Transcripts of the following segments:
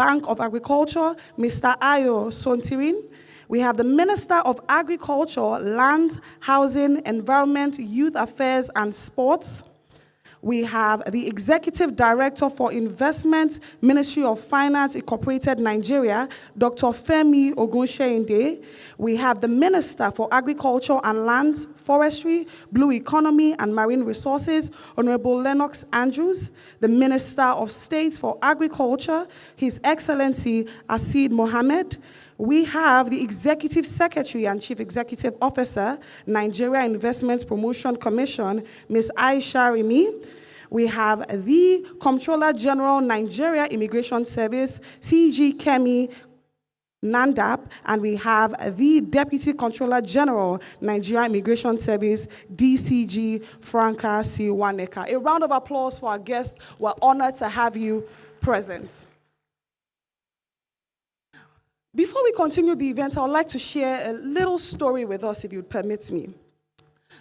Bank of Agriculture, Mr. Ayo Sontirin. We have the Minister of Agriculture, Land, Housing, Environment, Youth Affairs, and Sports. We have the Executive Director for Investment, Ministry of Finance, Incorporated Nigeria, Dr. Femi Ogunseinde. We have the Minister for Agriculture and Lands, Forestry, Blue Economy, and Marine Resources, Honorable Lennox Andrews. The Minister of State for Agriculture, His Excellency Asid Mohammed. We have the Executive Secretary and Chief Executive Officer, Nigeria Investment Promotion Commission, Ms. Aisha Rimi. We have the Comptroller General, Nigeria Immigration Service, CG Kemi Nandap, and we have the Deputy Comptroller General, Nigeria Immigration Service, DCG Franca Siwaneka. A round of applause for our guests. We're honored to have you present. Before we continue the event, I would like to share a little story with us, if you'd permit me.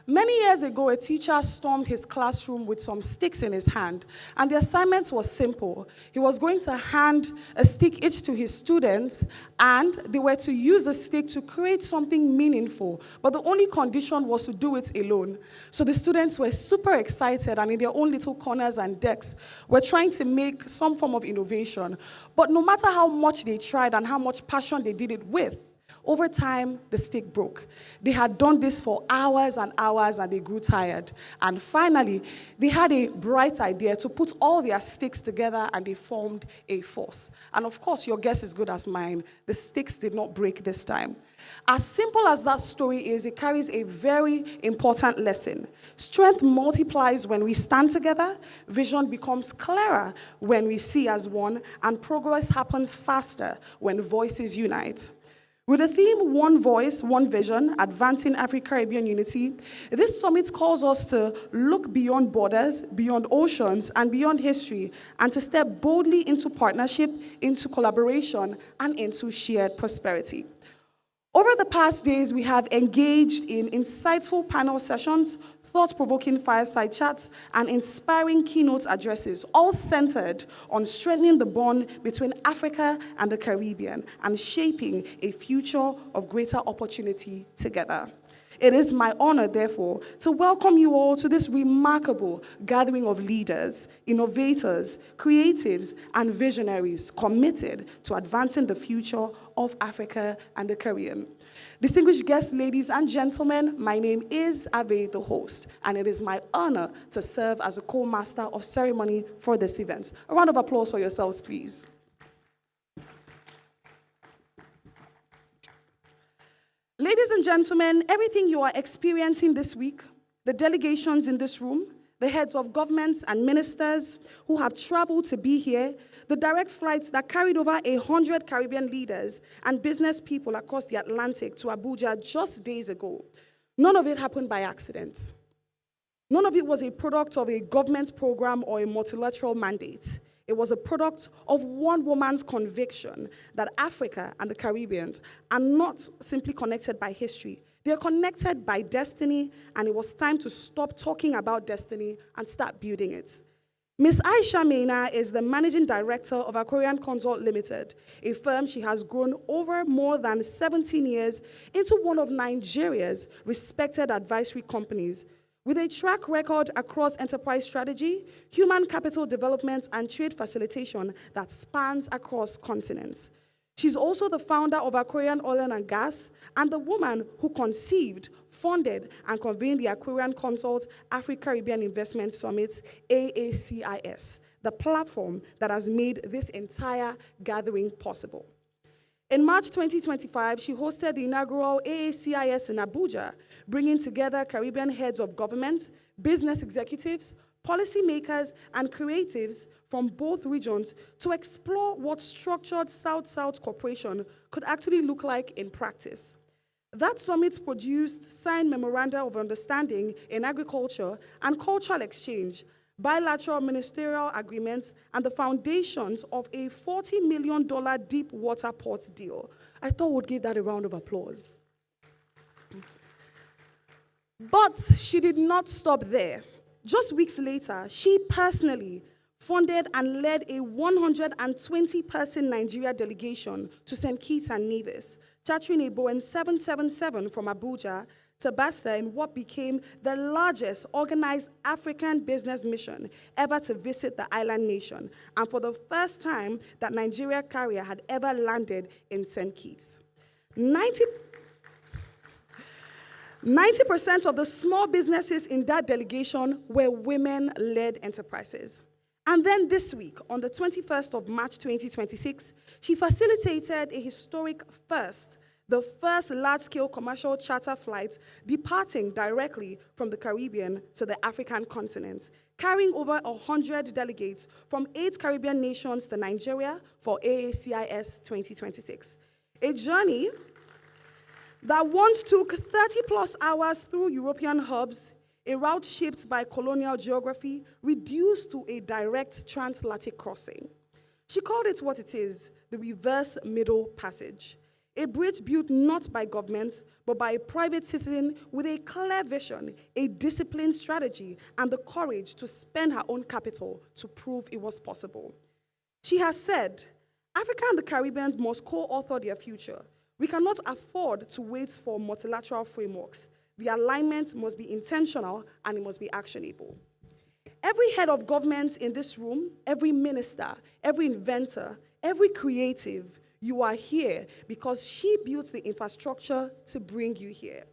Many years ago, a teacher stormed his classroom with some sticks in his hand, and the assignment was simple. He was going to hand a stick each to his students, and they were to use the stick to create something meaningful, but the only condition was to do it alone. So the students were super excited, and in their own little corners and decks, were trying to make some form of innovation. But no matter how much they tried and how much passion they did it with, over time, the stick broke. They had done this for hours and hours, and they grew tired. And finally, they had a bright idea to put all their sticks together, and they formed a force. And of course, your guess is as good as mine. The sticks did not break this time. As simple as that story is, it carries a very important lesson. Strength multiplies when we stand together, vision becomes clearer when we see as one, and progress happens faster when voices unite. With the theme, One Voice, One Vision, Advancing Afri-Caribbean Unity, this summit calls us to look beyond borders, beyond oceans, and beyond history, and to step boldly into partnership, into collaboration, and into shared prosperity. Over the past days, we have engaged in insightful panel sessions, thought-provoking fireside chats, and inspiring keynote addresses, all centered on strengthening the bond between Africa and the Caribbean and shaping a future of greater opportunity together. It is my honor, therefore, to welcome you all to this remarkable gathering of leaders, innovators, creatives, and visionaries committed to advancing the future of Africa and the Caribbean. Distinguished guests, ladies and gentlemen, my name is Ave, the host, and it is my honor to serve as a co-master of ceremony for this event. A round of applause for yourselves, please. Ladies and gentlemen, everything you are experiencing this week, the delegations in this room, the heads of governments and ministers who have traveled to be here, the direct flights that carried over 100 Caribbean leaders and business people across the Atlantic to Abuja just days ago, none of it happened by accident. None of it was a product of a government program or a multilateral mandate. It was a product of one woman's conviction that Africa and the Caribbean are not simply connected by history. They are connected by destiny, and it was time to stop talking about destiny and start building it. Ms. Aisha Mena is the Managing Director of Aquarian Consult Limited, a firm she has grown over more than 17 years into one of Nigeria's respected advisory companies, with a track record across enterprise strategy, human capital development, and trade facilitation that spans across continents. She's also the founder of Aquarian Oil and Gas and the woman who conceived, funded, and convened the Aquarian Consult Afri-Caribbean Investment Summit, AACIS, the platform that has made this entire gathering possible. In March 2025, she hosted the inaugural AACIS in Abuja, bringing together Caribbean heads of government, business executives, policymakers, and creatives from both regions to explore what structured South-South cooperation could actually look like in practice. That summit produced signed memoranda of understanding in agriculture and cultural exchange, bilateral ministerial agreements, and the foundations of a $40 million deep water port deal. I thought we'd give that a round of applause. But she did not stop there. Just weeks later, she personally funded and led a 120-person Nigeria delegation to St. Kitts and Nevis, chartering a Boeing 777 from Abuja to Bassa in what became the largest organized African business mission ever to visit the island nation, and for the first time that Nigeria carrier had ever landed in St. Kitts. 90% of the small businesses in that delegation were women-led enterprises. And then this week, on the 21st of March 2026, she facilitated a historic first, the first large-scale commercial charter flight departing directly from the Caribbean to the African continent, carrying over 100 delegates from 8 Caribbean nations to Nigeria for AACIS 2026. A journey that once took 30-plus hours through European hubs, a route shaped by colonial geography, reduced to a direct transatlantic crossing. She called it what it is, the reverse Middle Passage, a bridge built not by governments, but by a private citizen with a clear vision, a disciplined strategy, and the courage to spend her own capital to prove it was possible. She has said, Africa and the Caribbean must co-author their future. We cannot afford to wait for multilateral frameworks. The alignment must be intentional and it must be actionable. Every head of government in this room, every minister, every inventor, every creative, you are here because she built the infrastructure to bring you here.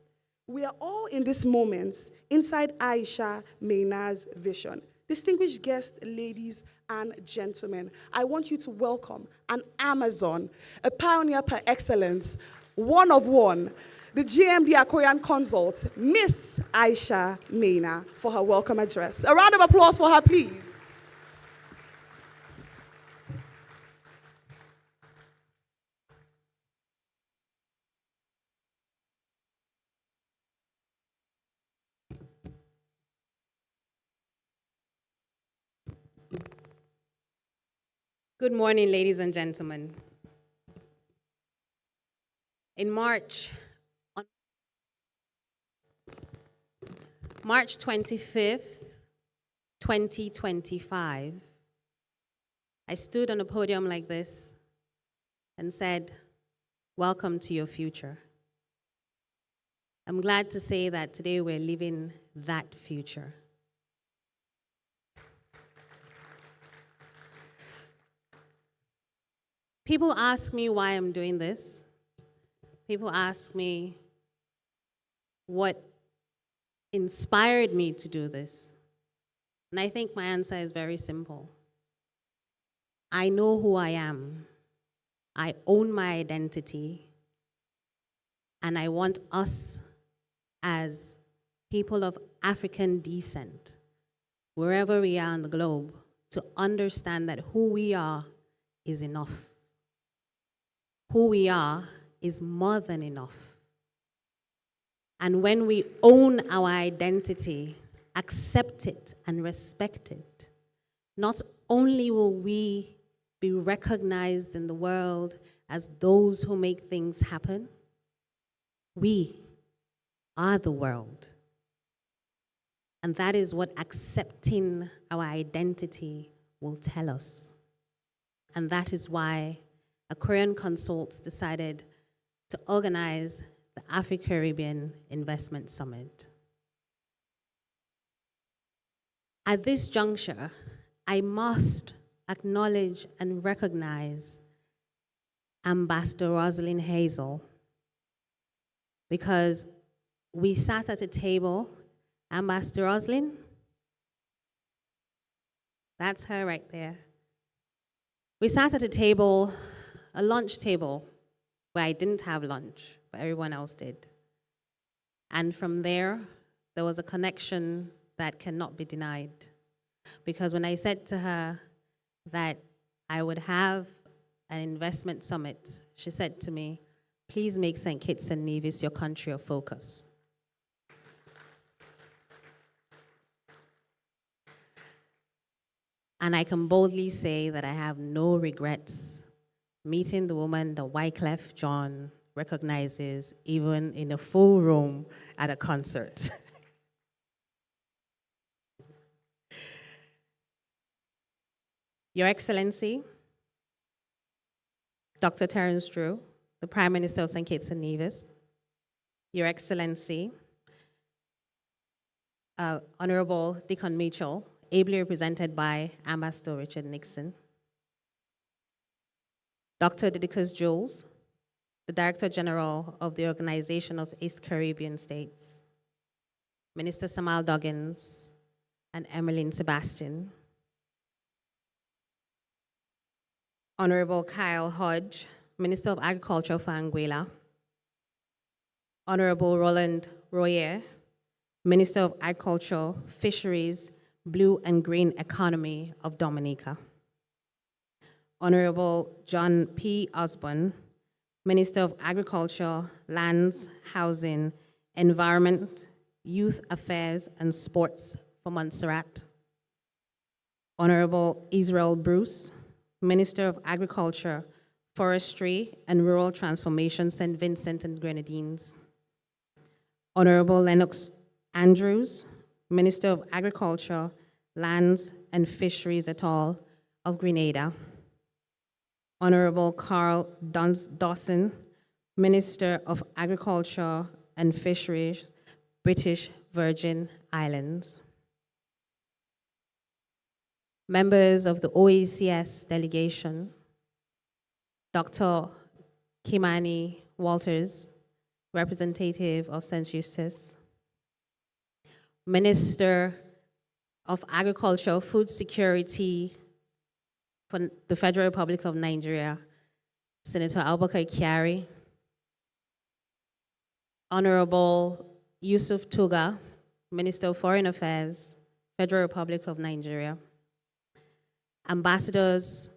We are all in this moment inside Aisha Maina's vision. Distinguished guests, ladies and gentlemen, I want you to welcome an Amazon, a pioneer par excellence, one of one, the GMD Aquarian consult, Miss Aisha Maina, for her welcome address. A round of applause for her, please. Good morning, ladies and gentlemen. In March 25th, 2025, I stood on a podium like this and said, welcome to your future. I'm glad to say that today we're living that future. People ask me why I'm doing this. People ask me what inspired me to do this. And I think my answer is very simple. I know who I am. I own my identity. And I want us as people of African descent, wherever we are on the globe, to understand that who we are is enough. Who we are is more than enough. And when we own our identity, accept it and respect it, not only will we be recognized in the world as those who make things happen, we are the world. And that is what accepting our identity will tell us. And that is why Aquarian Consults decided to organize the Afri-Caribbean Investment Summit. At this juncture, I must acknowledge and recognize Ambassador Rosalind Hazel, because we sat at a table. Ambassador Rosalind, that's her right there. We sat at a table, a lunch table, where I didn't have lunch, but everyone else did. And from there was a connection that cannot be denied. Because when I said to her that I would have an investment summit, she said to me, please make St. Kitts and Nevis your country of focus. And I can boldly say that I have no regrets meeting the woman that Wyclef John recognizes even in a full room at a concert. Your Excellency, Dr. Terence Drew, the Prime Minister of St. Kitts and Nevis, Your Excellency, Honorable Deacon Mitchell, ably represented by Ambassador Richard Nixon, Dr. Didicus Jules, the Director General of the Organization of East Caribbean States, Minister Samal Doggins, and Emmeline Sebastian, Honorable Kyle Hodge, Minister of Agriculture for Anguilla, Honorable Roland Royer, Minister of Agriculture, Fisheries, Blue and Green Economy of Dominica, Honorable John P. Osborne, Minister of Agriculture, Lands, Housing, Environment, Youth Affairs, and Sports for Montserrat, Honorable Israel Bruce, Minister of Agriculture, Forestry, and Rural Transformation, St. Vincent and Grenadines, Honorable Lennox Andrews, Minister of Agriculture, Lands, and Fisheries et al. Of Grenada, Honorable Carl Dawson, Minister of Agriculture and Fisheries, British Virgin Islands. Members of the OECS delegation, Dr. Kimani Walters, representative of St. Eustace, Minister of Agriculture, Food Security for the Federal Republic of Nigeria, Senator Abubakar Kyari, Honorable Yusuf Tuga, Minister of Foreign Affairs, Federal Republic of Nigeria, Ambassadors,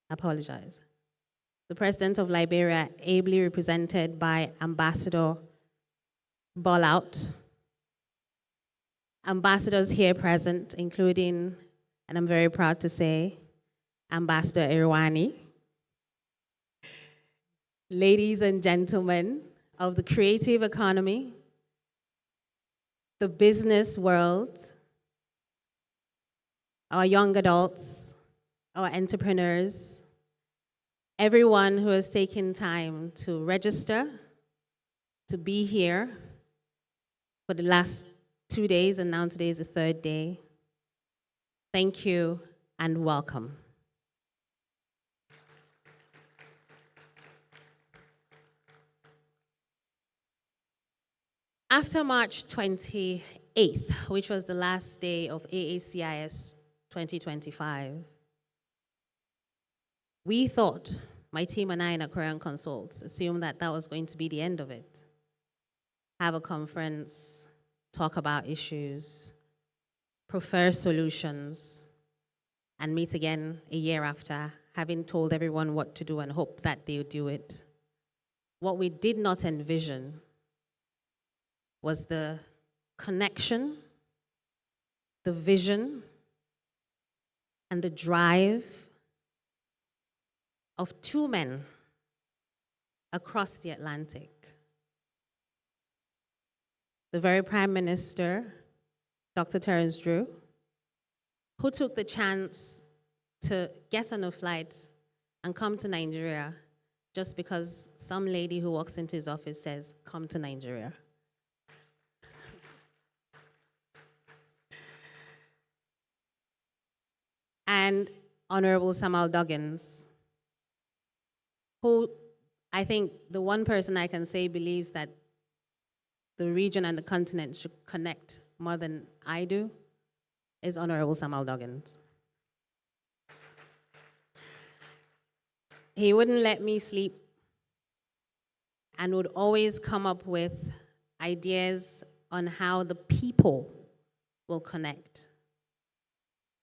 the President of Liberia, ably represented by Ambassador Bollout, ambassadors here present, including, and I'm very proud to say, Ambassador Irwani, ladies and gentlemen of the creative economy, the business world, our young adults, our entrepreneurs, everyone who has taken time to register, to be here for the last 2 days, and now today is the third day. Thank you and welcome. After March 28th, which was the last day of AACIS 2025, we thought, my team and I in Aquarian Consults, assumed that that was going to be the end of it. Have a conference, talk about issues, prefer solutions, and meet again a year after, having told everyone what to do and hope that they would do it. What we did not envision was the connection, the vision, and the drive of two men across the Atlantic. The very Prime Minister, Dr. Terence Drew, who took the chance to get on a flight and come to Nigeria just because some lady who walks into his office says, "Come to Nigeria." And Honorable Samal Doggins, who I think the one person I can say believes that the region and the continent should connect more than I do, is Honorable Samal Doggins. He wouldn't let me sleep and would always come up with ideas on how the people will connect.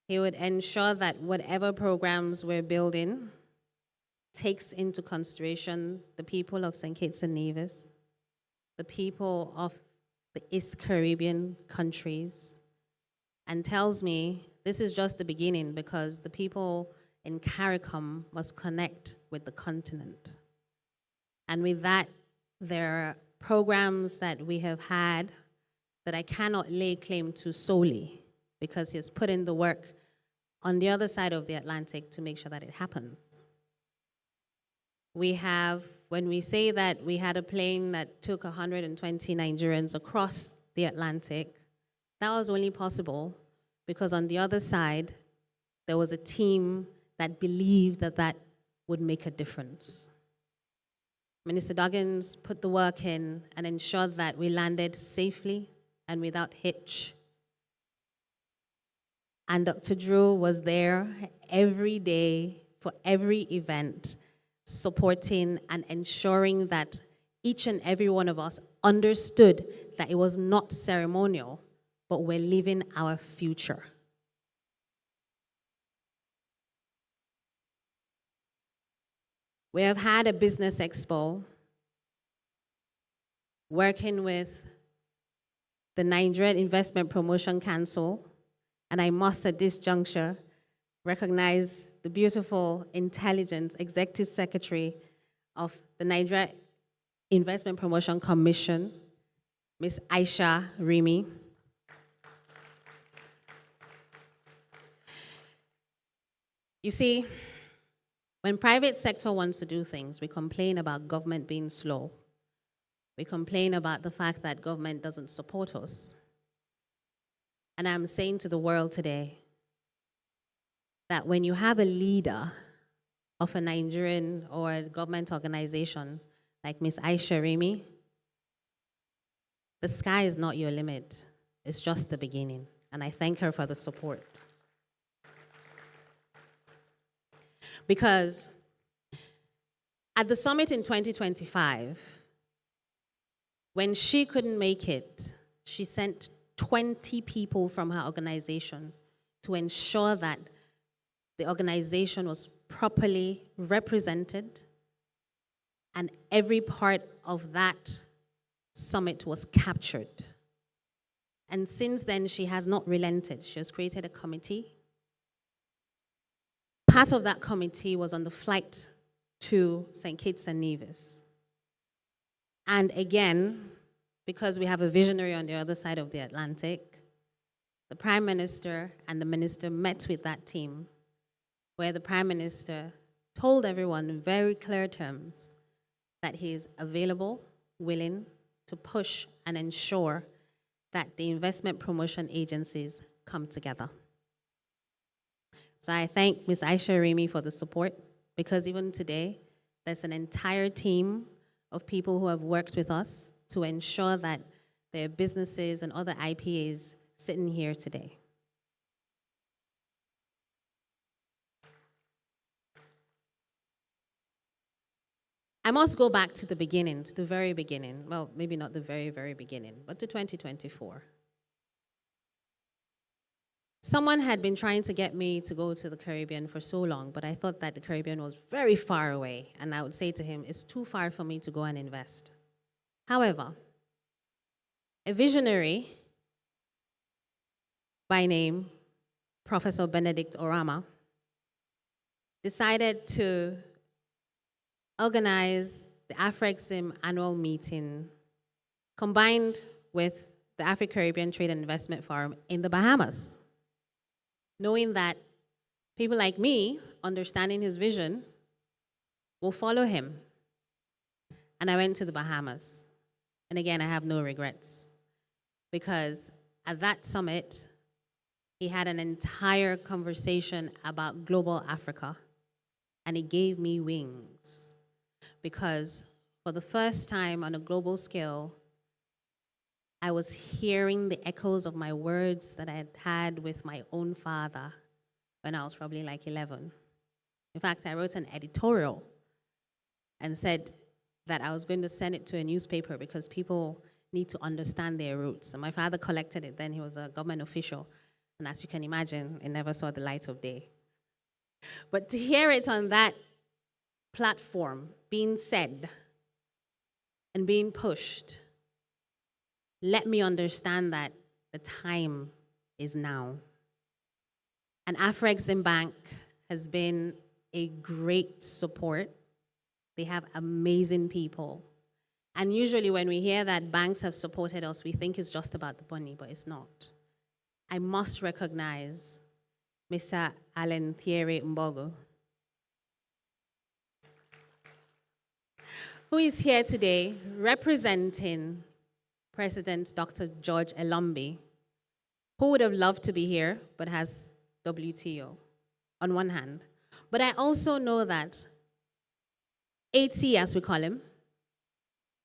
He would ensure that whatever programs we're building takes into consideration the people of St. Kitts and Nevis, the people of the East Caribbean countries, and tells me this is just the beginning because the people in CARICOM must connect with the continent. And with that, there are programs that we have had that I cannot lay claim to solely because he has put in the work on the other side of the Atlantic to make sure that it happens. We have, when we say that we had a plane that took 120 Nigerians across the Atlantic, that was only possible because on the other side, there was a team that believed that that would make a difference. Minister Duggins put the work in and ensured that we landed safely and without hitch. And Dr. Drew was there every day for every event, supporting and ensuring that each and every one of us understood that it was not ceremonial, but we're living our future. We have had a business expo working with the Nigerian Investment Promotion Council, and I must at this juncture recognize the beautiful, intelligent Executive Secretary of the Nigeria Investment Promotion Commission, Ms. Aisha Rimi. You see, when private sector wants to do things, we complain about government being slow. We complain about the fact that government doesn't support us. And I'm saying to the world today that when you have a leader of a Nigerian or a government organization like Ms. Aisha Rimi, the sky is not your limit. It's just the beginning. And I thank her for the support. Because at the summit in 2025, when she couldn't make it, she sent 20 people from her organization to ensure that the organization was properly represented and every part of that summit was captured. And since then, she has not relented. She has created a committee. Part of that committee was on the flight to St. Kitts and Nevis. And again, because we have a visionary on the other side of the Atlantic, the Prime Minister and the Minister met with that team, where the Prime Minister told everyone in very clear terms that he is available, willing to push and ensure that the investment promotion agencies come together. So I thank Ms. Aisha Rimi for the support, because even today, there's an entire team of people who have worked with us to ensure that there are businesses and other IPAs sitting here today. I must go back to the beginning, to the very beginning. Well, maybe not the very, very beginning, but to 2024. Someone had been trying to get me to go to the Caribbean for so long, but I thought that the Caribbean was very far away, and I would say to him, it's too far for me to go and invest. However, a visionary by name, Professor Benedict Orama, decided to organize the Afri-Caribbean annual meeting combined with the Afri-Caribbean Trade and Investment Forum in the Bahamas, knowing that people like me, understanding his vision, will follow him. And I went to the Bahamas. And again, I have no regrets, because at that summit, he had an entire conversation about global Africa, and it gave me wings, because for the first time on a global scale, I was hearing the echoes of my words that I had had with my own father when I was probably like 11. In fact, I wrote an editorial and said that I was going to send it to a newspaper because people need to understand their roots. And my father collected it then. He was a government official. And as you can imagine, it never saw the light of day. But to hear it on that platform being said and being pushed, let me understand that the time is now. And Afri-Caribbean Bank has been a great support. They have amazing people. And usually when we hear that banks have supported us, we think it's just about the money, but it's not. I must recognize Mr. Alan Thierry Mbogo, who is here today representing President Dr. George Elombi, who would have loved to be here but has WTO on one hand. But I also know that AT, as we call him,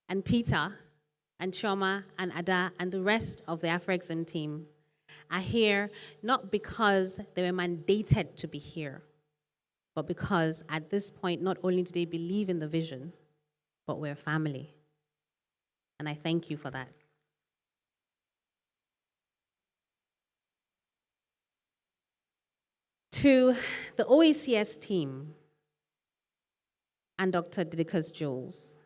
and Peter, and Choma, and Ada, and the rest of the Afri-Caribbean team are here not because they were mandated to be here, but because at this point, not only do they believe in the vision, but we're family. And I thank you for that. To the OACS team and Dr. Didicus Jules.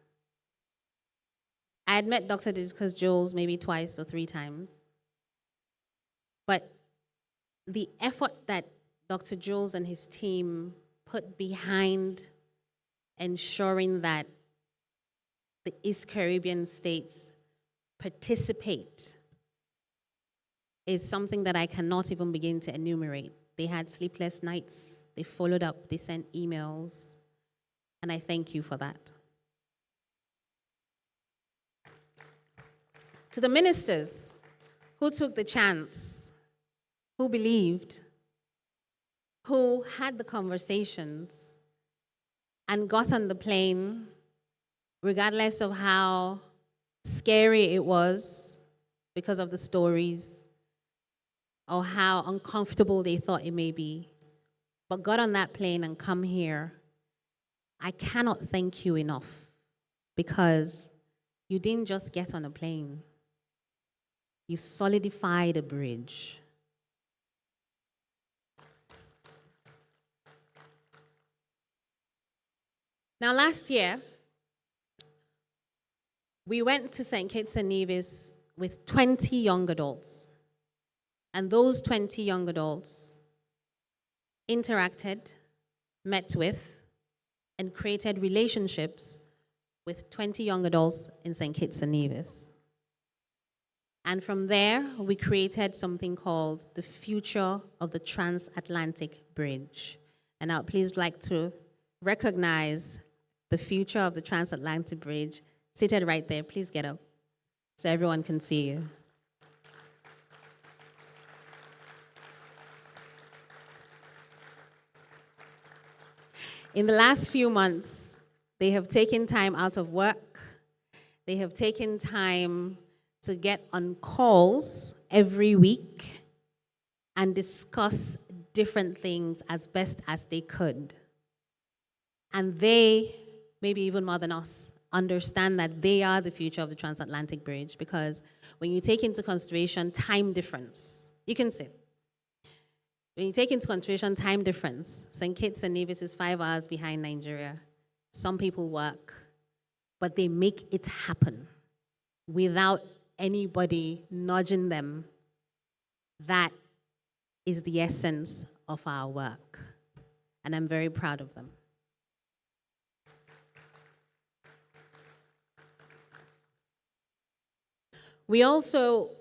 I had met Dr. Didicus Jules maybe twice or three times. But the effort that Dr. Jules and his team put behind ensuring that the East Caribbean states participate is something that I cannot even begin to enumerate. They had sleepless nights, they followed up, they sent emails, and I thank you for that. To the ministers who took the chance, who believed, who had the conversations, and got on the plane, regardless of how scary it was because of the stories, or how uncomfortable they thought it may be, but got on that plane and come here, I cannot thank you enough, because you didn't just get on a plane. You solidified a bridge. Now, last year, we went to St. Kitts and Nevis with 20 young adults. And those 20 young adults interacted, met with, and created relationships with 20 young adults in St. Kitts and Nevis. And from there, we created something called the Future of the Transatlantic Bridge. And I'd please like to recognize the Future of the Transatlantic Bridge, seated right there. Please get up so everyone can see you. In the last few months, they have taken time out of work. They have taken time to get on calls every week and discuss different things as best as they could. And they, maybe even more than us, understand that they are the future of the transatlantic bridge, because when you take into consideration time difference, you can sit. When you take into consideration time difference, St. Kitts and Nevis is 5 hours behind Nigeria. Some people work, but they make it happen without anybody nudging them. That is the essence of our work, and I'm very proud of them. We also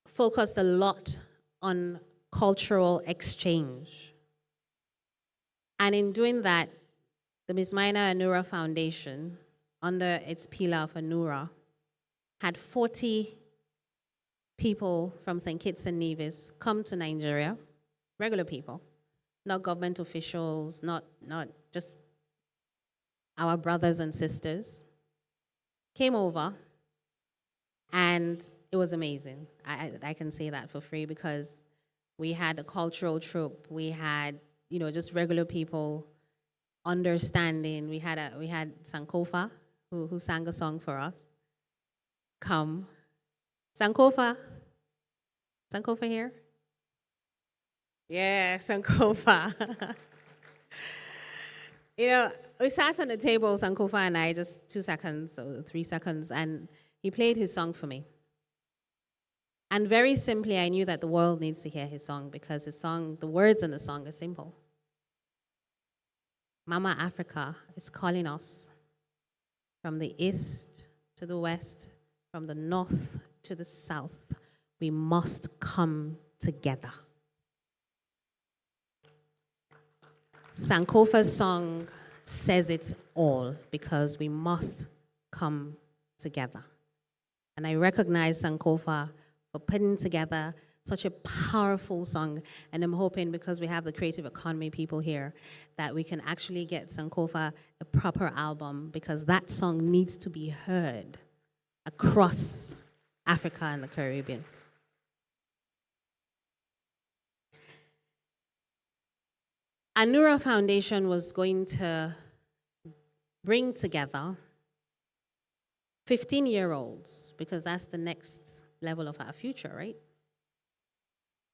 focused a lot on cultural exchange. And in doing that, the Ms. Maina Anura Foundation, under its pillar of Anura, had 40 people from St. Kitts and Nevis come to Nigeria, regular people, not government officials, not just our brothers and sisters, came over, and it was amazing. I can say that for free, because we had a cultural troupe. We had, just regular people understanding. We had Sankofa, who sang a song for us. Come. Sankofa here? Yeah, Sankofa. We sat on the table, Sankofa and I, just 2 seconds or 3 seconds, and he played his song for me. And very simply, I knew that the world needs to hear his song, because his song, the words in the song are simple. Mama Africa is calling us from the east to the west, from the north to the south. We must come together. Sankofa's song says it all because we must come together. And I recognize Sankofa for putting together such a powerful song. And I'm hoping, because we have the creative economy people here, that we can actually get Sankofa a proper album, because that song needs to be heard across Africa and the Caribbean. Anura Foundation was going to bring together 15-year-olds, because that's the next level of our future, right?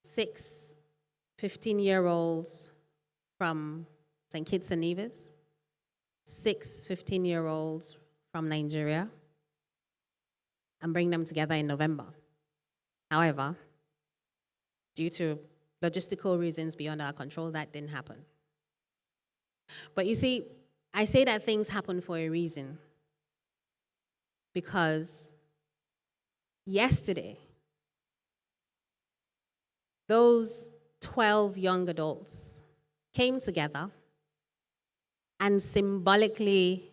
6 15-year-olds from St. Kitts and Nevis, 6 15-year-olds from Nigeria, and bring them together in November. However, due to logistical reasons beyond our control, that didn't happen. But you see, I say that things happen for a reason, because yesterday, those 12 young adults came together and symbolically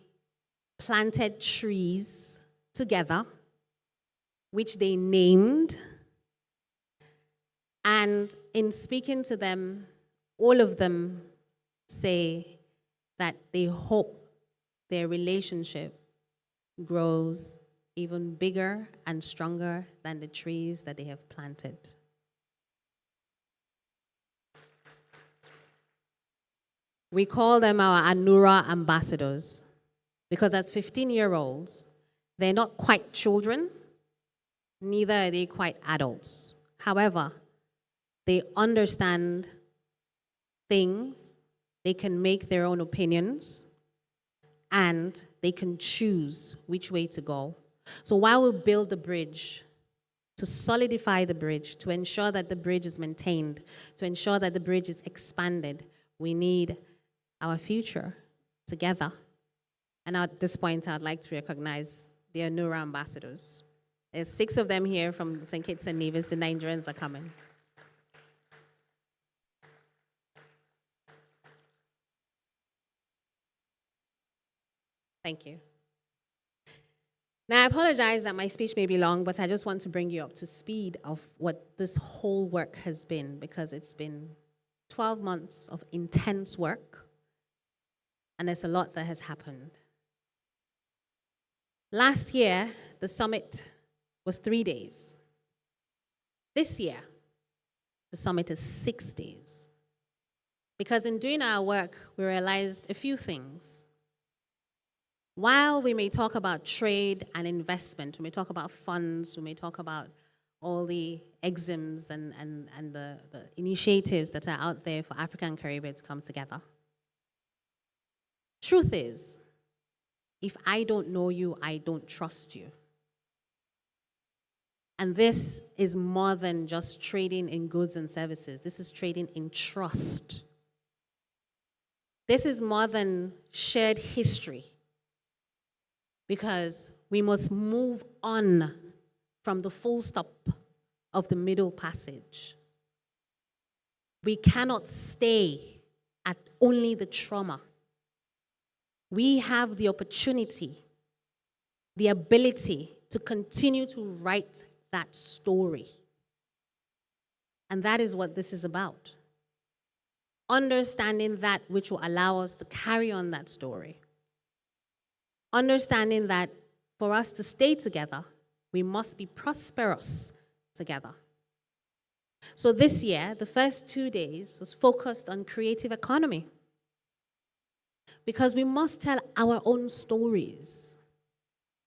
planted trees together, which they named. And in speaking to them, all of them say that they hope their relationship grows even bigger and stronger than the trees that they have planted. We call them our Anura ambassadors, because as 15-year-olds, they're not quite children, neither are they quite adults. However, they understand things, they can make their own opinions, and they can choose which way to go. So while we build the bridge, to solidify the bridge, to ensure that the bridge is maintained, to ensure that the bridge is expanded, we need our future together. And at this point, I'd like to recognize the Anura ambassadors. There's 6 of them here from St. Kitts and Nevis. The Nigerians are coming. Thank you. Now, I apologize that my speech may be long, but I just want to bring you up to speed of what this whole work has been, because it's been 12 months of intense work, and there's a lot that has happened. Last year, the summit was 3 days. This year, the summit is 6 days. Because in doing our work, we realized a few things. While we may talk about trade and investment, we may talk about funds, we may talk about all the exams and the initiatives that are out there for Africa and Caribbean to come together. Truth is, if I don't know you, I don't trust you. And this is more than just trading in goods and services. This is trading in trust. This is more than shared history, because we must move on from the full stop of the Middle Passage. We cannot stay at only the trauma. We have the opportunity, the ability to continue to write that story. And that is what this is about. Understanding that which will allow us to carry on that story. Understanding that for us to stay together, we must be prosperous together. So this year, the first 2 days was focused on creative economy, because we must tell our own stories.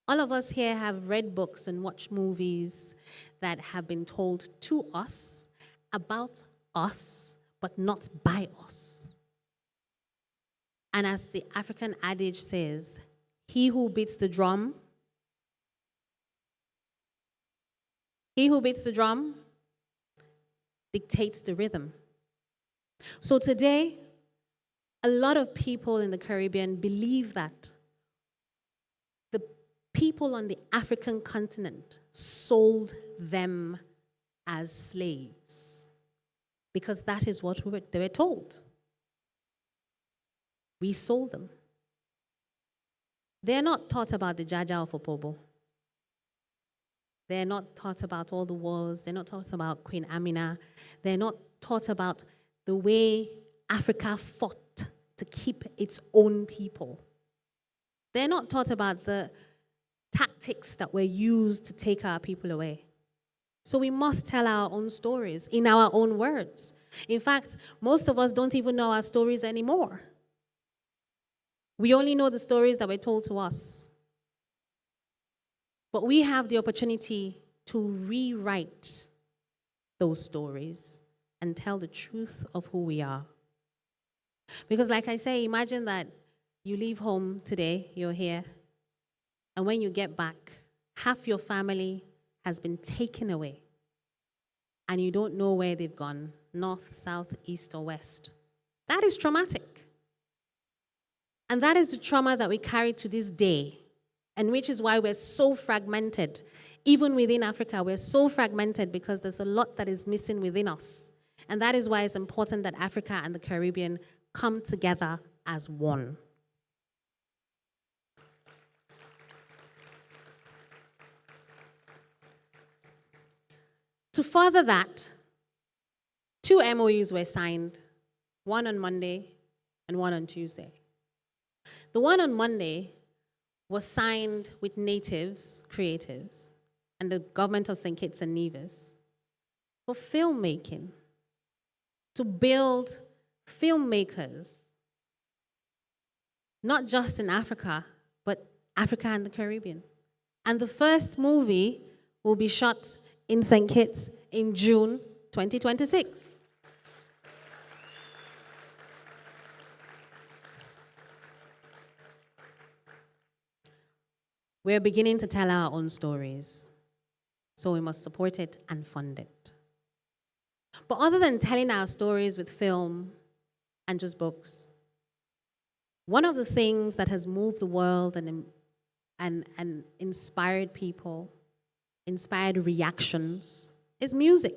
All of us here have read books and watched movies that have been told to us, about us, but not by us. And as the African adage says, he who beats the drum dictates the rhythm. So today, a lot of people in the Caribbean believe that the people on the African continent sold them as slaves, because that is what they were told. We sold them. They're not taught about the Jaja of Opobo. They're not taught about all the wars. They're not taught about Queen Amina. They're not taught about the way Africa fought to keep its own people. They're not taught about the tactics that were used to take our people away. So we must tell our own stories in our own words. In fact, most of us don't even know our stories anymore. We only know the stories that were told to us. But we have the opportunity to rewrite those stories and tell the truth of who we are. Because like I say, imagine that you leave home today, you're here, and when you get back, half your family has been taken away, and you don't know where they've gone, north, south, east, or west. That is traumatic. And that is the trauma that we carry to this day, and which is why we're so fragmented. Even within Africa, we're so fragmented because there's a lot that is missing within us. And that is why it's important that Africa and the Caribbean come together as one. To further that, 2 MOUs were signed, one on Monday and one on Tuesday. The one on Monday was signed with natives, creatives, and the government of St. Kitts and Nevis for filmmaking, to build filmmakers, not just in Africa, but Africa and the Caribbean. And the first movie will be shot in St. Kitts in June 2026. We're beginning to tell our own stories, so we must support it and fund it. But other than telling our stories with film and just books, one of the things that has moved the world and inspired people, inspired reactions, is music.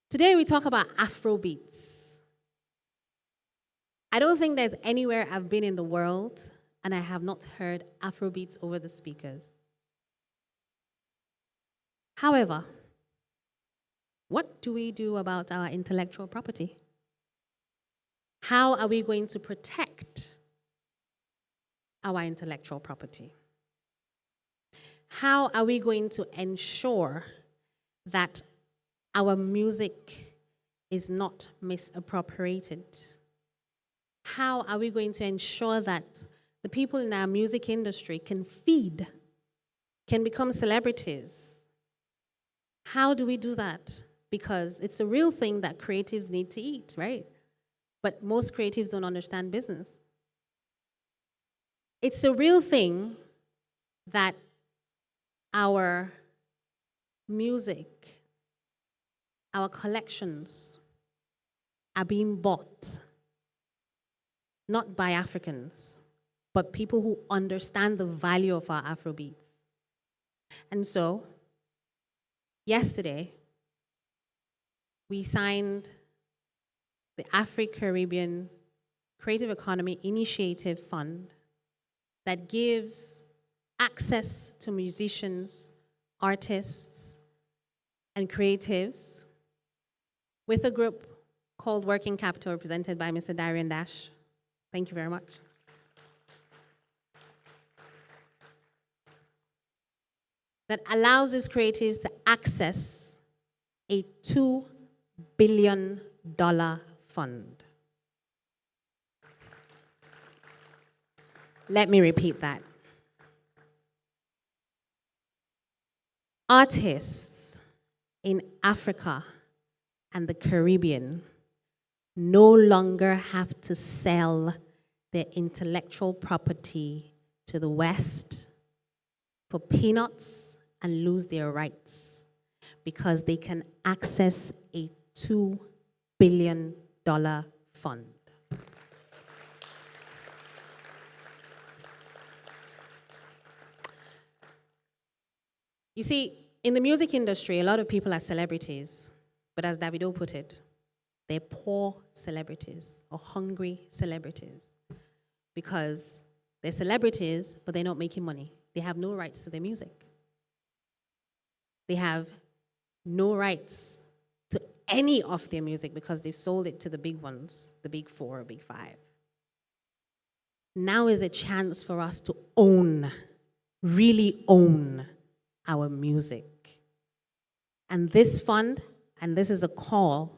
Today we talk about Afro beats. I don't think there's anywhere I've been in the world and I have not heard Afro beats over the speakers. However, what do we do about our intellectual property? How are we going to protect our intellectual property? How are we going to ensure that our music is not misappropriated? How are we going to ensure that the people in our music industry can feed, can become celebrities? How do we do that? Because it's a real thing that creatives need to eat, right? But most creatives don't understand business. It's a real thing that our music, our collections are being bought, not by Africans, but people who understand the value of our Afrobeats. And so, yesterday, we signed the Afri-Caribbean Creative Economy Initiative Fund that gives access to musicians, artists, and creatives with a group called Working Capital, represented by Mr. Darian Dash. Thank you very much. That allows these creatives to access a $2 billion fund. Let me repeat that. Artists in Africa and the Caribbean no longer have to sell their intellectual property to the West for peanuts and lose their rights, because they can access a $2 billion fund. You see, in the music industry, a lot of people are celebrities, but as Davido put it, they're poor celebrities or hungry celebrities because they're celebrities, but they're not making money. They have no rights to their music. They have no rights to any of their music because they've sold it to the big ones, the big four or big five. Now is a chance for us to own, really own our music. And this fund, and this is a call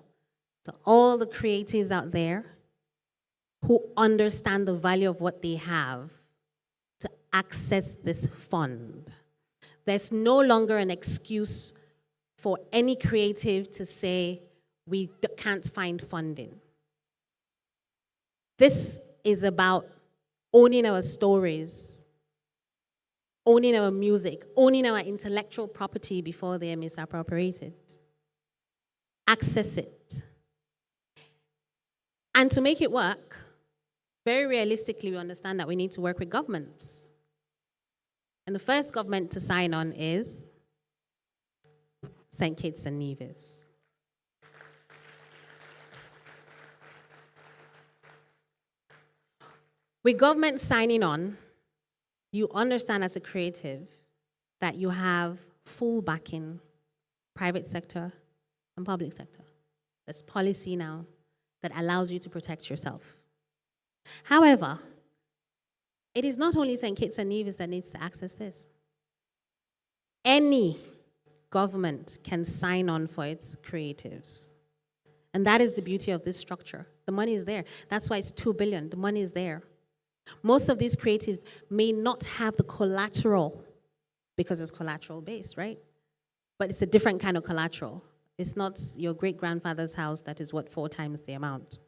to all the creatives out there who understand the value of what they have to access this fund. There's no longer an excuse for any creative to say we can't find funding. This is about owning our stories, owning our music, owning our intellectual property before they are misappropriated. Access it. And to make it work, very realistically, we understand that we need to work with governments. And the first government to sign on is St. Kitts and Nevis. With government signing on, you understand as a creative that you have full backing, private sector and public sector. There's policy now that allows you to protect yourself. However, it is not only St. Kitts and Nevis that needs to access this. Any government can sign on for its creatives. And that is the beauty of this structure. The money is there. That's why it's $2 billion. The money is there. Most of these creatives may not have the collateral because it's collateral based, right? But it's a different kind of collateral. It's not your great-grandfather's house that is 4 times the amount.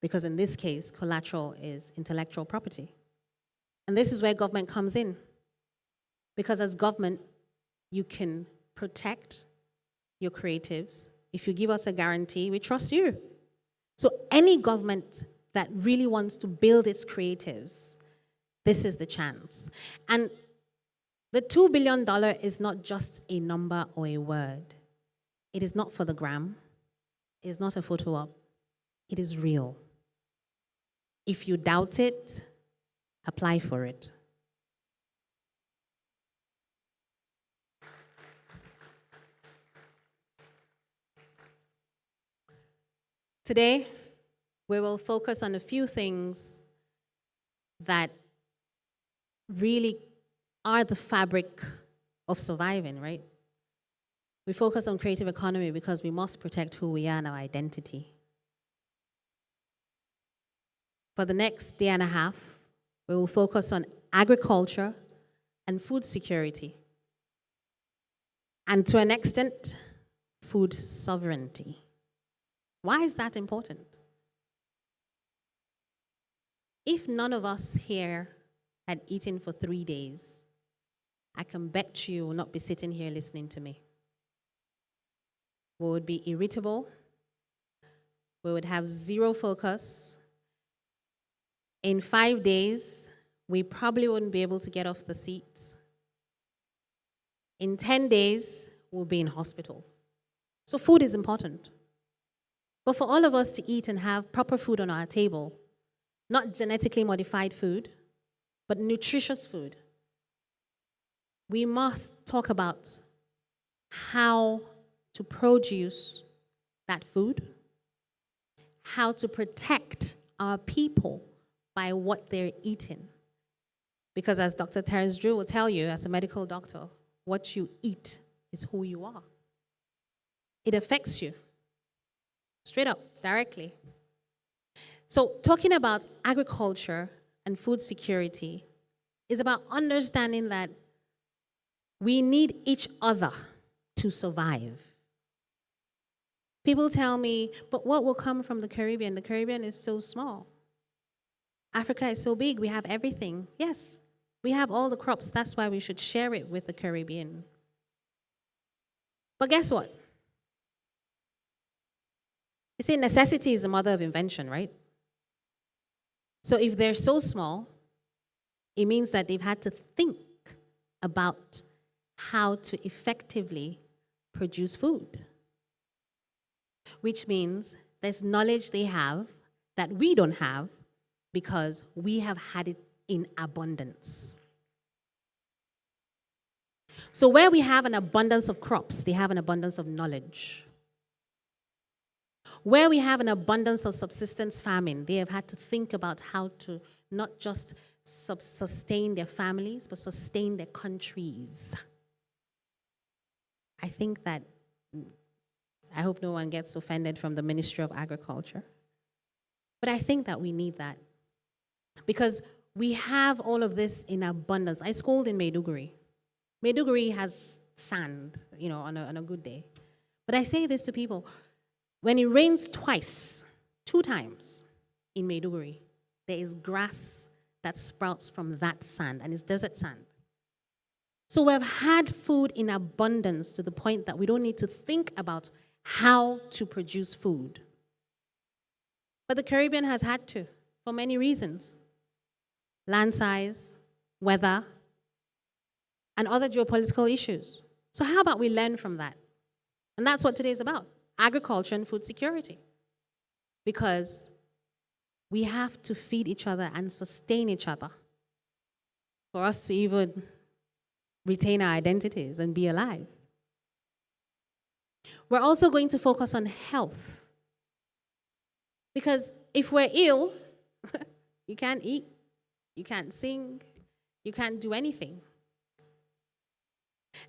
Because in this case, collateral is intellectual property. And this is where government comes in. Because as government, you can protect your creatives. If you give us a guarantee, we trust you. So any government that really wants to build its creatives, this is the chance. And the $2 billion is not just a number or a word. It is not for the gram. It is not a photo op. It is real. If you doubt it, apply for it. Today, we will focus on a few things that really are the fabric of surviving, right? We focus on creative economy because we must protect who we are and our identity. For the next day and a half, we will focus on agriculture and food security. And to an extent, food sovereignty. Why is that important? If none of us here had eaten for 3 days, I can bet you will not be sitting here listening to me. We would be irritable. We would have zero focus. In 5 days, we probably wouldn't be able to get off the seats. In 10 days, we'll be in hospital. So food is important. But for all of us to eat and have proper food on our table, not genetically modified food, but nutritious food, we must talk about how to produce that food, how to protect our people by what they're eating. Because as Dr. Terence Drew will tell you, as a medical doctor, what you eat is who you are. It affects you, straight up, directly. So talking about agriculture and food security is about understanding that we need each other to survive. People tell me, but what will come from the Caribbean? The Caribbean is so small. Africa is so big, we have everything. Yes, we have all the crops. That's why we should share it with the Caribbean. But guess what? You see, necessity is the mother of invention, right? So if they're so small, it means that they've had to think about how to effectively produce food, which means There's knowledge they have that we don't have because we have had it in abundance. So where we have an abundance of crops, they have an abundance of knowledge. Where we have an abundance of subsistence farming, they have had to think about how to not just sustain their families, but sustain their countries. I think that, I hope no one gets offended from the Ministry of Agriculture, but I think that we need that. Because we have all of this in abundance. I schooled in Maiduguri. Maiduguri has sand, on a good day. But I say this to people, when it rains twice, 2 times in Maiduguri, there is grass that sprouts from that sand, and it's desert sand. So we've had food in abundance to the point that we don't need to think about how to produce food. But the Caribbean has had to, for many reasons. Land size, weather, and other geopolitical issues. So how about we learn from that? And that's what today is about, agriculture and food security. Because we have to feed each other and sustain each other for us to even retain our identities and be alive. We're also going to focus on health. Because if we're ill, you can't eat, you can't sing, you can't do anything.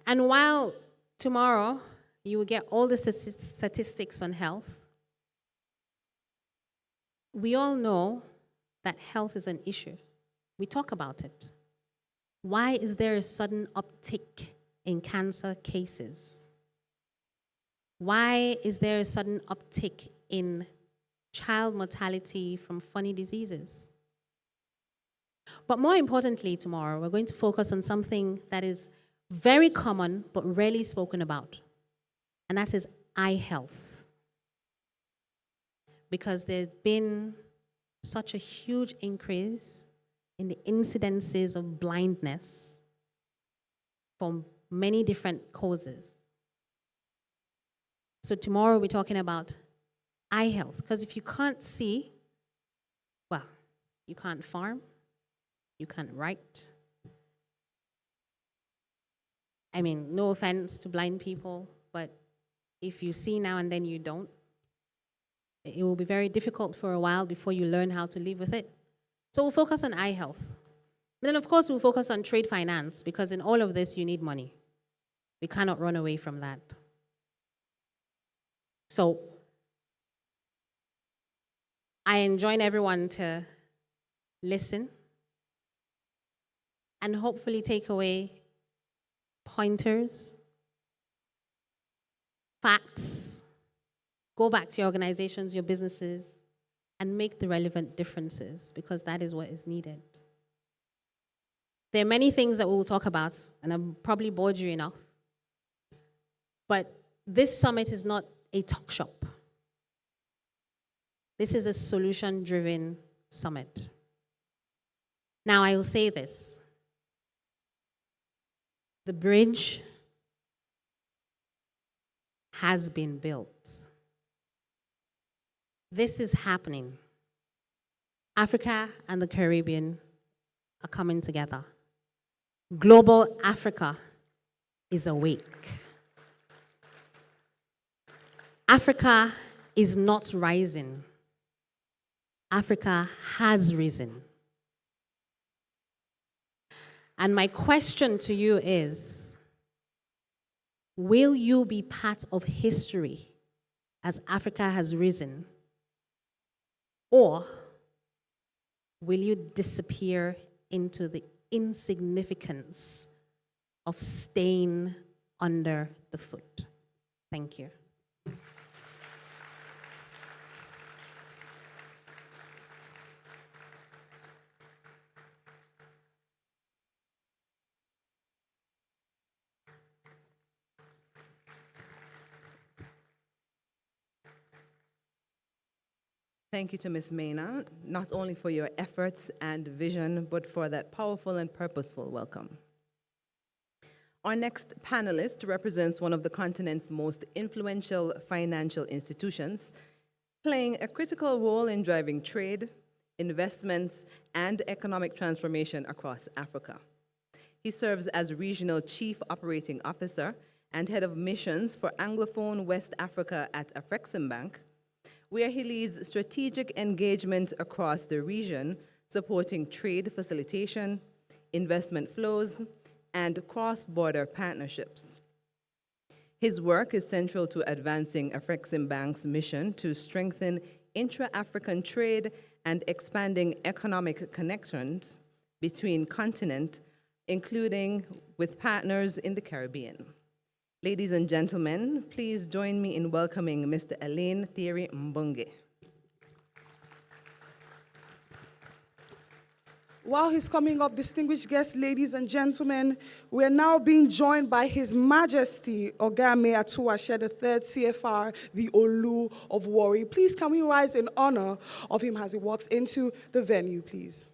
And while tomorrow you will get all the statistics on health, we all know that health is an issue. We talk about it. Why is there a sudden uptick in cancer cases? Why is there a sudden uptick in child mortality from funny diseases? But more importantly, tomorrow, we're going to focus on something that is very common but rarely spoken about, and that is eye health. Because there's been such a huge increase in the incidences of blindness from many different causes. So tomorrow we're talking about eye health, because if you can't see, well, you can't farm, you can't write. I mean, no offense to blind people, but if you see now and then you don't, it will be very difficult for a while before you learn how to live with it. So we'll focus on eye health. Then, of course, we'll focus on trade finance, because in all of this, you need money. We cannot run away from that. So I enjoin everyone to listen and hopefully take away pointers, facts, go back to your organizations, your businesses, and make the relevant differences, because that is what is needed. There are many things that we will talk about, and I've probably bored you enough, but this summit is not a talk shop. This is a solution-driven summit. Now, I will say this. The bridge has been built. This is happening. Africa and the Caribbean are coming together. Global Africa is awake. Africa is not rising. Africa has risen. And my question to you is, will you be part of history as Africa has risen? Or will you disappear into the insignificance of staying under the foot? Thank you. Thank you to Ms. Mena, not only for your efforts and vision, but for that powerful and purposeful welcome. Our next panelist represents one of the continent's most influential financial institutions playing a critical role in driving trade, investments, and economic transformation across Africa. He serves as Regional Chief Operating Officer and Head of Missions for Anglophone West Africa at Afri-Caribbean, where he leads strategic engagement across the region, supporting trade facilitation, investment flows, and cross-border partnerships. His work is central to advancing Afri-Caribbean's mission to strengthen intra-African trade and expanding economic connections between continents, including with partners in the Caribbean. Ladies and gentlemen, please join me in welcoming Mr. Alain Thierry Mbonge. While he's coming up, distinguished guests, ladies and gentlemen, we're now being joined by His Majesty Ogame Atuwashe III, CFR, the Olu of Warri. Please, can we rise in honor of him as he walks into the venue, please?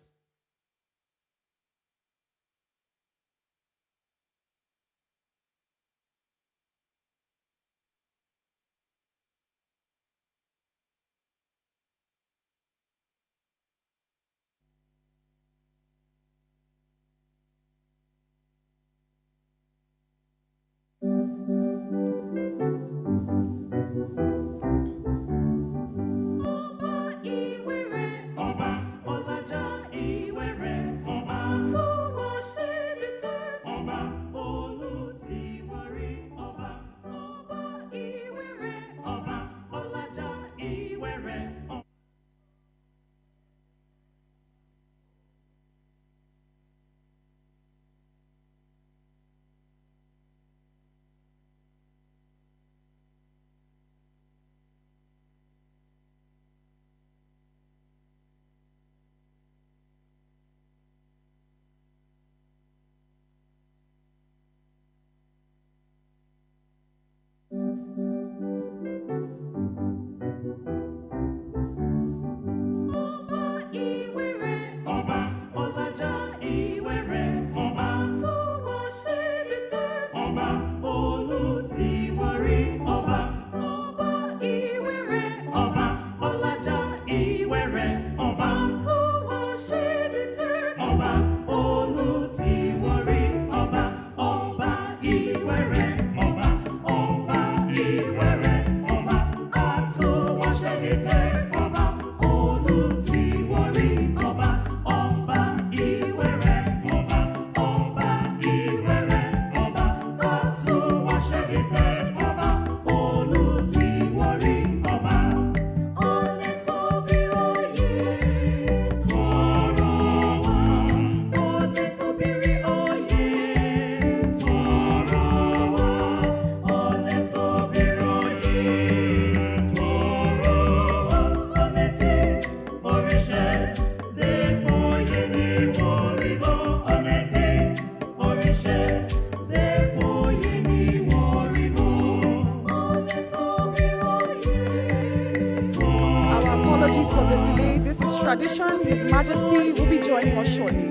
Apologies for the delay. This is tradition. His Majesty will be joining us shortly.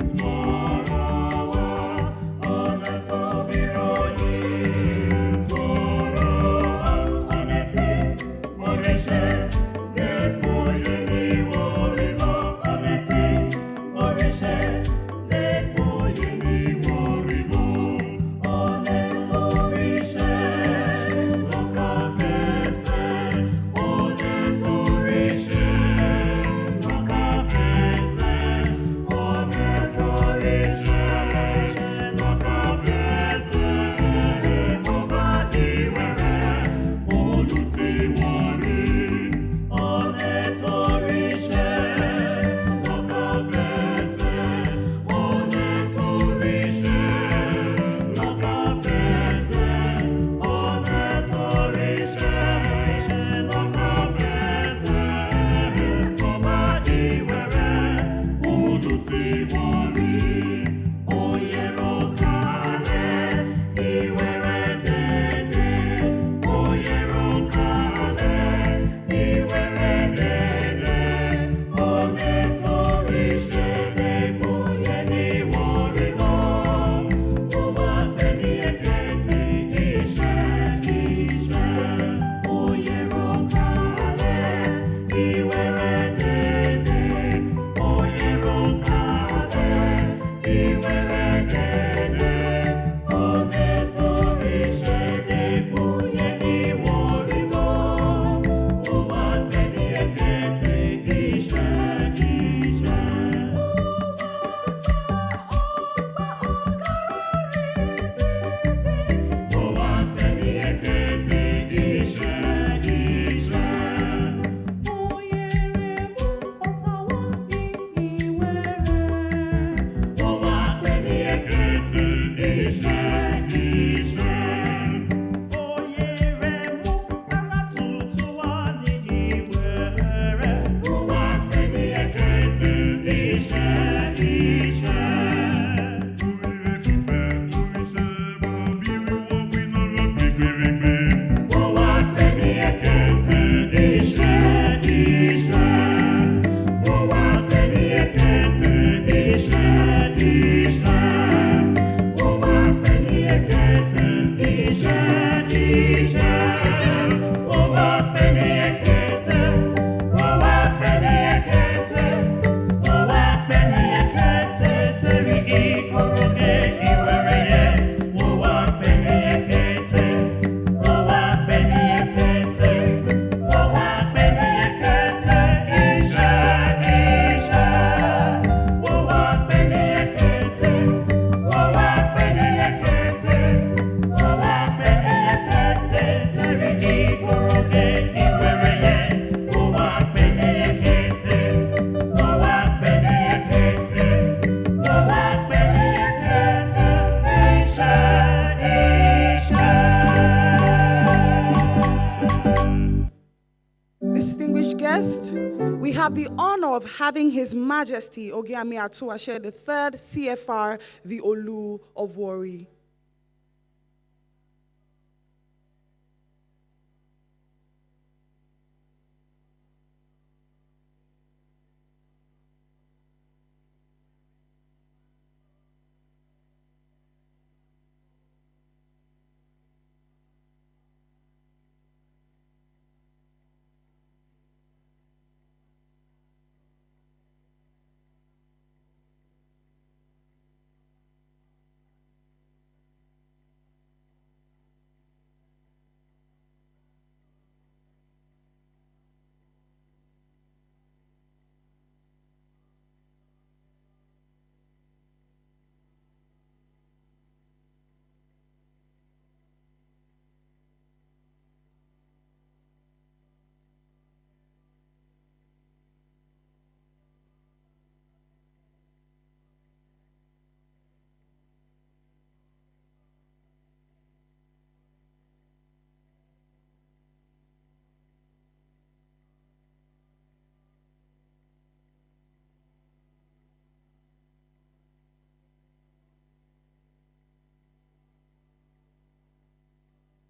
having His Majesty Ogiame Atuashe, the third CFR, the Olu of Warri.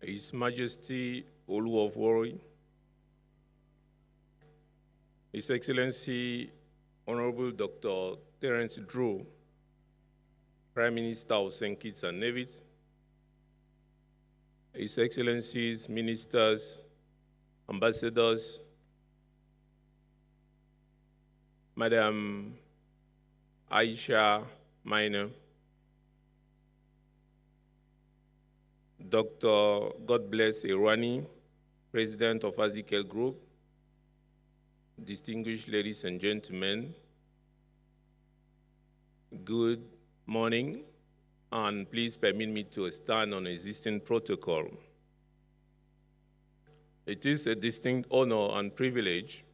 His Majesty Olu of Warri, His Excellency Honorable Dr. Terence Drew, Prime Minister of St. Kitts and Nevis, His Excellencies, Ministers, Ambassadors, Madam Aisha Minor, Dr. God Bless Irani, President of Azikel Group, distinguished ladies and gentlemen, good morning, and please permit me to stand on existing protocol. It is a distinct honor and privilege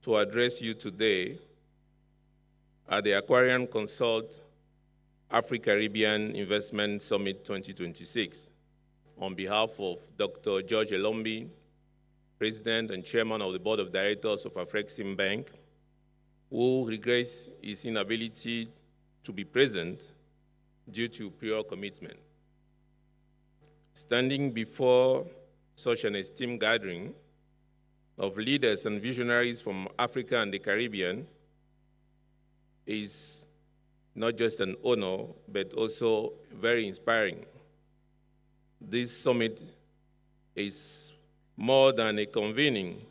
to address you today at the Aquarian Consult Afri-Caribbean Investment Summit 2026 on behalf of Dr. George Elombi, President and Chairman of the Board of Directors of Afri-Caribbean Bank, who regrets his inability to be present due to prior commitment. Standing before such an esteemed gathering of leaders and visionaries from Africa and the Caribbean is not just an honor, but also very inspiring. This summit is more than a convening.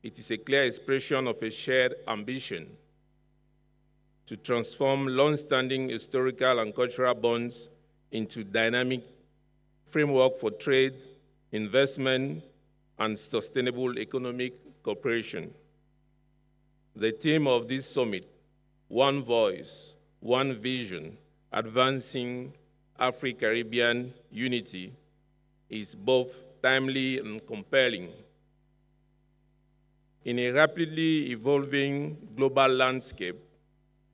It is a clear expression of a shared ambition to transform long-standing historical and cultural bonds into dynamic framework for trade, investment, and sustainable economic cooperation. The theme of this summit, One Voice, One Vision, Advancing Afri-Caribbean Unity, is both timely and compelling. In a rapidly evolving global landscape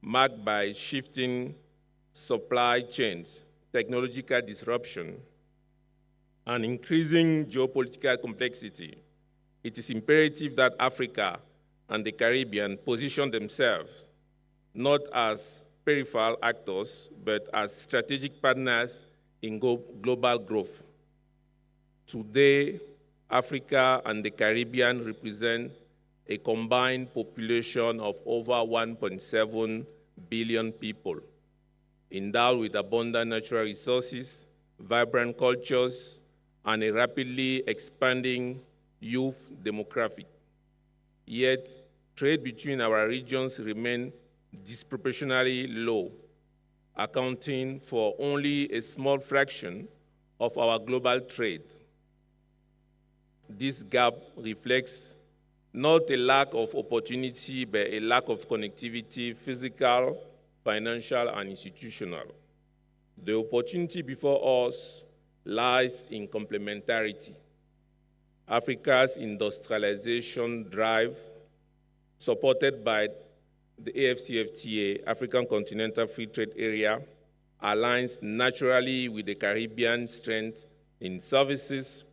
marked by shifting supply chains, technological disruption, and increasing geopolitical complexity, it is imperative that Africa and the Caribbean position themselves not as peripheral actors, but as strategic partners in global growth. Today, Africa and the Caribbean represent a combined population of over 1.7 billion people, endowed with abundant natural resources, vibrant cultures, and a rapidly expanding youth demographic. Yet, trade between our regions remains disproportionately low, accounting for only a small fraction of our global trade. This gap reflects not a lack of opportunity, but a lack of connectivity, physical, financial, and institutional. The opportunity before us lies in complementarity. Africa's industrialization drive, supported by the AfCFTA, African Continental Free Trade Area, aligns naturally with the Caribbean strength in services,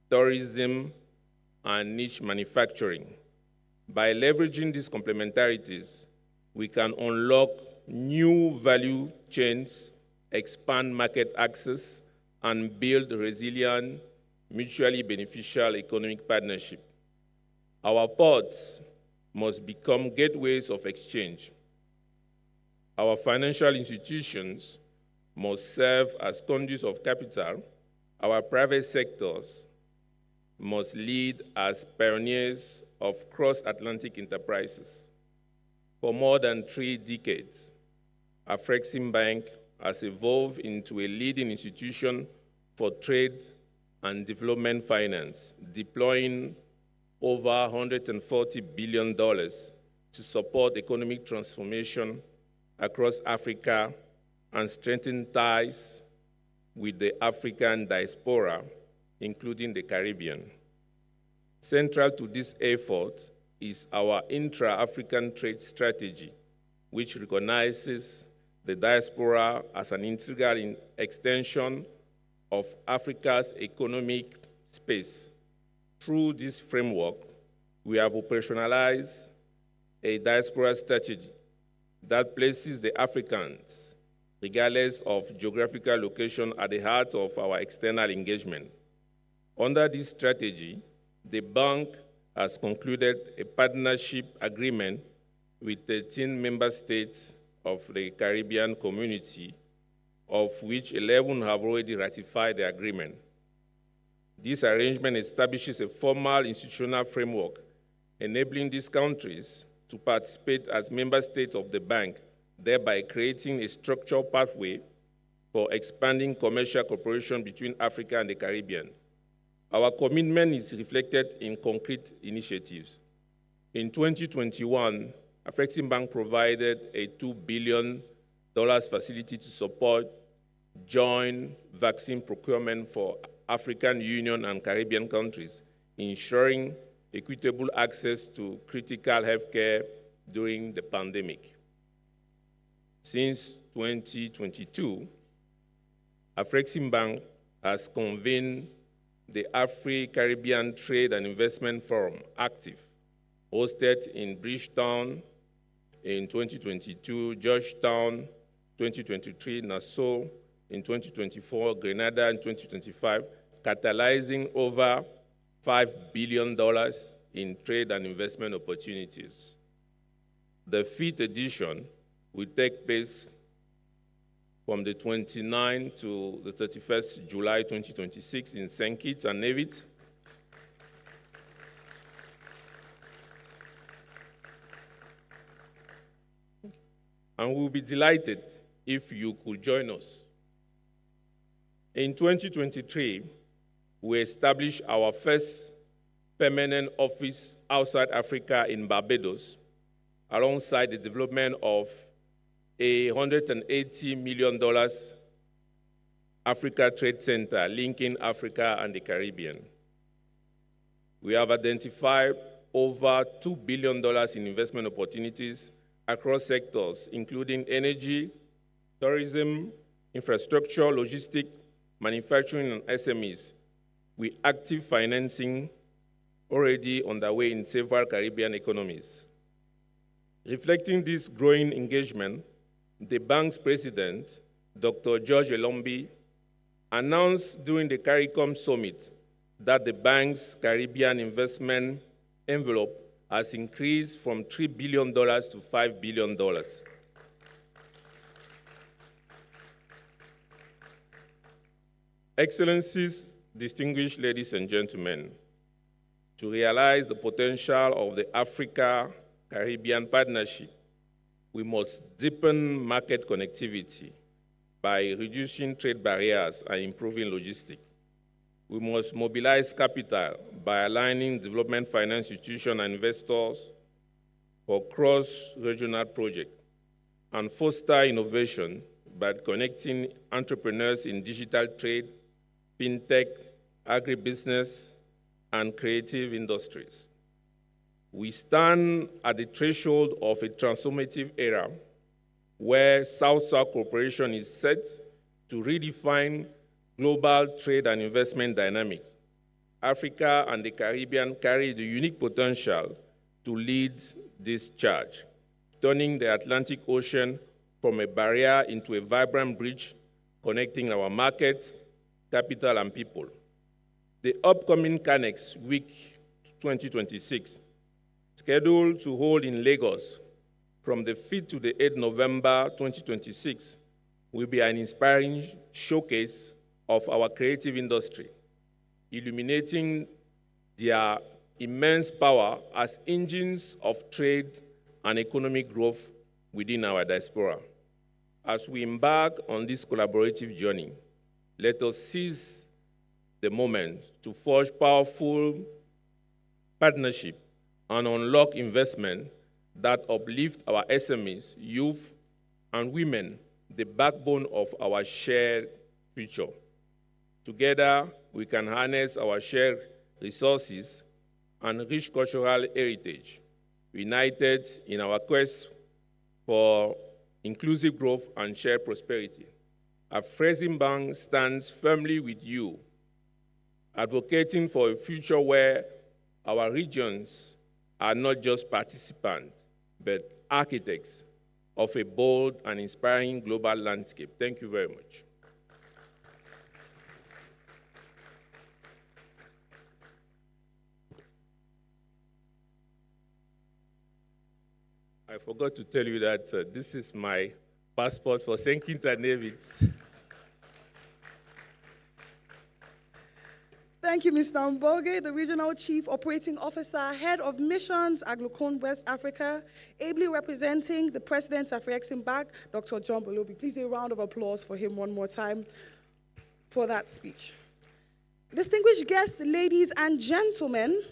tourism, and niche manufacturing. By leveraging these complementarities, we can unlock new value chains, expand market access, and build resilient, mutually beneficial economic partnership. Our ports must become gateways of exchange. Our financial institutions must serve as conduits of capital. Our private sectors must lead as pioneers of cross-Atlantic enterprises. For more than 3 decades, Afri-Caribbean has evolved into a leading institution for trade and development finance, deploying over $140 billion to support economic transformation across Africa and strengthen ties with the African diaspora, including the Caribbean. Central to this effort is our intra-African trade strategy, which recognizes the diaspora as an integral extension of Africa's economic space. Through this framework, we have operationalized a diaspora strategy that places the Africans, regardless of geographical location, at the heart of our external engagement. Under this strategy, the bank has concluded a partnership agreement with 13 member states of the Caribbean community, of which 11 have already ratified the agreement. This arrangement establishes a formal institutional framework enabling these countries to participate as member states of the bank, thereby creating a structural pathway for expanding commercial cooperation between Africa and the Caribbean. Our commitment is reflected in concrete initiatives. In 2021, Afri-Caribbean provided a $2 billion facility to support joint vaccine procurement for African Union and Caribbean countries, ensuring equitable access to critical healthcare during the pandemic. Since 2022, Afri-Caribbean has convened the Afri-Caribbean Trade and Investment Forum, ACTIV, hosted in Bridgetown in 2022, Georgetown 2023, Nassau in 2024, Grenada in 2025, catalyzing over $5 billion in trade and investment opportunities. The 5th edition will take place from the 29th to the 31st July 2026 in St. Kitts and Nevis. And we'll be delighted if you could join us. In 2023, we established our first permanent office outside Africa in Barbados, alongside the development of a $180 million Africa Trade Center linking Africa and the Caribbean. We have identified over $2 billion in investment opportunities across sectors, including energy, tourism, infrastructure, logistics, manufacturing, and SMEs, with active financing already underway in several Caribbean economies. Reflecting this growing engagement, the bank's president, Dr. George Elombi, announced during the CARICOM summit that the bank's Caribbean investment envelope has increased from $3 billion to $5 billion. Excellencies, distinguished ladies and gentlemen, to realize the potential of the Africa-Caribbean partnership, we must deepen market connectivity by reducing trade barriers and improving logistics. We must mobilize capital by aligning development finance institutions and investors for cross-regional projects, and foster innovation by connecting entrepreneurs in digital trade, fintech, agribusiness, and creative industries. We stand at the threshold of a transformative era where South-South cooperation is set to redefine global trade and investment dynamics. Africa and the Caribbean carry the unique potential to lead this charge, turning the Atlantic Ocean from a barrier into a vibrant bridge connecting our markets, capital, and people. The upcoming CANEX Week 2026, scheduled to hold in Lagos from the 5th to the 8th November 2026, will be an inspiring showcase of our creative industry, illuminating their immense power as engines of trade and economic growth within our diaspora. As we embark on this collaborative journey, let us seize the moment to forge powerful partnership and unlock investment that uplift our SMEs, youth, and women, the backbone of our shared future. Together, we can harness our shared resources and rich cultural heritage, united in our quest for inclusive growth and shared prosperity. Afri-Caribbean stands firmly with you, advocating for a future where our regions are not just participants, but architects of a bold and inspiring global landscape. Thank you very much. I forgot to tell you that this is my passport for St. Kitts and Nevis. Thank you, Mr. Mboge, the Regional Chief Operating Officer, Head of Missions, Anglophone West Africa, ably representing the President of Afri-Caribbean, Dr. John Bolobi. Please a round of applause for him one more time for that speech. Distinguished guests, ladies and gentlemen,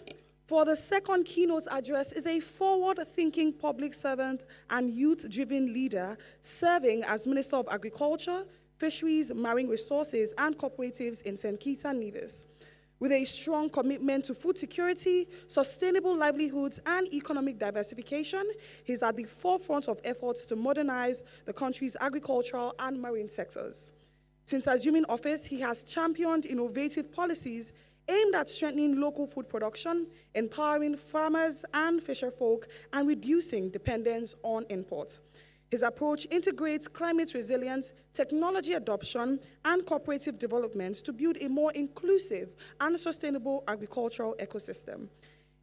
for the second keynote address is a forward-thinking public servant and youth-driven leader serving as Minister of Agriculture, Fisheries, Marine Resources, and Cooperatives in St. Kitts and Nevis. With a strong commitment to food security, sustainable livelihoods, and economic diversification, he's at the forefront of efforts to modernize the country's agricultural and marine sectors. Since assuming office, he has championed innovative policies aimed at strengthening local food production, empowering farmers and fisherfolk, and reducing dependence on imports. His approach integrates climate resilience, technology adoption, and cooperative development to build a more inclusive and sustainable agricultural ecosystem.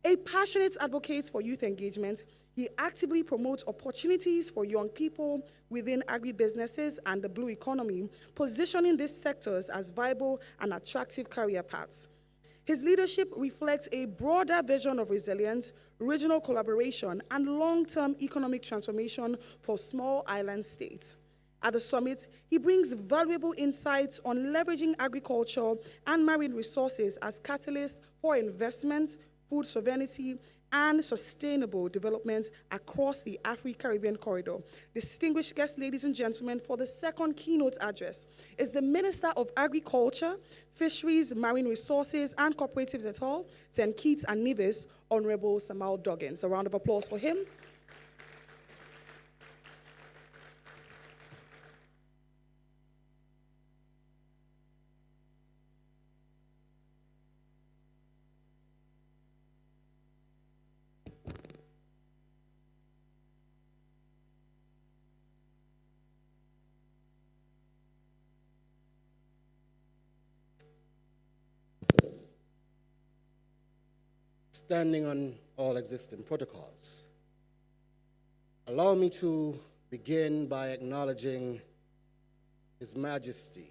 A passionate advocate for youth engagement, he actively promotes opportunities for young people within agribusinesses and the blue economy, positioning these sectors as viable and attractive career paths. His leadership reflects a broader vision of resilience, regional collaboration, and long-term economic transformation for small island states. At the summit, he brings valuable insights on leveraging agriculture and marine resources as catalysts for investment, food sovereignty, and sustainable development across the Afri-Caribbean corridor. Distinguished guests, ladies and gentlemen, for the second keynote address is the Minister of Agriculture, Fisheries, Marine Resources, and Cooperatives et al., St. Kitts and Nevis, Honorable Samal Doggins. A round of applause for him. Standing on all existing protocols. Allow me to begin by acknowledging His Majesty,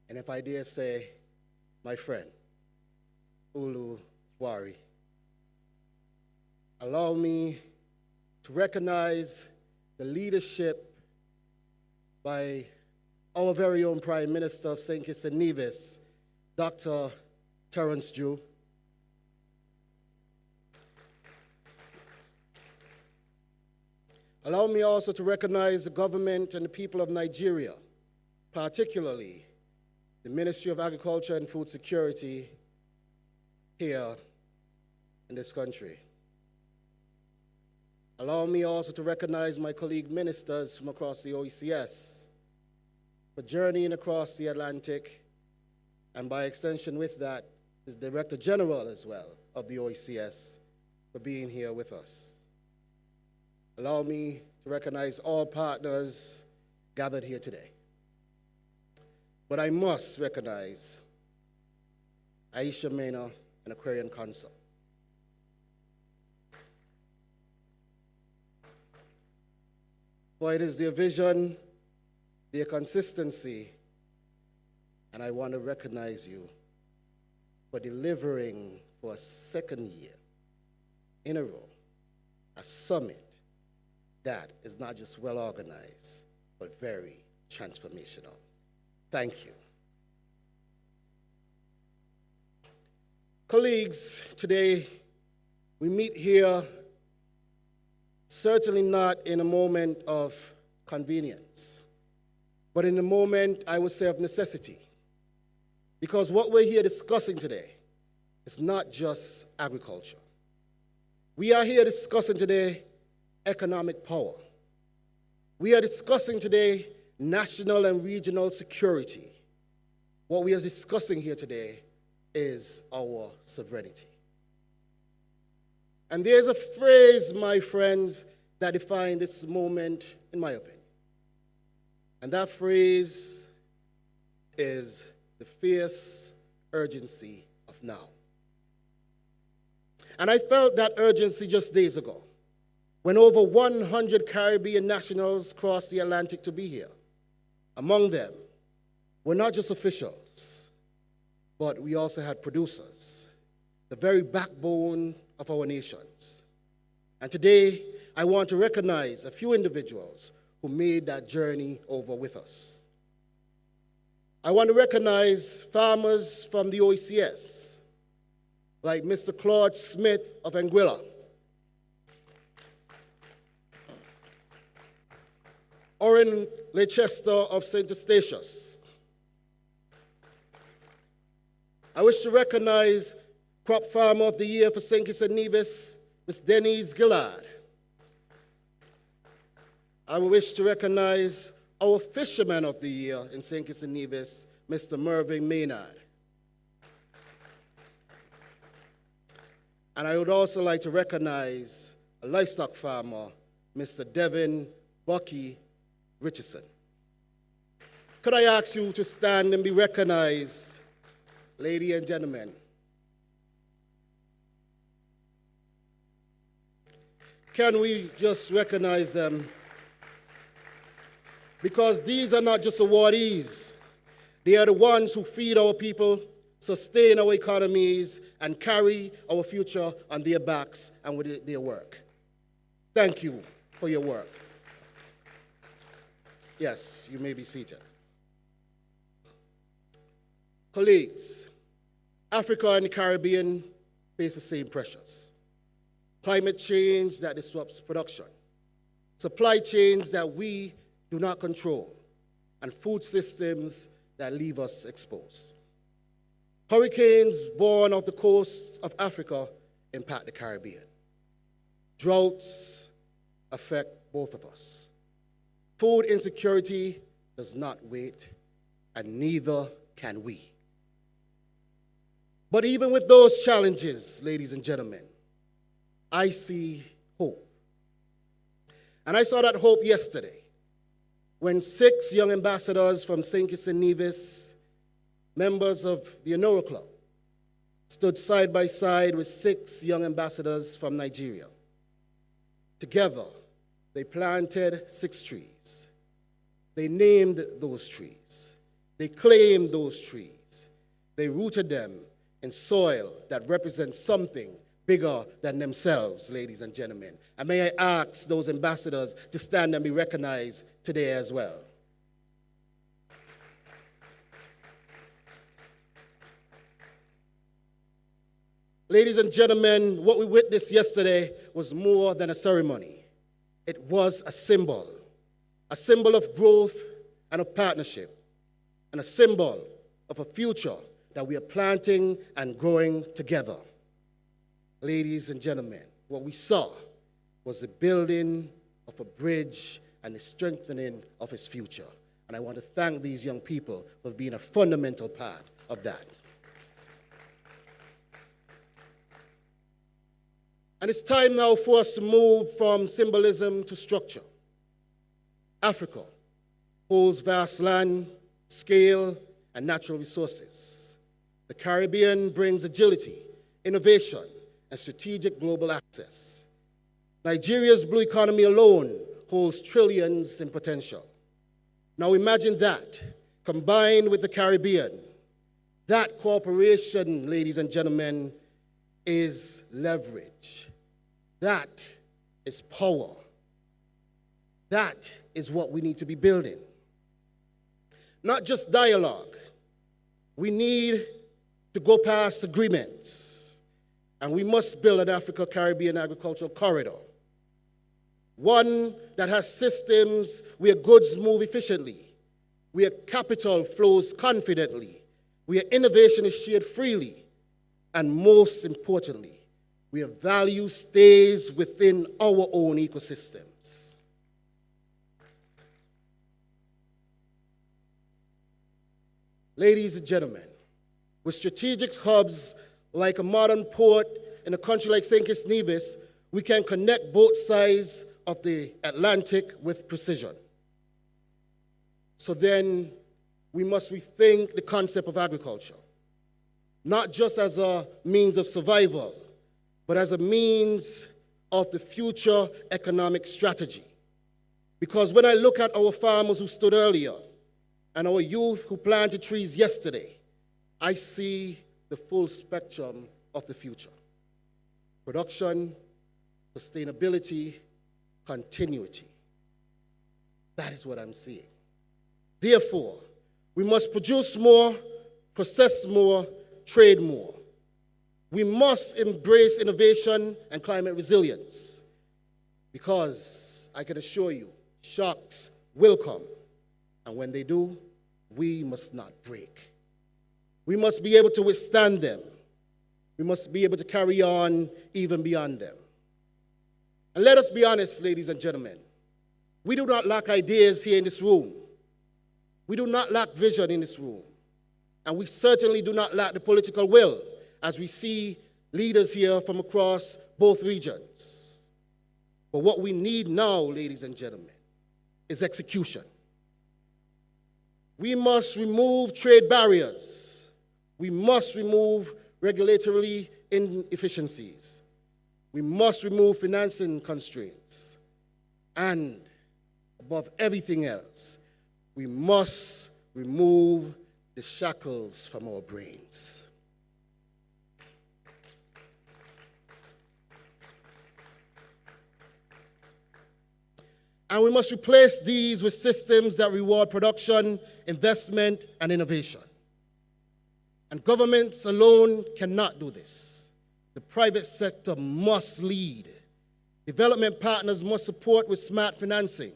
and if I dare say, my friend, Ulu Wari. Allow me to recognize the leadership by our very own Prime Minister of St. Kitts and Nevis, Dr. Terence Dew. Allow me also to recognize the government and the people of Nigeria, particularly the Ministry of Agriculture and Food Security here in this country. Allow me also to recognize my colleague ministers from across the OECS for journeying across the Atlantic, and by extension with that, the Director General as well of the OECS, for being here with us. Allow me to recognize all partners gathered here today. But I must recognize Aisha Mena and Aquarian Council. For it is their vision, their consistency, and I want to recognize you for delivering for a second year in a row a summit that is not just well organized, but very transformational. Thank you. Colleagues, today we meet here certainly not in a moment of convenience, but in a moment, I would say, of necessity. Because what we're here discussing today is not just agriculture. We are here discussing today economic power. We are discussing today national and regional security. What we are discussing here today is our sovereignty. And there's a phrase, my friends, that defines this moment, in my opinion. And that phrase is the fierce urgency of now. And I felt that urgency just days ago, when over 100 Caribbean nationals crossed the Atlantic to be here. Among them were not just officials, but we also had producers, the very backbone of our nations. And today, I want to recognize a few individuals who made that journey over with us. I want to recognize farmers from the OECS, like Mr. Claude Smith of Anguilla, Oren Leicester of St. Eustatius. I wish to recognize Crop Farmer of the Year for St. Kitts and Nevis, Ms. Denise Gillard. I wish to recognize our Fisherman of the Year in St. Kitts and Nevis, Mr. Mervyn Maynard. And I would also like to recognize a livestock farmer, Mr. Devin Bucky Richardson. Could I ask you to stand and be recognized, ladies and gentlemen? Can we just recognize them? Because these are not just awardees. They are the ones who feed our people, sustain our economies, and carry our future on their backs and with their work. Thank you for your work. Yes, you may be seated. Colleagues, Africa and the Caribbean face the same pressures. Climate change that disrupts production, supply chains that we do not control, and food systems that leave us exposed. Hurricanes born off the coast of Africa impact the Caribbean. Droughts affect both of us. Food insecurity does not wait, and neither can we. But even with those challenges, ladies and gentlemen, I see hope. And I saw that hope yesterday when 6 young ambassadors from St. Kitts and Nevis, members of the Honora Club, stood side by side with 6 young ambassadors from Nigeria. Together, they planted 6 trees. They named those trees. They claimed those trees. They rooted them in soil that represents something bigger than themselves, ladies and gentlemen. And may I ask those ambassadors to stand and be recognized today as well. Ladies and gentlemen, what we witnessed yesterday was more than a ceremony. It was a symbol of growth and of partnership, and a symbol of a future that we are planting and growing together. Ladies and gentlemen, what we saw was the building of a bridge and the strengthening of its future. And I want to thank these young people for being a fundamental part of that. And it's time now for us to move from symbolism to structure. Africa holds vast land, scale, and natural resources. The Caribbean brings agility, innovation, and strategic global access. Nigeria's blue economy alone holds trillions in potential. Now imagine that, combined with the Caribbean. That cooperation, ladies and gentlemen, is leverage. That is power. That is what we need to be building. Not just dialogue. We need to go past agreements, and we must build an Africa-Caribbean agricultural corridor. One that has systems where goods move efficiently, where capital flows confidently, where innovation is shared freely, and most importantly, where value stays within our own ecosystems. Ladies and gentlemen, with strategic hubs like a modern port in a country like St. Kitts Nevis, we can connect both sides of the Atlantic with precision. So then we must rethink the concept of agriculture, not just as a means of survival, but as a means of the future economic strategy. Because when I look at our farmers who stood earlier and our youth who planted trees yesterday, I see the full spectrum of the future. Production, sustainability, continuity. That is what I'm seeing. Therefore, we must produce more, process more, trade more. We must embrace innovation and climate resilience, because I can assure you, shocks will come. And when they do, we must not break. We must be able to withstand them. We must be able to carry on even beyond them. And let us be honest, ladies and gentlemen, we do not lack ideas here in this room. We do not lack vision in this room. And we certainly do not lack the political will, as we see leaders here from across both regions. But what we need now, ladies and gentlemen, is execution. We must remove trade barriers. We must remove regulatory inefficiencies. We must remove financing constraints. And above everything else, we must remove the shackles from our brains. And we must replace these with systems that reward production, investment, and innovation. And governments alone cannot do this. The private sector must lead. Development partners must support with smart financing.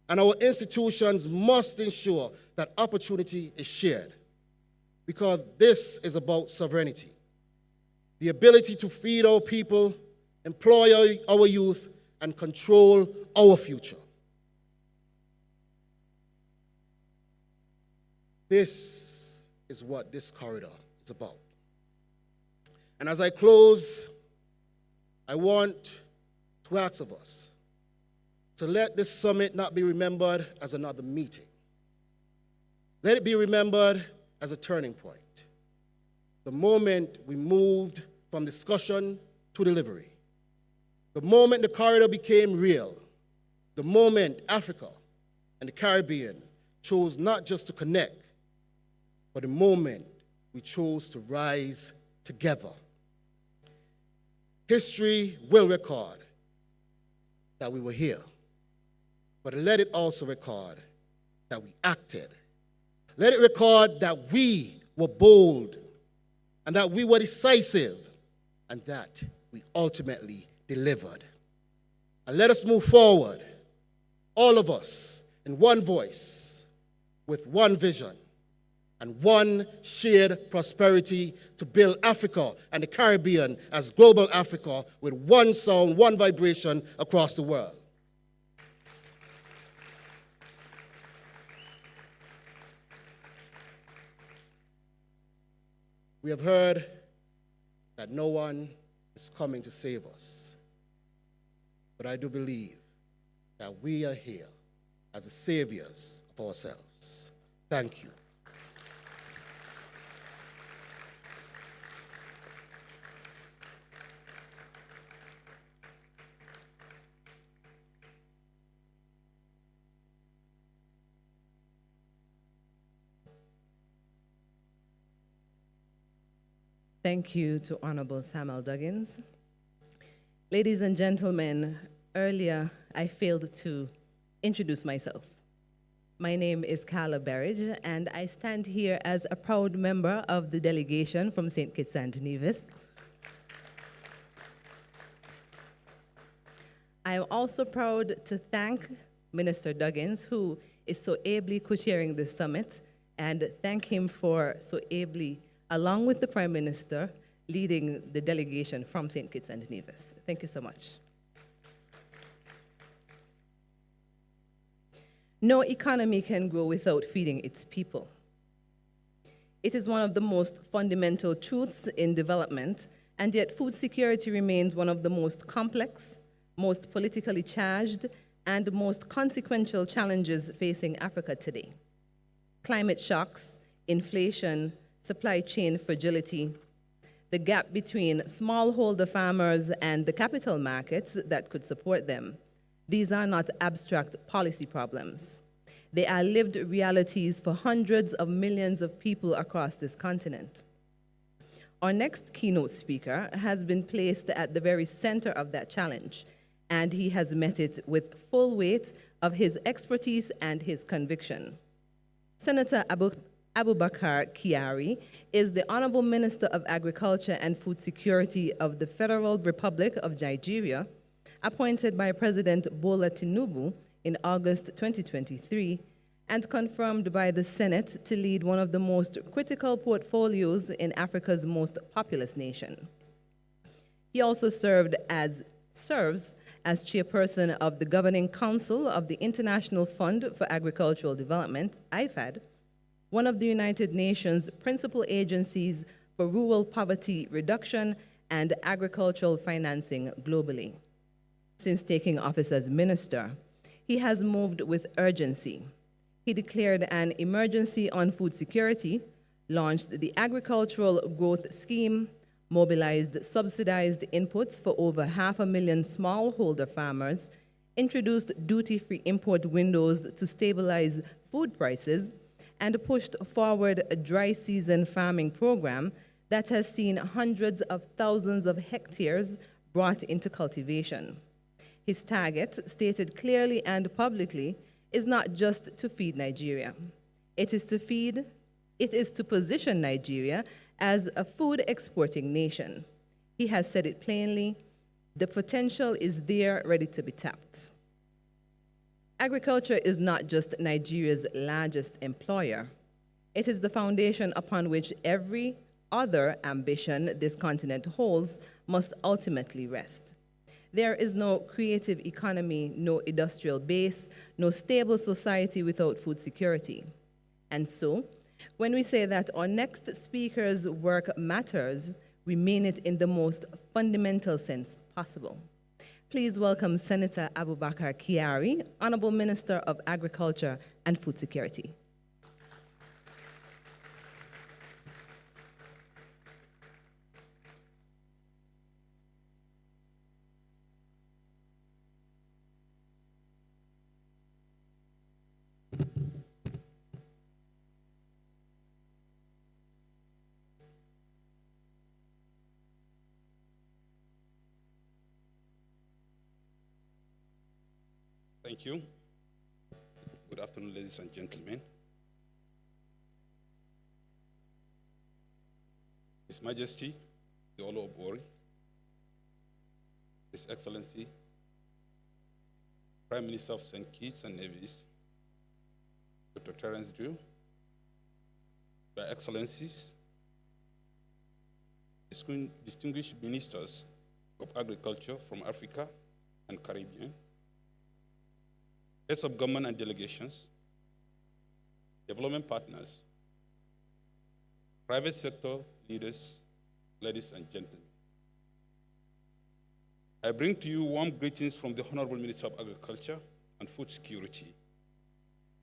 And our institutions must ensure that opportunity is shared. Because this is about sovereignty. The ability to feed our people, employ our youth, and control our future. This is what this corridor is about. And as I close, I want to ask of us to let this summit not be remembered as another meeting. Let it be remembered as a turning point. The moment we moved from discussion to delivery. The moment the corridor became real. The moment Africa and the Caribbean chose not just to connect, but the moment we chose to rise together. History will record that we were here, but let it also record that we acted. Let it record that we were bold, and that we were decisive, and that we ultimately delivered. And let us move forward, all of us, in one voice, with one vision, and one shared prosperity to build Africa and the Caribbean as global Africa with one sound, one vibration across the world. We have heard that no one is coming to save us. I do believe that we are here as the saviors of ourselves. Thank you. Thank you to Honorable Samuel Duggins. Ladies and gentlemen, earlier I failed to introduce myself. My name is Carla Berridge, and I stand here as a proud member of the delegation from St. Kitts and Nevis. I am also proud to thank Minister Duggins, who is so ably co-chairing this summit, and thank him for so ably, along with the Prime Minister, leading the delegation from St. Kitts and Nevis. Thank you so much. No economy can grow without feeding its people. It is one of the most fundamental truths in development, and yet food security remains one of the most complex, most politically charged, and most consequential challenges facing Africa today. Climate shocks, inflation, supply chain fragility, the gap between smallholder farmers and the capital markets that could support them. These are not abstract policy problems. They are lived realities for hundreds of millions of people across this continent. Our next keynote speaker has been placed at the very center of that challenge, and he has met it with full weight of his expertise and his conviction. Senator Abubakar Kyari is the Honorable Minister of Agriculture and Food Security of the Federal Republic of Nigeria, appointed by President Bola Tinubu in August 2023, and confirmed by the Senate to lead one of the most critical portfolios in Africa's most populous nation. He also serves as chairperson of the Governing Council of the International Fund for Agricultural Development, IFAD, one of the United Nations' principal agencies for rural poverty reduction and agricultural financing globally. Since taking office as minister, he has moved with urgency. He declared an emergency on food security, launched the Agricultural Growth Scheme, mobilized subsidized inputs for over 500,000 smallholder farmers, introduced duty-free import windows to stabilize food prices, and pushed forward a dry season farming program that has seen hundreds of thousands of hectares brought into cultivation. His target, stated clearly and publicly, is not just to feed Nigeria. It is to position Nigeria as a food exporting nation. He has said it plainly, the potential is there, ready to be tapped. Agriculture is not just Nigeria's largest employer. It is the foundation upon which every other ambition this continent holds must ultimately rest. There is no creative economy, no industrial base, no stable society without food security. And so, when we say that our next speaker's work matters, we mean it in the most fundamental sense possible. Please welcome Senator Abubakar Kyari, Honorable Minister of Agriculture and Food Security. Thank you. Good afternoon, ladies and gentlemen. His Majesty, the Olo of Ori, His Excellency, Prime Minister of St. Kitts and Nevis, Dr. Terence Drew, Your Excellencies, distinguished ministers of agriculture from Africa and Caribbean, heads of government and delegations, development partners, private sector leaders, ladies and gentlemen. I bring to you warm greetings from the Honorable Minister of Agriculture and Food Security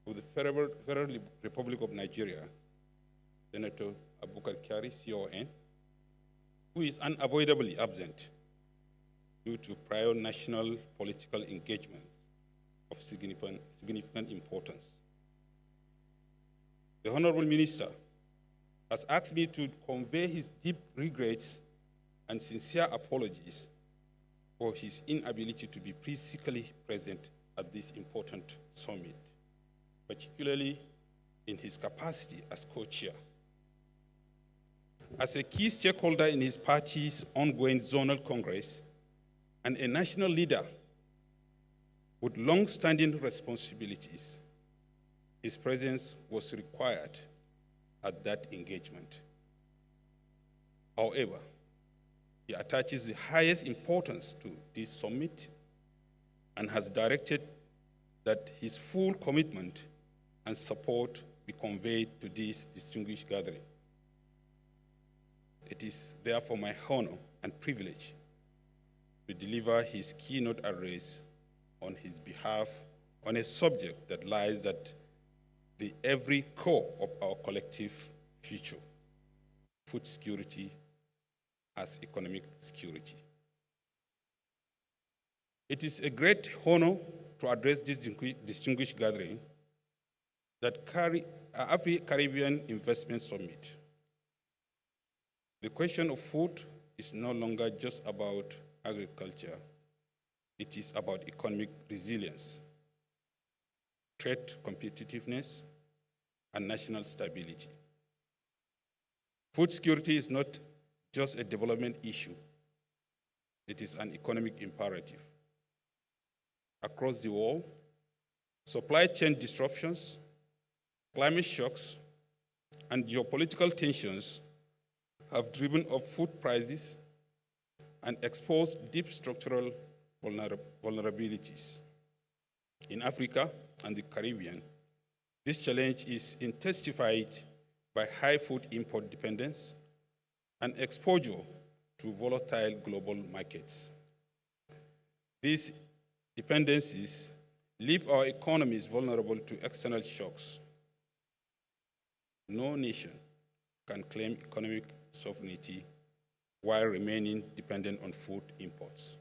of the Federal Republic of Nigeria, Senator Abubakar Kyari, CON, who is unavoidably absent due to prior national political engagements of significant importance. The Honorable Minister has asked me to convey his deep regrets and sincere apologies for his inability to be physically present at this important summit, particularly in his capacity as co-chair. As a key stakeholder in his party's ongoing zonal congress and a national leader with long-standing responsibilities, his presence was required at that engagement. However, he attaches the highest importance to this summit and has directed that his full commitment and support be conveyed to this distinguished gathering. It is therefore my honor and privilege to deliver his keynote address on his behalf on a subject that lies at the every core of our collective future: food security as economic security. It is a great honor to address this distinguished gathering that Afri-Caribbean Investment Summit. The question of food is no longer just about agriculture. It is about economic resilience, trade competitiveness, and national stability. Food security is not just a development issue. It is an economic imperative. Across the world, supply chain disruptions, climate shocks, and geopolitical tensions have driven up food prices and exposed deep structural vulnerabilities. In Africa and the Caribbean, this challenge is intensified by high food import dependence and exposure to volatile global markets. These dependencies leave our economies vulnerable to external shocks. No nation can claim economic sovereignty while remaining dependent on food imports.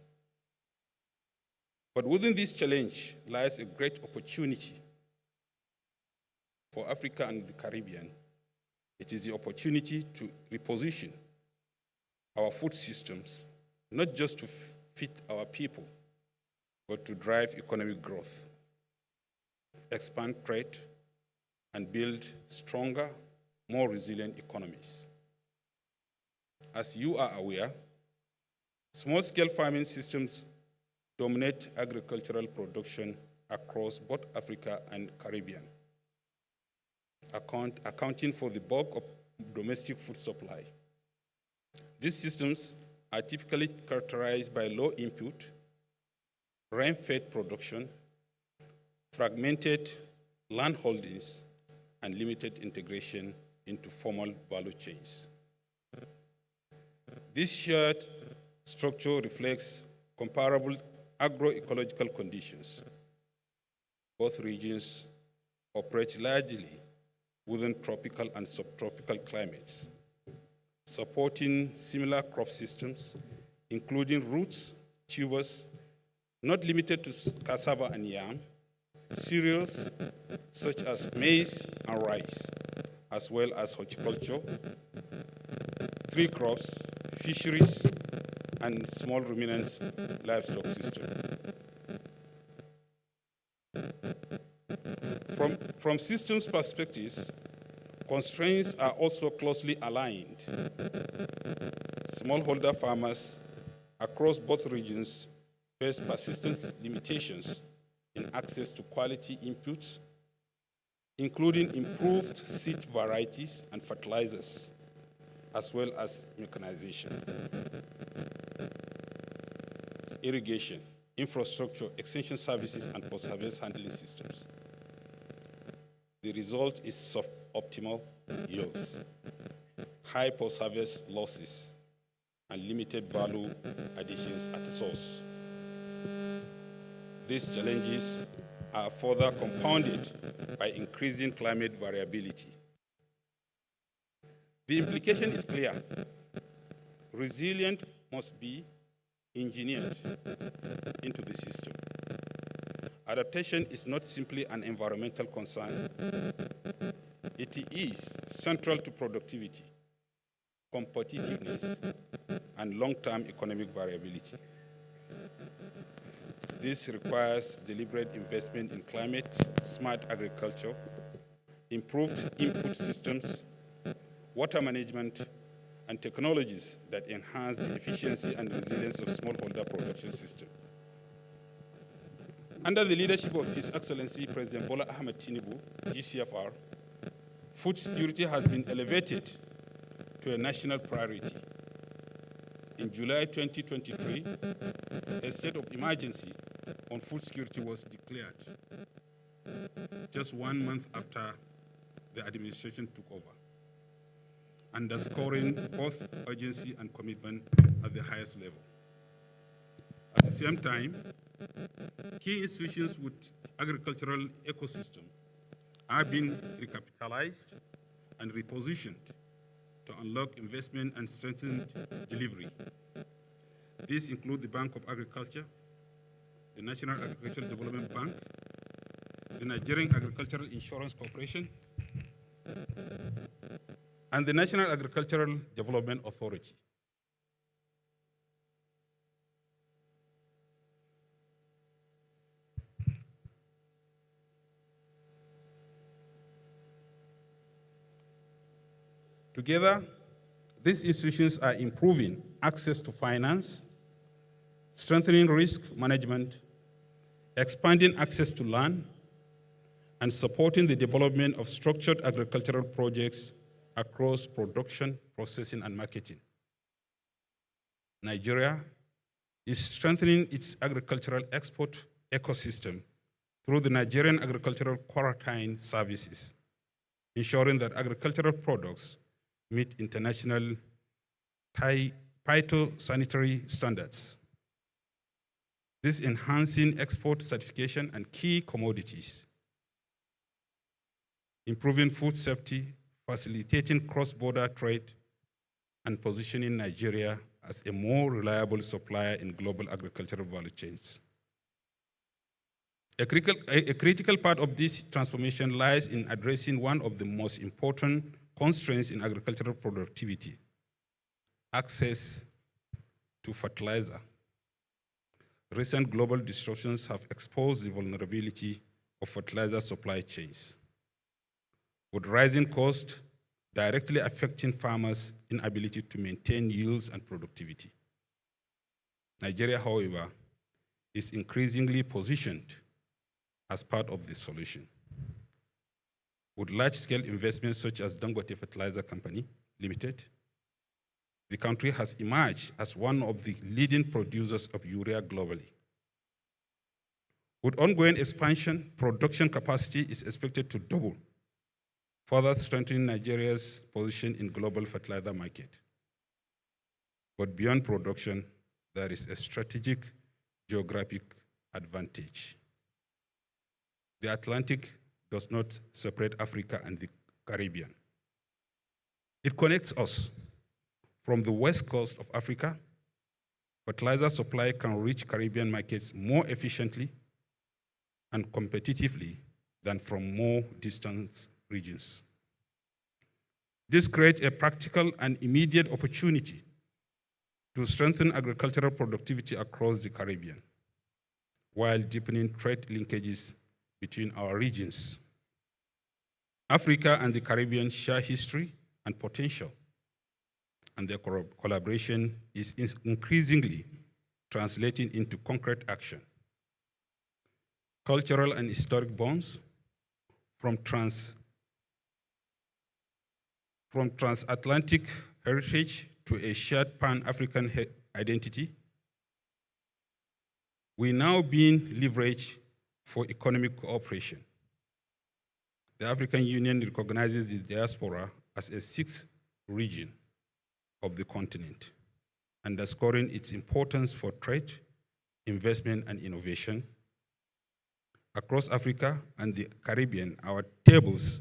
But within this challenge lies a great opportunity for Africa and the Caribbean. It is the opportunity to reposition our food systems, not just to feed our people, but to drive economic growth, expand trade, and build stronger, more resilient economies. As you are aware, small-scale farming systems dominate agricultural production across both Africa and Caribbean, accounting for the bulk of domestic food supply. These systems are typically characterized by low input, rain-fed production, fragmented land holdings, and limited integration into formal value chains. This shared structure reflects comparable agroecological conditions. Both regions operate largely within tropical and subtropical climates, supporting similar crop systems, including roots, tubers, not limited to cassava and yam, cereals such as maize and rice, as well as horticulture, tree crops, fisheries, and small ruminants livestock system. From systems perspectives, constraints are also closely aligned. Smallholder farmers across both regions face persistent limitations in access to quality inputs, including improved seed varieties and fertilizers, as well as mechanization. Irrigation, infrastructure, extension services, and post-harvest handling systems. The result is suboptimal yields, high post-harvest losses, and limited value additions at source. These challenges are further compounded by increasing climate variability. The implication is clear. Resilience must be engineered into the system. Adaptation is not simply an environmental concern. It is central to productivity, competitiveness, and long-term economic viability. This requires deliberate investment in climate-smart agriculture, improved input systems, water management, and technologies that enhance the efficiency and resilience of smallholder production systems. Under the leadership of His Excellency President Bola Ahmed Tinubu, GCFR, food security has been elevated to a national priority. In July 2023, a state of emergency on food security was declared, just 1 month after the administration took over, underscoring both urgency and commitment at the highest level. At the same time, key institutions with agricultural ecosystem are being recapitalized and repositioned to unlock investment and strengthen delivery. These include the Bank of Agriculture, the National Agricultural Development Bank, the Nigerian Agricultural Insurance Corporation, and the National Agricultural Development Authority. Together, these institutions are improving access to finance, strengthening risk management, expanding access to land, and supporting the development of structured agricultural projects across production, processing, and marketing. Nigeria is strengthening its agricultural export ecosystem through the Nigerian Agricultural Quarantine Services, ensuring that agricultural products meet international phytosanitary standards. This enhancing export certification and key commodities, improving food safety, facilitating cross-border trade, and positioning Nigeria as a more reliable supplier in global agricultural value chains. A critical part of this transformation lies in addressing one of the most important constraints in agricultural productivity: access to fertilizer. Recent global disruptions have exposed the vulnerability of fertilizer supply chains, with rising costs directly affecting farmers' inability to maintain yields and productivity. Nigeria, however, is increasingly positioned as part of the solution. With large-scale investments such as Dangote Fertilizer Company Limited, the country has emerged as one of the leading producers of urea globally. With ongoing expansion, production capacity is expected to double, further strengthening Nigeria's position in global fertilizer market. But beyond production, there is a strategic geographic advantage. The Atlantic does not separate Africa and the Caribbean. It connects us. From the west coast of Africa, fertilizer supply can reach Caribbean markets more efficiently and competitively than from more distant regions. This creates a practical and immediate opportunity to strengthen agricultural productivity across the Caribbean, while deepening trade linkages between our regions. Africa and the Caribbean share history and potential, and their collaboration is increasingly translating into concrete action. Cultural and historic bonds, from transatlantic heritage to a shared Pan-African identity, we now being leveraged for economic cooperation. The African Union recognizes the diaspora as a sixth region of the continent, underscoring its importance for trade, investment, and innovation. Across Africa and the Caribbean, our tables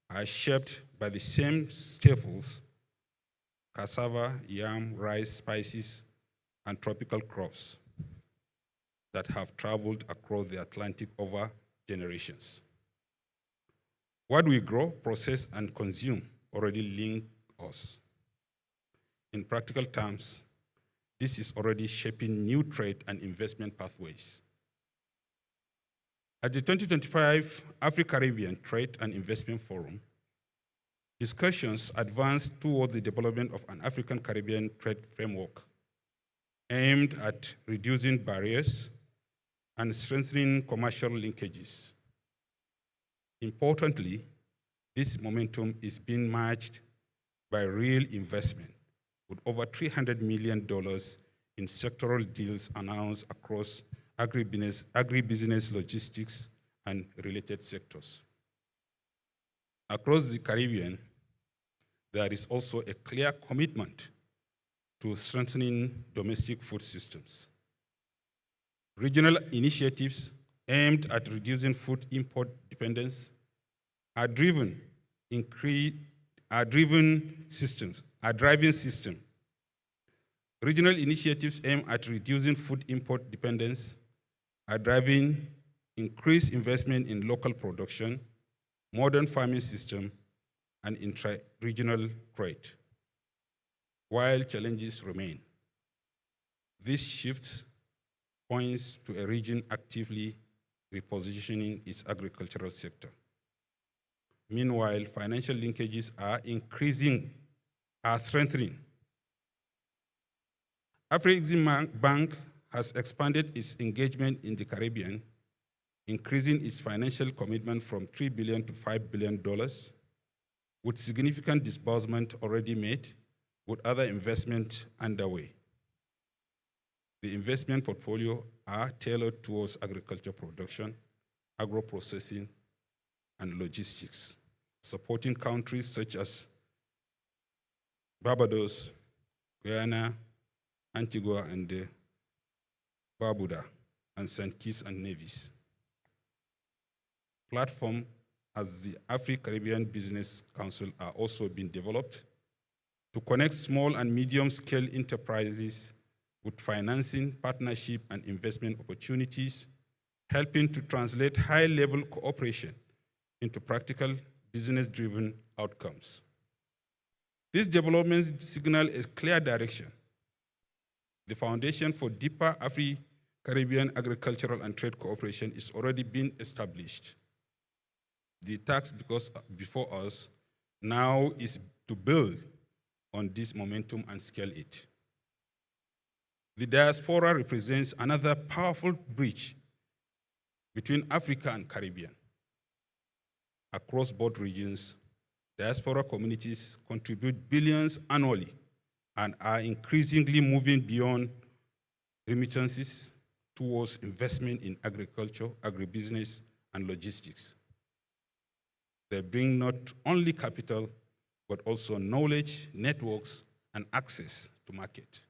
are shaped by the same staples: cassava, yam, rice, spices, and tropical crops that have traveled across the Atlantic over generations. What we grow, process, and consume already link us. In practical terms, this is already shaping new trade and investment pathways. At the 2025 Afri-Caribbean Trade and Investment Forum, discussions advanced toward the development of an African-Caribbean trade framework aimed at reducing barriers and strengthening commercial linkages. Importantly, this momentum is being matched by real investment, with over $300 million in sectoral deals announced across agribusiness, logistics, and related sectors. Across the Caribbean, there is also a clear commitment to strengthening domestic food systems. Regional initiatives aimed at reducing food import dependence are driving systems. Regional initiatives aimed at reducing food import dependence are driving increased investment in local production, modern farming system, and intra-regional trade. While challenges remain, this shift points to a region actively repositioning its agricultural sector. Meanwhile, financial linkages are strengthening. Afri-Exim Bank has expanded its engagement in the Caribbean, increasing its financial commitment from $3 billion to $5 billion, with significant disbursement already made, with other investment underway. The investment portfolio are tailored towards agriculture production, agro-processing, and logistics, supporting countries such as Barbados, Guyana, Antigua and Barbuda, and St. Kitts and Nevis. Platforms as the Afri-Caribbean Business Council are also being developed to connect small and medium-scale enterprises with financing, partnership, and investment opportunities, helping to translate high-level cooperation into practical, business-driven outcomes. These developments signal a clear direction. The foundation for deeper Afri-Caribbean agricultural and trade cooperation is already being established. The task before us now is to build on this momentum and scale it. The diaspora represents another powerful bridge between Africa and Caribbean. Across both regions, diaspora communities contribute billions annually and are increasingly moving beyond remittances towards investment in agriculture, agribusiness, and logistics. They bring not only capital, but also knowledge, networks, and access to market.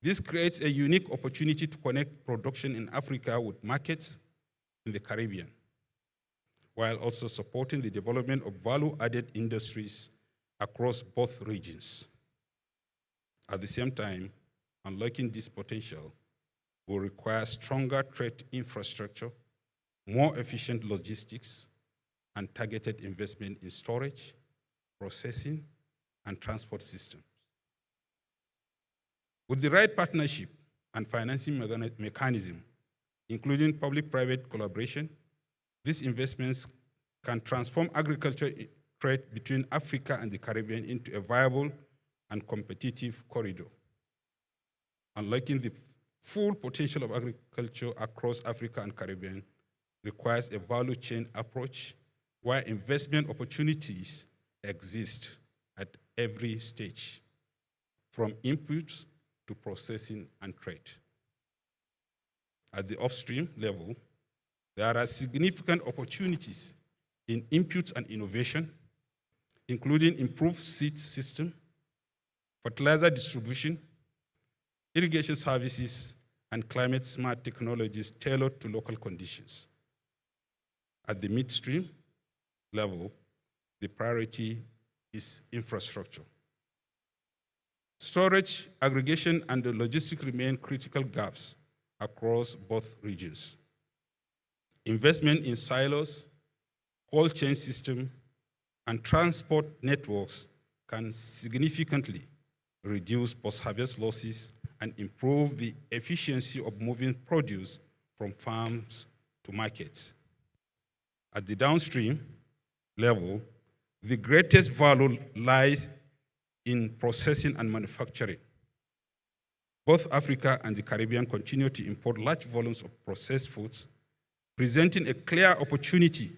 This creates a unique opportunity to connect production in Africa with markets in the Caribbean, while also supporting the development of value-added industries across both regions. At the same time, unlocking this potential will require stronger trade infrastructure, more efficient logistics, and targeted investment in storage, processing, and transport systems. With the right partnership and financing mechanism, including public-private collaboration, these investments can transform agriculture trade between Africa and the Caribbean into a viable and competitive corridor. Unlocking the full potential of agriculture across Africa and Caribbean requires a value chain approach where investment opportunities exist at every stage, from inputs to processing and trade. At the upstream level, there are significant opportunities in inputs and innovation, including improved seed system, fertilizer distribution, irrigation services, and climate-smart technologies tailored to local conditions. At the midstream level, the priority is infrastructure. Storage, aggregation, and the logistics remain critical gaps across both regions. Investment in silos, cold chain system, and transport networks can significantly reduce post-harvest losses and improve the efficiency of moving produce from farms to markets. At the downstream level, the greatest value lies in processing and manufacturing. Both Africa and the Caribbean continue to import large volumes of processed foods, presenting a clear opportunity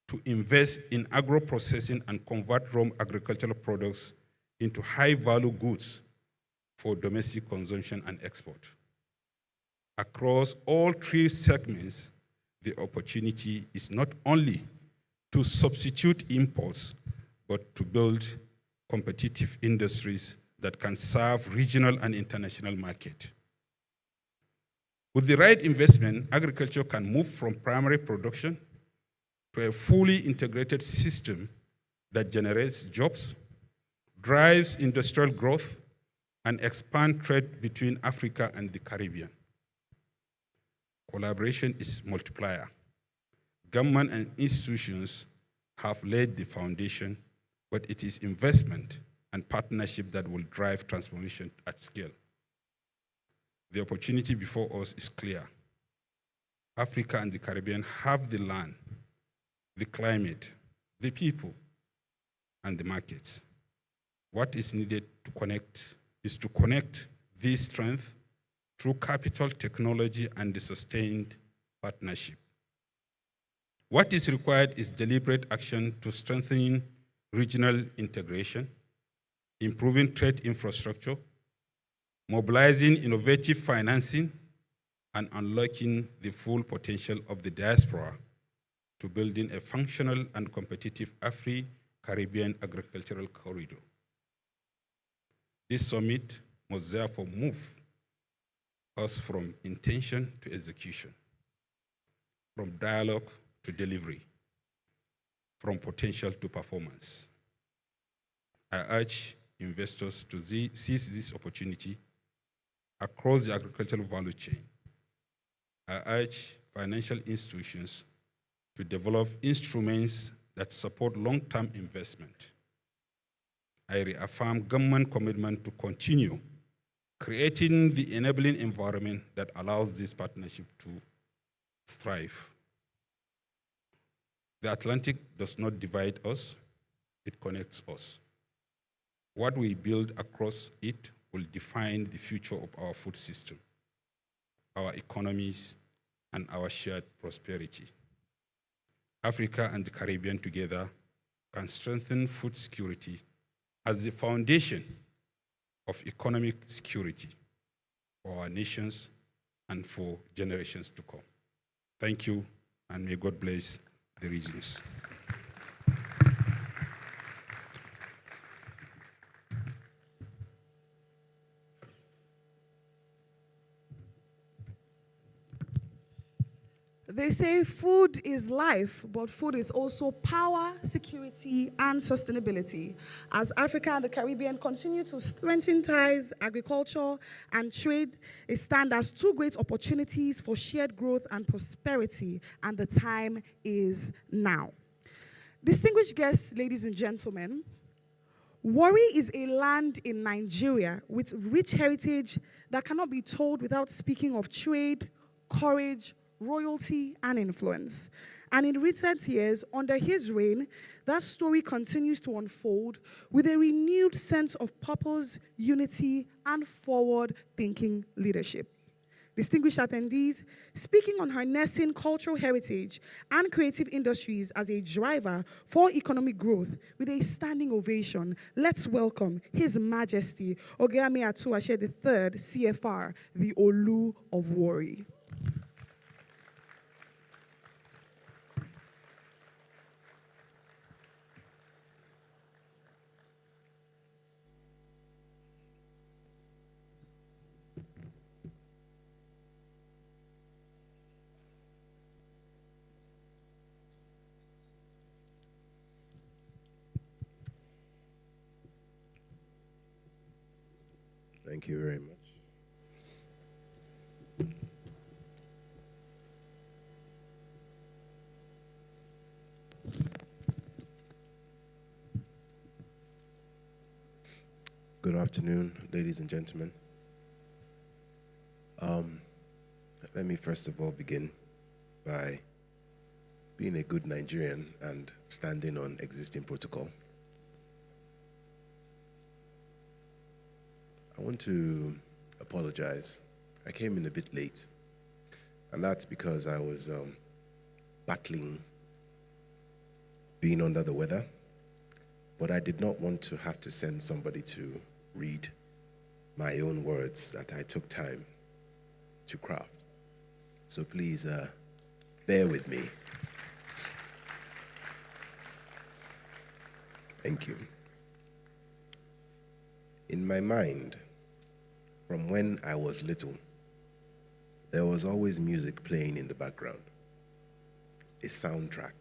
to invest in agro-processing and convert raw agricultural products into high-value goods for domestic consumption and export. Across all three segments, the opportunity is not only to substitute imports, but to build competitive industries that can serve regional and international markets. With the right investment, agriculture can move from primary production to a fully integrated system that generates jobs, drives industrial growth, and expands trade between Africa and the Caribbean. Collaboration is multiplier. Government and institutions have laid the foundation, but it is investment and partnership that will drive transformation at scale. The opportunity before us is clear. Africa and the Caribbean have the land, the climate, the people, and the markets. What is needed to connect these strengths through capital, technology, and the sustained partnership. What is required is deliberate action to strengthen regional integration, improving trade infrastructure, mobilizing innovative financing, and unlocking the full potential of the diaspora to building a functional and competitive Afri-Caribbean agricultural corridor. This summit must therefore move us from intention to execution, from dialogue to delivery, from potential to performance. I urge investors to seize this opportunity across the agricultural value chain. I urge financial institutions to develop instruments that support long-term investment. I reaffirm government commitment to continue creating the enabling environment that allows this partnership to thrive. The Atlantic does not divide us, it connects us. What we build across it will define the future of our food system, our economies, and our shared prosperity. Africa and the Caribbean together can strengthen food security as the foundation of economic security for our nations and for generations to come. Thank you, and may God bless the regions. They say food is life, but food is also power, security, and sustainability. As Africa and the Caribbean continue to strengthen ties, agriculture, and trade, it stand as two great opportunities for shared growth and prosperity, and the time is now. Distinguished guests, ladies and gentlemen, Warri is a land in Nigeria with rich heritage that cannot be told without speaking of trade, courage, royalty, and influence. And in recent years, under his reign, that story continues to unfold with a renewed sense of purpose, unity, and forward-thinking leadership. Distinguished attendees, speaking on harnessing cultural heritage and creative industries as a driver for economic growth with a standing ovation, let's welcome His Majesty Ogeame Atuashe III, CFR, the Olu of Warri. Thank you very much. Good afternoon, ladies and gentlemen. Let me first of all begin by being a good Nigerian and standing on existing protocol. I want to apologize. I came in a bit late, and that's because I was battling being under the weather, but I did not want to have to send somebody to read my own words that I took time to craft. So please bear with me. Thank you. In my mind, from when I was little, there was always music playing in the background, a soundtrack.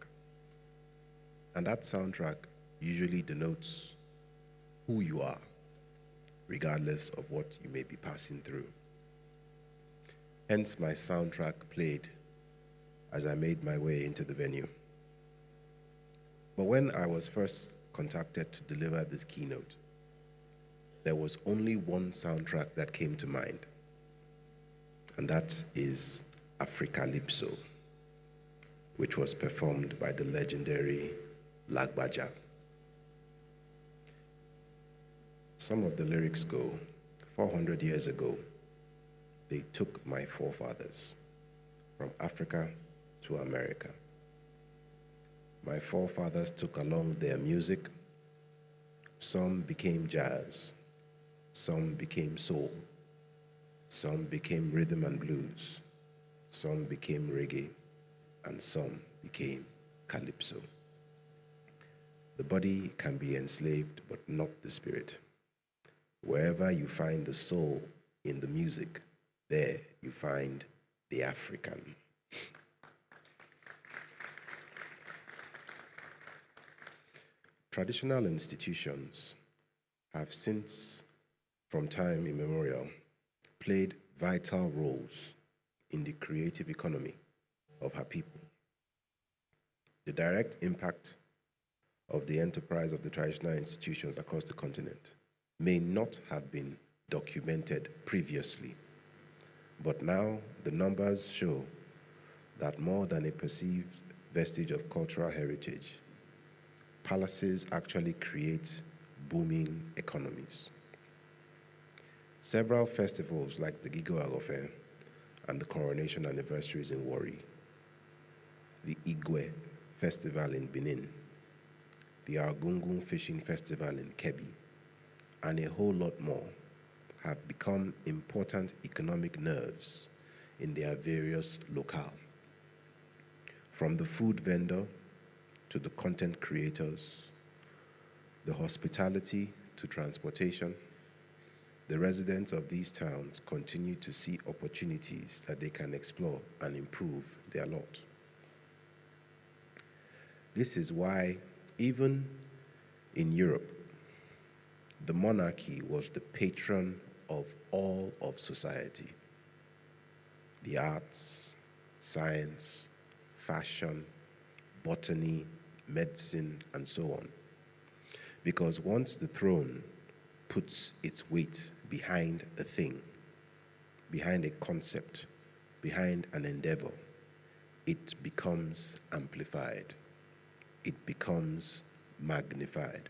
And that soundtrack usually denotes who you are, regardless of what you may be passing through. Hence, my soundtrack played as I made my way into the venue. But when I was first contacted to deliver this keynote, there was only one soundtrack that came to mind, and that is Afri-Calypso, which was performed by the legendary Lagbaja. Some of the lyrics go, 400 years ago, they took my forefathers from Africa to America. My forefathers took along their music. Some became jazz, some became soul, some became rhythm and blues, some became reggae, and some became calypso. The body can be enslaved, but not the spirit. Wherever you find the soul in the music, there you find the African. Traditional institutions have since, from time immemorial, played vital roles in the creative economy of her people. The direct impact of the enterprise of the traditional institutions across the continent may not have been documented previously, but now the numbers show that more than a perceived vestige of cultural heritage, palaces actually create booming economies. Several festivals like the Gigo Agofe and the coronation anniversaries in Warri, the Igwe Festival in Benin, the Argungun Fishing Festival in Kebbi, and a whole lot more have become important economic nerves in their various locales. From the food vendor to the content creators, the hospitality to transportation, the residents of these towns continue to see opportunities that they can explore and improve their lot. This is why, even in Europe, the monarchy was the patron of all of society. The arts, science, fashion, botany, medicine, and so on. Because once the throne puts its weight behind a thing, behind a concept, behind an endeavor, it becomes amplified. It becomes magnified.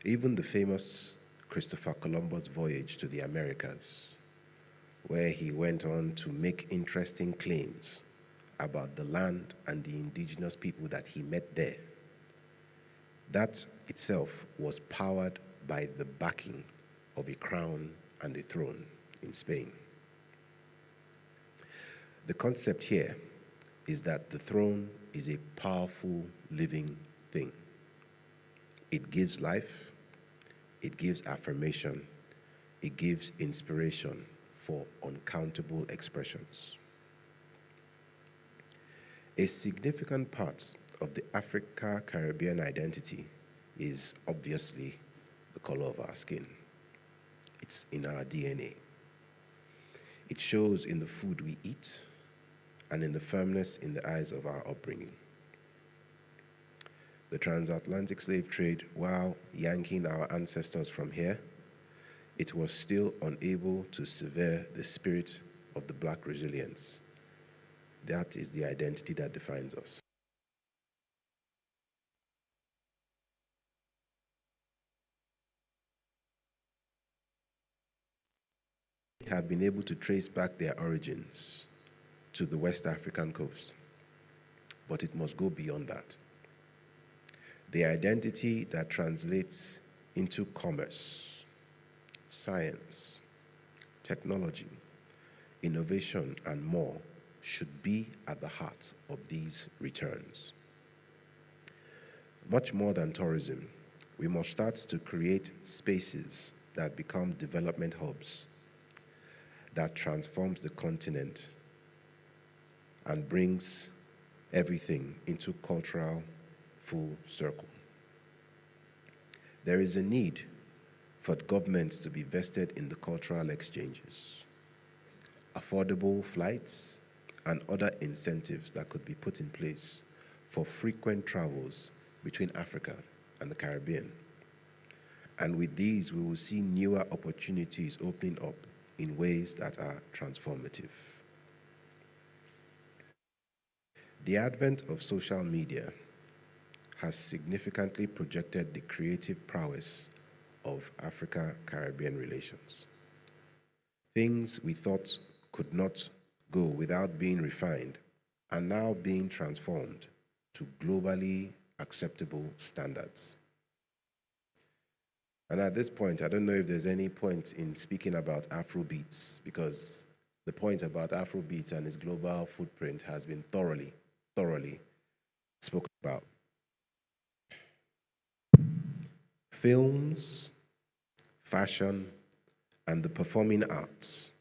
Even the famous Christopher Columbus voyage to the Americas, where he went on to make interesting claims about the land and the indigenous people that he met there. That itself was powered by the backing of a crown and a throne in Spain. The concept here is that the throne is a powerful living thing. It gives life, it gives affirmation, it gives inspiration for uncountable expressions. A significant part of the Africa-Caribbean identity is obviously the color of our skin. It's in our DNA. It shows in the food we eat and in the firmness in the eyes of our upbringing. The transatlantic slave trade, while yanking our ancestors from here, it was still unable to sever the spirit of the black resilience. That is the identity that defines us. Have been able to trace back their origins to the West African coast, but it must go beyond that. The identity that translates into commerce, science, technology, innovation, and more should be at the heart of these returns. Much more than tourism, we must start to create spaces that become development hubs that transforms the continent and brings everything into cultural full circle. There is a need for governments to be vested in the cultural exchanges, affordable flights, and other incentives that could be put in place for frequent travels between Africa and the Caribbean. And with these, we will see newer opportunities opening up in ways that are transformative. The advent of social media has significantly projected the creative prowess of Africa-Caribbean relations. Things we thought could not go without being refined are now being transformed to globally acceptable standards. And at this point, I don't know if there's any point in speaking about Afrobeats, because the point about Afrobeats and its global footprint has been thoroughly spoken about. Films, fashion, and the performing arts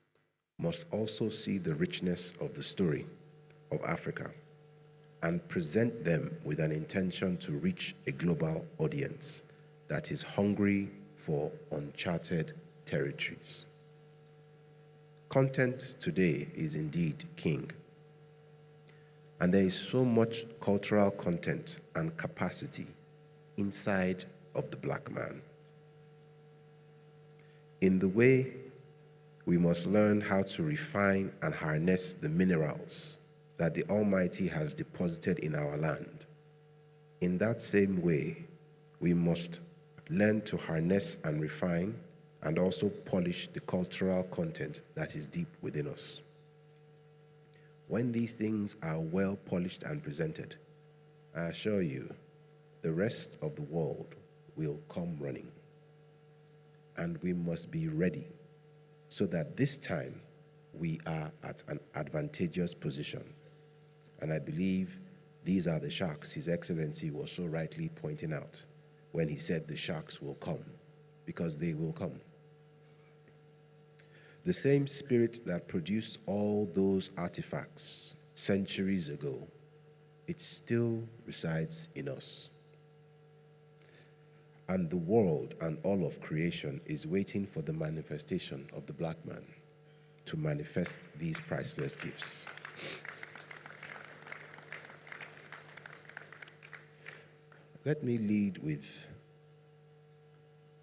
must also see the richness of the story of Africa and present them with an intention to reach a global audience that is hungry for uncharted territories. Content today is indeed king, and there is so much cultural content and capacity inside of the black man. In the way, we must learn how to refine and harness the minerals that the Almighty has deposited in our land. In that same way, we must learn to harness and refine and also polish the cultural content that is deep within us. When these things are well polished and presented, I assure you, the rest of the world will come running. And we must be ready so that this time we are at an advantageous position. And I believe these are the sharks His Excellency was so rightly pointing out when he said the sharks will come, because they will come. The same spirit that produced all those artifacts centuries ago, it still resides in us. And the world and all of creation is waiting for the manifestation of the black man to manifest these priceless gifts. Let me lead with,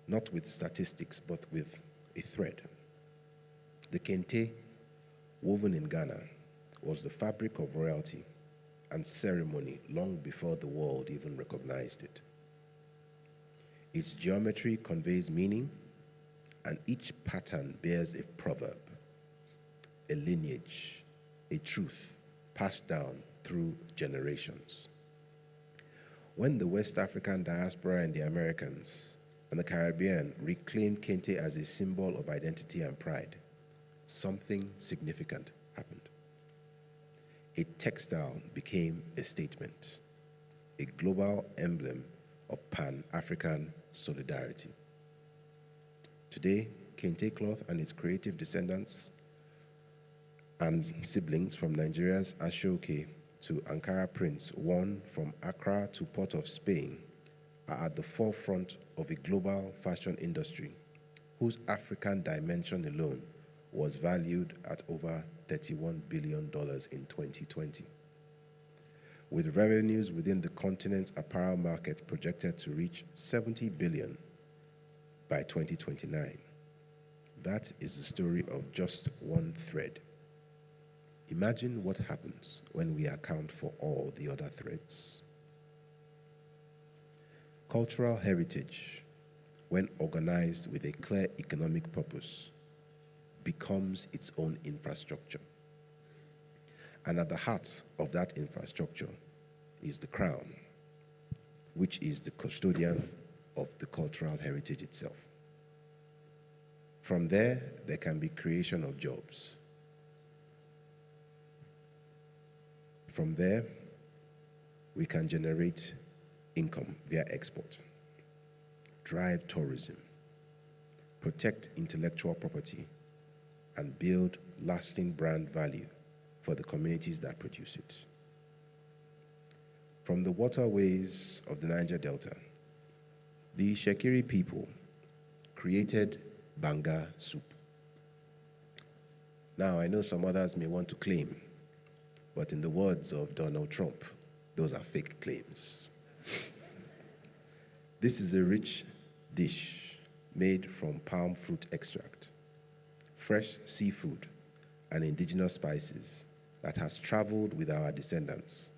not with statistics, but with a thread. The kente, woven in Ghana, was the fabric of royalty and ceremony long before the world even recognized it. Its geometry conveys meaning, and each pattern bears a proverb, a lineage, a truth passed down through generations. When the West African diaspora and the Americans and the Caribbean reclaimed kente as a symbol of identity and pride, something significant happened. A textile became a statement, a global emblem of Pan-African solidarity. Today, kente cloth and its creative descendants and siblings from Nigeria's Ashoke to Ankara prints, worn from Accra to Port of Spain, are at the forefront of a global fashion industry whose African dimension alone was valued at over $31 billion in 2020. With revenues within the continent's apparel market projected to reach $70 billion by 2029. That is the story of just one thread. Imagine what happens when we account for all the other threads. Cultural heritage, when organized with a clear economic purpose, becomes its own infrastructure. And at the heart of that infrastructure is the crown, which is the custodian of the cultural heritage itself. From there can be creation of jobs. From there, we can generate income via export, drive tourism, protect intellectual property, and build lasting brand value for the communities that produce it. From the waterways of the Niger Delta, the Shekiri people created banga soup. Now, I know some others may want to claim, but in the words of Donald Trump, those are fake claims. This is a rich dish made from palm fruit extract, fresh seafood, and indigenous spices that has traveled with our descendants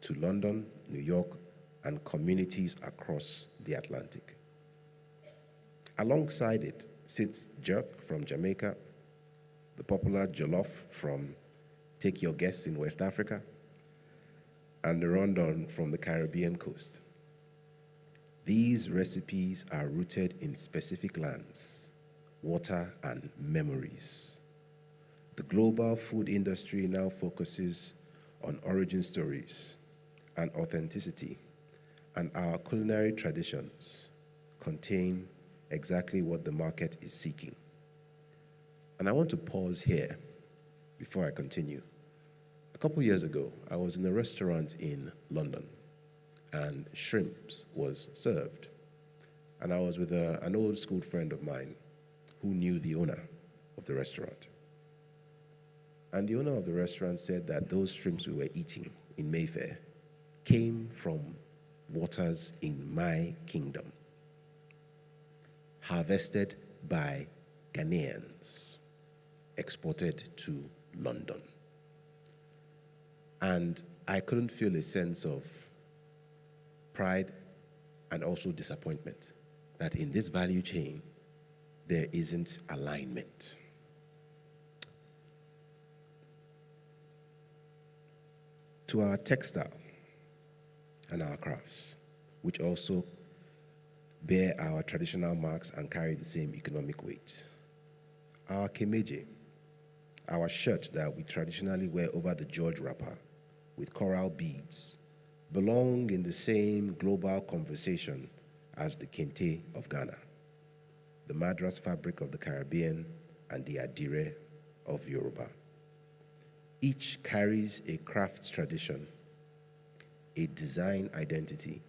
to London, New York, and communities across the Atlantic. Alongside it sits jerk from Jamaica, the popular jollof from Take Your Guess in West Africa, and the rondon from the Caribbean coast. These recipes are rooted in specific lands, water, and memories. The global food industry now focuses on origin stories and authenticity, and our culinary traditions contain exactly what the market is seeking. And I want to pause here before I continue. A couple years ago, I was in a restaurant in London, and shrimp was served. And I was with an old school friend of mine who knew the owner of the restaurant. And the owner of the restaurant said that those shrimps we were eating in Mayfair came from waters in my kingdom, harvested by Ghanaians, exported to London. And I couldn't feel a sense of pride and also disappointment that in this value chain, there isn't alignment. To our textile and our crafts, which also bear our traditional marks and carry the same economic weight. Our kemeje, our shirt that we traditionally wear over the George wrapper with coral beads, belong in the same global conversation as the kente of Ghana, the madras fabric of the Caribbean, and the adire of Yoruba. Each carries a craft tradition, a design identity,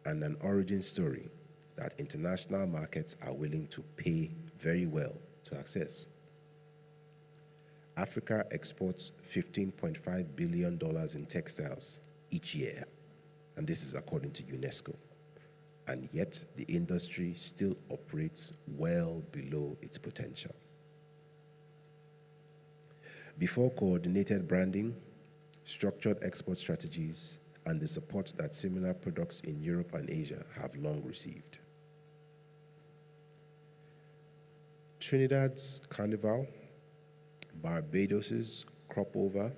and an origin story that international markets are willing to pay very well to access. Africa exports $15.5 billion in textiles each year, and this is according to UNESCO. And yet, the industry still operates well below its potential. Before coordinated branding, structured export strategies, and the support that similar products in Europe and Asia have long received. Trinidad's Carnival, Barbados's Crop Over,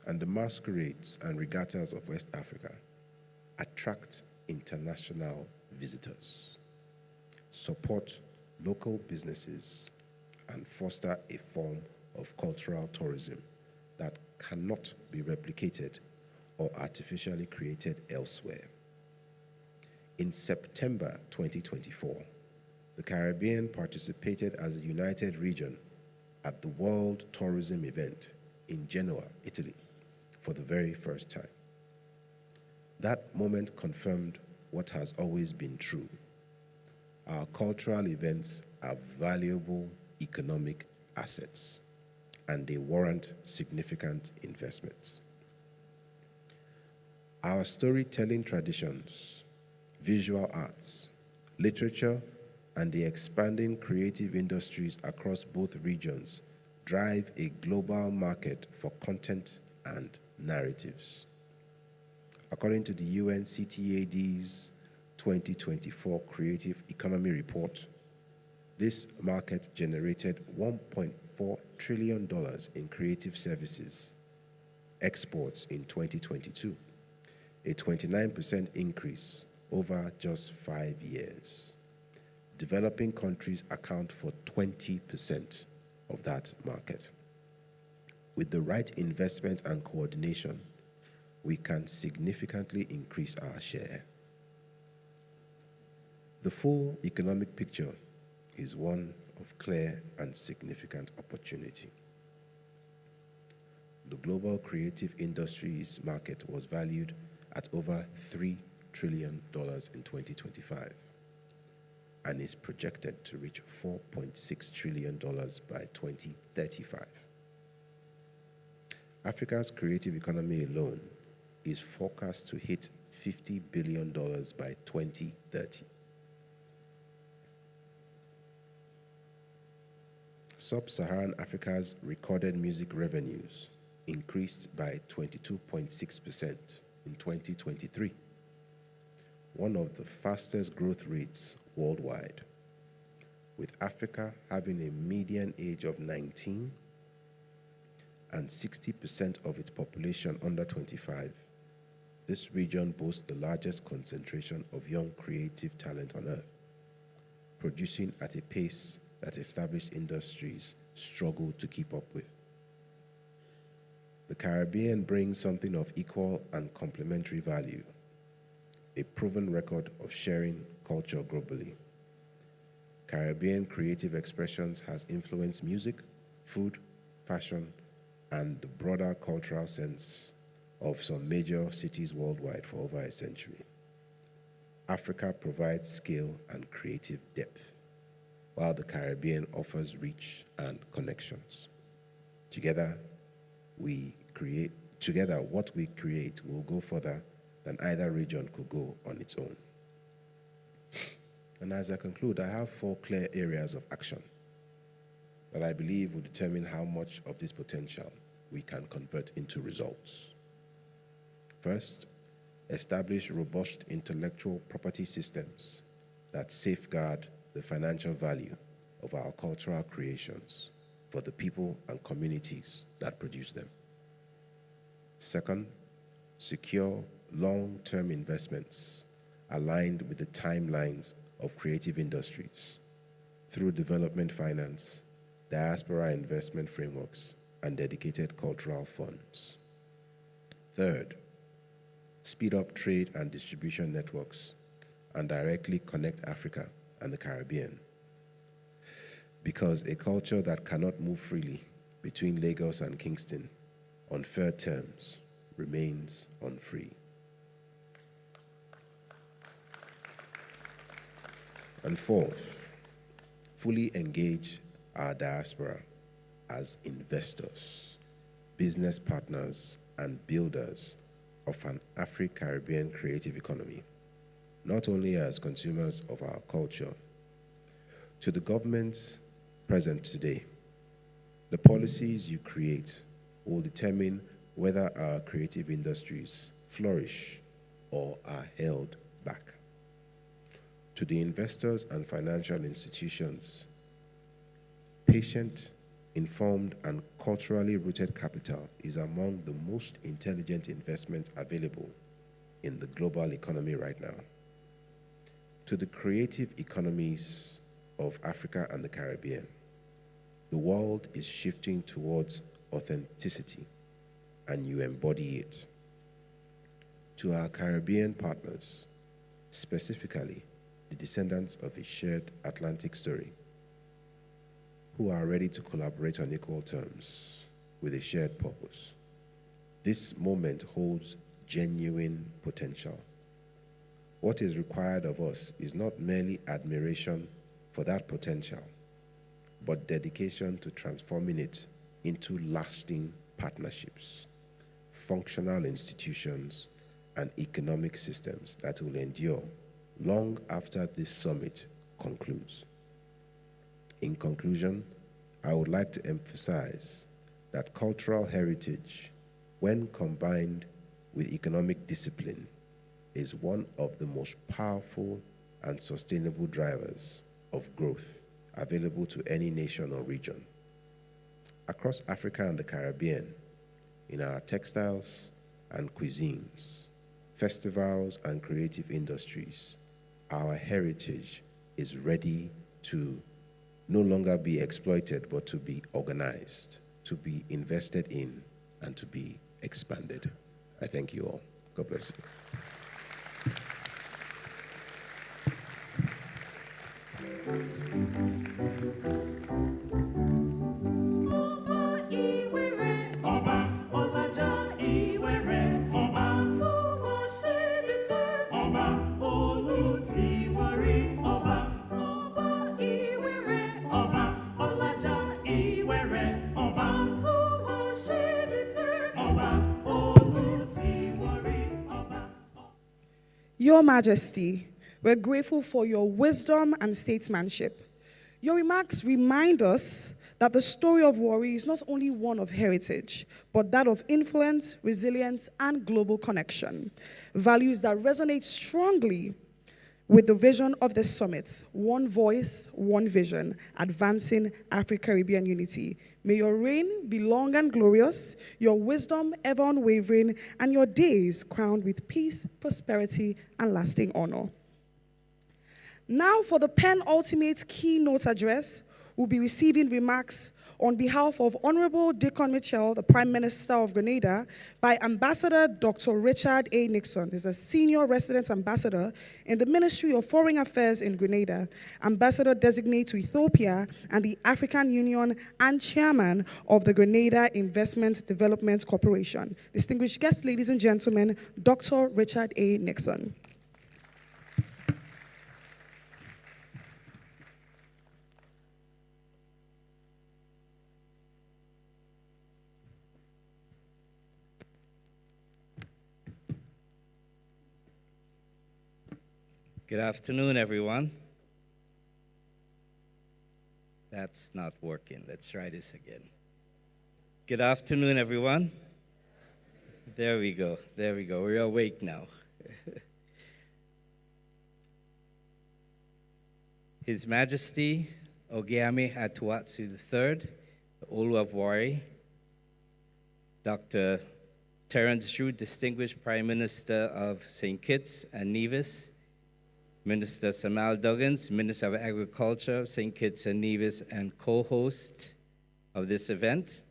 and the masquerades and regattas of West Africa attract international visitors, support local businesses, and foster a form of cultural tourism that cannot be replicated or artificially created elsewhere. In September 2024, the Caribbean participated as a united region at the World Tourism Event in Genoa, Italy, for the very first time. That moment confirmed what has always been true. our cultural events are valuable economic assets, and they warrant significant investments. Our storytelling traditions, visual arts, literature, and the expanding creative industries across both regions drive a global market for content and narratives. According to the UNCTAD's 2024 Creative Economy Report, this market generated $1.4 trillion in creative services exports in 2022, a 29% increase over just 5 years. Developing countries account for 20% of that market. With the right investment and coordination, we can significantly increase our share. The full economic picture is one of clear and significant opportunity. The global creative industries market was valued at over $3 trillion in 2025 and is projected to reach $4.6 trillion by 2035. Africa's creative economy alone is forecast to hit $50 billion by 2030. Sub-Saharan Africa's recorded music revenues increased by 22.6% in 2023, one of the fastest growth rates worldwide, with Africa having a median age of 19 and 60% of its population under 25. This region boasts the largest concentration of young creative talent on earth, producing at a pace that established industries struggle to keep up with. The Caribbean brings something of equal and complementary value, a proven record of sharing culture globally. Caribbean creative expressions has influenced music, food, fashion, and the broader cultural sense of some major cities worldwide for over a century. Africa provides scale and creative depth, while the Caribbean offers reach and connections. Together, what we create will go further than either region could go on its own. And as I conclude, I have 4 clear areas of action that I believe will determine how much of this potential we can convert into results. First, establish robust intellectual property systems that safeguard the financial value of our cultural creations for the people and communities that produce them. Second, secure long-term investments aligned with the timelines of creative industries through development finance, diaspora investment frameworks, and dedicated cultural funds. Third, speed up trade and distribution networks and directly connect Africa and the Caribbean, because a culture that cannot move freely between Lagos and Kingston on fair terms remains unfree. And fourth, fully engage our diaspora as investors, business partners, and builders of an Afri-Caribbean creative economy, not only as consumers of our culture. To the governments present today, the policies you create will determine whether our creative industries flourish or are held back. To the investors and financial institutions, patient, informed, and culturally rooted capital is among the most intelligent investments available in the global economy right now. To the creative economies of Africa and the Caribbean, the world is shifting towards authenticity, and you embody it. To our Caribbean partners, specifically the descendants of a shared Atlantic story, who are ready to collaborate on equal terms with a shared purpose, this moment holds genuine potential. what is required of us is not merely admiration for that potential, but dedication to transforming it into lasting partnerships, functional institutions, and economic systems that will endure long after this summit concludes. In conclusion, I would like to emphasize that cultural heritage, when combined with economic discipline, is one of the most powerful and sustainable drivers of growth available to any nation or region. Across Africa and the Caribbean, in our textiles and cuisines, festivals and creative industries, our heritage is ready to no longer be exploited, but to be organized, to be invested in, and to be expanded. I thank you all. God bless you. Your Majesty, we're grateful for your wisdom and statesmanship. Your remarks remind us that the story of Warri is not only one of heritage, but that of influence, resilience, and global connection. Values that resonate strongly with the vision of this summit: one voice, one vision, advancing Afri-Caribbean unity. May your reign be long and glorious, your wisdom ever unwavering, and your days crowned with peace, prosperity, and lasting honor. Now for the penultimate keynote address, we'll be receiving remarks on behalf of Honorable Dickon Mitchell, the Prime Minister of Grenada, by Ambassador Dr. Richard A. Nixon. He's a senior resident ambassador in the Ministry of Foreign Affairs in Grenada, ambassador designate to Ethiopia and the African Union, and chairman of the Grenada Investment Development Corporation. Distinguished guests, ladies and gentlemen, Dr. Richard A. Nixon. Good afternoon, everyone. That's not working. Let's try this again. Good afternoon, everyone. There we go. There we go. We're awake now. His Majesty Ogiame Atuatsu III, the Olu of Warri, Dr. Terence Drew, Distinguished Prime Minister of St. Kitts and Nevis, Minister Samal Duggins, Minister of Agriculture of St. Kitts and Nevis and co-host of this event,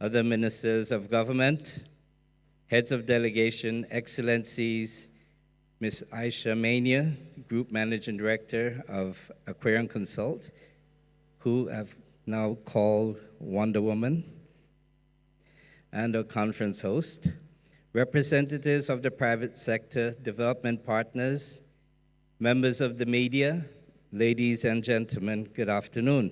other ministers of government, heads of delegation, excellencies, Ms. Aisha Mania, Group Managing Director of Aquarian Consult, who I've now called Wonder Woman, and our conference host, representatives of the private sector, development partners, members of the media, ladies and gentlemen, good afternoon.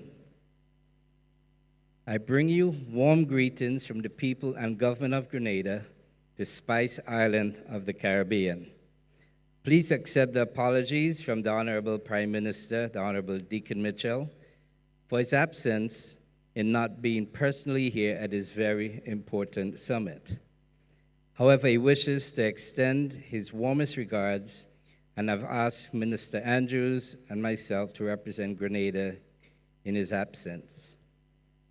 I bring you warm greetings from the people and government of Grenada, the Spice Island of the Caribbean. Please accept the apologies from the Honorable Prime Minister, the Honorable Deacon Mitchell, for his absence in not being personally here at this very important summit. However, he wishes to extend his warmest regards, and I've asked Minister Andrews and myself to represent Grenada in his absence.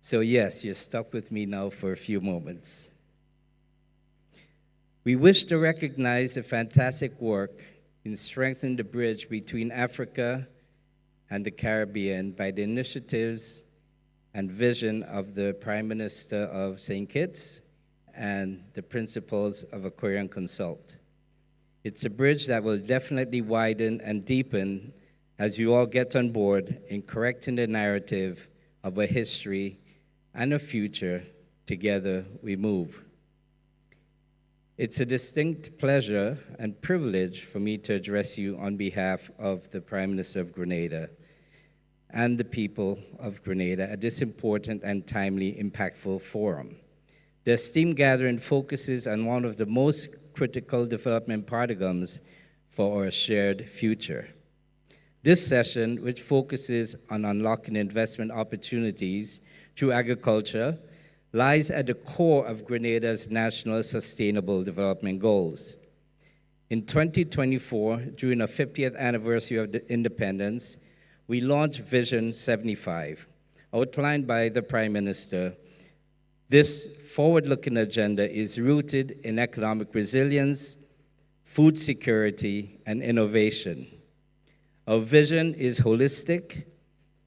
So yes, you're stuck with me now for a few moments. We wish to recognize the fantastic work in strengthening the bridge between Africa and the Caribbean by the initiatives and vision of the Prime Minister of St. Kitts and the principals of Aquarian Consult. It's a bridge that will definitely widen and deepen as you all get on board in correcting the narrative of a history and a future. Together we move. It's a distinct pleasure and privilege for me to address you on behalf of the Prime Minister of Grenada and the people of Grenada at this important and timely, impactful forum. The esteemed gathering focuses on one of the most critical development paradigms for our shared future. This session, which focuses on unlocking investment opportunities through agriculture, lies at the core of Grenada's National Sustainable Development Goals. In 2024, during our 50th anniversary of the independence, we launched Vision 75, outlined by the Prime Minister. This forward-looking agenda is rooted in economic resilience, food security, and innovation. Our vision is holistic,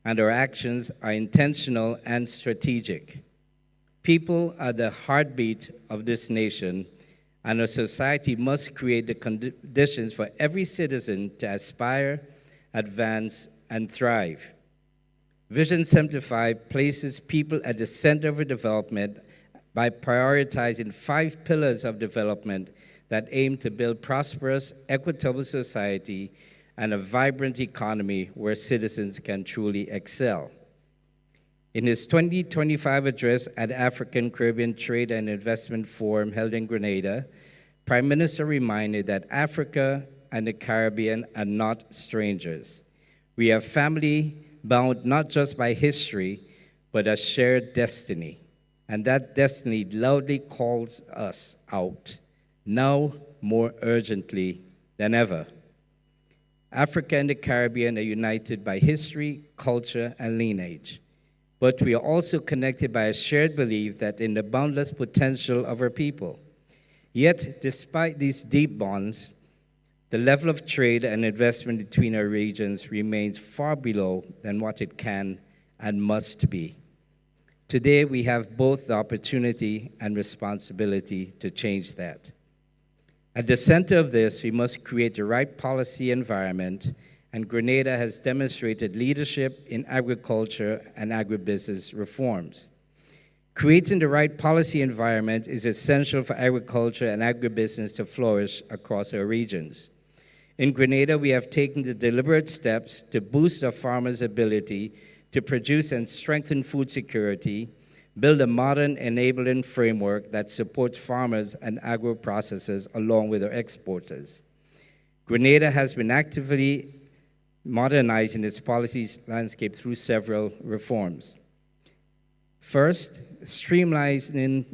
and our actions are intentional and strategic. People are the heartbeat of this nation, and our society must create the conditions for every citizen to aspire, advance, and thrive. Vision 75 places people at the center of development by prioritizing 5 pillars of development that aim to build prosperous, equitable society and a vibrant economy where citizens can truly excel. In his 2025 address at the African-Caribbean Trade and Investment Forum held in Grenada, Prime Minister reminded that Africa and the Caribbean are not strangers. We are family bound not just by history, but a shared destiny. And that destiny loudly calls us out, now more urgently than ever. Africa and the Caribbean are united by history, culture, and lineage. But we are also connected by a shared belief that in the boundless potential of our people. Yet, despite these deep bonds, the level of trade and investment between our regions remains far below than what it can and must be. Today, we have both the opportunity and responsibility to change that. At the center of this, we must create the right policy environment, and Grenada has demonstrated leadership in agriculture and agribusiness reforms. Creating the right policy environment is essential for agriculture and agribusiness to flourish across our regions. In Grenada, we have taken the deliberate steps to boost our farmers' ability to produce and strengthen food security, build a modern enabling framework that supports farmers and agro-processors along with our exporters. Grenada has been actively modernizing its policies landscape through several reforms. First, streamlining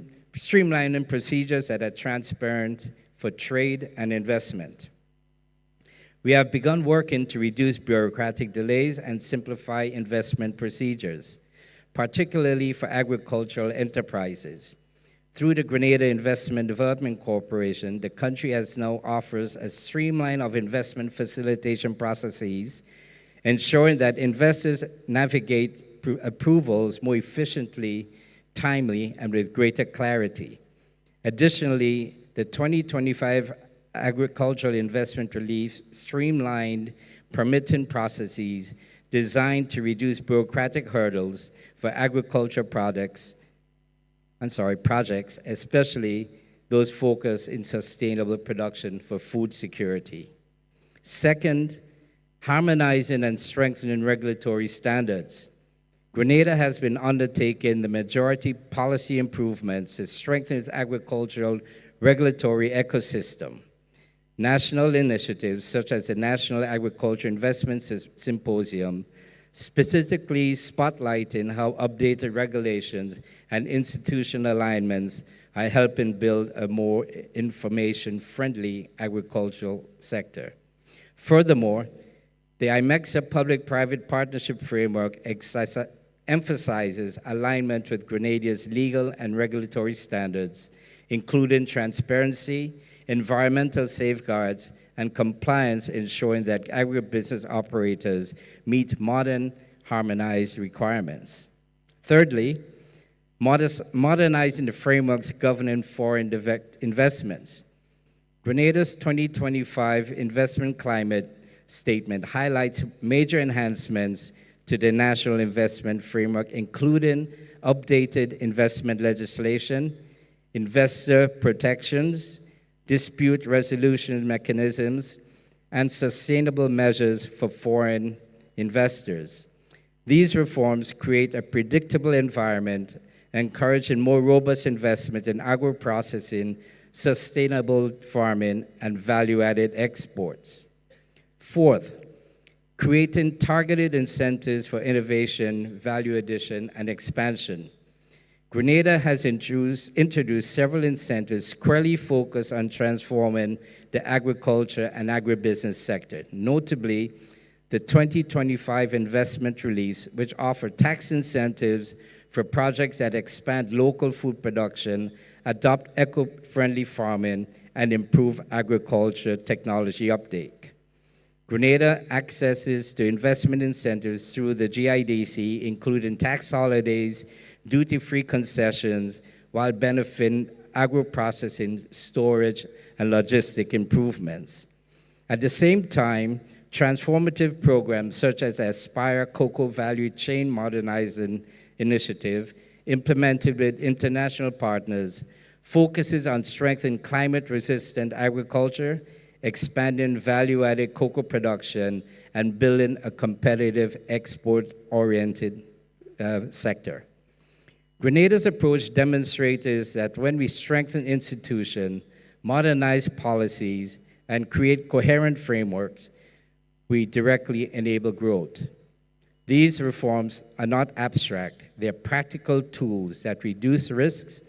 procedures that are transparent for trade and investment. We have begun working to reduce bureaucratic delays and simplify investment procedures, particularly for agricultural enterprises. Through the Grenada Investment Development Corporation, the country now offers a streamline of investment facilitation processes, ensuring that investors navigate approvals more efficiently, timely, and with greater clarity. Additionally, the 2025 Agricultural Investment Relief streamlined permitting processes designed to reduce bureaucratic hurdles for agriculture projects, especially those focused in sustainable production for food security. Second, harmonizing and strengthening regulatory standards. Grenada has been undertaking the majority policy improvements to strengthen its agricultural regulatory ecosystem. National initiatives such as the National Agriculture Investment Symposium, specifically spotlighting how updated regulations and institutional alignments are helping build a more information-friendly agricultural sector. Furthermore, the IMEXA Public-Private Partnership Framework emphasizes alignment with Grenada's legal and regulatory standards, including transparency, environmental safeguards, and compliance, ensuring that agribusiness operators meet modern, harmonized requirements. Thirdly, modernizing the frameworks governing foreign investments. Grenada's 2025 investment climate statement highlights major enhancements to the national investment framework, including updated investment legislation, investor protections, dispute resolution mechanisms, and sustainable measures for foreign investors. These reforms create a predictable environment, encouraging more robust investment in agro-processing, sustainable farming, and value-added exports. Fourth, creating targeted incentives for innovation, value addition, and expansion. Grenada has introduced several incentives squarely focused on transforming the agriculture and agribusiness sector, notably the 2025 investment reliefs, which offer tax incentives for projects that expand local food production, adopt eco-friendly farming, and improve agriculture technology uptake. Grenada accesses to investment incentives through the GIDC, including tax holidays, duty-free concessions, while benefiting agro-processing, storage, and logistic improvements. At the same time, transformative programs such as the Aspire Cocoa Value Chain Modernizing Initiative, implemented with international partners, focuses on strengthening climate-resistant agriculture, expanding value-added cocoa production, and building a competitive export-oriented sector. Grenada's approach demonstrates that when we strengthen institutions, modernize policies, and create coherent frameworks, we directly enable growth. These reforms are not abstract. They're practical tools that reduce risks,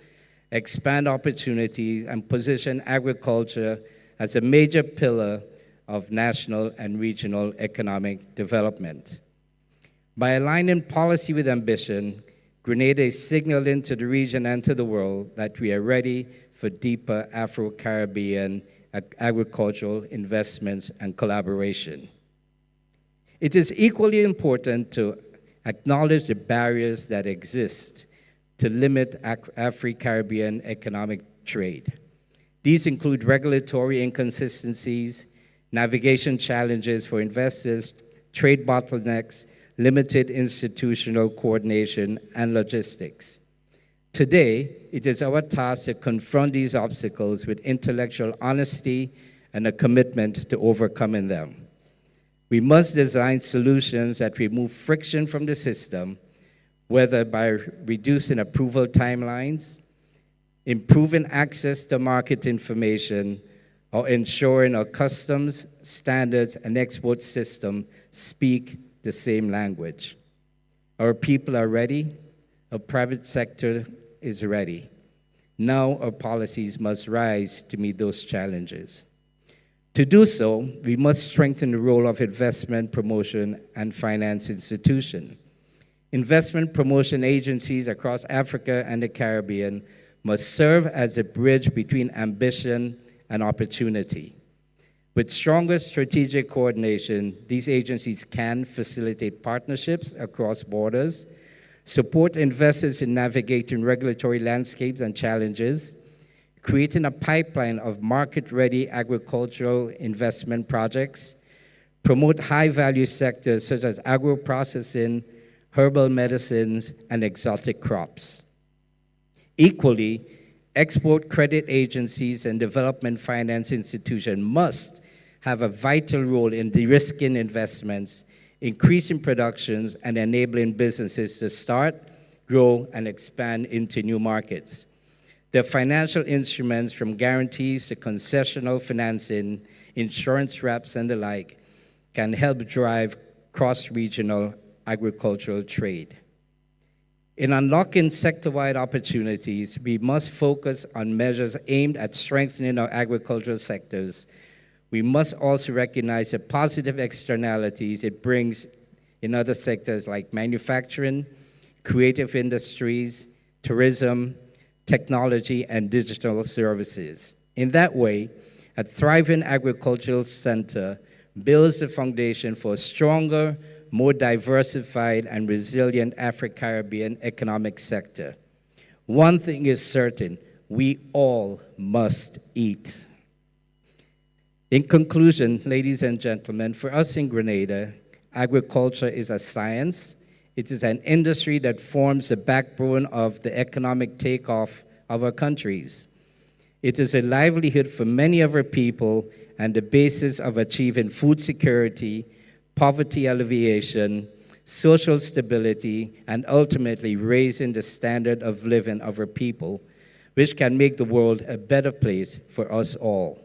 expand opportunities, and position agriculture as a major pillar of national and regional economic development. By aligning policy with ambition, Grenada is signaling to the region and to the world that we are ready for deeper Afro-Caribbean agricultural investments and collaboration. It is equally important to acknowledge the barriers that exist to limit Afri-Caribbean economic trade. These include regulatory inconsistencies, navigation challenges for investors, trade bottlenecks, limited institutional coordination, and logistics. Today, it is our task to confront these obstacles with intellectual honesty and a commitment to overcoming them. We must design solutions that remove friction from the system, whether by reducing approval timelines, improving access to market information, or ensuring our customs, standards, and export system speak the same language. Our people are ready. Our private sector is ready. Now our policies must rise to meet those challenges. To do so, we must strengthen the role of investment promotion and finance institutions. Investment promotion agencies across Africa and the Caribbean must serve as a bridge between ambition and opportunity. With stronger strategic coordination, these agencies can facilitate partnerships across borders, support investors in navigating regulatory landscapes and challenges, creating a pipeline of market-ready agricultural investment projects, promote high-value sectors such as agro-processing, herbal medicines, and exotic crops. Equally, export credit agencies and development finance institutions must have a vital role in de-risking investments, increasing productions, and enabling businesses to start, grow, and expand into new markets. Their financial instruments, from guarantees to concessional financing, insurance wraps, and the like, can help drive cross-regional agricultural trade. In unlocking sector-wide opportunities, we must focus on measures aimed at strengthening our agricultural sectors. We must also recognize the positive externalities it brings in other sectors like manufacturing, creative industries, tourism, technology, and digital services. In that way, a thriving agricultural center builds the foundation for a stronger, more diversified, and resilient Afri-Caribbean economic sector. One thing is certain: we all must eat. In conclusion, ladies and gentlemen, for us in Grenada, agriculture is a science. It is an industry that forms the backbone of the economic takeoff of our countries. It is a livelihood for many of our people and the basis of achieving food security, poverty alleviation, social stability, and ultimately raising the standard of living of our people, which can make the world a better place for us all.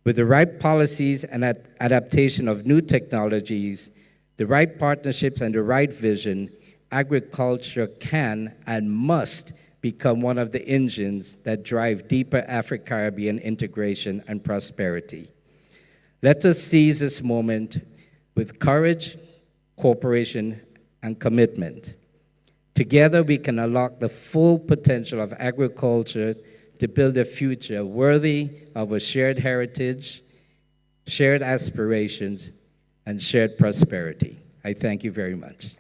With the right policies and adaptation of new technologies, the right partnerships and the right vision, agriculture can and must become one of the engines that drive deeper Afri-Caribbean integration and prosperity. Let us seize this moment with courage, cooperation, and commitment. Together, we can unlock the full potential of agriculture to build a future worthy of a shared heritage, shared aspirations, and shared prosperity. I thank you very much.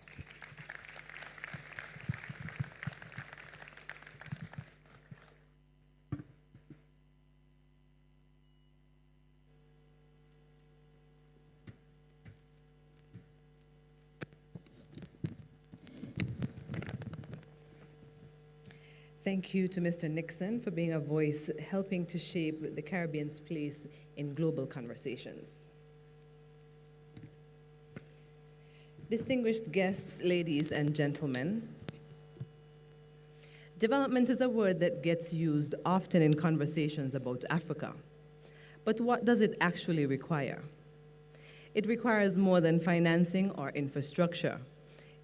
Thank you to Mr. Nixon for being a voice helping to shape the Caribbean's place in global conversations. Distinguished guests, ladies and gentlemen, development is a word that gets used often in conversations about Africa. But what does it actually require? It requires more than financing or infrastructure.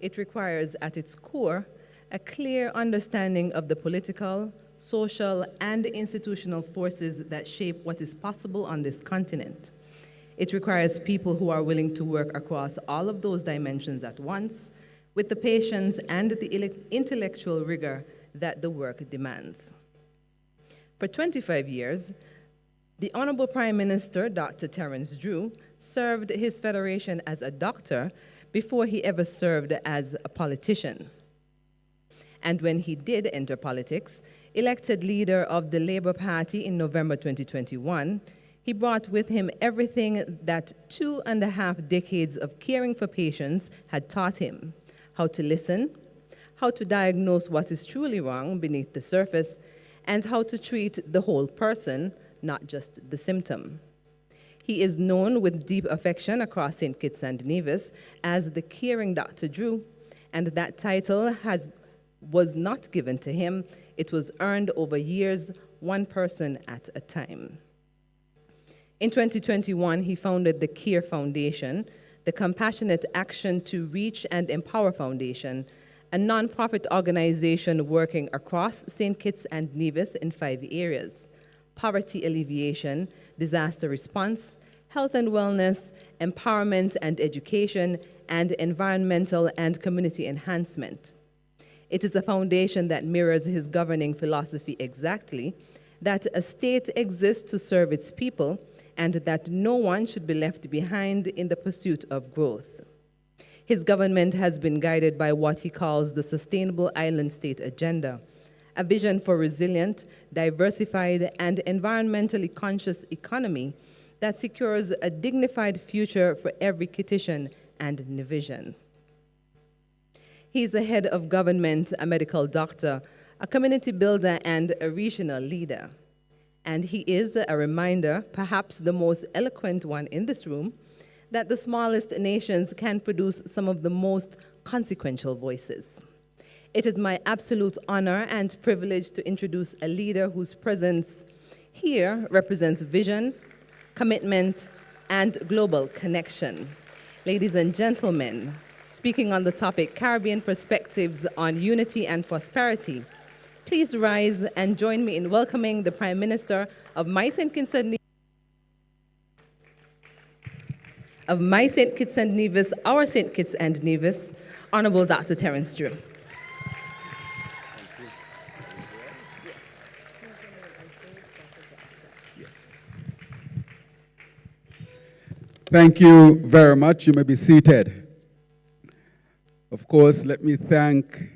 It requires, at its core, a clear understanding of the political, social, and institutional forces that shape what is possible on this continent. It requires people who are willing to work across all of those dimensions at once, with the patience and the intellectual rigor that the work demands. For 25 years, the Honorable Prime Minister, Dr. Terence Drew, served his federation as a doctor before he ever served as a politician. And when he did enter politics, elected leader of the Labour Party in November 2021, he brought with him everything that 2.5 decades of caring for patients had taught him: how to listen, how to diagnose what is truly wrong beneath the surface, and how to treat the whole person, not just the symptom. He is known with deep affection across St. Kitts and Nevis as the caring Dr. Drew, and that title was not given to him. It was earned over years, one person at a time. In 2021, he founded the CARE Foundation, the Compassionate Action to Reach and Empower Foundation, a nonprofit organization working across St. Kitts and Nevis in 5 areas: poverty alleviation, disaster response, health and wellness, empowerment and education, and environmental and community enhancement. It is a foundation that mirrors his governing philosophy exactly, that a state exists to serve its people, and that no one should be left behind in the pursuit of growth. His government has been guided by what he calls the Sustainable Island State Agenda, a vision for resilient, diversified, and environmentally conscious economy that secures a dignified future for every Kittitian and Nevian. He's a head of government, a medical doctor, a community builder, and a regional leader. And he is a reminder, perhaps the most eloquent one in this room, that the smallest nations can produce some of the most consequential voices. It is my absolute honor and privilege to introduce a leader whose presence here represents vision, commitment, and global connection. Ladies and gentlemen, speaking on the topic Caribbean Perspectives on Unity and Prosperity, please rise and join me in welcoming the Prime Minister of my St. Kitts and Nevis, our St. Kitts and Nevis, Honorable Dr. Terence Drew. Thank you very much. You may be seated. Of course, let me thank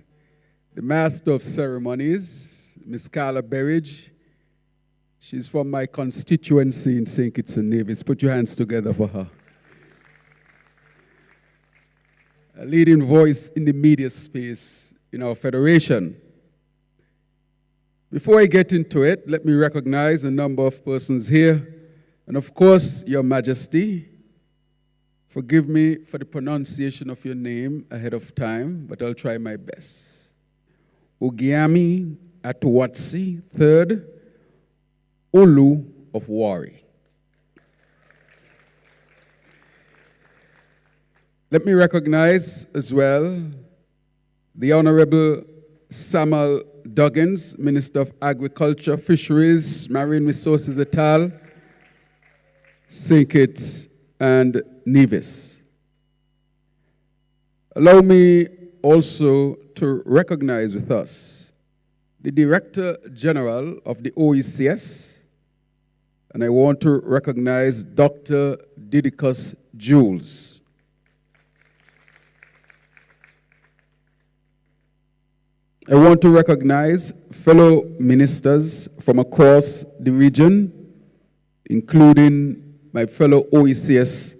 the Master of Ceremonies, Miss Carla Berridge. She's from my constituency in St. Kitts and Nevis. Put your hands together for her. A leading voice in the media space in our federation. Before I get into it, let me recognize a number of persons here. And of course, Your Majesty, forgive me for the pronunciation of your name ahead of time, but I'll try my best. Ugiami Atuwatsi III, Ulu of Wari. Let me recognize as well the Honorable Samuel Duggins, Minister of Agriculture, Fisheries, Marine Resources et al., St. Kitts and Nevis. Allow me also to recognize with us the Director General of the OECS, and I want to recognize Dr. Didicus Jules. I want to recognize fellow ministers from across the region, including my fellow OECS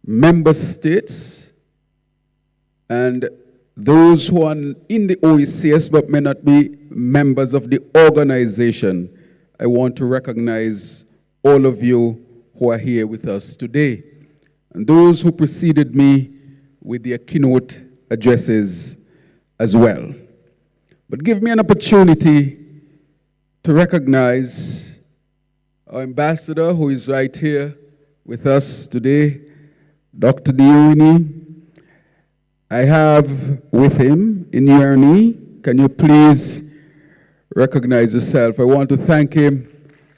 member states and those who are in the OECS but may not be members of the organization. I want to recognize all of you who are here with us today, and those who preceded me with their keynote addresses as well. But give me an opportunity to recognize our ambassador who is right here with us today, Dr. Diuni. I have with him Inyerni. Can you please recognize yourself? I want to thank him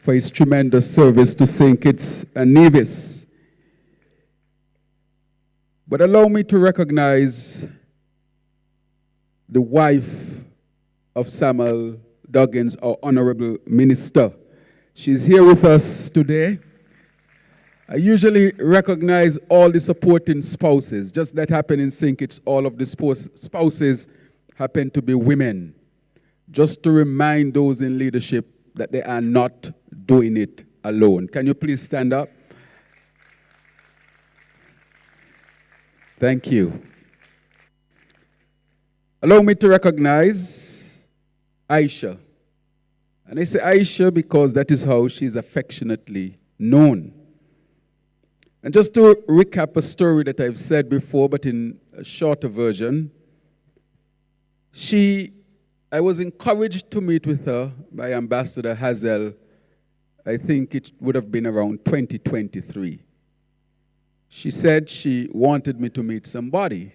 for his tremendous service to St. Kitts and Nevis. But allow me to recognize the wife of Samuel Duggins, our Honorable Minister. She's here with us today. I usually recognize all the supporting spouses. Just that happened in St. Kitts, all of the spouses happen to be women. Just to remind those in leadership that they are not doing it alone. Can you please stand up? Thank you. Allow me to recognize Aisha. And I say Aisha because that is how she's affectionately known. And just to recap a story that I've said before, but in a shorter version, I was encouraged to meet with her by Ambassador Hazel. I think it would have been around 2023. She said she wanted me to meet somebody.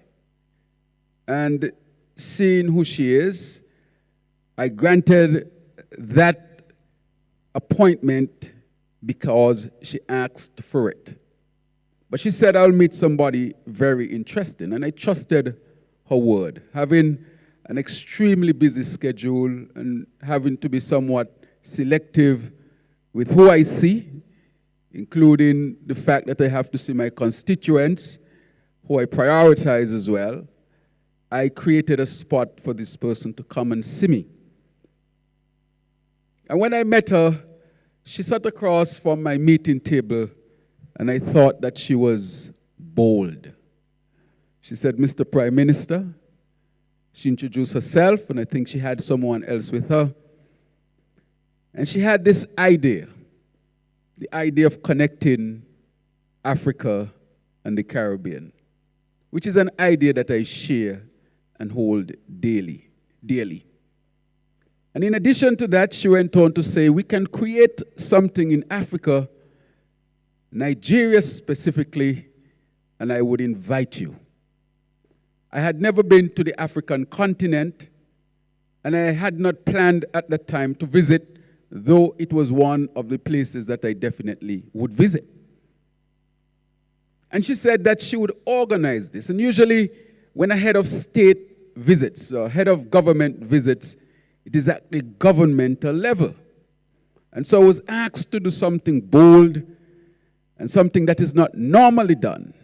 And seeing who she is, I granted that appointment because she asked for it. But she said, I'll meet somebody very interesting. And I trusted her word. Having an extremely busy schedule and having to be somewhat selective with who I see, including the fact that I have to see my constituents, who I prioritize as well, I created a spot for this person to come and see me. And when I met her, she sat across from my meeting table, and I thought that she was bold. She said, Mr. Prime Minister. She introduced herself, and I think she had someone else with her. And she had this idea, the idea of connecting Africa and the Caribbean, which is an idea that I share and hold dearly. And in addition to that, she went on to say, we can create something in Africa, Nigeria specifically, and I would invite you. I had never been to the African continent, and I had not planned at that time to visit, though it was one of the places that I definitely would visit. And she said that she would organize this. And usually, when a head of state visits, or head of government visits, it is at the governmental level. And so I was asked to do something bold and something that is not normally done,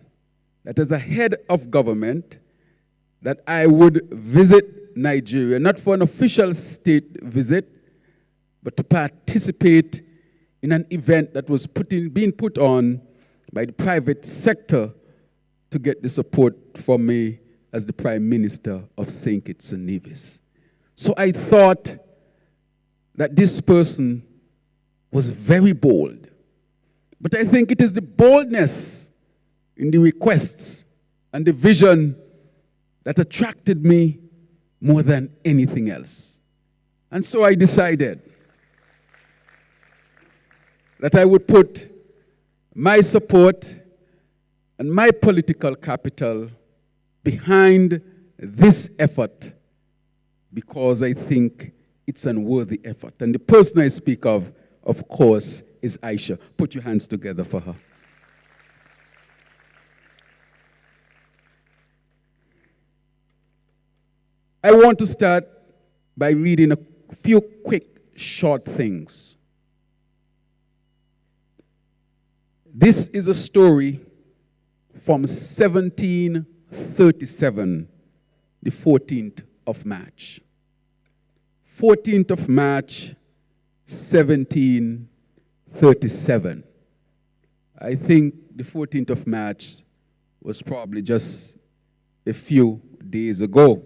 that as a head of government, that I would visit Nigeria, not for an official state visit, but to participate in an event that was being put on by the private sector to get the support from me as the Prime Minister of St. Kitts and Nevis. So I thought that this person was very bold. But I think it is the boldness in the requests and the vision that attracted me more than anything else. And so I decided that I would put my support and my political capital behind this effort because I think it's an worthy effort. And the person I speak of course, is Aisha. Put your hands together for her. I want to start by reading a few quick, short things. This is a story from 1737, the 14th of March. 14th of March, 1737. I think the 14th of March was probably just a few days ago.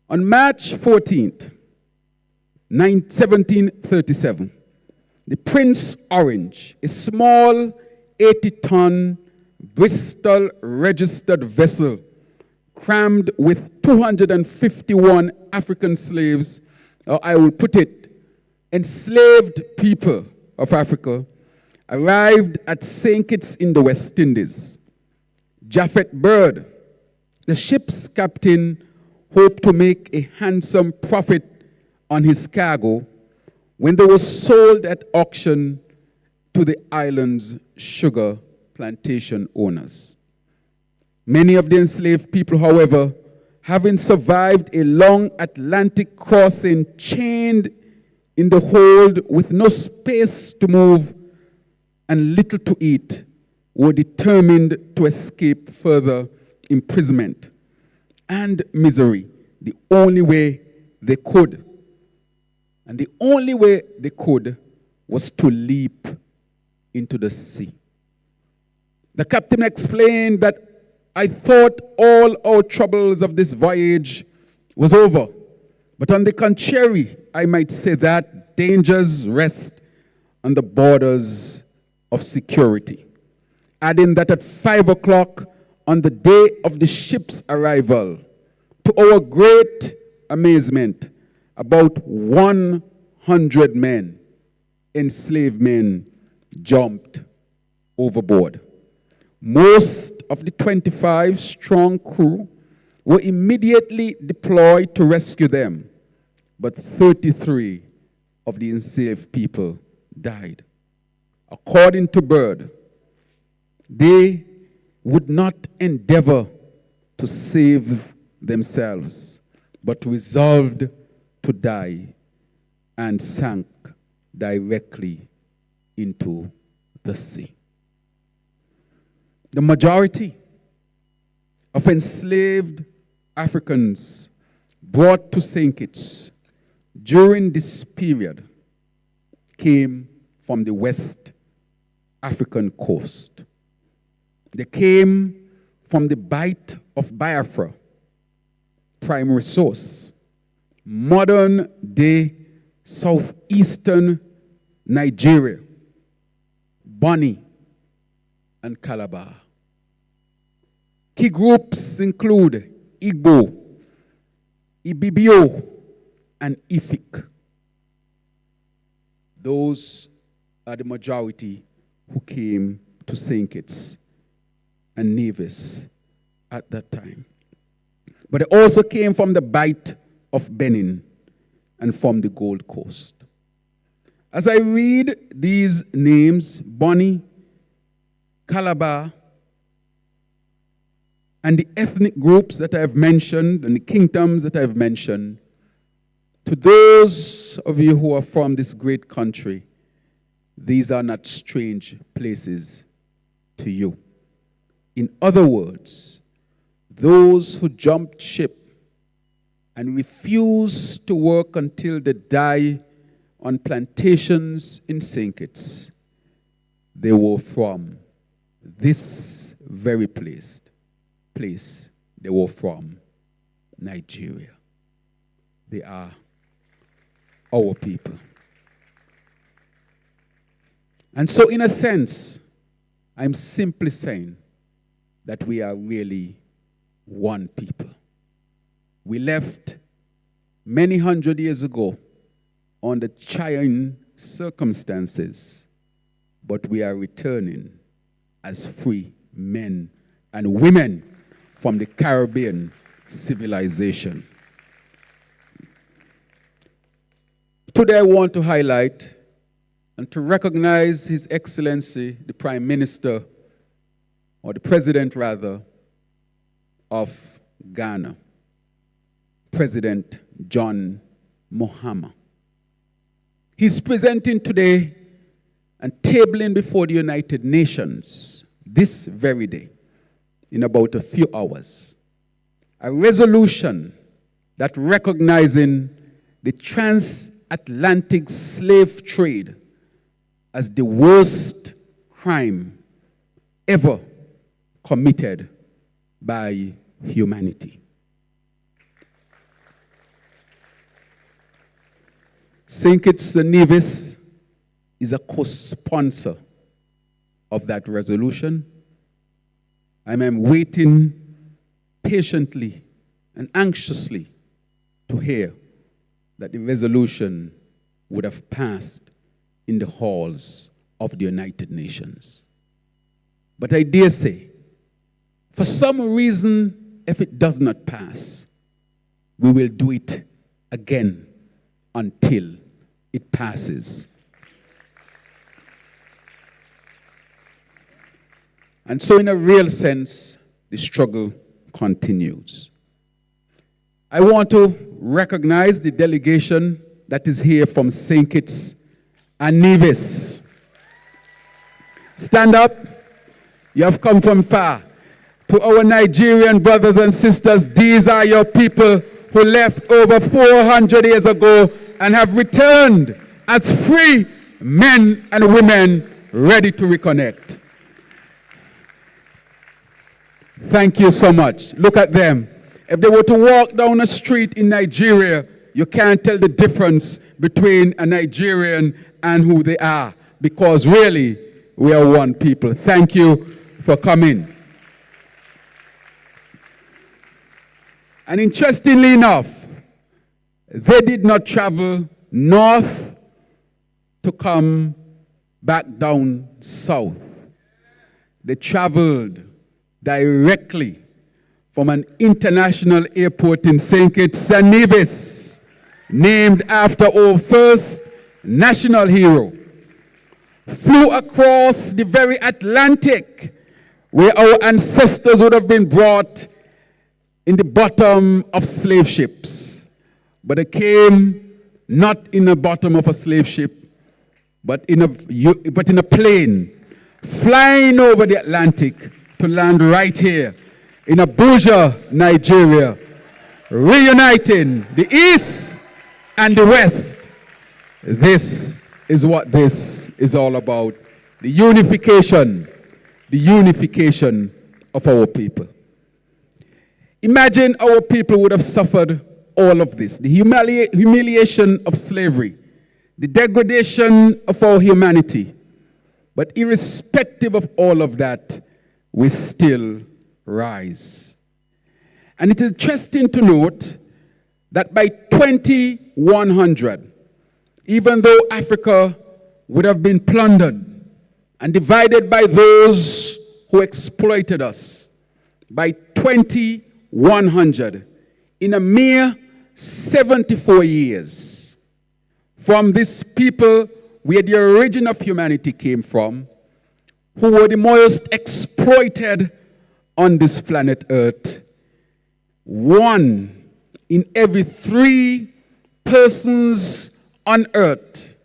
On March 14th, 1737, the Prince Orange, a small 80-ton Bristol registered vessel crammed with 251 African slaves, or I will put it, enslaved people of Africa, arrived at St. Kitts in the West Indies. Japhet Bird, the ship's captain, hoped to make a handsome profit on his cargo when they were sold at auction to the island's sugar plantation owners. Many of the enslaved people, however, having survived a long Atlantic crossing chained in the hold with no space to move and little to eat, were determined to escape further imprisonment and misery the only way they could. And the only way they could was to leap into the sea. The captain explained that I thought all our troubles of this voyage was over. But on the contrary, I might say that dangers rest on the borders of security. Adding that at 5 o'clock on the day of the ship's arrival, to our great amazement, about 100 men, enslaved men, jumped overboard. Most of the 25-strong crew were immediately deployed to rescue them, but 33 of the enslaved people died. According to Bird, they would not endeavor to save themselves, but resolved to die and sank directly into the sea. The majority of enslaved Africans brought to St. Kitts during this period came from the West African coast. They came from the Bight of Biafra, primary source, modern-day southeastern Nigeria, Bonny, and Calabar. Key groups include Igbo, Ibibio, and Ifik. Those are the majority who came to St. Kitts and Nevis at that time. But they also came from the Bight of Benin and from the Gold Coast. As I read these names, Bonny, Calabar, and the ethnic groups that I have mentioned and the kingdoms that I have mentioned, to those of you who are from this great country, these are not strange places to you. In other words, those who jumped ship and refused to work until they die on plantations in St. Kitts, they were from this very place. They were from Nigeria. They are our people. And so, in a sense, I'm simply saying that we are really one people. We left many hundred years ago under trying circumstances, but we are returning as free men and women from the Caribbean civilization. Today I want to highlight and to recognize His Excellency, the Prime Minister, or the President rather, of Ghana, President John Mahama. He's presenting today and tabling before the United Nations this very day, in about a few hours, a resolution that recognizing the transatlantic slave trade as the worst crime ever committed by humanity. St. Kitts and Nevis is a co-sponsor of that resolution. I'm waiting patiently and anxiously to hear that the resolution would have passed in the halls of the United Nations. But I dare say, for some reason, if it does not pass, we will do it again until it passes. And so in a real sense, the struggle continues. I want to recognize the delegation that is here from St. Kitts and Nevis. Stand up. You have come from far. To our Nigerian brothers and sisters, these are your people who left over 400 years ago and have returned as free men and women ready to reconnect. Thank you so much. Look at them. If they were to walk down a street in Nigeria, you can't tell the difference between a Nigerian and who they are, because really, we are one people. Thank you for coming. And interestingly enough, they did not travel north to come back down south. They traveled directly from an international airport in St. Kitts and Nevis, named after our first national hero, flew across the very Atlantic where our ancestors would have been brought in the bottom of slave ships. But they came not in the bottom of a slave ship, but in a plane, flying over the Atlantic to land right here in Abuja, Nigeria, reuniting the East and the West. This is what this is all about. The unification of our people. Imagine our people would have suffered all of this, the humiliation of slavery, the degradation of our humanity. But irrespective of all of that, we still rise. And it is interesting to note that by 2100, even though Africa would have been plundered and divided by those who exploited us, by 2100, in a mere 74 years, from this people where the origin of humanity came from, who were the most exploited on this planet Earth, 1 in every 3 persons on Earth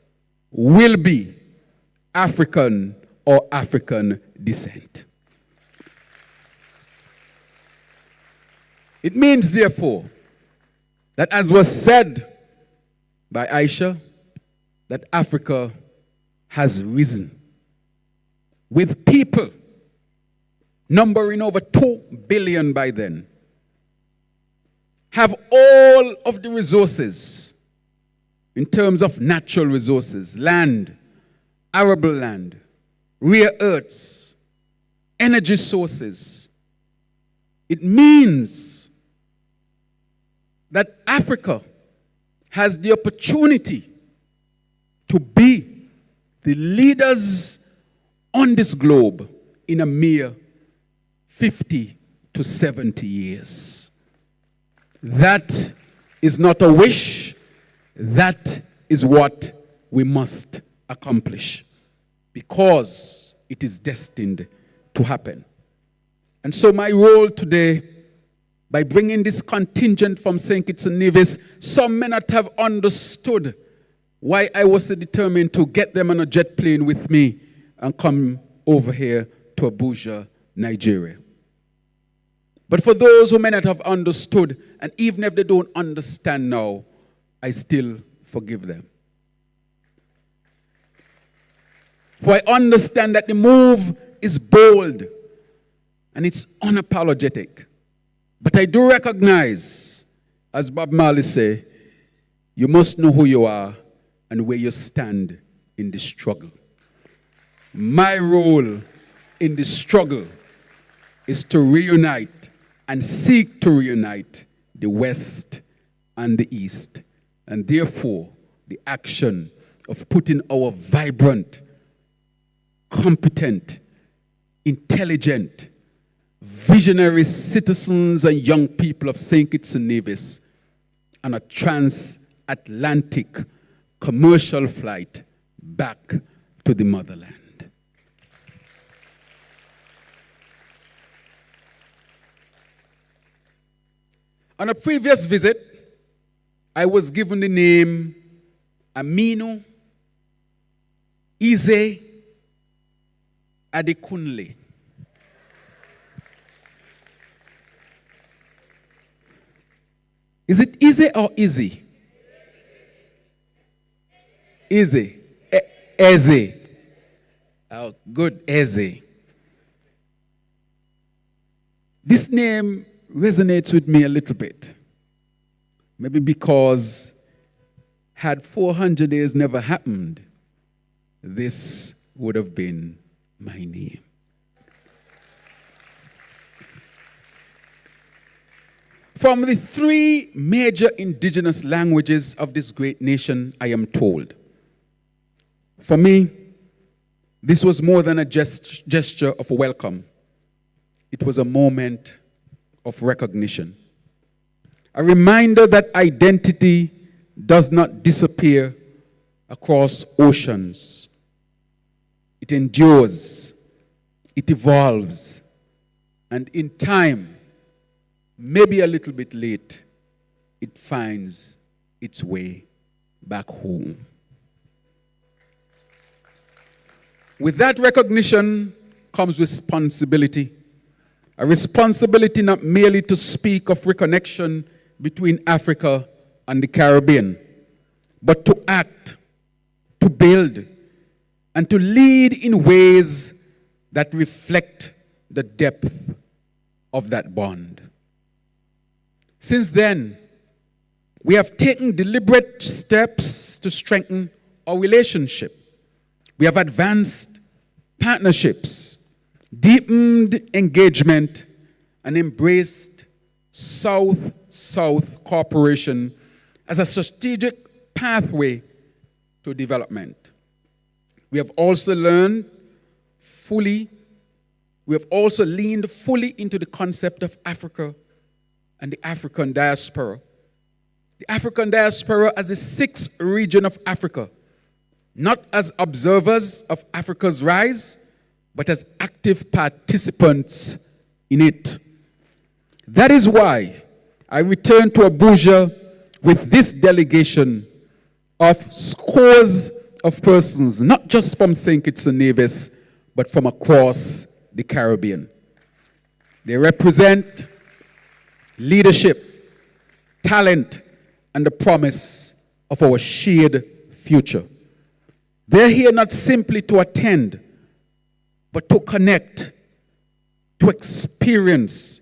will be African or African descent. It means, therefore, that as was said by Aisha, that Africa has risen with people numbering over 2 billion by then, have all of the resources in terms of natural resources, land, arable land, rare earths, energy sources. It means that Africa has the opportunity to be the leaders on this globe in a mere 50 to 70 years. That is not a wish. That is what we must accomplish because it is destined to happen. And so my role today, by bringing this contingent from St. Kitts and Nevis, some may not have understood why I was so determined to get them on a jet plane with me and come over here to Abuja, Nigeria. But for those who may not have understood, and even if they don't understand now, I still forgive them. For I understand that the move is bold and it's unapologetic. But I do recognize, as Bob Marley say, you must know who you are and where you stand in the struggle. My role in the struggle is to reunite and seek to reunite the West and the East. And therefore, the action of putting our vibrant, competent, intelligent, visionary citizens and young people of St. Kitts and Nevis on a transatlantic commercial flight back to the motherland. On a previous visit, I was given the name Aminu Ize Adekunle. Is it Ize or Izzy? Izzy. Eze. Oh, good, Eze. This name resonates with me a little bit. Maybe because had 400 days never happened, this would have been my name. From the three major indigenous languages of this great nation, I am told. For me, this was more than a gesture of welcome. It was a moment of recognition. A reminder that identity does not disappear across oceans. It endures, it evolves, and in time, maybe a little bit late, it finds its way back home. With that recognition comes responsibility. A responsibility not merely to speak of reconnection between Africa and the Caribbean, but to act, to build, and to lead in ways that reflect the depth of that bond. Since then, we have taken deliberate steps to strengthen our relationship. We have advanced partnerships, deepened engagement, and embraced South-South cooperation as a strategic pathway to development. We have also leaned fully into the concept of Africa and the African diaspora. The African diaspora as the sixth region of Africa, not as observers of Africa's rise, but as active participants in it. That is why I returned to Abuja with this delegation of scores of persons, not just from St. Kitts and Nevis, but from across the Caribbean. They represent leadership, talent, and the promise of our shared future. They're here not simply to attend, but to connect, to experience,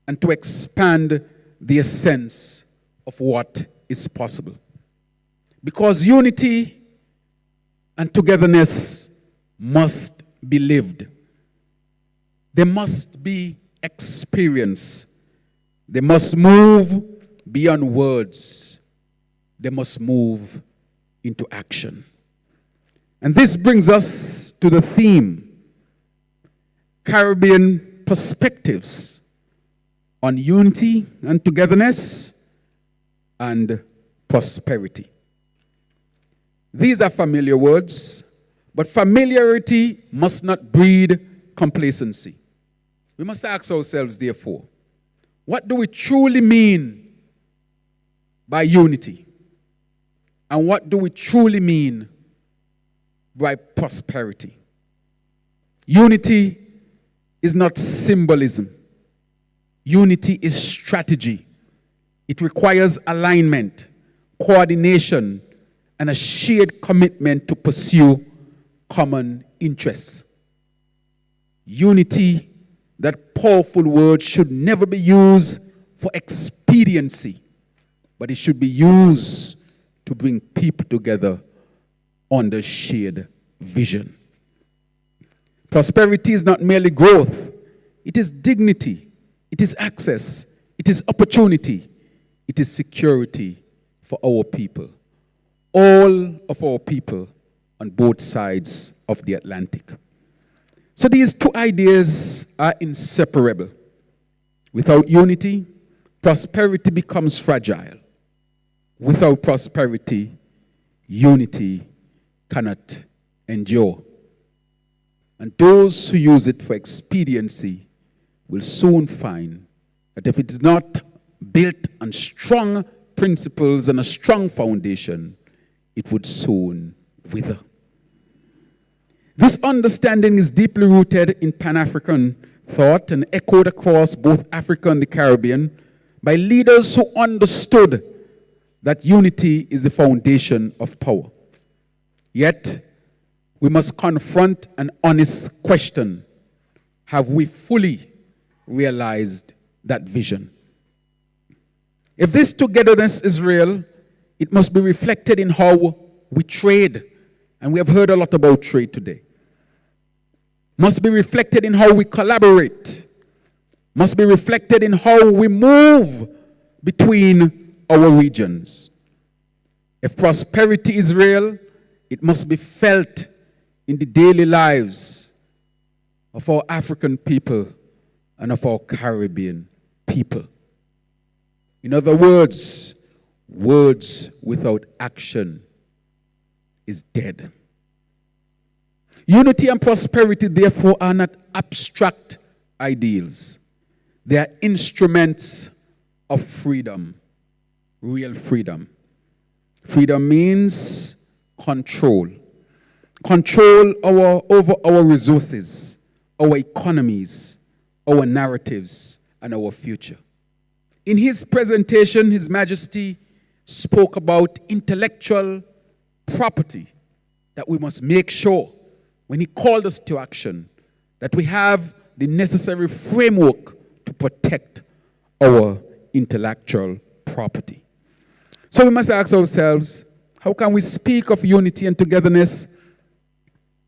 and to expand the essence of what is possible. because unity and togetherness must be lived. They must be experienced. They must move beyond words. They must move into action. And this brings us to the theme, Caribbean perspectives on unity and togetherness and prosperity. These are familiar words, but familiarity must not breed complacency. We must ask ourselves, therefore, what do we truly mean by unity? And what do we truly mean by prosperity? Unity is not symbolism. Unity is strategy. It requires alignment, coordination, and a shared commitment to pursue common interests. Unity, that powerful word, should never be used for expediency, but it should be used to bring people together under shared vision. Prosperity is not merely growth, it is dignity, it is access, it is opportunity, it is security for our people. All of our people on both sides of the Atlantic. So these two ideas are inseparable. Without unity, prosperity becomes fragile. Without prosperity, unity cannot endure. And those who use it for expediency will soon find that if it is not built on strong principles and a strong foundation, it would soon wither. This understanding is deeply rooted in Pan-African thought and echoed across both Africa and the Caribbean by leaders who understood that unity is the foundation of power. Yet, we must confront an honest question. Have we fully realized that vision? If this togetherness is real, it must be reflected in how we trade. And we have heard a lot about trade today. Must be reflected in how we collaborate. Must be reflected in how we move between our regions. If prosperity is real, it must be felt in the daily lives of our African people and of our Caribbean people. In other words, words without action is dead. Unity and prosperity, therefore, are not abstract ideals. They are instruments of freedom, real freedom. Freedom means control. Control over our resources, our economies, our narratives, and our future. In his presentation, His Majesty spoke about intellectual property, that we must make sure, when he called us to action, that we have the necessary framework to protect our intellectual property. So we must ask ourselves, how can we speak of unity and togetherness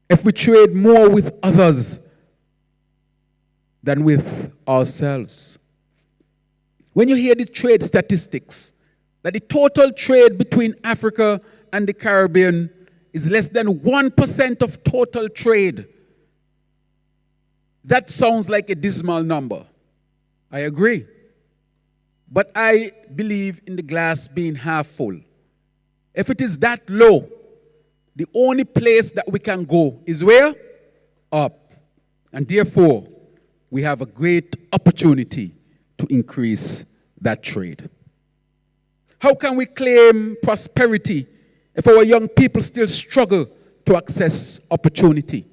if we trade more with others than with ourselves? When you hear the trade statistics, that the total trade between Africa and the Caribbean is less than 1% of total trade, that sounds like a dismal number. I agree. But I believe in the glass being half full. If it is that low, the only place that we can go is where? Up. And therefore, we have a great opportunity to increase that trade. How can we claim prosperity if our young people still struggle to access opportunity?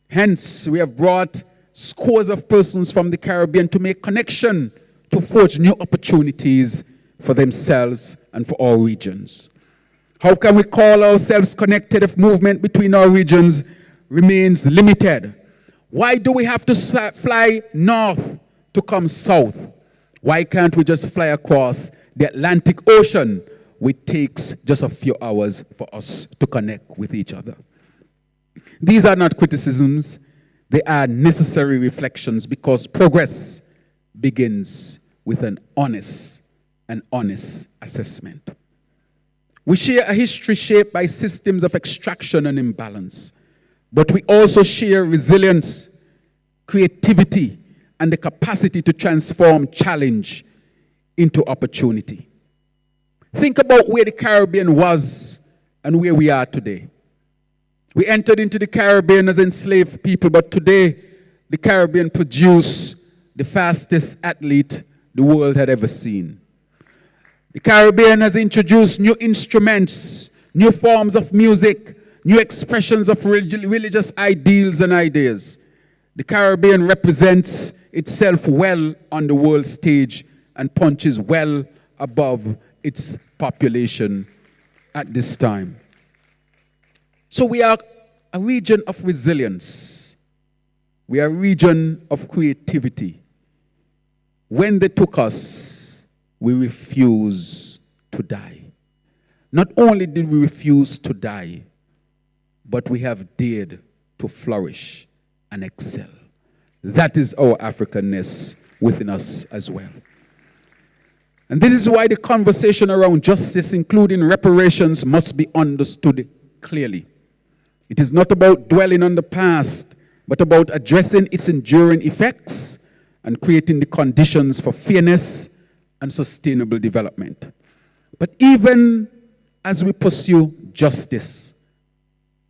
Hence, we have brought scores of persons from the Caribbean to make connection to forge new opportunities for themselves and for our regions. How can we call ourselves connected if movement between our regions remains limited? Why do we have to fly north to come south? Why can't we just fly across the Atlantic Ocean which takes just a few hours for us to connect with each other. These are not criticisms, they are necessary reflections because progress begins with an honest assessment. We share a history shaped by systems of extraction and imbalance, but we also share resilience, creativity, and the capacity to transform challenge into opportunity. Think about where the Caribbean was and where we are today. We entered into the Caribbean as enslaved people, but today the Caribbean produced the fastest athlete the world had ever seen. The Caribbean has introduced new instruments, new forms of music, new expressions of religious ideals and ideas. The Caribbean represents itself well on the world stage and punches well above its population at this time. So we are a region of resilience. We are a region of creativity. When they took us, we refused to die. Not only did we refuse to die, but we have dared to flourish and excel. That is our Africanness within us as well. And this is why the conversation around justice, including reparations, must be understood clearly. It is not about dwelling on the past, but about addressing its enduring effects and creating the conditions for fairness and sustainable development. But even as we pursue justice,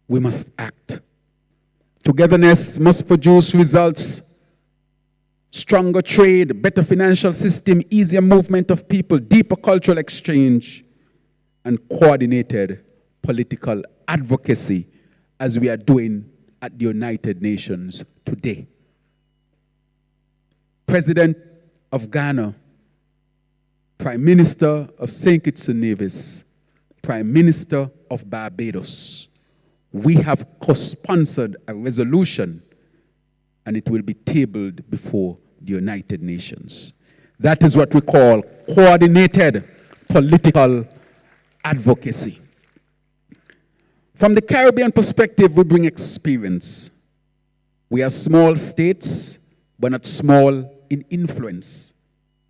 we must act. Togetherness must produce results: stronger trade, better financial system, easier movement of people, deeper cultural exchange, and coordinated political advocacy, as we are doing at the United Nations today. President of Ghana, Prime Minister of St. Kitts and Nevis, Prime Minister of Barbados, we have co-sponsored a resolution, and it will be tabled before the United Nations. That is what we call coordinated political advocacy. From the Caribbean perspective, we bring experience. We are small states, but not small in influence.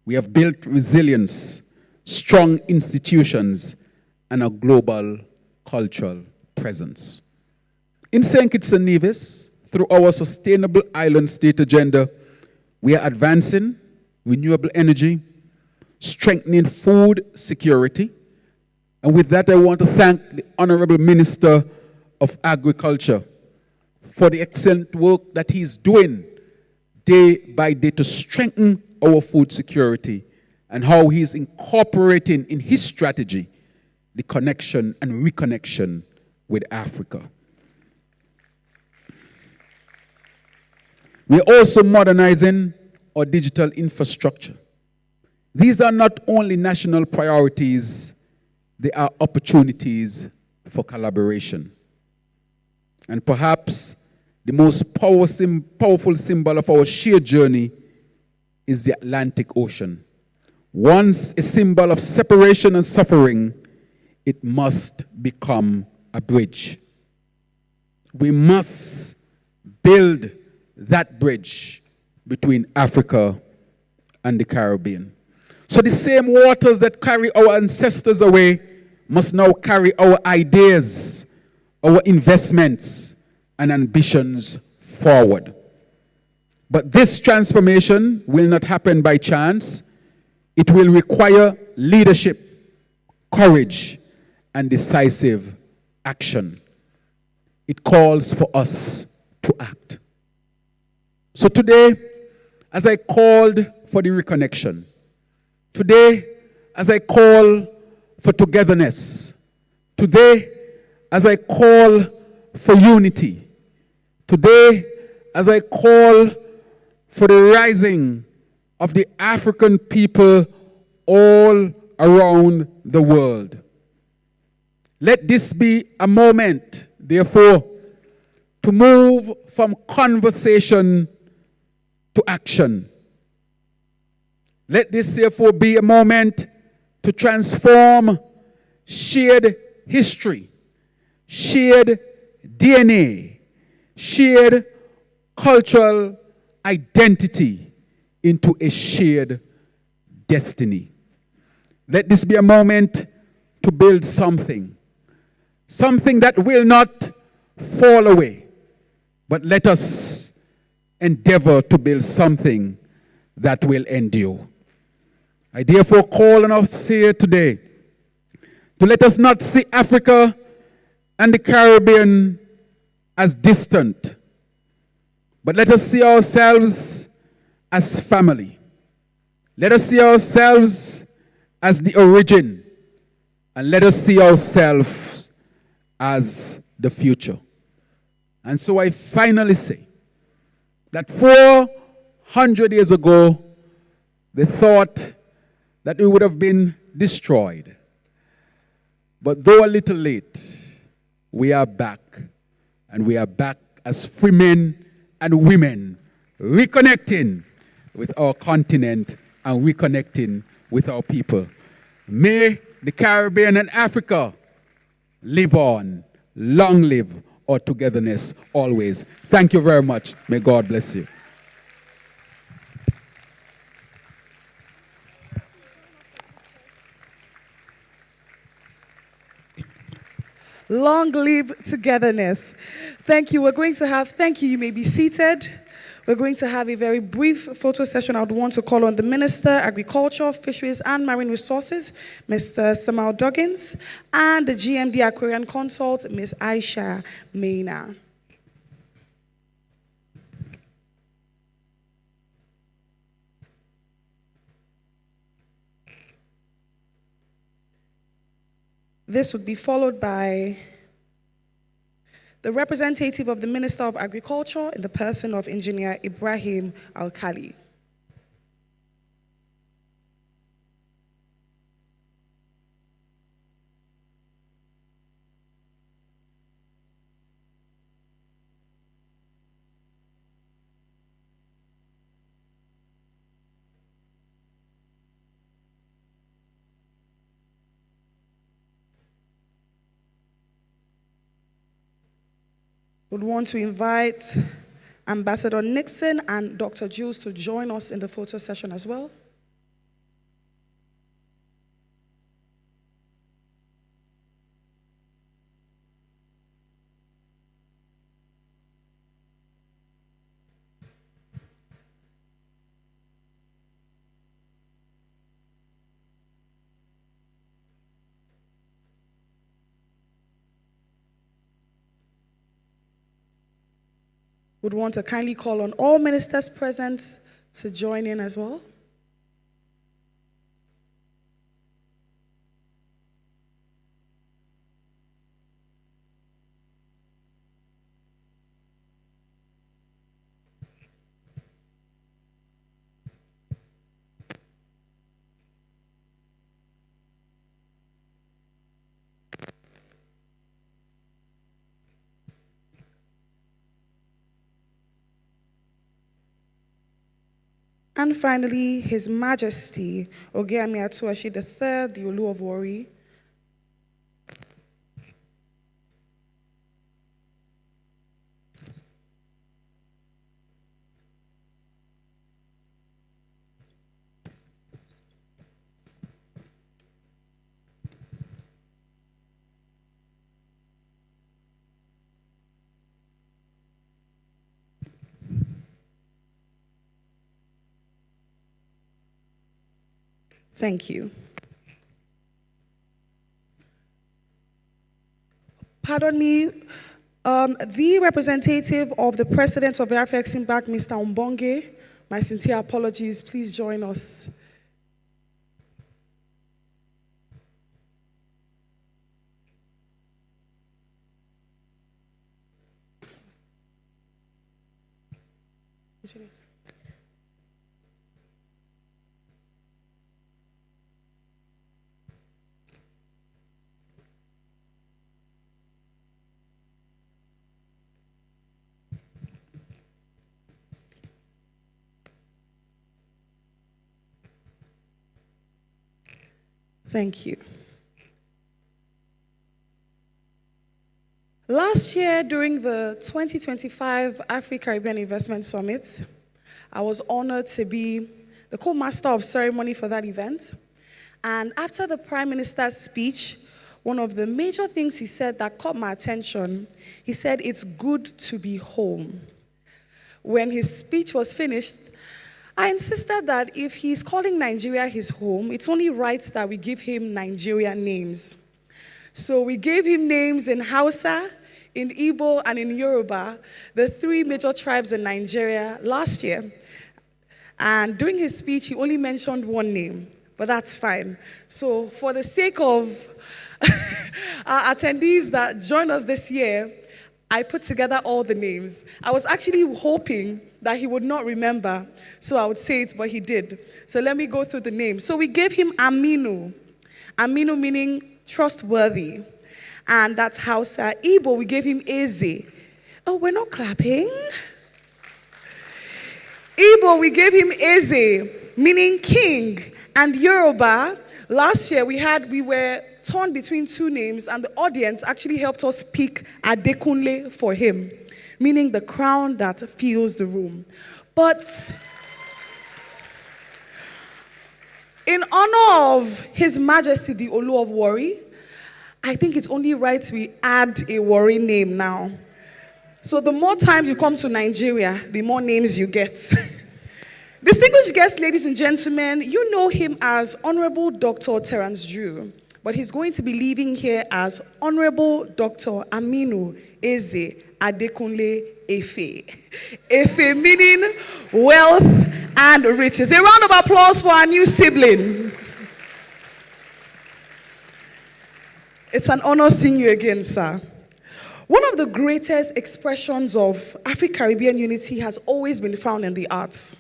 We have built resilience, strong institutions, and a global cultural presence. In St. Kitts and Nevis, through our Sustainable Island State Agenda, we are advancing renewable energy, strengthening food security. And with that, I want to thank the Honorable Minister of Agriculture for the excellent work that he's doing day by day to strengthen our food security, and how he's incorporating in his strategy the connection and reconnection with Africa. We're also modernizing our digital infrastructure. These are not only national priorities, they are opportunities for collaboration. And perhaps the most powerful symbol of our shared journey is the Atlantic Ocean. Once a symbol of separation and suffering, it must become a bridge. We must build that bridge between Africa and the Caribbean. So the same waters that carry our ancestors away must now carry our ideas, our investments, and ambitions forward. But this transformation will not happen by chance. It will require leadership, courage, and decisive action. It calls for us to act. So today, as I called for the reconnection, today, as I call for togetherness, today, as I call for unity, today, as I call for the rising of the African people all around the world. Let this be a moment, therefore, to move from conversation to action. Let this therefore be a moment to transform shared history, shared DNA, shared cultural identity into a shared destiny. Let this be a moment to build something that will not fall away, but let us endeavor to build something that will endure. I therefore call on us here today to let us not see Africa and the Caribbean as distant, but let us see ourselves as family. Let us see ourselves as the origin, and let us see ourselves as the future. And so I finally say that 400 years ago, they thought that we would have been destroyed. But though a little late, we are back. And we are back as free men and women, reconnecting with our continent and reconnecting with our people. May the Caribbean and Africa live on. Long live our togetherness always. Thank you very much. May God bless you. Long live togetherness. Thank you. Thank you. You may be seated. We're going to have a very brief photo session. I would want to call on the Minister, Agriculture, Fisheries and Marine Resources, Mr. Samal Duggins, and the GMD Aquarian Consult, Ms. Aisha Maina. This would be followed by the representative of the Minister of Agriculture in the person of Engineer Ibrahim Alkali. Would want to invite Ambassador Nixon and Dr. Jules to join us in the photo session as well. Would want to kindly call on all ministers present to join in as well. And finally, His Majesty Ogeami Atuashi III, the Olu of Warri. Thank you. Pardon me, the representative of the President of the Afri-Caribbean, Mr. Umbonge, my sincere apologies, please join us. Thank you. Last year, during the 2025 Afri-Caribbean Investment Summit, I was honored to be the co-master of ceremony for that event. And after the Prime Minister's speech, one of the major things he said that caught my attention, he said, "It's good to be home." When his speech was finished, I insisted that if he's calling Nigeria his home, it's only right that we give him Nigerian names. So we gave him names in Hausa, in Igbo, and in Yoruba, the three major tribes in Nigeria last year. And during his speech, he only mentioned one name, but that's fine. So for the sake of our attendees that join us this year, I put together all the names. I was actually hoping that he would not remember, so I would say it, but he did. So let me go through the names. So we gave him Aminu. Aminu meaning trustworthy. And that's Hausa. Igbo, we gave him Eze. Oh, we're not clapping. Igbo, we gave him Eze, meaning king. And Yoruba, last year we were torn between two names, and the audience actually helped us pick Adekunle for him, meaning the crown that fills the room. But in honor of His Majesty the Olu of Warri, I think it's only right we add a Warri name now. So the more times you come to Nigeria, the more names you get. Distinguished guests, ladies and gentlemen, you know him as Honorable Dr. Terence Drew, but he's going to be leaving here as Honorable Dr. Aminu Eze Adekunle Efe. Efe meaning wealth and riches. A round of applause for our new sibling. It's an honor seeing you again, sir. One of the greatest expressions of Afri-Caribbean unity has always been found in the arts.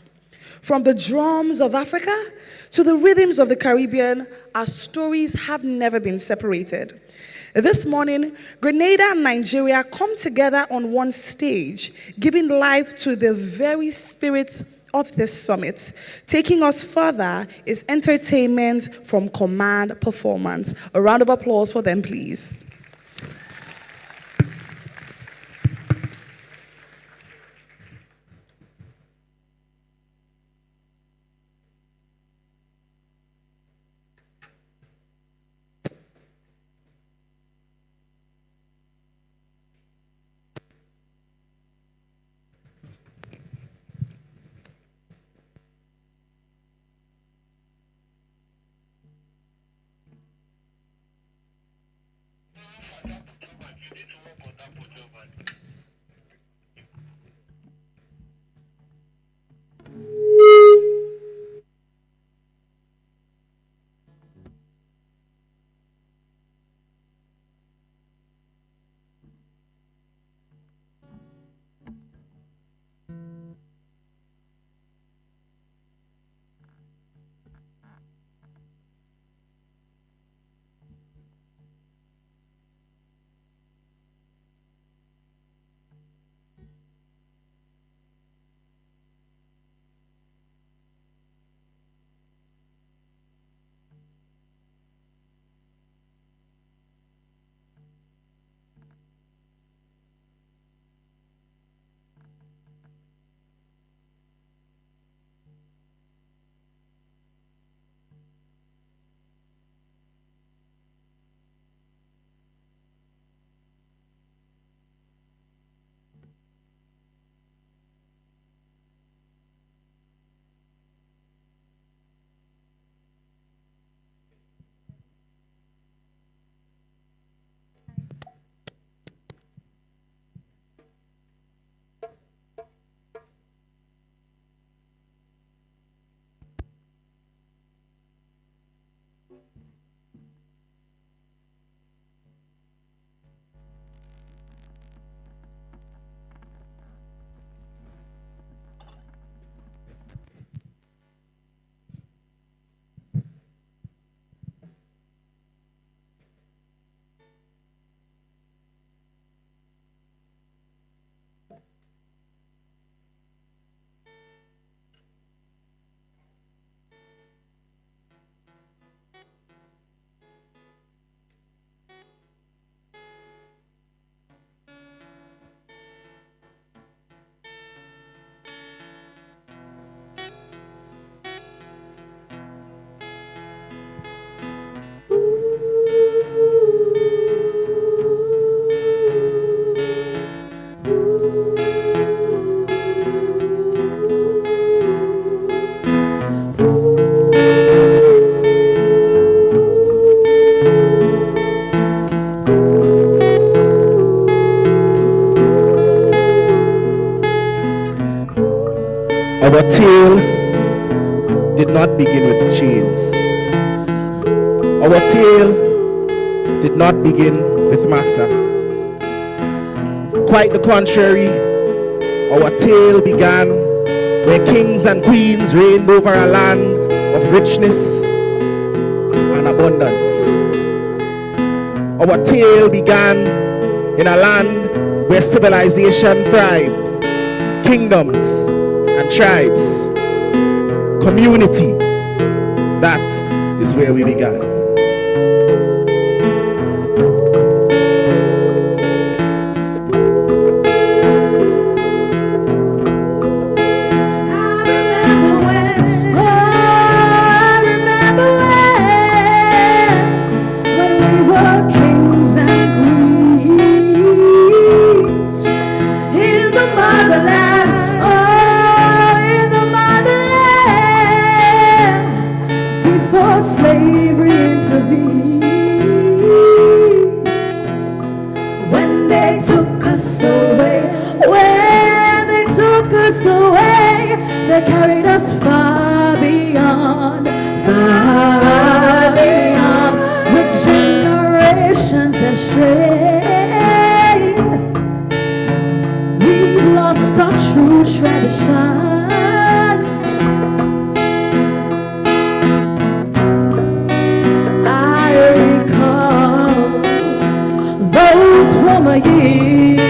From the drums of Africa to the rhythms of the Caribbean, our stories have never been separated. This morning, Grenada and Nigeria come together on one stage, giving life to the very spirit of this summit. Taking us further is entertainment from command performance. A round of applause for them, please. Our tale did not begin with chains. Our tale did not begin with massa. Quite the contrary, our tale began where kings and queens reigned over a land of richness and abundance. Our tale began in a land where civilization thrived, kingdoms and tribes, community. That is where we began. Slavery intervened when they took us away. When they took us away, they carried us far beyond, which generations have strayed. We've lost our true traditions. Former years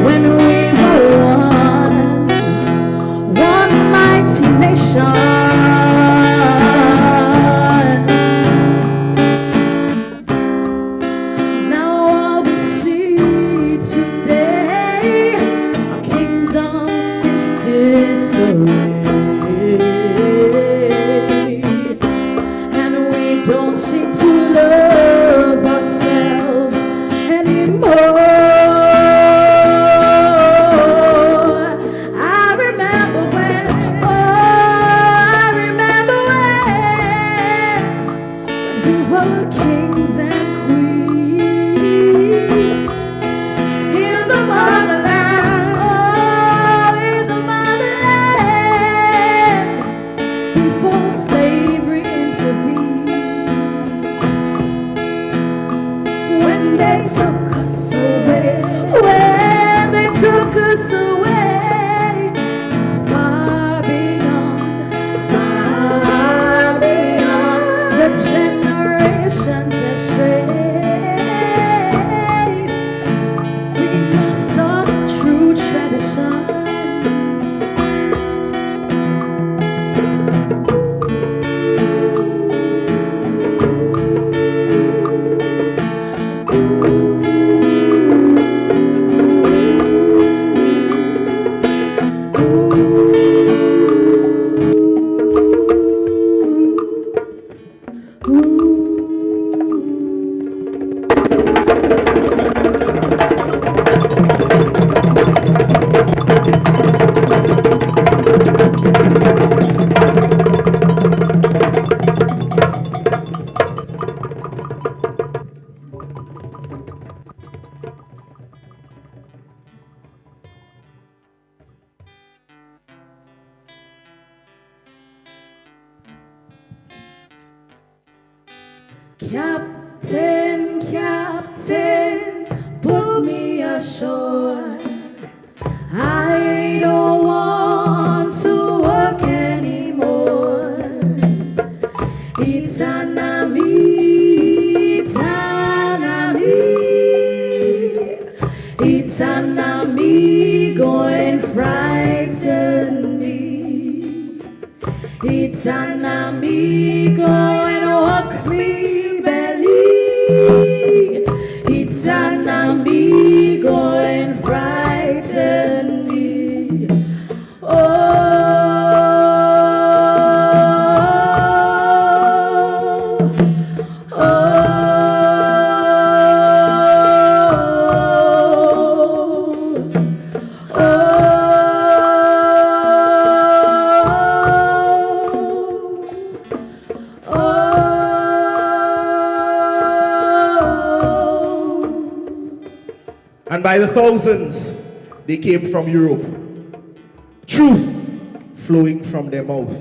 when we were one mighty nation. Now all we see today, our kingdom is disarray. Don't seem to love ourselves anymore. I remember when, we were kings and queens in the motherland, in the motherland, before slavery intervened. When they took us away, when they took us away, far beyond, the generations have strayed. We lost our true traditions. Captain, Captain, put me ashore. I don't want to work anymore. Itanami, Itanami, go and frighten me. Itanami, go and walk me belly. Itanami, go and frighten me. Oh by the thousands, they came from Europe. Truth flowing from their mouth.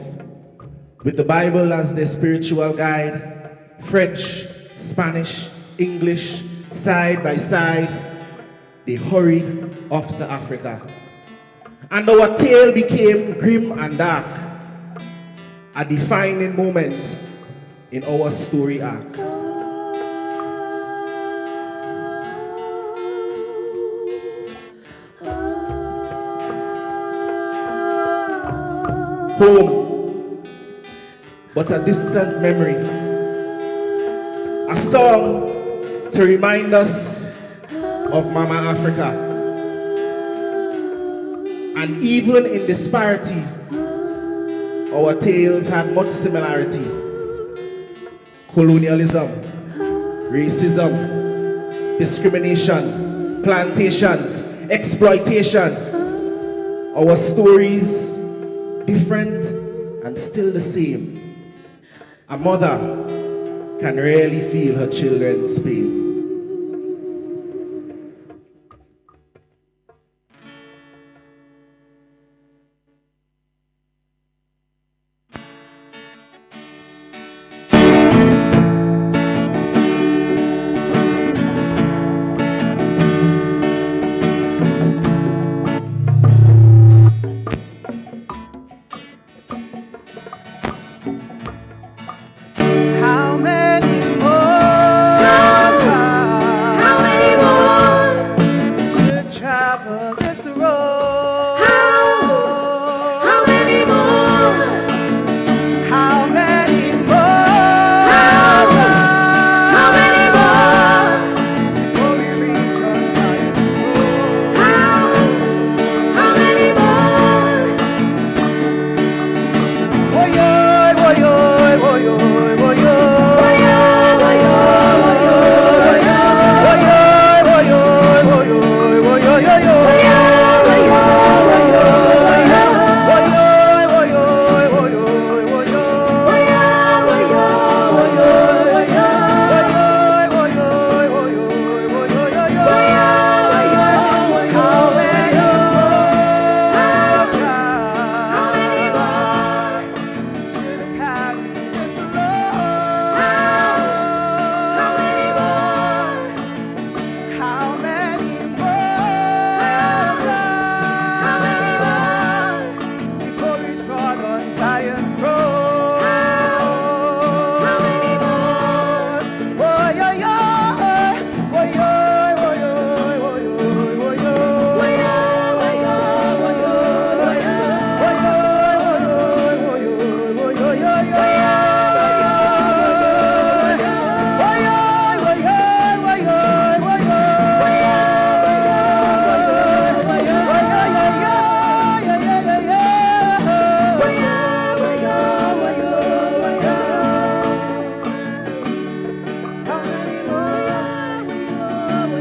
With the Bible as their spiritual guide, French, Spanish, English, side by side, they hurried off to Africa. And our tale became grim and dark, a defining moment in our story arc. Home, but a distant memory. A song to remind us of Mama Africa. And even in disparity, our tales had much similarity. Colonialism, racism, discrimination, plantations, exploitation. Our stories different and still the same. A mother can rarely feel her children's pain. How many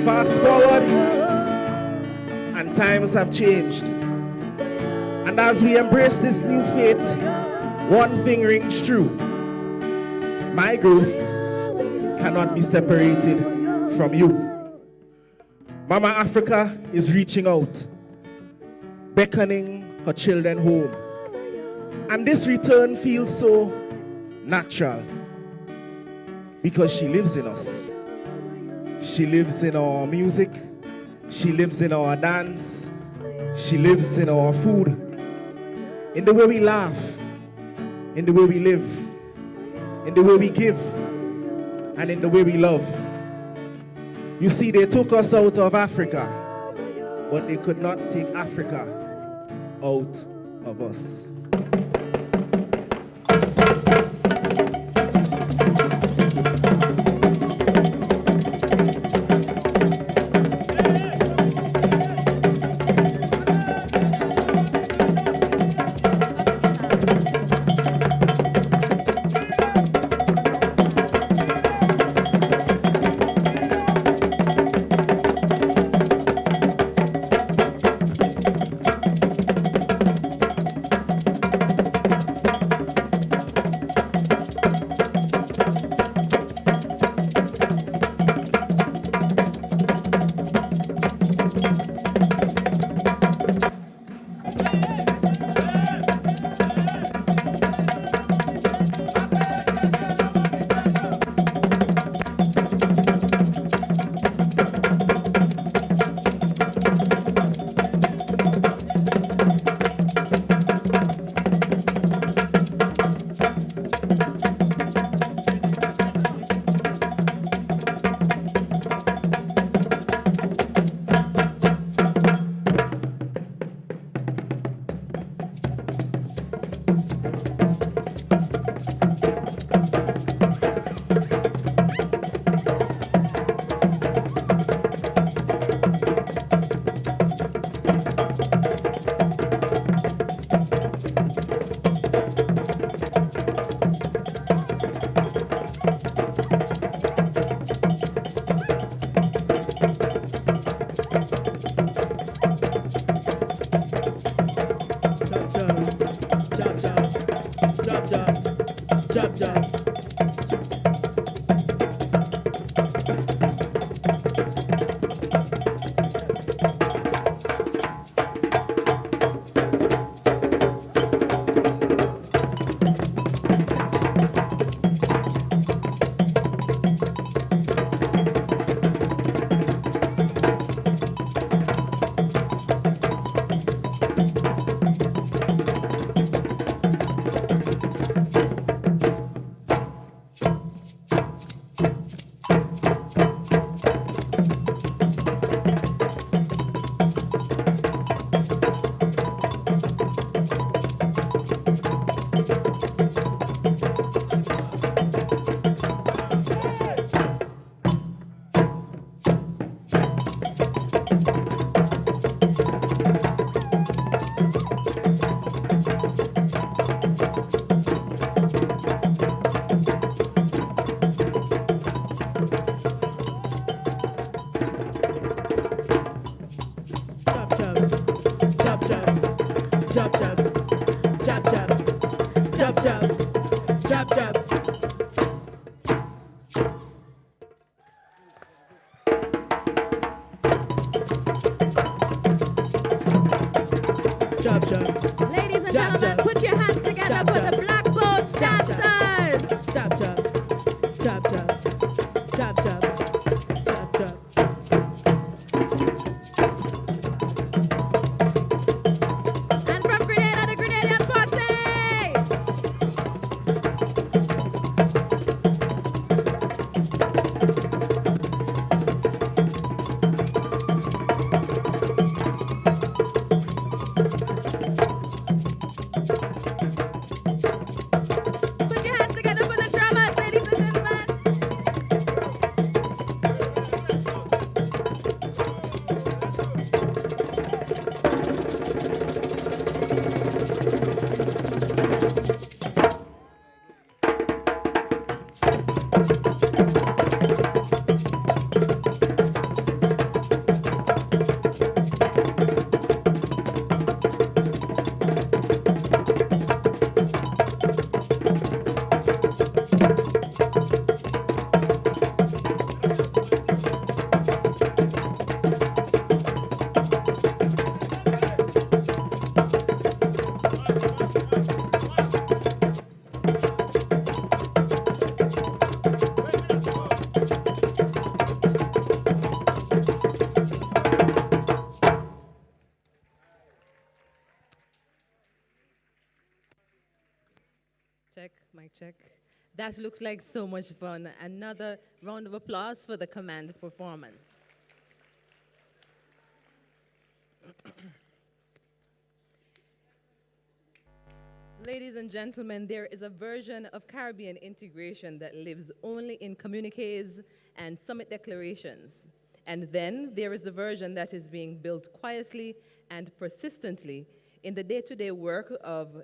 Fast forward, and times have changed. And as we embrace this new fate, one thing rings true. My growth cannot be separated from you. Mama Africa is reaching out, beckoning her children home. And this return feels so natural because she lives in us. She lives in our music. She lives in our dance. She lives in our food, in the way we laugh, in the way we live, in the way we give, and in the way we love. You see, they took us out of Africa, but they could not take Africa out of us. jab, jab, jab, jab, jab, jab, jab, jab. Jab, jab, Ladies and Jab, gentlemen, jab. put your hands together Jab, for jab. the Black Boat Jab, jab. dancers. jab, jab, jab, jab, jab, jab, jab, jab. And from Grenada, the Grenadian posse. Put your hands together for the drummers, ladies and gentlemen. Check, mic check. That looked like so much fun. Another round of applause for the command performance. Ladies and gentlemen, there is a version of Caribbean integration that lives only in communiques and summit declarations. And then there is the version that is being built quietly and persistently in the day-to-day work of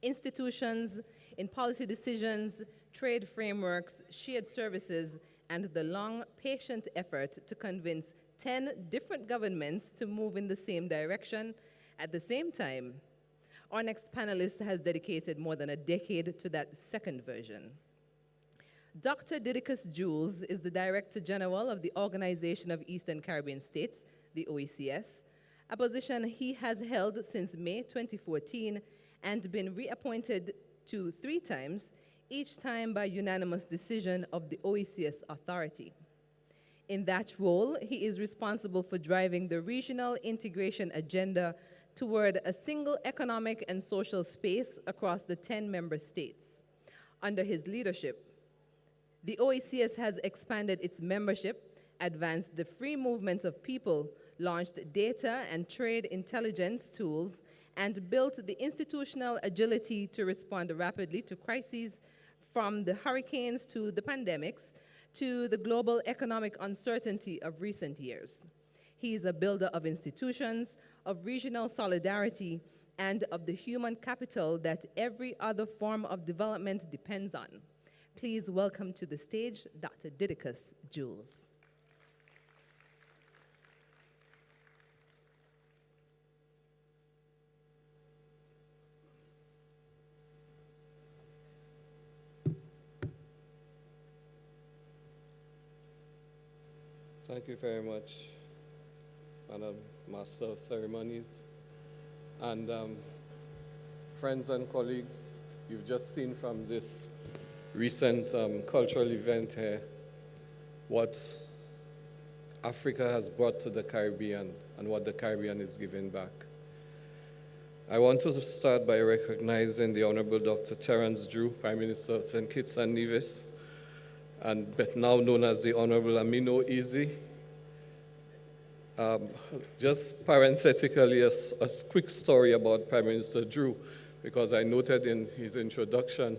institutions, in policy decisions, trade frameworks, shared services, and the long, patient effort to convince 10 different governments to move in the same direction at the same time. Our next panelist has dedicated more than a decade to that second version. Dr. Didicus Jules is the Director General of the Organization of Eastern Caribbean States, the OECS, a position he has held since May 2014 and been reappointed to 3 times, each time by unanimous decision of the OECS authority. In that role, he is responsible for driving the regional integration agenda toward a single economic and social space across the 10 member states. Under his leadership, the OECS has expanded its membership, advanced the free movement of people, launched data and trade intelligence tools, and built the institutional agility to respond rapidly to crises, from the hurricanes to the pandemics to the global economic uncertainty of recent years. He is a builder of institutions, of regional solidarity, and of the human capital that every other form of development depends on. Please welcome to the stage Dr. Didicus Jules. Thank you very much, Madam Master of Ceremonies. And friends and colleagues, you've just seen from this recent cultural event here what Africa has brought to the Caribbean and what the Caribbean is giving back. I want to start by recognizing the Honorable Dr. Terence Drew, Prime Minister of St. Kitts and Nevis, and now known as the Honorable Amino Easy. Just parenthetically, a quick story about Prime Minister Drew, because I noted in his introduction,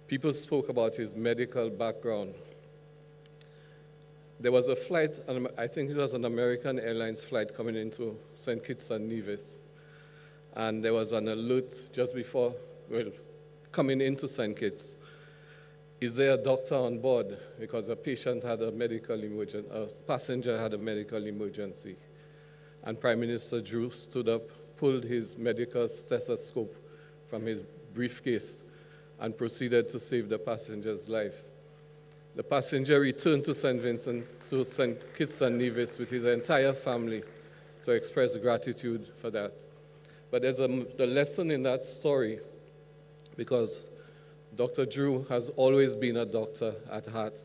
people spoke about his medical background. There was a flight, I think it was an American Airlines flight coming into St. Kitts and Nevis, and there was an alert just before, coming into St. Kitts. Is there a doctor on board? Because a patient had a medical emergency, a passenger had a medical emergency. And Prime Minister Drew stood up, pulled his medical stethoscope from his briefcase and proceeded to save the passenger's life. The passenger returned to St. Kitts and Nevis with his entire family to express gratitude for that. But there's the lesson in that story, because Dr. Drew has always been a doctor at heart,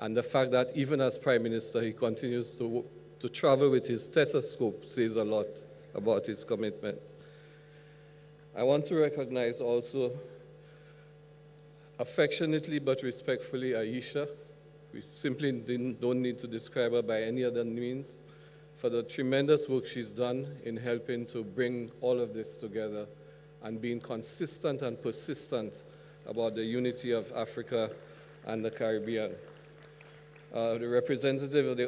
and the fact that even as Prime Minister he continues to travel with his stethoscope says a lot about his commitment. I want to recognize also, affectionately but respectfully, Aisha. We simply don't need to describe her by any other means, for the tremendous work she's done in helping to bring all of this together and being consistent and persistent about the unity of Africa and the Caribbean. The representative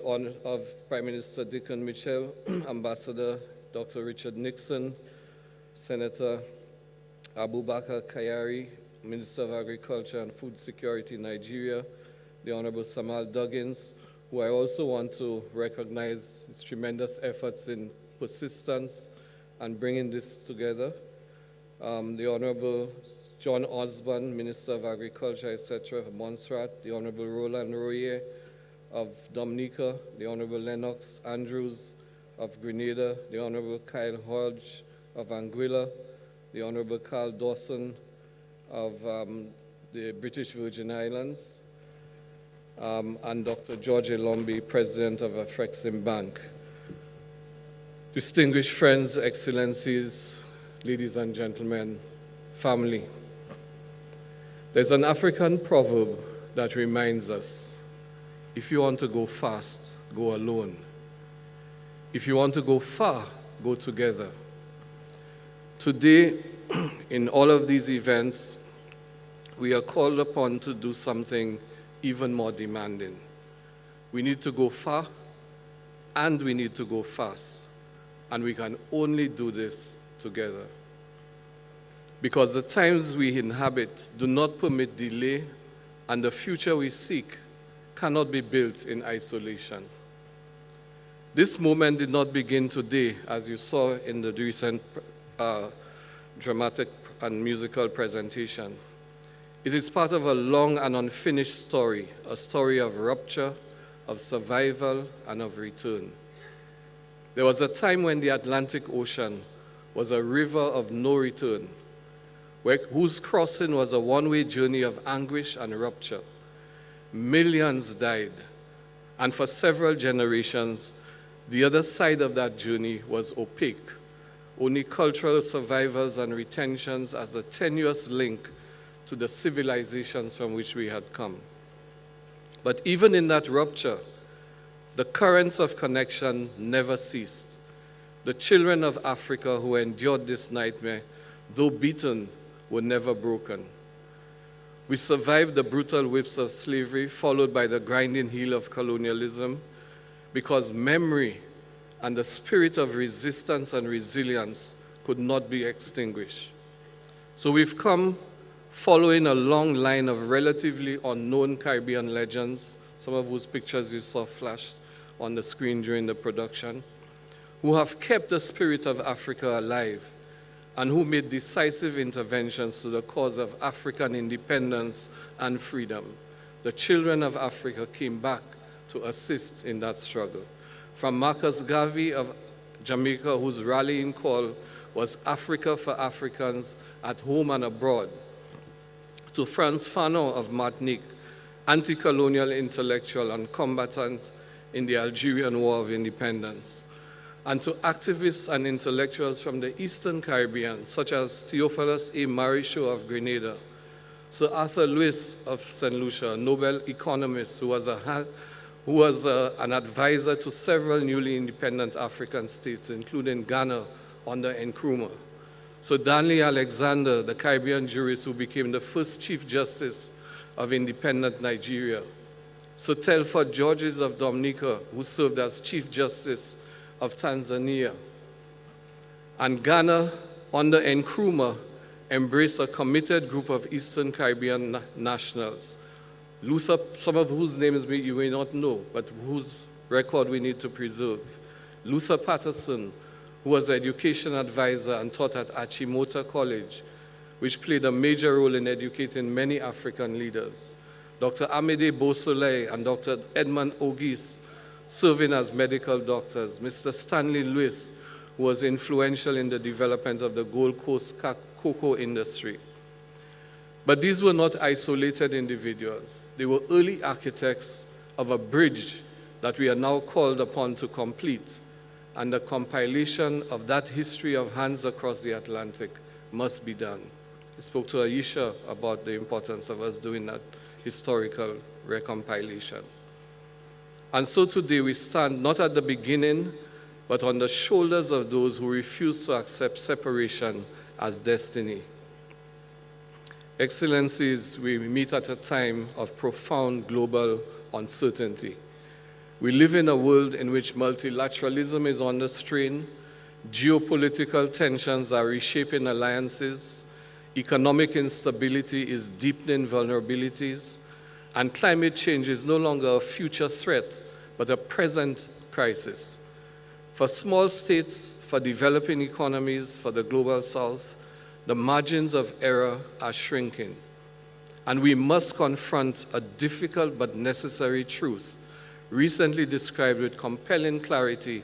of Prime Minister Dickon Mitchell, Ambassador Dr. Richard Nixon, Senator Abubakar Kayari, Minister of Agriculture and Food Security, Nigeria, the Honorable Samal Duggins, who I also want to recognize his tremendous efforts in persistence and bringing this together. The Honorable John Osborne, Minister of Agriculture, etc., of Montserrat, the Honorable Roland Royer of Dominica, the Honorable Lennox Andrews of Grenada, the Honorable Kyle Hodge of Anguilla, the Honorable Carl Dawson of the British Virgin Islands, and Dr. George Elombi, President of Afri-Caribbean Bank. Distinguished friends, excellencies, ladies and gentlemen, family. There's an African proverb that reminds us, if you want to go fast, go alone. If you want to go far, go together. Today, in all of these events, we are called upon to do something even more demanding. We need to go far, and we need to go fast. And we can only do this together. Because the times we inhabit do not permit delay, and the future we seek cannot be built in isolation. This moment did not begin today, as you saw in the recent dramatic and musical presentation. It is part of a long and unfinished story, a story of rupture, of survival, and of return. There was a time when the Atlantic Ocean was a river of no return, whose crossing was a one-way journey of anguish and rupture. Millions died, and for several generations, the other side of that journey was opaque. Only cultural survivals and retentions as a tenuous link to the civilizations from which we had come. But even in that rupture, the currents of connection never ceased. The children of Africa who endured this nightmare, though beaten, were never broken. We survived the brutal whips of slavery, followed by the grinding heel of colonialism, because memory and the spirit of resistance and resilience could not be extinguished. So we've come following a long line of relatively unknown Caribbean legends, some of whose pictures you saw flashed on the screen during the production, who have kept the spirit of Africa alive and who made decisive interventions to the cause of African independence and freedom. The children of Africa came back to assist in that struggle. From Marcus Garvey of Jamaica, whose rallying call was Africa for Africans at home and abroad, to Frantz Fanon of Martinique, anti-colonial intellectual and combatant in the Algerian War of Independence, and to activists and intellectuals from the Eastern Caribbean, such as Theophilus A. Marichaud of Grenada, Sir Arthur Lewis of St. Lucia, a Nobel economist who was an advisor to several newly independent African states, including Ghana under Nkrumah. Sir Danley Alexander, the Caribbean jurist who became the first Chief Justice of independent Nigeria. Sir Telford Georges of Dominica, who served as Chief Justice of Tanzania. And Ghana, under Nkrumah, embraced a committed group of Eastern Caribbean nationals, Luther, some of whose names you may not know, but whose record we need to preserve. Luther Patterson, who was an education advisor and taught at Achimota College, which played a major role in educating many African leaders. Dr. Amede Beausoleil and Dr. Edmond Ogis serving as medical doctors. Mr. Stanley Lewis, who was influential in the development of the Gold Coast cocoa industry. But these were not isolated individuals. They were early architects of a bridge that we are now called upon to complete, and the compilation of that history of hands across the Atlantic must be done. I spoke to Aisha about the importance of us doing that historical recompilation. And so today we stand not at the beginning, but on the shoulders of those who refuse to accept separation as destiny. Excellencies, we meet at a time of profound global uncertainty. We live in a world in which multilateralism is under strain, geopolitical tensions are reshaping alliances, economic instability is deepening vulnerabilities, and climate change is no longer a future threat, but a present crisis. For small states, for developing economies, for the global south, the margins of error are shrinking. And we must confront a difficult but necessary truth, recently described with compelling clarity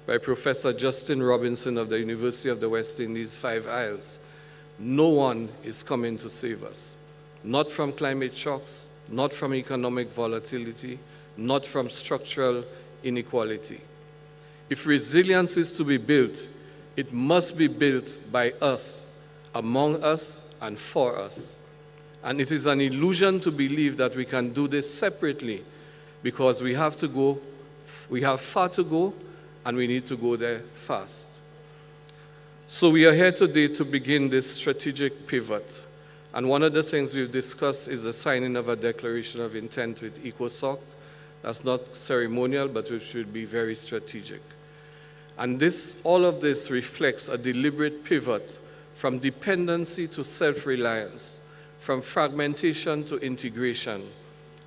by Professor Justin Robinson of the University of the West Indies, Five Isles. No one is coming to save us. Not from climate shocks, not from economic volatility, not from structural inequality. If resilience is to be built, it must be built by us, among us, and for us. And it is an illusion to believe that we can do this separately, because we have far to go, and we need to go there fast. So we are here today to begin this strategic pivot. And one of the things we've discussed is the signing of a declaration of intent with ECOSOC. That's not ceremonial, but it should be very strategic. And all of this reflects a deliberate pivot from dependency to self-reliance, from fragmentation to integration,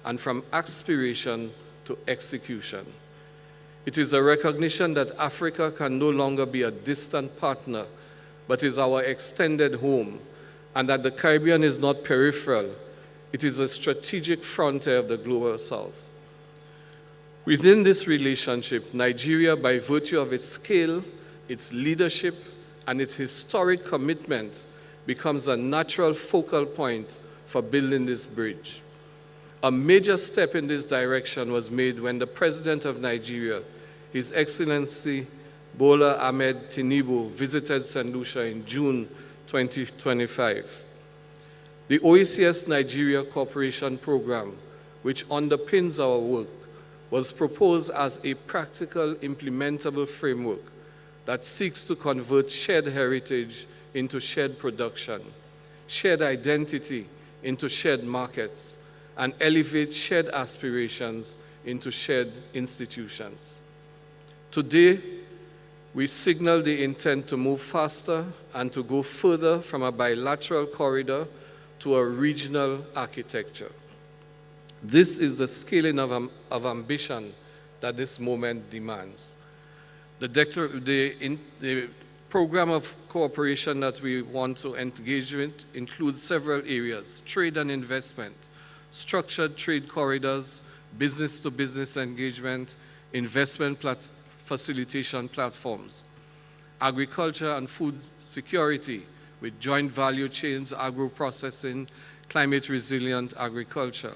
and from aspiration to execution. It is a recognition that Africa can no longer be a distant partner, but is our extended home, and that the Caribbean is not peripheral. It is a strategic frontier of the global south. Within this relationship, Nigeria, by virtue of its scale, its leadership, and its historic commitment, becomes a natural focal point for building this bridge. A major step in this direction was made when the President of Nigeria, His Excellency Bola Ahmed Tinubu, visited St. Lucia in June 2025. The OECS Nigeria Cooperation Program, which underpins our work, was proposed as a practical, implementable framework that seeks to convert shared heritage into shared production, shared identity into shared markets, and elevate shared aspirations into shared institutions. Today, we signal the intent to move faster and to go further from a bilateral corridor to a regional architecture. This is the scaling of ambition that this moment demands. The program of cooperation that we want to engage with includes several areas: trade and investment, structured trade corridors, business-to-business engagement, investment facilitation platforms, agriculture and food security with joint value chains, agro-processing, climate-resilient agriculture.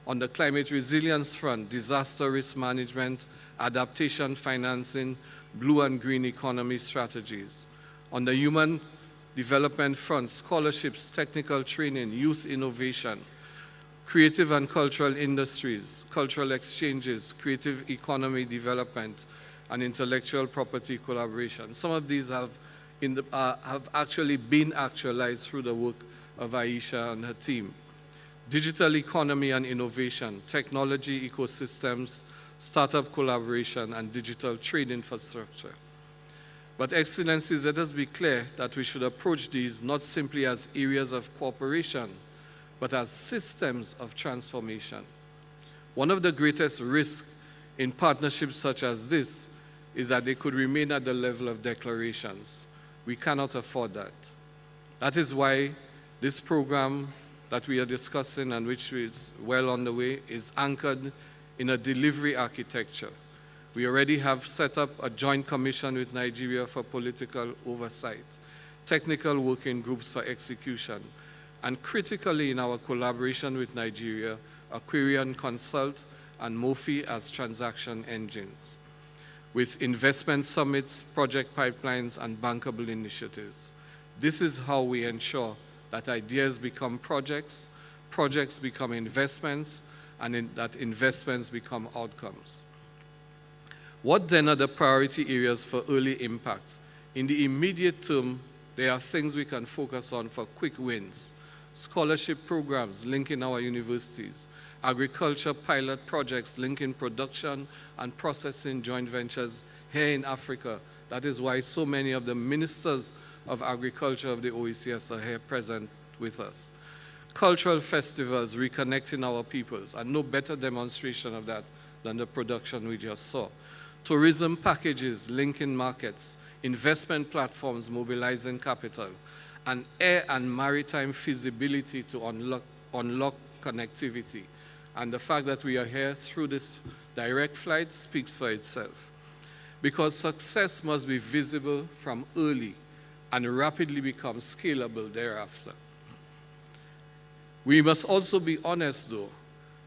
On the climate resilience front, disaster risk management, adaptation financing, blue and green economy strategies. On the human development front, scholarships, technical training, youth innovation, creative and cultural industries, cultural exchanges, creative economy development, and intellectual property collaboration. Some of these have actually been actualized through the work of Aisha and her team. Digital economy and innovation, technology ecosystems, startup collaboration, and digital trade infrastructure. But Excellencies, let us be clear that we should approach these not simply as areas of cooperation, but as systems of transformation. One of the greatest risks in partnerships such as this is that they could remain at the level of declarations. We cannot afford that. That is why this program that we are discussing and which is well on the way is anchored in a delivery architecture. We already have set up a joint commission with Nigeria for political oversight, technical working groups for execution, and critically in our collaboration with Nigeria, Aquarian Consult and MOFI as transaction engines, with investment summits, project pipelines, and bankable initiatives. This is how we ensure that ideas become projects, projects become investments, and that investments become outcomes. What then are the priority areas for early impact? In the immediate term, there are things we can focus on for quick wins. Scholarship programs linking our universities, agriculture pilot projects linking production and processing joint ventures here in Africa. That is why so many of the ministers of agriculture of the OECS are here present with us. Cultural festivals reconnecting our peoples, and no better demonstration of that than the production we just saw. Tourism packages linking markets, investment platforms mobilizing capital, and air and maritime feasibility to unlock connectivity. And the fact that we are here through this direct flight speaks for itself. Because success must be visible from early and rapidly become scalable thereafter. We must also be honest, though,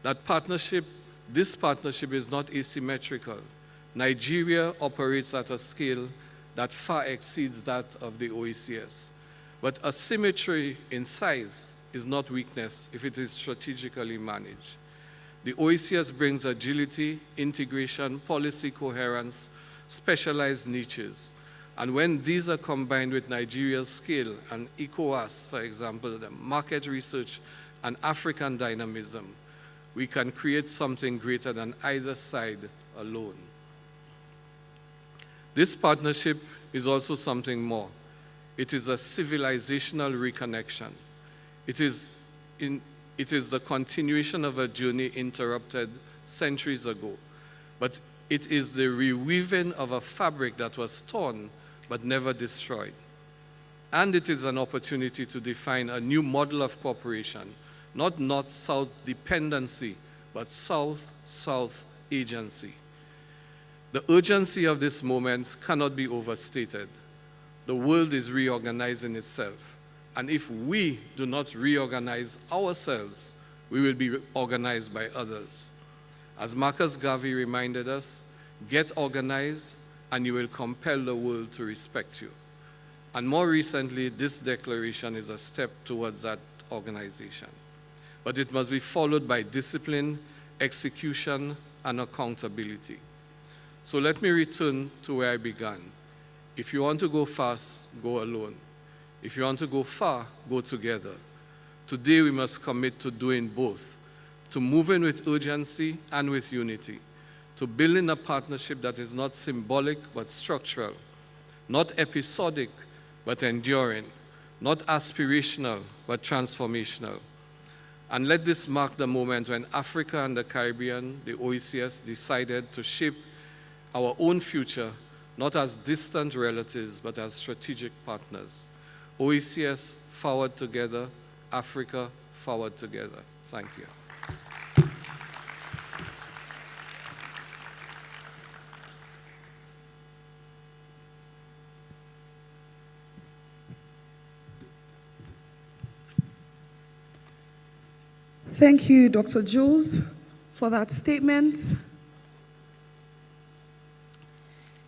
that this partnership is not asymmetrical. Nigeria operates at a scale that far exceeds that of the OECS. But asymmetry in size is not weakness if it is strategically managed. The OECS brings agility, integration, policy coherence, specialized niches. And when these are combined with Nigeria's scale and ECOWAS, for example, the market research and African dynamism, we can create something greater than either side alone. This partnership is also something more. It is a civilizational reconnection. It is the continuation of a journey interrupted centuries ago, but it is the reweaving of a fabric that was torn but never destroyed. And it is an opportunity to define a new model of cooperation, not North-South dependency, but South-South agency. The urgency of this moment cannot be overstated. The world is reorganizing itself. And if we do not reorganize ourselves, we will be organized by others. As Marcus Garvey reminded us, get organized and you will compel the world to respect you. And more recently, this declaration is a step towards that organization. But it must be followed by discipline, execution, and accountability. So let me return to where I began. If you want to go fast, go alone. If you want to go far, go together. Today we must commit to doing both, to moving with urgency and with unity, to building a partnership that is not symbolic but structural, not episodic but enduring, not aspirational but transformational. And let this mark the moment when Africa and the Caribbean, the OECS, decided to shape our own future, not as distant relatives, but as strategic partners. OECS, forward together. Africa, forward together. Thank you. Thank you, Dr. Jules, for that statement.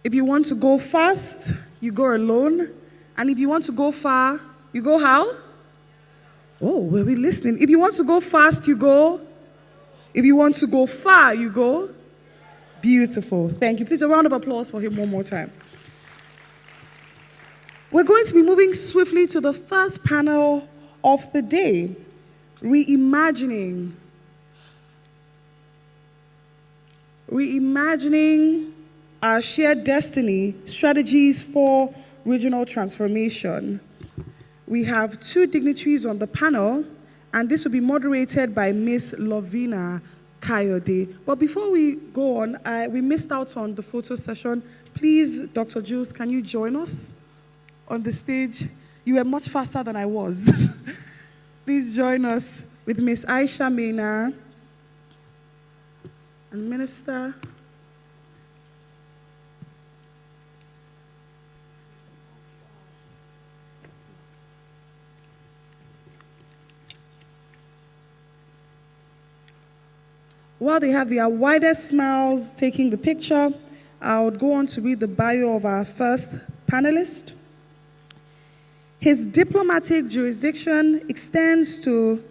If you want to go fast, you go alone. And if you want to go far, you go how? Oh, were we listening? If you want to go fast, you go. If you want to go far, you go. Beautiful. Thank you. Please, a round of applause for him one more time. We're going to be moving swiftly to the first panel of the day. Reimagining our shared destiny, strategies for regional transformation. We have two dignitaries on the panel, and this will be moderated by Miss Lovina Kayode. But before we go on, we missed out on the photo session. Please, Dr. Jules, can you join us on the stage? You were much faster than I was. Please join us with Miss Aisha Mena and Minister. While they have their widest smiles taking the picture, I would go on to read the bio of our first panelist. His diplomatic jurisdiction extends to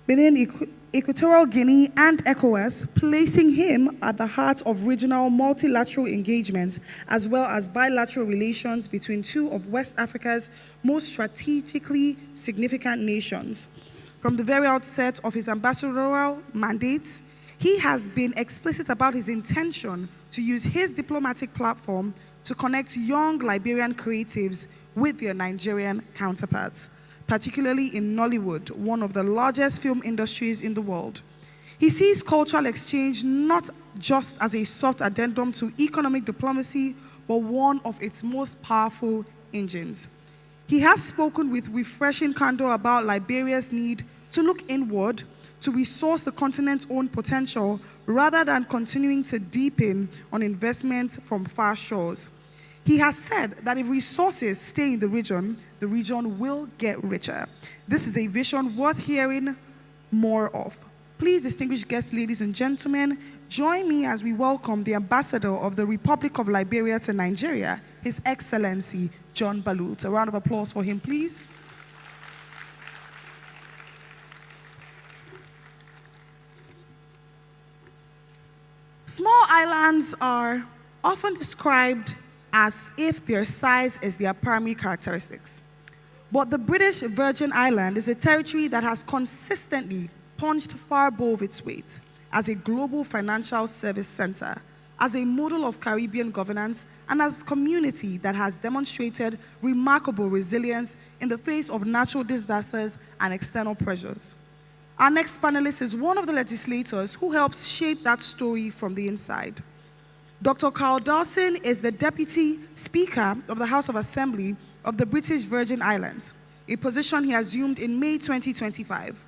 Benin, Equatorial Guinea, and ECOWAS, placing him at the heart of regional multilateral engagements, as well as bilateral relations between two of West Africa's most strategically significant nations. From the very outset of his ambassadorial mandates, he has been explicit about his intention to use his diplomatic platform to connect young Liberian creatives with their Nigerian counterparts, particularly in Nollywood, one of the largest film industries in the world. He sees cultural exchange not just as a soft addendum to economic diplomacy, but one of its most powerful engines. He has spoken with refreshing candor about Liberia's need to look inward, to resource the continent's own potential, rather than continuing to deepen on investment from far shores. He has said that if resources stay in the region will get richer. This is a vision worth hearing more of. Please, distinguished guests, ladies and gentlemen, join me as we welcome the Ambassador of the Republic of Liberia to Nigeria, His Excellency John Balut. A round of applause for him, please. Small islands are often described as if their size is their primary characteristics. But the British Virgin Island is a territory that has consistently punched far above its weight as a global financial service center, as a model of Caribbean governance, and as a community that has demonstrated remarkable resilience in the face of natural disasters and external pressures. Our next panelist is one of the legislators who helps shape that story from the inside. Dr. Carl Dawson is the Deputy Speaker of the House of Assembly of the British Virgin Islands, a position he assumed in May 2025.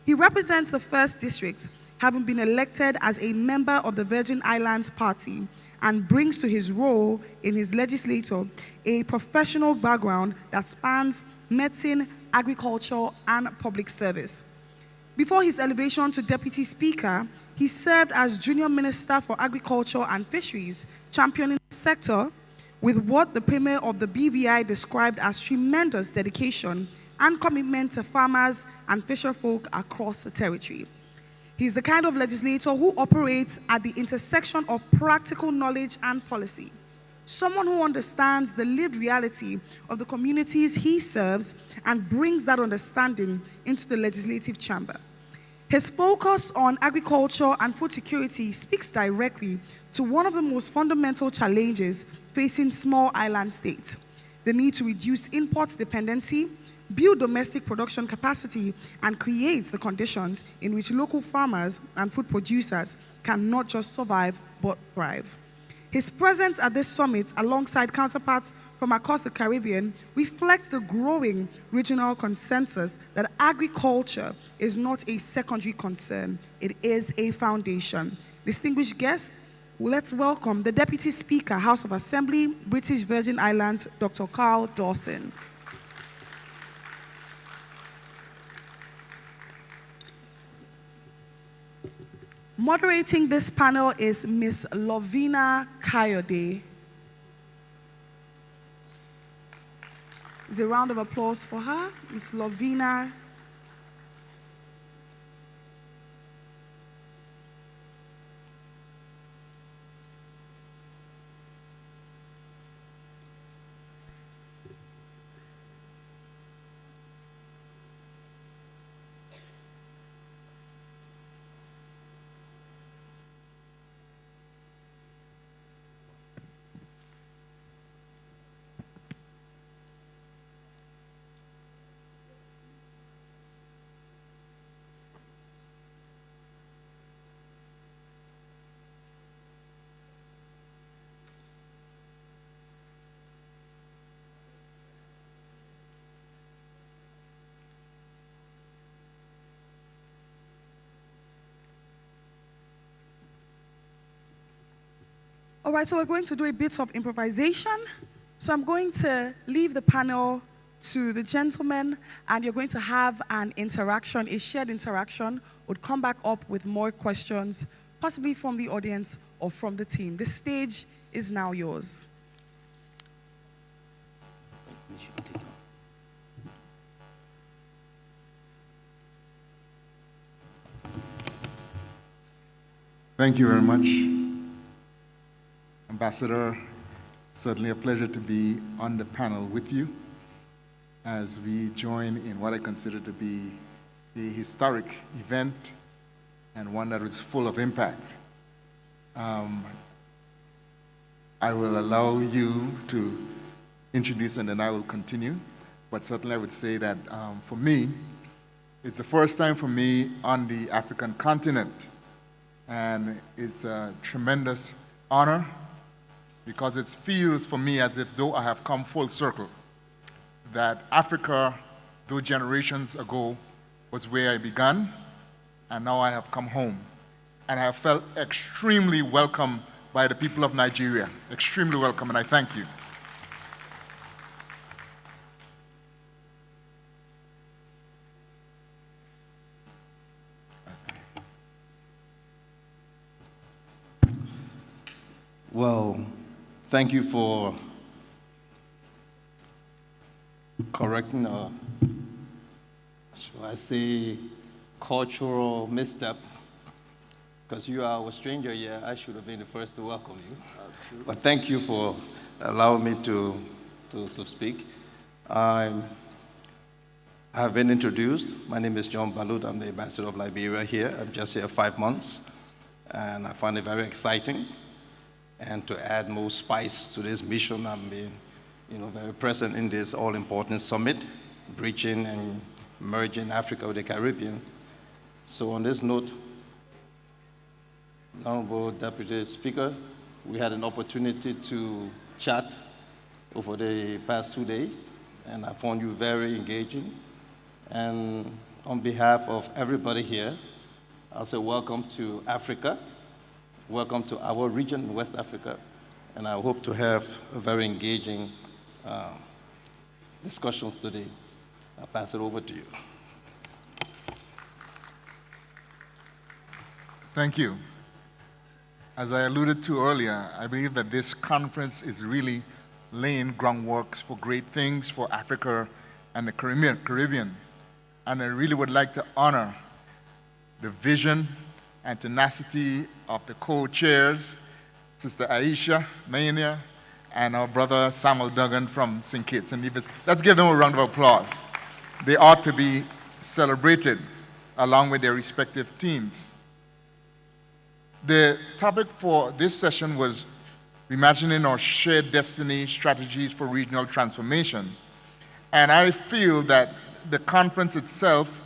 He represents the 1st District, having been elected as a member of the Virgin Islands Party, and brings to his role in his legislature a professional background that spans medicine, agriculture, and public service. Before his elevation to Deputy Speaker, he served as Junior Minister for Agriculture and Fisheries, championing the sector with what the Premier of the BVI described as tremendous dedication and commitment to farmers and fisherfolk across the territory. He's the kind of legislator who operates at the intersection of practical knowledge and policy, someone who understands the lived reality of the communities he serves and brings that understanding into the legislative chamber. His focus on agriculture and food security speaks directly to one of the most fundamental challenges facing small island states: the need to reduce import dependency, build domestic production capacity, and create the conditions in which local farmers and food producers can not just survive, but thrive. His presence at this summit, alongside counterparts from across the Caribbean, reflects the growing regional consensus that agriculture is not a secondary concern, it is a foundation. Distinguished guests, let's welcome the Deputy Speaker, House of Assembly, British Virgin Islands, Dr. Carl Dawson. Moderating this panel is Ms. Lovina Kayode. Is a round of applause for her, Ms. Lovina. All right, so we're going to do a bit of improvisation. So I'm going to leave the panel to the gentlemen, and you're going to have an interaction, a shared interaction. We'll come back up with more questions, possibly from the audience or from the team. The stage is now yours. Thank you very much, Ambassador. Certainly a pleasure to be on the panel with you as we join in what I consider to be a historic event and one that is full of impact. I will allow you to introduce and then I will continue, but certainly I would say that for me, it's the first time for me on the African continent. And it's a tremendous honor because it feels for me as if though I have come full circle, that Africa, though generations ago, was where I began, and now I have come home. And I have felt extremely welcome by the people of Nigeria, extremely welcome, and I thank you. Well, thank you for correcting a, shall I say, cultural misstep. Because you are a stranger here, I should have been the first to welcome you. But thank you for allowing me to speak. I have been introduced. My name is John Balut. I'm the ambassador of Liberia here. I'm just here 5 months, and I find it very exciting. And to add more spice to this mission, I'm being, very present in this all-important summit, bridging and merging Africa with the Caribbean. So on this note, Honorable Deputy Speaker, we had an opportunity to chat over the past 2 days, and I found you very engaging. And on behalf of everybody here, I'll say welcome to Africa. Welcome to our region in West Africa, and I hope to have a very engaging discussions today. I'll pass it over to you. Thank you. As I alluded to earlier, I believe that this conference is really laying groundwork for great things for Africa and the Caribbean. And I really would like to honor the vision and tenacity of the co-chairs, Sister Aisha Mania, and our brother Samuel Duggan from St. Kitts and Nevis. Let's give them a round of applause. They ought to be celebrated along with their respective teams. The topic for this session was reimagining our shared destiny strategies for regional transformation. And I feel that the conference itself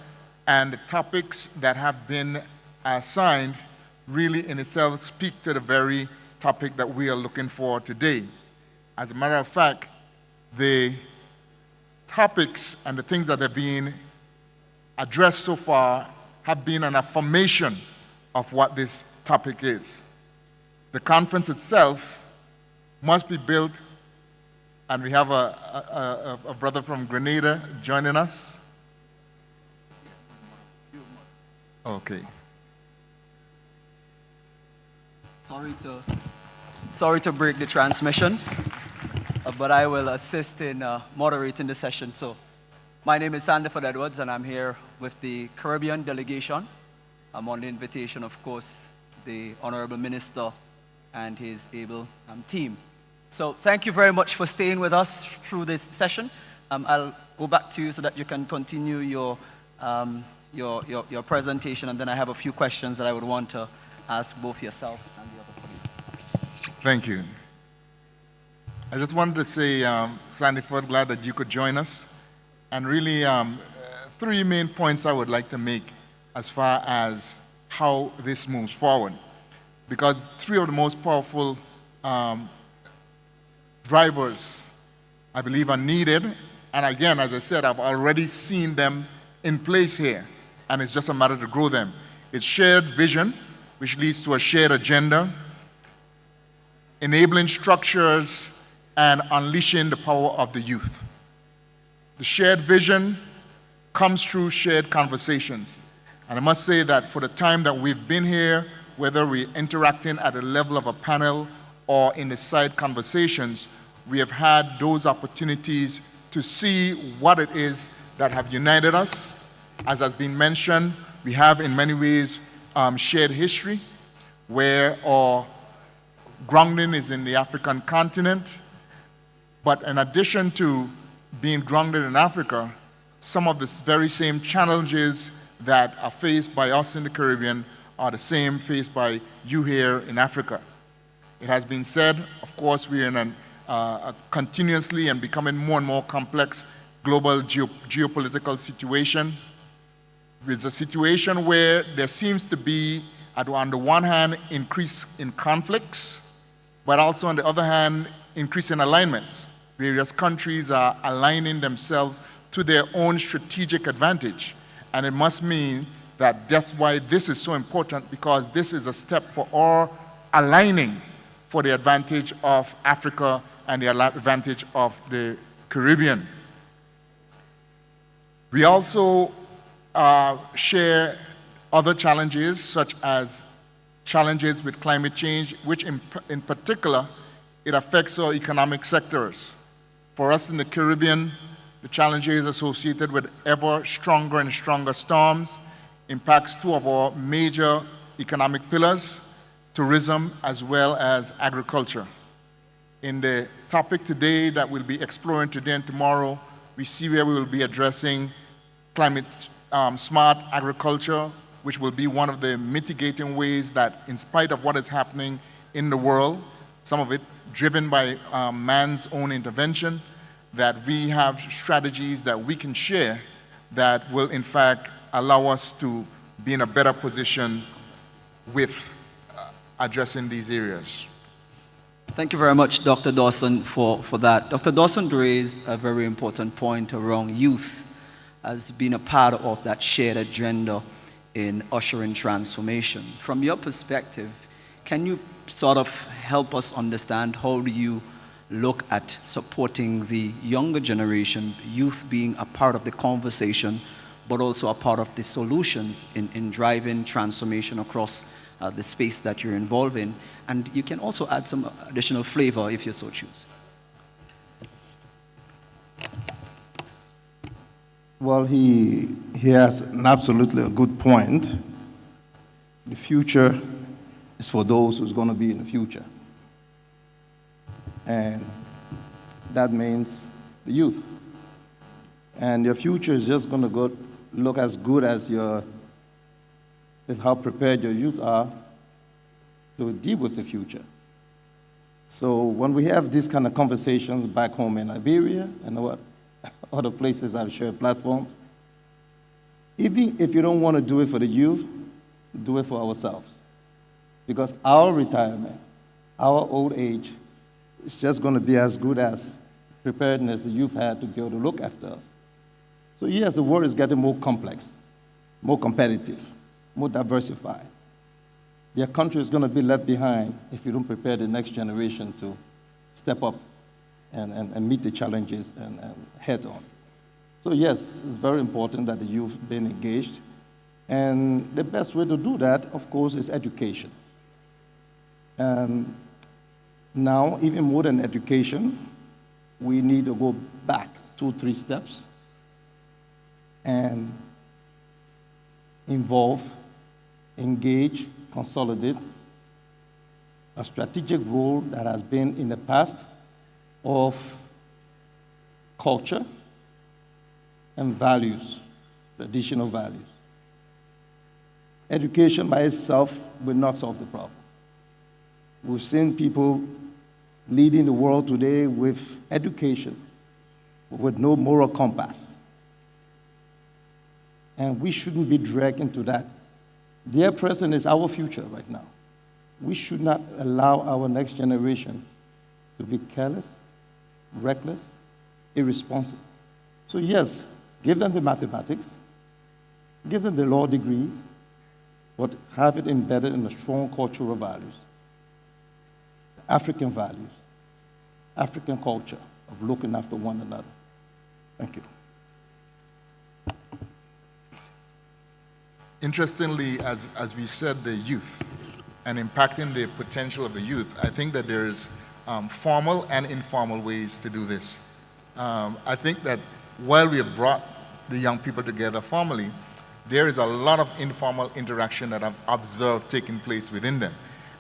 and the topics that have been assigned really in itself speak to the very topic that we are looking for today. As a matter of fact, the topics and the things that have been addressed so far have been an affirmation of what this topic is. The conference itself must be built, and we have a brother from Grenada joining us. Okay. Sorry to break the transmission, but I will assist in moderating the session. So, my name is Sandiford Edwards, and I'm here with the Caribbean delegation. I'm on the invitation, of course, the Honorable Minister and his able team. So, thank you very much for staying with us through this session. I'll go back to you so that you can continue your presentation, and then I have a few questions that I would want to ask both yourself and the other colleague. Thank you. I just wanted to say, Sandiford, glad that you could join us. And really, 3 main points I would like to make as far as how this moves forward. Because 3 of the most powerful drivers, I believe, are needed. And again, as I said, I've already seen them in place here. And it's just a matter to grow them. It's shared vision, which leads to a shared agenda. enabling structures, and unleashing the power of the youth. The shared vision comes through shared conversations. And I must say that for the time that we've been here, whether we're interacting at the level of a panel or in the side conversations, we have had those opportunities to see what it is that have united us. As has been mentioned, we have in many ways shared history, where our grounding is in the African continent. But in addition to being grounded in Africa, some of the very same challenges that are faced by us in the Caribbean are the same faced by you here in Africa. It has been said, of course, we're in a continuously and becoming more and more complex global geopolitical situation. It's a situation where there seems to be, on the one hand, increase in conflicts, but also on the other hand, increase in alignments. Various countries are aligning themselves to their own strategic advantage. And it must mean that that's why this is so important, because this is a step for all aligning for the advantage of Africa and the advantage of the Caribbean. We also share other challenges, such as challenges with climate change, which in particular, it affects our economic sectors. For us in the Caribbean, the challenges associated with ever stronger and stronger storms impacts two of our major economic pillars, tourism as well as agriculture. In the topic today that we'll be exploring today and tomorrow, we see where we will be addressing climate smart agriculture, which will be one of the mitigating ways that, in spite of what is happening in the world, some of it driven by man's own intervention, that we have strategies that we can share that will in fact allow us to be in a better position with addressing these areas. Thank you very much, Dr. Dawson, for that. Dr. Dawson raised a very important point around youth as being a part of that shared agenda in ushering transformation. From your perspective, can you sort of help us understand how do you look at supporting the younger generation, youth being a part of the conversation, but also a part of the solutions in driving transformation across the space that you're involved in? And you can also add some additional flavor if you so choose. Well, he has an absolutely a good point. The future is for those who's going to be in the future. And that means the youth. And your future is just going to look as good as how prepared your youth are to deal with the future. So when we have these kind of conversations back home in Liberia and other places that share platforms, even if you don't want to do it for the youth, do it for ourselves. Because our retirement, our old age, is just going to be as good as preparedness the youth had to be able to look after us. So yes, the world is getting more complex, more competitive, more diversified. Their country is going to be left behind if you don't prepare the next generation to step up and meet the challenges and head on. So yes, it's very important that the youth be engaged. And the best way to do that, of course, is education. Now, even more than education, we need to go back 2-3 steps and involve, engage, consolidate a strategic role that has been in the past of culture and values, traditional values. Education by itself will not solve the problem. We've seen people leading the world today with education, with no moral compass. And we shouldn't be dragged into that. Their present is our future right now. We should not allow our next generation to be careless, reckless, irresponsible. So yes, give them the mathematics, give them the law degrees, but have it embedded in the strong cultural values. African values, African culture of looking after one another. Thank you. Interestingly, as we said, the youth and impacting the potential of the youth, I think that there's formal and informal ways to do this. I think that while we have brought the young people together formally, there is a lot of informal interaction that I've observed taking place within them.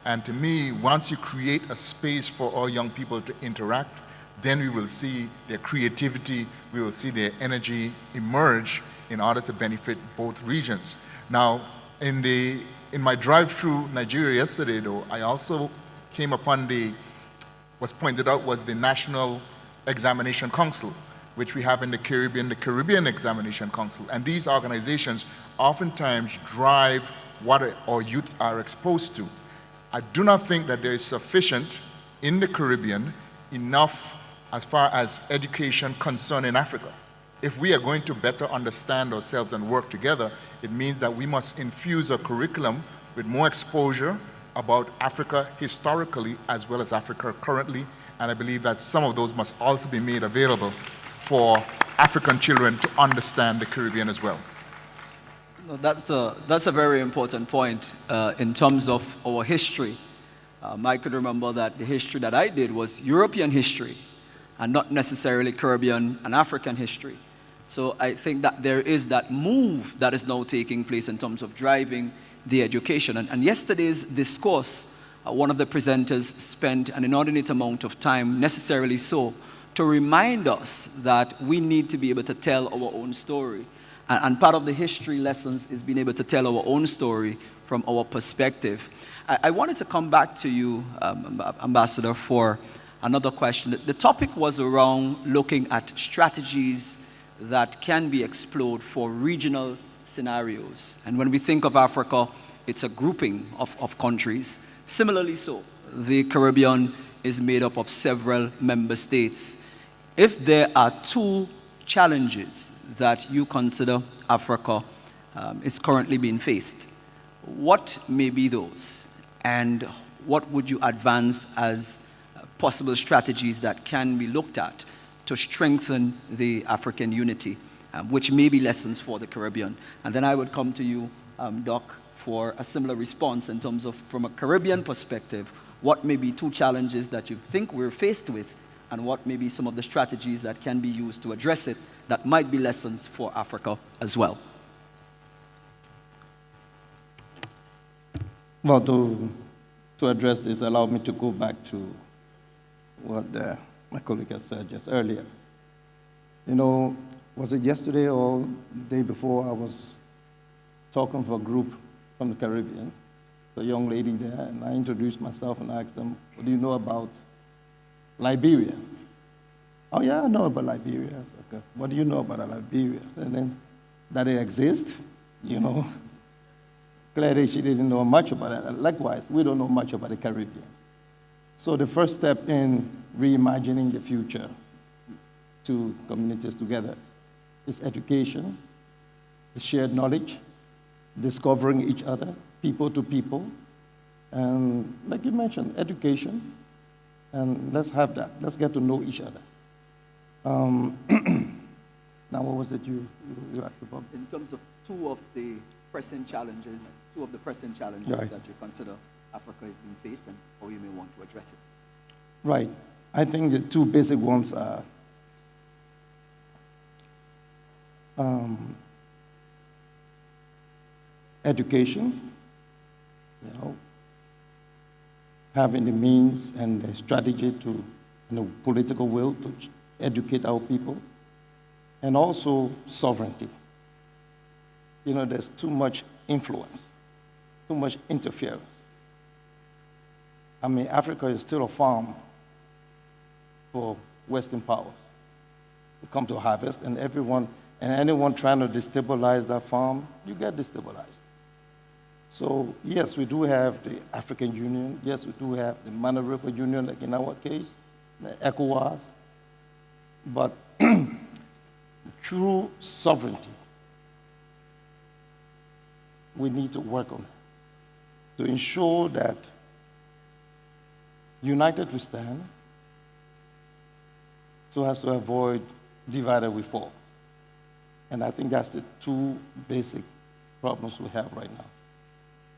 And to me, once you create a space for all young people to interact, then we will see their creativity, we will see their energy emerge in order to benefit both regions. Now, in my drive through Nigeria yesterday, though, I also came upon what's pointed out was the National Examination Council, which we have in the Caribbean Examination Council. And these organizations oftentimes drive what our youth are exposed to. I do not think that there is sufficient in the Caribbean enough as far as education concerning Africa. If we are going to better understand ourselves and work together, it means that we must infuse our curriculum with more exposure about Africa historically as well as Africa currently, and I believe that some of those must also be made available for African children to understand the Caribbean as well. No, that's a very important point in terms of our history. I could remember that the history that I did was European history and not necessarily Caribbean and African history. So I think that there is that move that is now taking place in terms of driving the education. And yesterday's discourse, one of the presenters spent an inordinate amount of time, necessarily so, to remind us that we need to be able to tell our own story. And part of the history lessons is being able to tell our own story from our perspective. I wanted to come back to you, Ambassador, for another question. The topic was around looking at strategies that can be explored for regional scenarios. And when we think of Africa, it's a grouping of countries. Similarly so, the Caribbean is made up of several member states. If there are two challenges that you consider Africa is currently being faced, what may be those? And what would you advance as possible strategies that can be looked at to strengthen the African unity, which may be lessons for the Caribbean? And then I would come to you, Doc, for a similar response in terms of, from a Caribbean perspective, what may be two challenges that you think we're faced with, and what may be some of the strategies that can be used to address it that might be lessons for Africa as well? Well, to address this, allow me to go back to what my colleague has said just earlier. You know, was it yesterday or the day before, I was talking for a group from the Caribbean, a young lady there, and I introduced myself and asked them, what do you know about Liberia? Oh yeah, I know about Liberia. I said, okay, what do you know about Liberia? And then, that it exists, you know. Clearly she didn't know much about it. Likewise, we don't know much about the Caribbean. So the first step in reimagining the future to communities together is education, the shared knowledge, discovering each other, people to people, and like you mentioned, education, and let's have that. Let's get to know each other. Now, what was it you asked about? In terms of two of the pressing challenges Right. that you consider Africa is being faced, and how you may want to address it. Right. I think the two basic ones are education, you know, having the means and the strategy to, and the political will to educate our people, and also sovereignty. You know, there's too much influence, too much interference. I mean, Africa is still a farm for Western powers. You come to harvest, and anyone trying to destabilize that farm, you get destabilized. So, yes, we do have the African Union. Yes, we do have the Mana River Union, like in our case, the ECOWAS. But true sovereignty, we need to work on that to ensure that united we stand, so as to avoid divided we fall. And I think that's the two basic problems we have right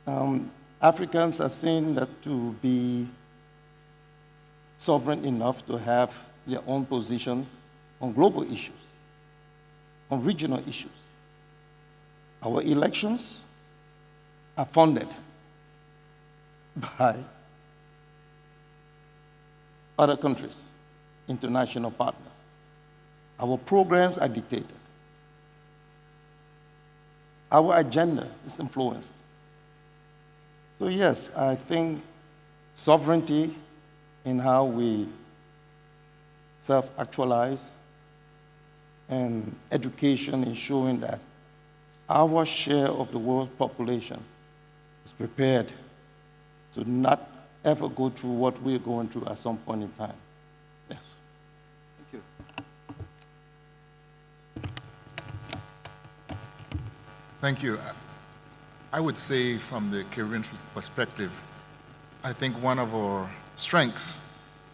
now. Africans are seen that to be sovereign enough to have their own position on global issues, on regional issues. Our elections are funded by other countries, international partners. Our programs are dictated. Our agenda is influenced. So yes, I think sovereignty in how we self-actualize and education ensuring that our share of the world's population is prepared to not ever go through what we're going through at some point in time. Yes. Thank you. Thank you. I would say from the Caribbean perspective, I think one of our strengths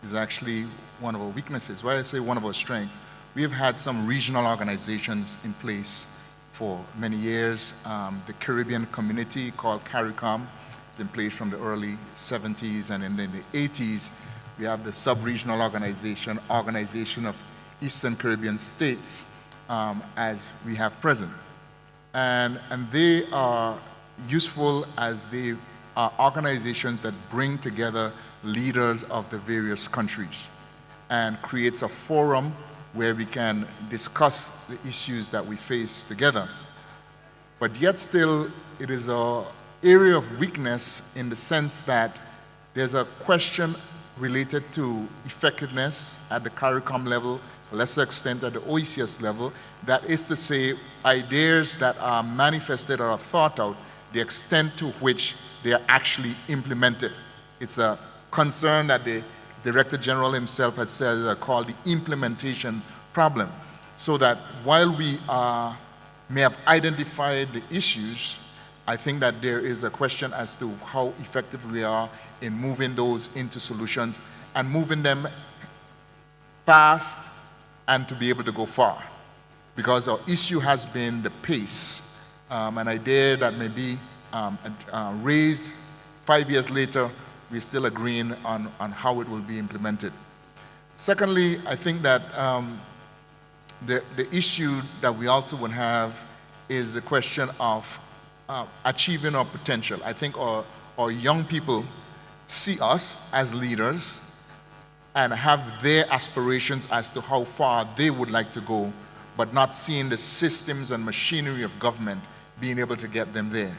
is actually one of our weaknesses. Why I say one of our strengths, we have had some regional organizations in place for many years. The Caribbean community called CARICOM is in place from the early 70s, and in the 80s, we have the sub-regional Organization of Eastern Caribbean States, as we have present. And they are useful as they are organizations that bring together leaders of the various countries and creates a forum where we can discuss the issues that we face together. But yet still, it is an area of weakness in the sense that there's a question related to effectiveness at the CARICOM level, to a lesser extent at the OECS level. That is to say, ideas that are manifested or are thought out, the extent to which they are actually implemented. It's a concern that the Director General himself has said called the implementation problem. So that while we may have identified the issues, I think that there is a question as to how effective we are in moving those into solutions and moving them fast and to be able to go far. Because our issue has been the pace, an idea that may be raised 5 years later, we're still agreeing on how it will be implemented. Secondly, I think that the issue that we also would have is the question of achieving our potential. I think our young people see us as leaders and have their aspirations as to how far they would like to go, but not seeing the systems and machinery of government being able to get them there.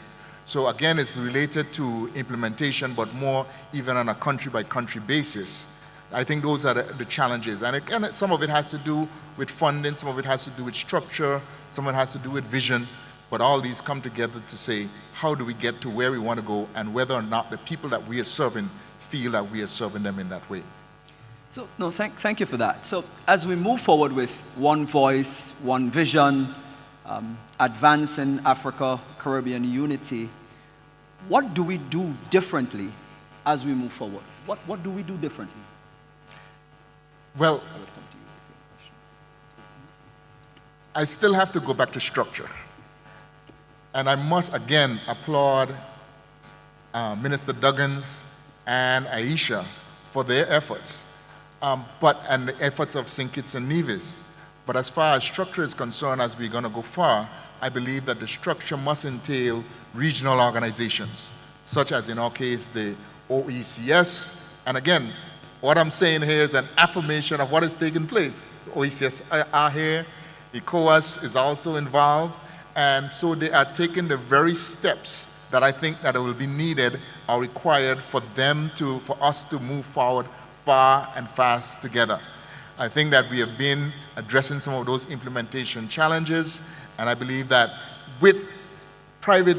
So again, it's related to implementation, but more even on a country-by-country basis. I think those are the challenges. And again, some of it has to do with funding, some of it has to do with structure, some of it has to do with vision, but all these come together to say, how do we get to where we want to go, and whether or not the people that we are serving feel that we are serving them in that way. So, no, thank you for that. So, as we move forward with one voice, one vision, advancing Africa-Caribbean unity, what do we do differently as we move forward? What do we do differently? Well, I still have to go back to structure. And I must again applaud Minister Duggins and Aisha for their efforts, and the efforts of St. Kitts and Nevis. But as far as structure is concerned, as we're going to go far, I believe that the structure must entail regional organizations, such as in our case, the OECS. And again, what I'm saying here is an affirmation of what is taking place. The OECS are here, ECOWAS is also involved, and so they are taking the very steps that I think that will be needed or required for us to move forward far and fast together. I think that we have been addressing some of those implementation challenges, and I believe that with private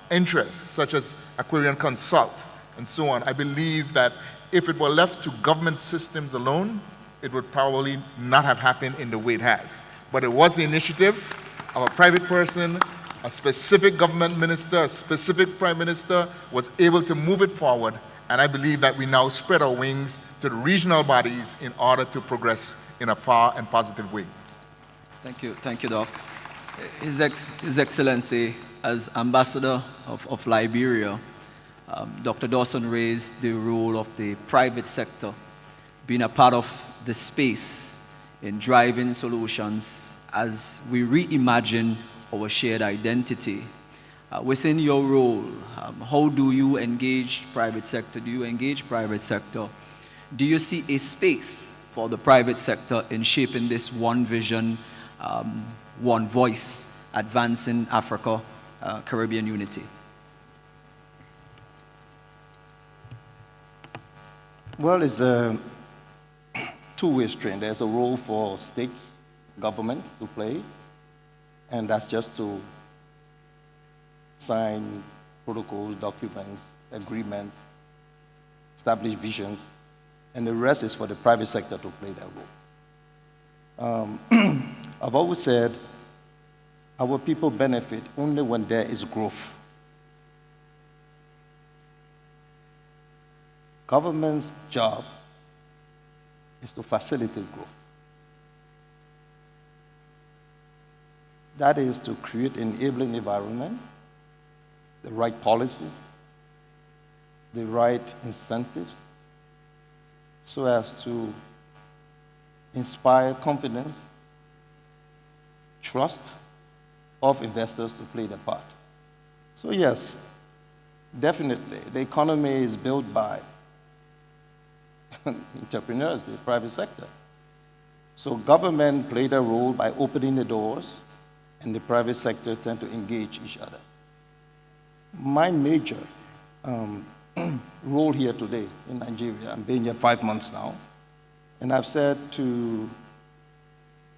interests, such as Aquarian Consult and so on, I believe that if it were left to government systems alone, it would probably not have happened in the way it has. But it was the initiative of a private person, a specific government minister, a specific prime minister was able to move it forward, And I believe that we now spread our wings to the regional bodies in order to progress in a far and positive way. Thank you, Doc. His Excellency, as Ambassador of Liberia, Dr. Dawson raised the role of the private sector being a part of the space in driving solutions as we reimagine our shared identity. Within your role, how do you engage private sector? Do you engage private sector? Do you see a space for the private sector in shaping this one vision, one voice, advancing Africa, Caribbean unity? Well, it's a two-way stream. There's a role for states, governments to play, and that's just to sign protocols, documents, agreements, establish visions, and the rest is for the private sector to play that role. I've always said our people benefit only when there is growth. Government's job is to facilitate growth. That is to create an enabling environment, the right policies, the right incentives, so as to inspire confidence, trust of investors to play their part. So yes, definitely, the economy is built by entrepreneurs, the private sector. So government played a role by opening the doors, and the private sector tend to engage each other. My major role here today in Nigeria, I'm being here 5 months now, and I've said to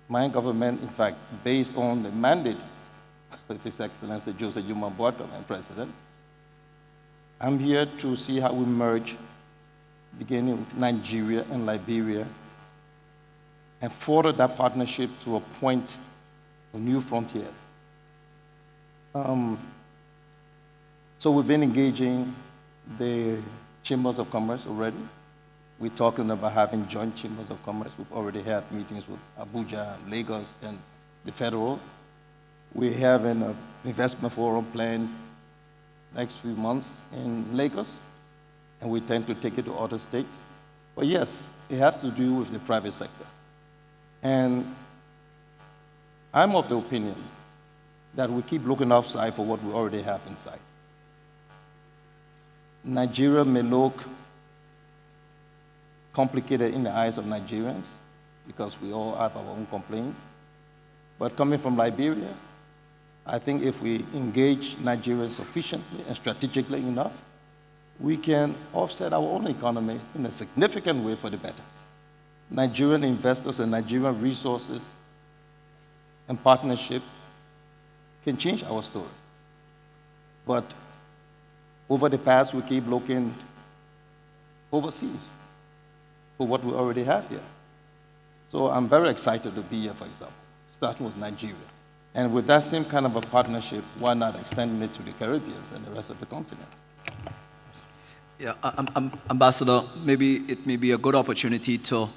my government, in fact, based on the mandate of His Excellency Joseph Juma Boato, my president, I'm here to see how we merge, beginning with Nigeria and Liberia, and further that partnership to a point of new frontiers. So we've been engaging the chambers of commerce already. We're talking about having joint chambers of commerce. We've already had meetings with Abuja, Lagos, and the federal. We're having an investment forum planned next few months in Lagos, and we tend to take it to other states. But yes, it has to do with the private sector. And I'm of the opinion that we keep looking outside for what we already have inside. Nigeria may look complicated in the eyes of Nigerians because we all have our own complaints. But coming from Liberia, I think if we engage Nigeria sufficiently and strategically enough, we can offset our own economy in a significant way for the better. Nigerian investors and Nigerian resources and partnership can change our story. But over the past, we keep looking overseas for what we already have here. So I'm very excited to be here, for example, starting with Nigeria. And with that same kind of a partnership, why not extending it to the Caribbean and the rest of the continent? Yeah, Ambassador, maybe it may be a good opportunity to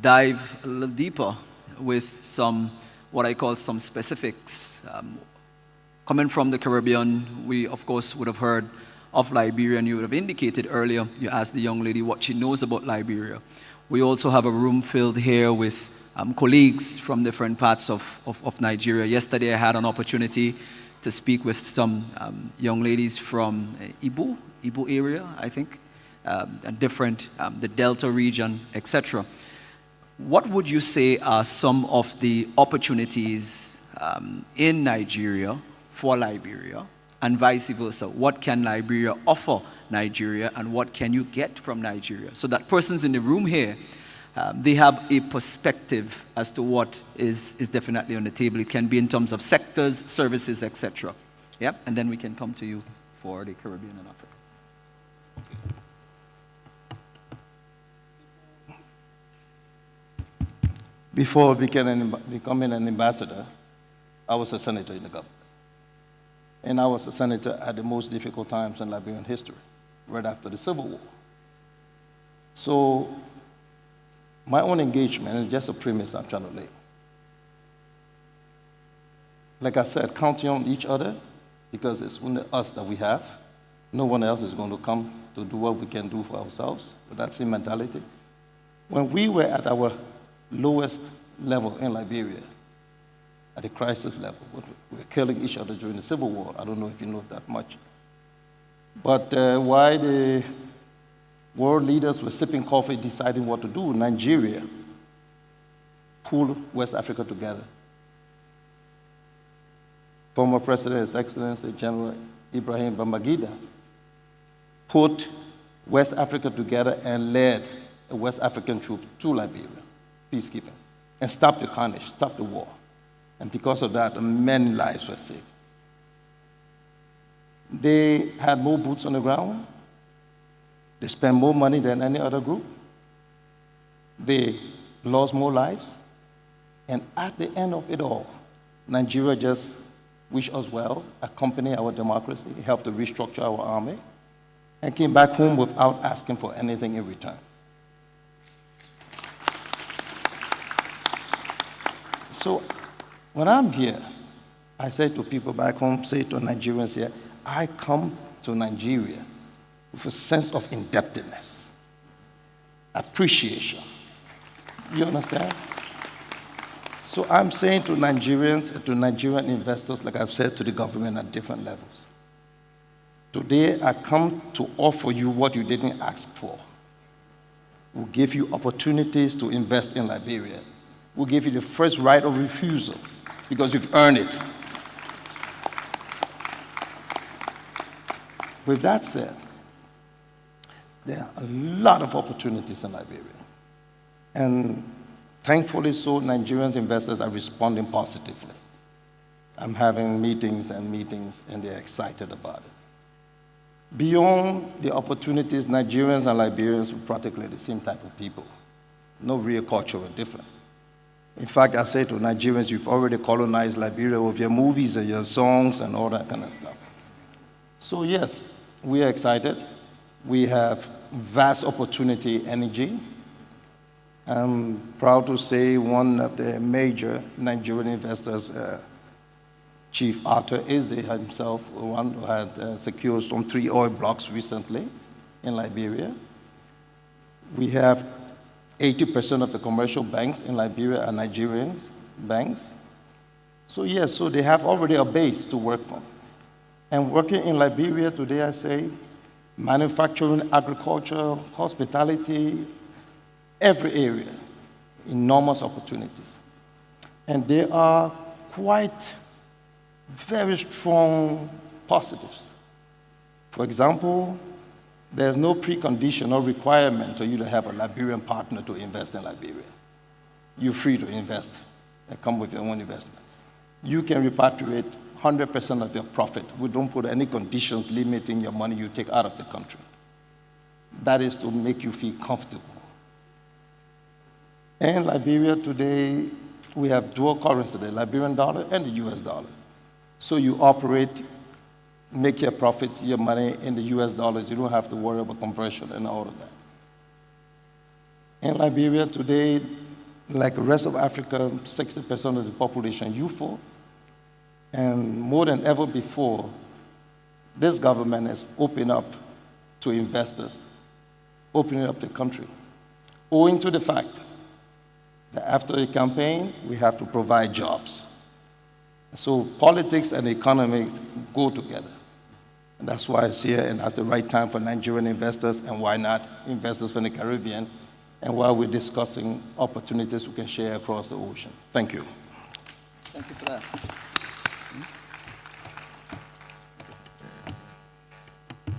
dive a little deeper with some, what I call some specifics. Coming from the Caribbean, we of course would have heard of Liberia, and you would have indicated earlier, you asked the young lady what she knows about Liberia. We also have a room filled here with colleagues from different parts of Nigeria. Yesterday I had an opportunity to speak with some young ladies from Ibu area, I think, and different, the Delta region, etc. What would you say are some of the opportunities in Nigeria for Liberia, and vice versa? What can Liberia offer Nigeria, and what can you get from Nigeria? So that persons in the room here, they have a perspective as to what is definitely on the table. It can be in terms of sectors, services, etc. Yeah, and then we can come to you for the Caribbean and Africa. Before becoming an ambassador, I was a senator in the government. And I was a senator at the most difficult times in Liberian history, right after the Civil War. So my own engagement is just a premise I'm trying to lay. Like I said, counting on each other, because it's only us that we have. No one else is going to come to do what we can do for ourselves. But that's the mentality. When we were at our lowest level in Liberia, at the crisis level, we were killing each other during the Civil War. I don't know if you know that much. But while the world leaders were sipping coffee, deciding what to do, Nigeria pulled West Africa together. Former President, His Excellency General Ibrahim Babangida, put West Africa together and led a West African troop to Liberia, peacekeeping, and stopped the carnage, stopped the war. And because of that, many lives were saved. They had more boots on the ground. They spent more money than any other group. They lost more lives. And at the end of it all, Nigeria just wished us well, accompanied our democracy, helped to restructure our army, and came back home without asking for anything in return. So when I'm here, I say to people back home, say to Nigerians here, I come to Nigeria with a sense of indebtedness, appreciation. You understand? So I'm saying to Nigerians and to Nigerian investors, like I've said to the government at different levels, today I come to offer you what you didn't ask for. We'll give you opportunities to invest in Liberia. We'll give you the first right of refusal because you've earned it. With that said, there are a lot of opportunities in Liberia. And thankfully so, Nigerian investors are responding positively. I'm having meetings and meetings, and they're excited about it. Beyond the opportunities, Nigerians and Liberians are practically the same type of people. No real cultural difference. In fact, I say to Nigerians, you've already colonized Liberia with your movies and your songs and all that kind of stuff. So yes, we are excited. We have vast opportunity energy. I'm proud to say one of the major Nigerian investors, Chief Arthur Eze himself, one who had secured some 3 oil blocks recently in Liberia. We have 80% of the commercial banks in Liberia are Nigerian banks. So yes, so they have already a base to work from. And working in Liberia today, I say, manufacturing, agriculture, hospitality, every area, enormous opportunities. And there are quite very strong positives. For example, there's no precondition or requirement for you to have a Liberian partner to invest in Liberia. You're free to invest and come with your own investment. You can repatriate 100% of your profit. We don't put any conditions limiting your money you take out of the country. That is to make you feel comfortable. In Liberia today, we have dual currency, the Liberian dollar and the US dollar. So you operate, make your profits, your money in the US dollars. You don't have to worry about conversion and all of that. In Liberia today, like the rest of Africa, 60% of the population youthful. And more than ever before, this government has opened up to investors, opening up the country, owing to the fact that after the campaign, we have to provide jobs. So politics and economics go together. And that's why it's here, and that's the right time for Nigerian investors, and why not investors from the Caribbean, and while we're discussing opportunities we can share across the ocean. Thank you. Thank you for that.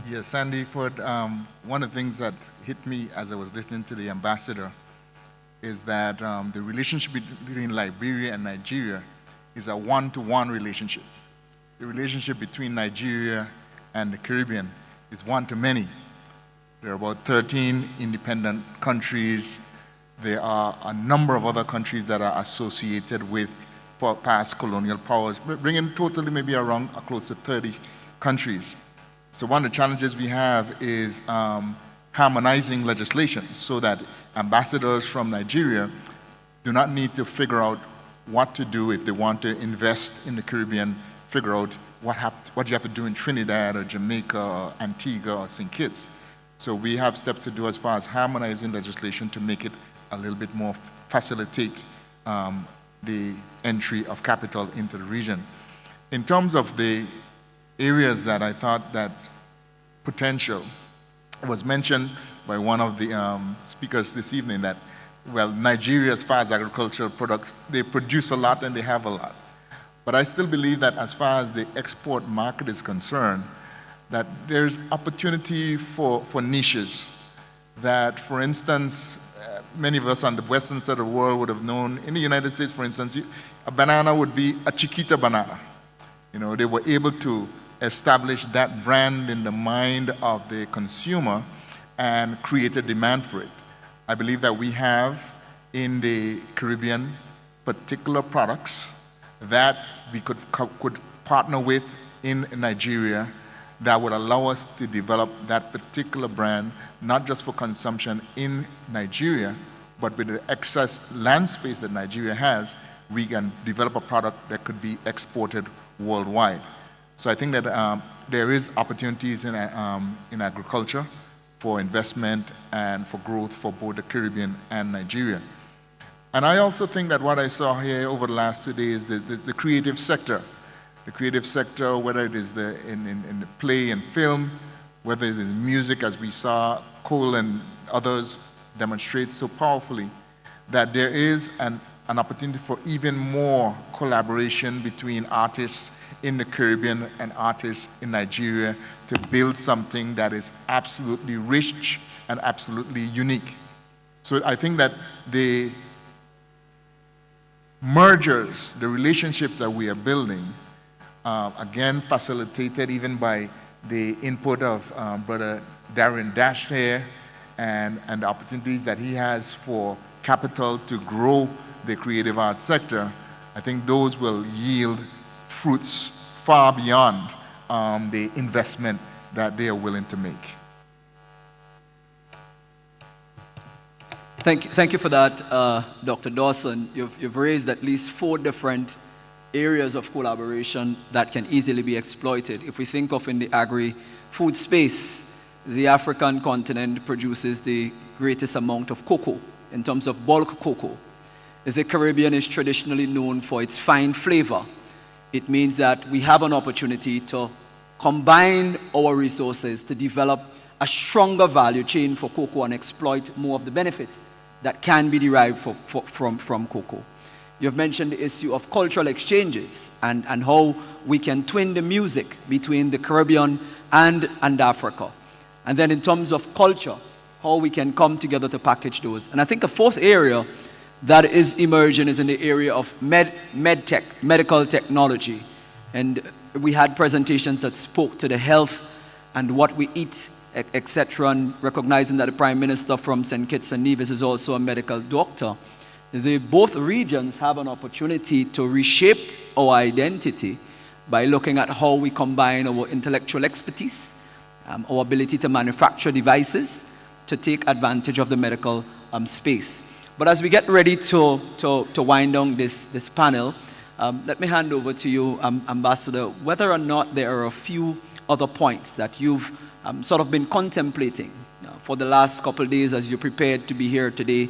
Yes, Sandy, one of the things that hit me as I was listening to the ambassador is that the relationship between Liberia and Nigeria is a one-to-one relationship. The relationship between Nigeria and the Caribbean is one-to-many. There are about 13 independent countries. There are a number of other countries that are associated with past colonial powers, bringing totally maybe around close to 30 countries. So one of the challenges we have is harmonizing legislation so that ambassadors from Nigeria do not need to figure out what to do if they want to invest in the Caribbean, figure out what you have to do in Trinidad or Jamaica or Antigua or St. Kitts. So we have steps to do as far as harmonizing legislation to make it a little bit more facilitate the entry of capital into the region. In terms of the areas that I thought that potential, it was mentioned by one of the speakers this evening that, well, Nigeria, as far as agricultural products, they produce a lot and they have a lot. But I still believe that as far as the export market is concerned, that there's opportunity for niches. That, for instance, many of us on the western side of the world would have known, in the United States, for instance, a banana would be a Chiquita banana. You know, they were able to establish that brand in the mind of the consumer and create a demand for it. I believe that we have in the Caribbean particular products that we could partner with in Nigeria that would allow us to develop that particular brand, not just for consumption in Nigeria, but with the excess land space that Nigeria has, we can develop a product that could be exported worldwide. So I think that there is opportunities in agriculture for investment and for growth for both the Caribbean and Nigeria. And I also think that what I saw here over the last 2 days, the creative sector. The creative sector, whether it is in the play and film, whether it is music, as we saw Cole and others demonstrate so powerfully, that there is an opportunity for even more collaboration between artists in the Caribbean and artists in Nigeria to build something that is absolutely rich and absolutely unique. So I think that the mergers, the relationships that we are building, again facilitated even by the input of Brother Darren Dash here and the opportunities that he has for capital to grow the creative arts sector, I think those will yield fruits far beyond the investment that they are willing to make. Thank you for that, Dr. Dawson. You've raised at least 4 different areas of collaboration that can easily be exploited. If we think of in the agri-food space, the African continent produces the greatest amount of cocoa in terms of bulk cocoa. The Caribbean is traditionally known for its fine flavor. It means that we have an opportunity to combine our resources to develop a stronger value chain for cocoa and exploit more of the benefits that can be derived from cocoa. You've mentioned the issue of cultural exchanges and how we can twin the music between the Caribbean and Africa. And then in terms of culture, how we can come together to package those. And I think a 4th area that is emerging is in the area of medtech, medical technology. And we had presentations that spoke to the health and what we eat, etc., and recognizing that the Prime Minister from St. Kitts and Nevis is also a medical doctor. Both regions have an opportunity to reshape our identity by looking at how we combine our intellectual expertise, our ability to manufacture devices to take advantage of the medical space. But as we get ready to wind down this panel, let me hand over to you, Ambassador, whether or not there are a few other points that you've sort of been contemplating for the last couple of days as you prepared to be here today,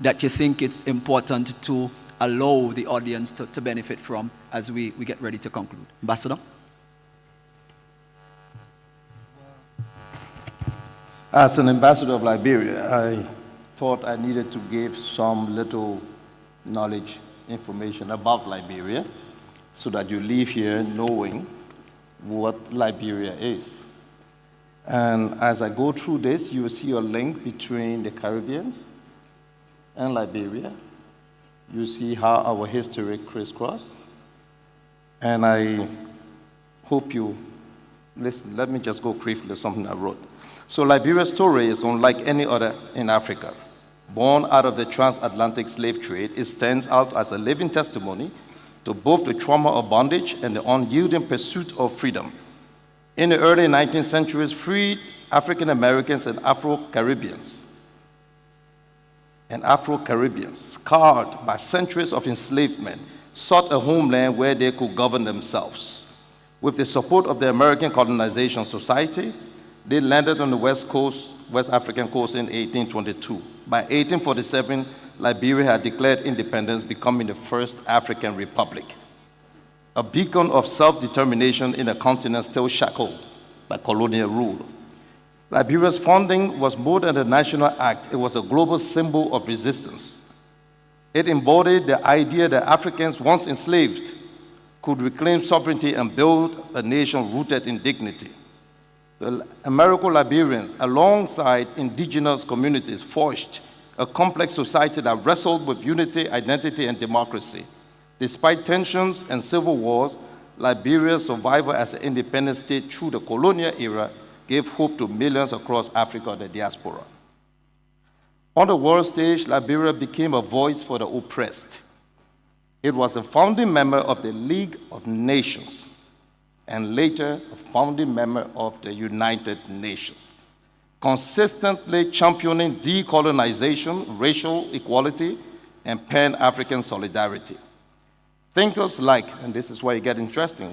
that you think it's important to allow the audience to benefit from as we get ready to conclude. Ambassador? As an ambassador of Liberia, I thought I needed to give some little knowledge, information about Liberia so that you leave here knowing what Liberia is. And as I go through this, you will see a link between the Caribbean and Liberia. You see how our history crisscross. And I hope you listen. Let me just go briefly to something I wrote. So Liberia's story is unlike any other in Africa. Born out of the transatlantic slave trade, it stands out as a living testimony to both the trauma of bondage and the unyielding pursuit of freedom. in the early 19th centuries, freed African Americans and Afro-Caribbeans, scarred by centuries of enslavement, sought a homeland where they could govern themselves. With the support of the American Colonization Society, they landed on the West African coast in 1822. By 1847, Liberia had declared independence, becoming the first African republic, a beacon of self-determination in a continent still shackled by colonial rule. Liberia's founding was more than a national act, it was a global symbol of resistance. It embodied the idea that Africans, once enslaved, could reclaim sovereignty and build a nation rooted in dignity. The Americo-Liberians, alongside indigenous communities, forged a complex society that wrestled with unity, identity, and democracy. Despite tensions and civil wars, Liberia's survival as an independent state through the colonial era gave hope to millions across Africa and the diaspora. On the world stage, Liberia became a voice for the oppressed. It was a founding member of the League of Nations, and later a founding member of the United Nations, consistently championing decolonization, racial equality, and Pan-African solidarity. Thinkers like, and this is where you get interesting,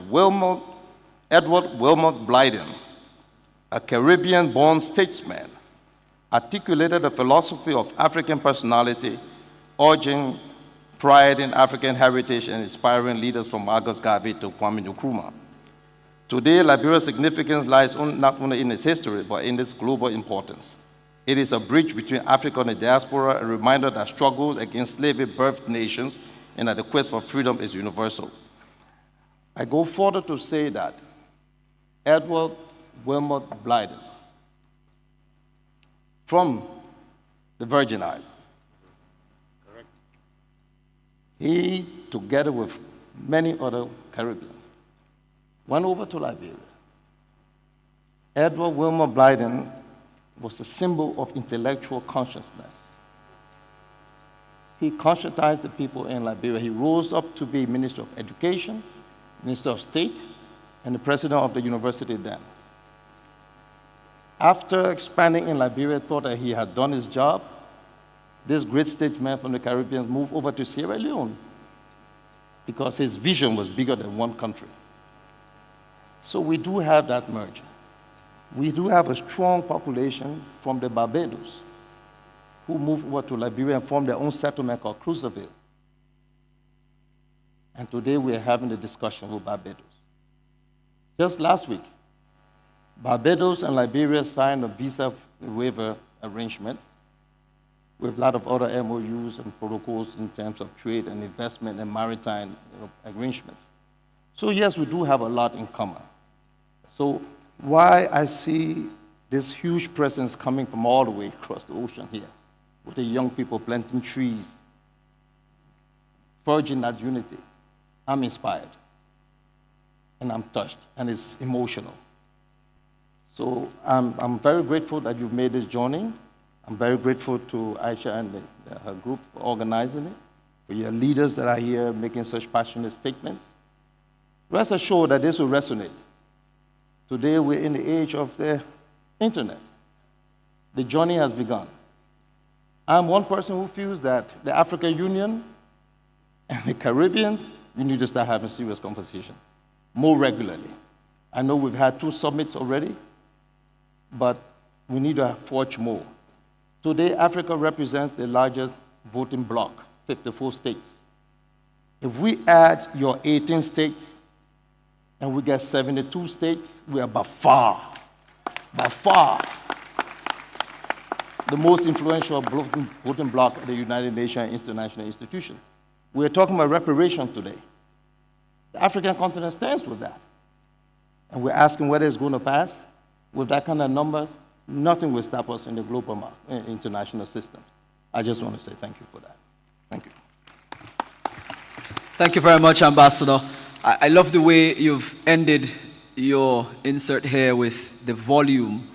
Edward Wilmot Blyden, a Caribbean-born statesman, articulated a philosophy of African personality, urging pride in African heritage and inspiring leaders from Marcus Garvey to Kwame Nkrumah. Today, Liberia's significance lies not only in its history, but in its global importance. It is a bridge between Africa and the diaspora, a reminder that struggles against slavery birthed nations and that the quest for freedom is universal. I go further to say that Edward Wilmot Blyden, from the Virgin Islands, he, together with many other Caribbeans, went over to Liberia. Edward Wilmot Blyden was a symbol of intellectual consciousness. He conscientized the people in Liberia. He rose up to be Minister of Education, Minister of State, and the president of the university then. After expanding in Liberia, thought that he had done his job, this great statesman from the Caribbean moved over to Sierra Leone because his vision was bigger than one country. So we do have that merger. We do have a strong population from the Barbados who moved over to Liberia and formed their own settlement called Cruiserville. And today we are having a discussion with Barbados. Just last week, Barbados and Liberia signed a visa waiver arrangement with a lot of other MOUs and protocols in terms of trade and investment and maritime arrangements. So yes, we do have a lot in common. So why I see this huge presence coming from all the way across the ocean here, with the young people planting trees, forging that unity, I'm inspired, and I'm touched, and it's emotional. So I'm very grateful that you've made this journey. I'm very grateful to Aisha and her group for organizing it, for your leaders that are here making such passionate statements. Rest assured that this will resonate. Today we're in the age of the internet. The journey has begun. I'm one person who feels that the African Union and the Caribbean, we need to start having serious conversation more regularly. I know we've had 2 summits already, but we need to forge more. Today, Africa represents the largest voting bloc, 54 states. If we add your 18 states and we get 72 states, we are by far, the most influential voting bloc at the United Nations and international institutions. We're talking about reparation today. The African continent stands with that. And we're asking whether it's going to pass. With that kind of numbers, nothing will stop us in the global international system. I just want to say thank you for that. Thank you. Thank you very much, Ambassador. I love the way you've ended your insert here with the volume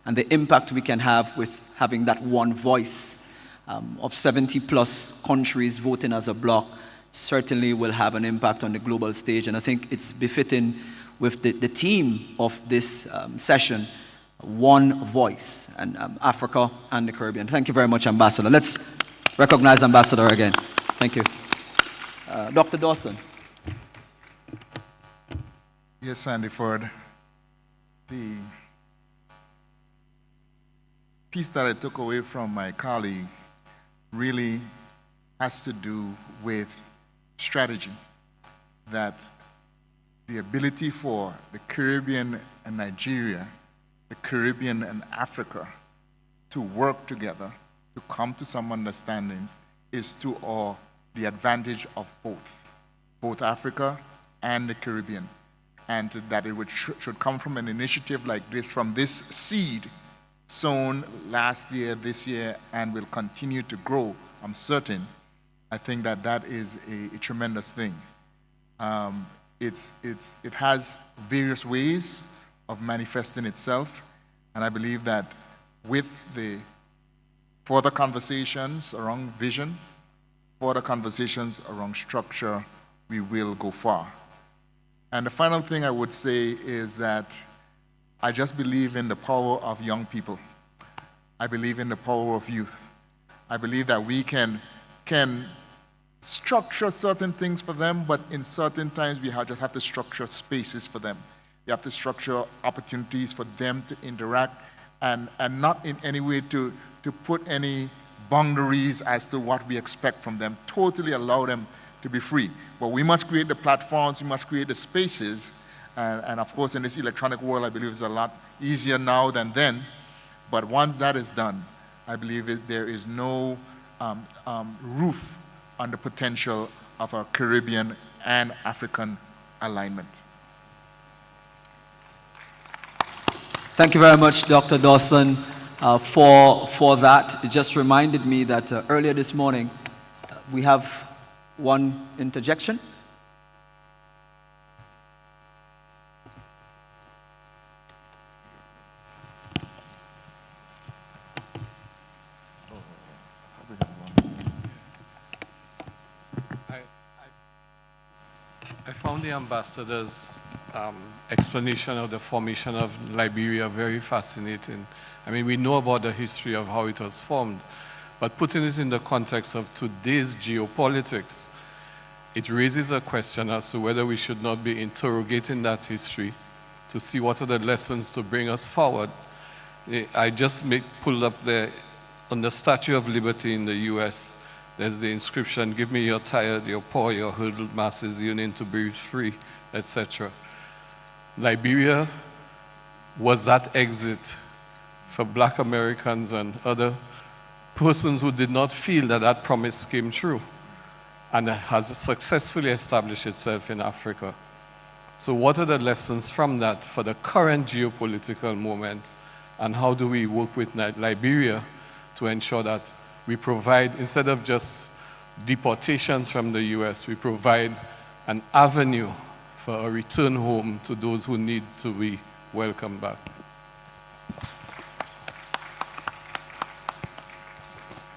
and the impact we can have with having that one voice of 70 plus countries voting as a bloc. certainly will have an impact on the global stage. And I think it's befitting with the theme of this session, one voice, and Africa and the Caribbean. Thank you very much, Ambassador. Let's recognize Ambassador again. Thank you. Dr. Dawson. Yes, Sandy Ford. The piece that I took away from my colleague really has to do with strategy, that the ability for the Caribbean and Nigeria, the Caribbean and Africa to work together, to come to some understandings, is to the advantage of both Africa and the Caribbean. And that it should come from an initiative like this, from this seed sown last year, this year, and will continue to grow, I'm certain. I think that is a tremendous thing. It has various ways of manifesting itself, and I believe that with the further conversations around vision, further conversations around structure, we will go far. And the final thing I would say is that I just believe in the power of young people. I believe in the power of youth. I believe that we can structure certain things for them, but in certain times we just have to structure spaces for them. We have to structure opportunities for them to interact, and not in any way to put any boundaries as to what we expect from them. Totally allow them to be free. But we must create the platforms, we must create the spaces, and of course in this electronic world I believe it's a lot easier now than then, but once that is done, I believe there is no roof on the potential of our Caribbean and African alignment. Thank you very much, Dr. Dawson, for that. It just reminded me that earlier this morning we have one interjection. I found the ambassador's explanation of the formation of Liberia very fascinating. I mean, we know about the history of how it was formed, but putting it in the context of today's geopolitics, it raises a question as to whether we should not be interrogating that history to see what are the lessons to bring us forward. I just pulled up on the Statue of Liberty in the US, there's the inscription, "Give me your tired, your poor, your hurtled masses yearning to breathe free," etc. Liberia was that exit for Black Americans and other persons who did not feel that promise came true, and has successfully established itself in Africa. So what are the lessons from that for the current geopolitical moment, and how do we work with Liberia to ensure that we provide, instead of just deportations from the US, we provide an avenue for a return home to those who need to be welcomed back?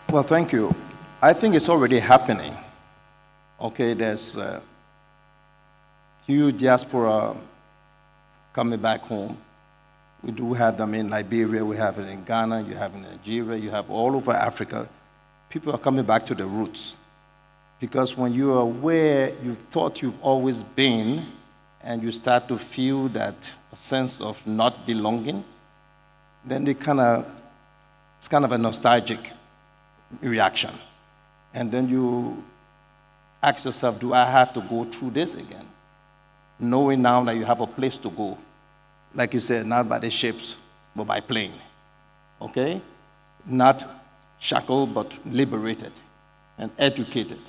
Well, thank you. I think it's already happening. Okay, there's a huge diaspora coming back home. We do have them in Liberia, we have it in Ghana, you have it in Nigeria, you have all over Africa. People are coming back to the roots. Because when you are where you thought you've always been, and you start to feel that sense of not belonging, then it's kind of a nostalgic reaction. And then you ask yourself, do I have to go through this again? Knowing now that you have a place to go. Like you said, not by the ships, but by plane. Okay? Not shackled, but liberated and educated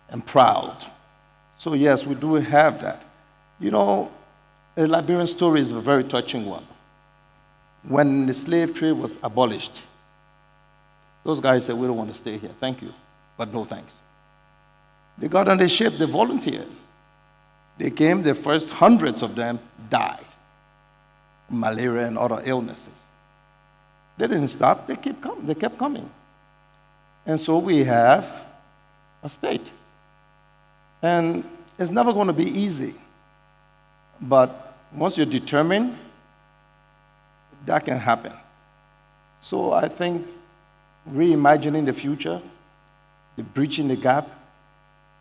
and proud. So yes, we do have that. You know, the Liberian story is a very touching one. When the slave trade was abolished, those guys said, we don't want to stay here. Thank you, but no thanks. They got on the ship, they volunteered. They came, the first hundreds of them died. Malaria and other illnesses. They didn't stop, they kept coming. And so we have a state. And it's never going to be easy. But once you're determined, that can happen. So I think reimagining the future, the bridging the gap,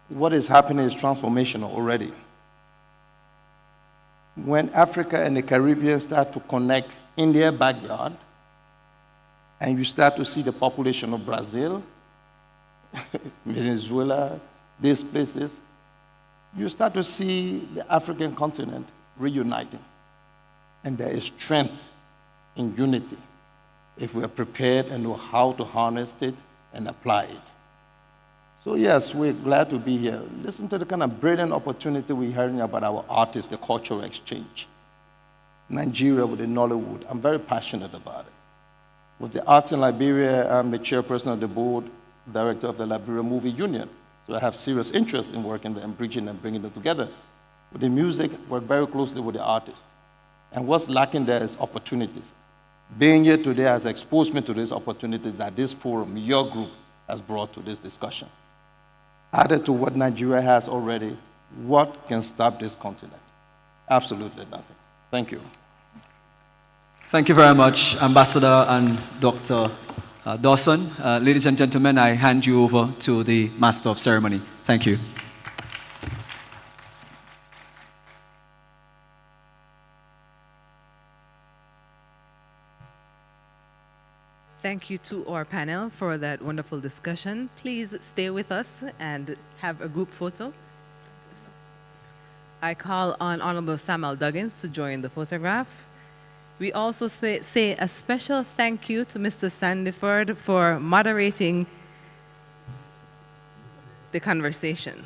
what is happening is transformational already. When Africa and the Caribbean start to connect in their backyard, and you start to see the population of Brazil, Venezuela, these places, you start to see the African continent reuniting. And there is strength in unity if we are prepared and know how to harness it and apply it. So yes, we're glad to be here. Listen to the kind of brilliant opportunity we're hearing about our artists, the cultural exchange. Nigeria with the Nollywood, I'm very passionate about it. With the arts in Liberia, I'm the chairperson of the board, director of the Liberia Movie Union. So I have serious interest in working and bridging and bringing them together. With the music, work very closely with the artists. And what's lacking there is opportunities. Being here today has exposed me to these opportunities that this forum, your group, has brought to this discussion. Added to what Nigeria has already, what can stop this continent? Absolutely nothing. Thank you. Thank you very much, Ambassador and Dr. Dawson. Ladies and gentlemen, I hand you over to the Master of Ceremony. Thank you. Thank you to our panel for that wonderful discussion. Please stay with us and have a group photo. I call on Honorable Samuel Duggins to join the photograph. We also say a special thank you to Mr. Sandiford for moderating the conversation.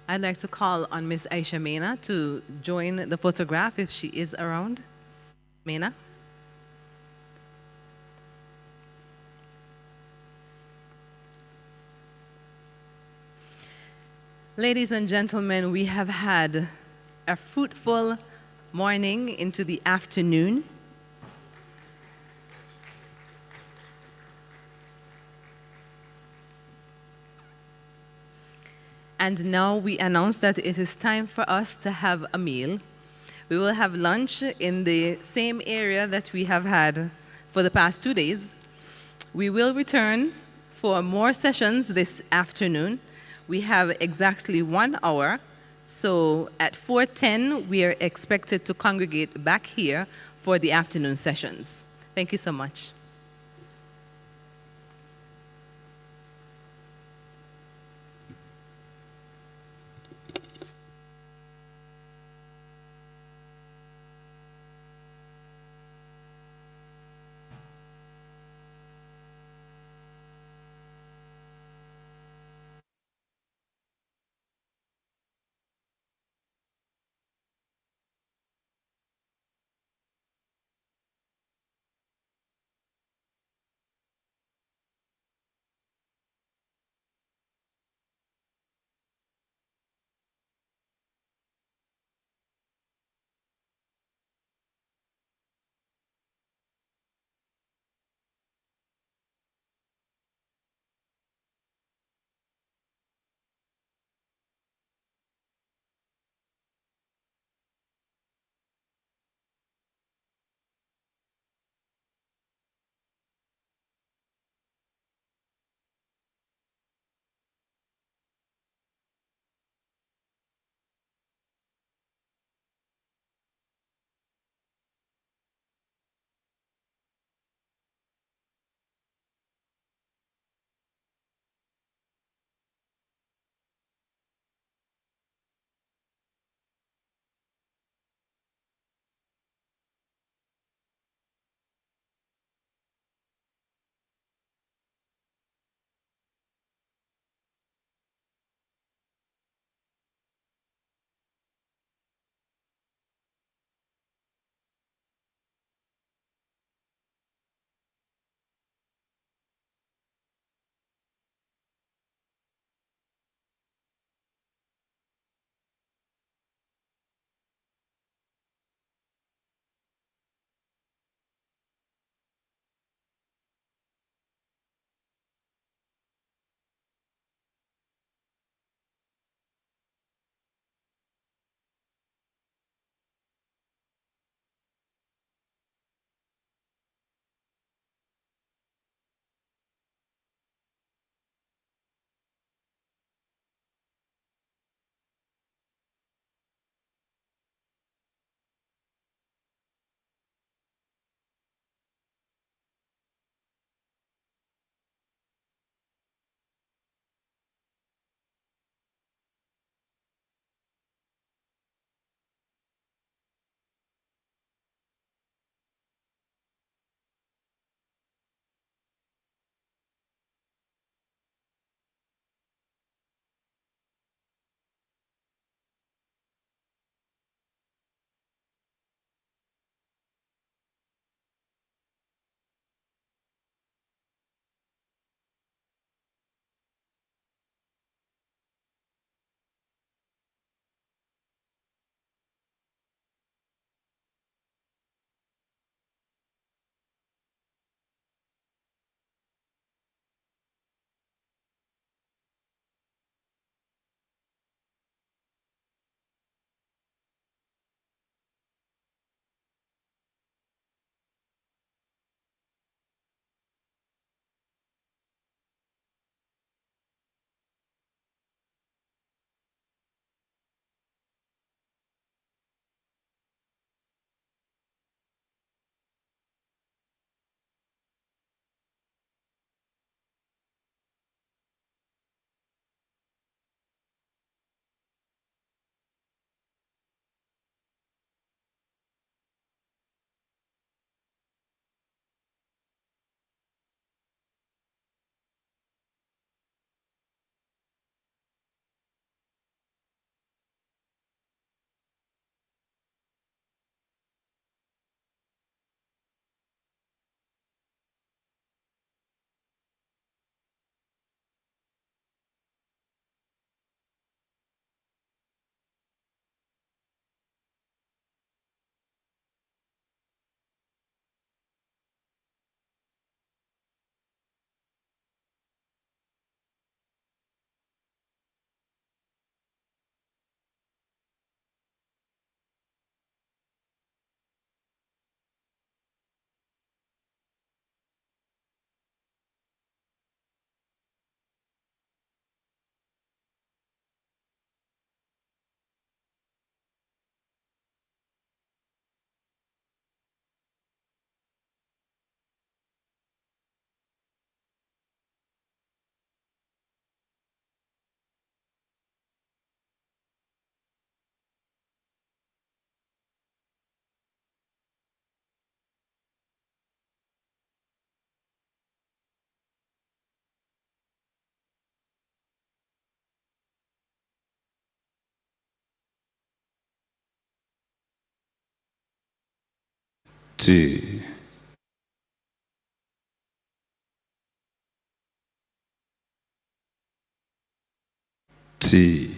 I'd like to call on Miss Aisha Mena to join the photograph if she is around. Mena? Ladies and gentlemen, we have had a fruitful morning into the afternoon. And now we announce that it is time for us to have a meal. We will have lunch in the same area that we have had for the past 2 days. We will return for more sessions this afternoon. We have exactly 1 hour. So at 4:10, we are expected to congregate back here for the afternoon sessions. Thank you so much. 2, 2,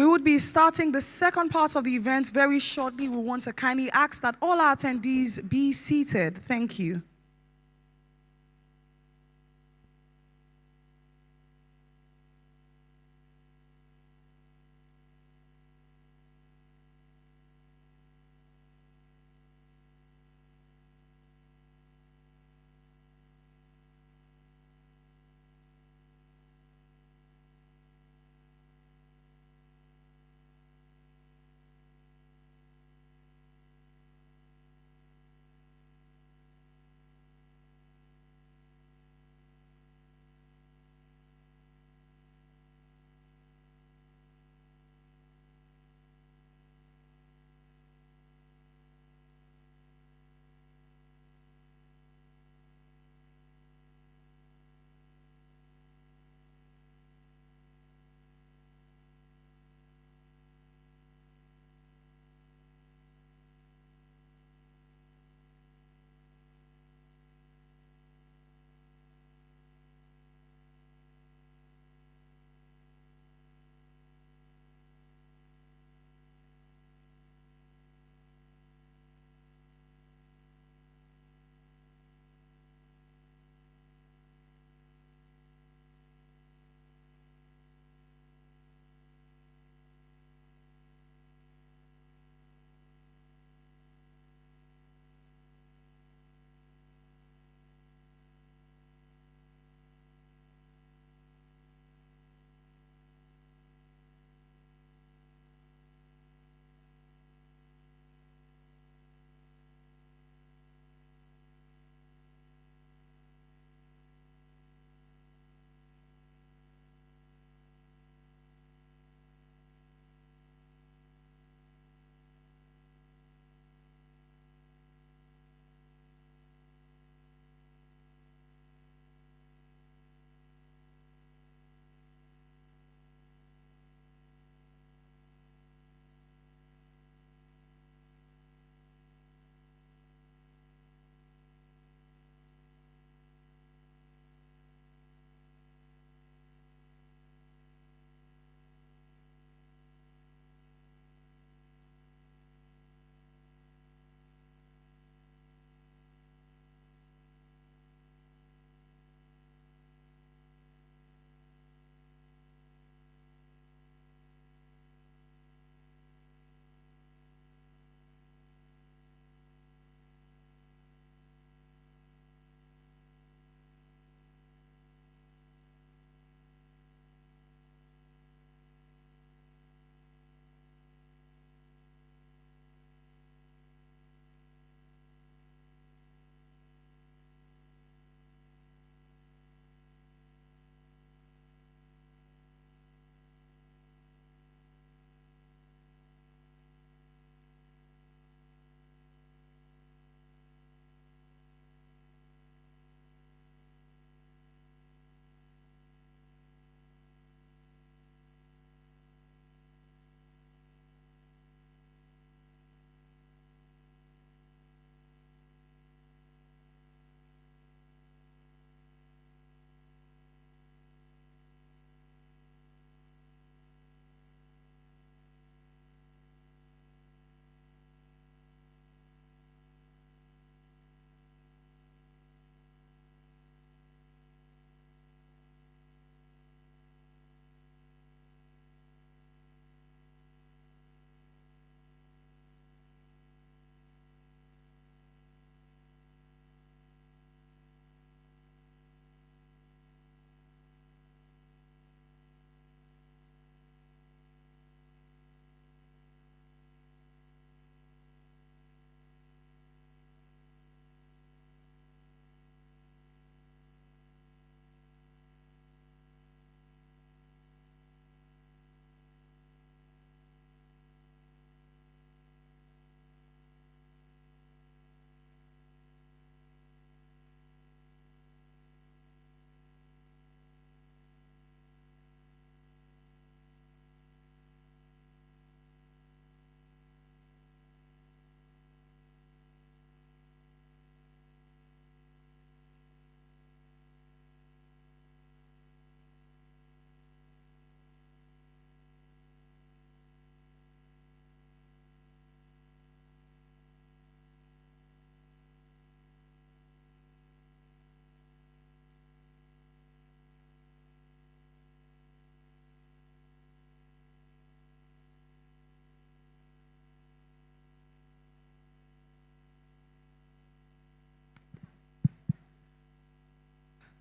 We would be starting the second part of the event very shortly. We want to kindly ask that all our attendees be seated. Thank you.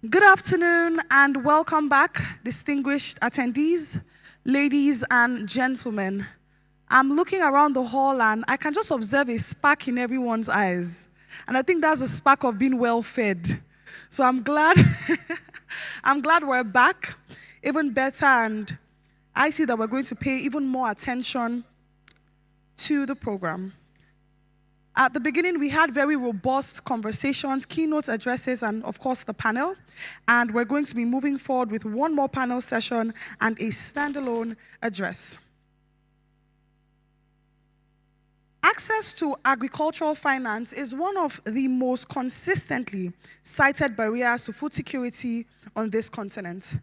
Good afternoon and welcome back, distinguished attendees, ladies and gentlemen. I'm looking around the hall and I can just observe a spark in everyone's eyes. And I think that's a spark of being well fed. So I'm glad, I'm glad we're back, even better, and I see that we're going to pay even more attention to the program. At the beginning, we had very robust conversations, keynote addresses, and of course the panel. And we're going to be moving forward with one more panel session and a standalone address. Access to agricultural finance is one of the most consistently cited barriers to food security on this continent.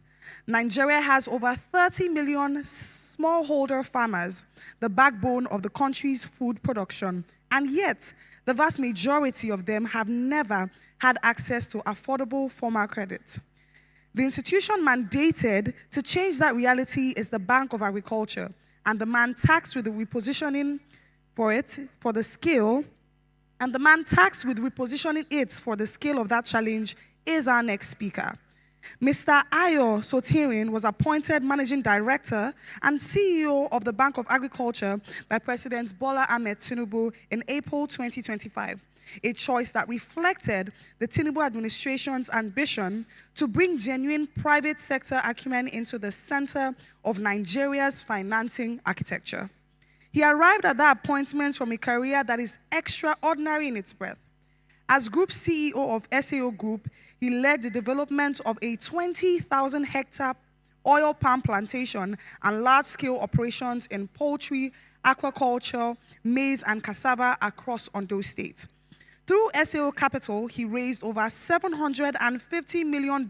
Nigeria has over 30 million smallholder farmers, the backbone of the country's food production, and yet the vast majority of them have never had access to affordable formal credit. The institution mandated to change that reality is the Bank of Agriculture, and the man tasked with the repositioning for the scale of that challenge is our next speaker. Mr. Ayo Sotirin was appointed Managing Director and CEO of the Bank of Agriculture by President Bola Ahmed Tinubu in April 2025, a choice that reflected the Tinubu administration's ambition to bring genuine private sector acumen into the center of Nigeria's financing architecture. He arrived at that appointment from a career that is extraordinary in its breadth. As Group CEO of SAO Group, he led the development of a 20,000-hectare oil palm plantation and large-scale operations in poultry, aquaculture, maize, and cassava across Ondo State. Through SAO Capital, he raised over $750 million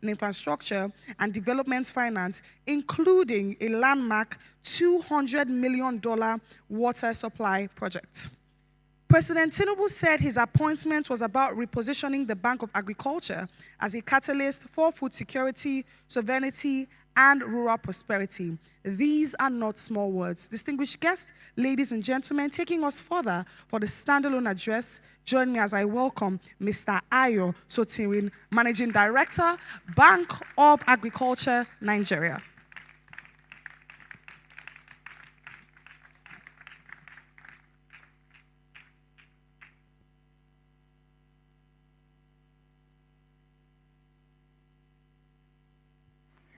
in infrastructure and development finance, including a landmark $200 million water supply project. President Tinubu said his appointment was about repositioning the Bank of Agriculture as a catalyst for food security, sovereignty, and rural prosperity. These are not small words. Distinguished guests, ladies and gentlemen, taking us further for the standalone address, join me as I welcome Mr. Ayo Sotirin, Managing Director, Bank of Agriculture, Nigeria.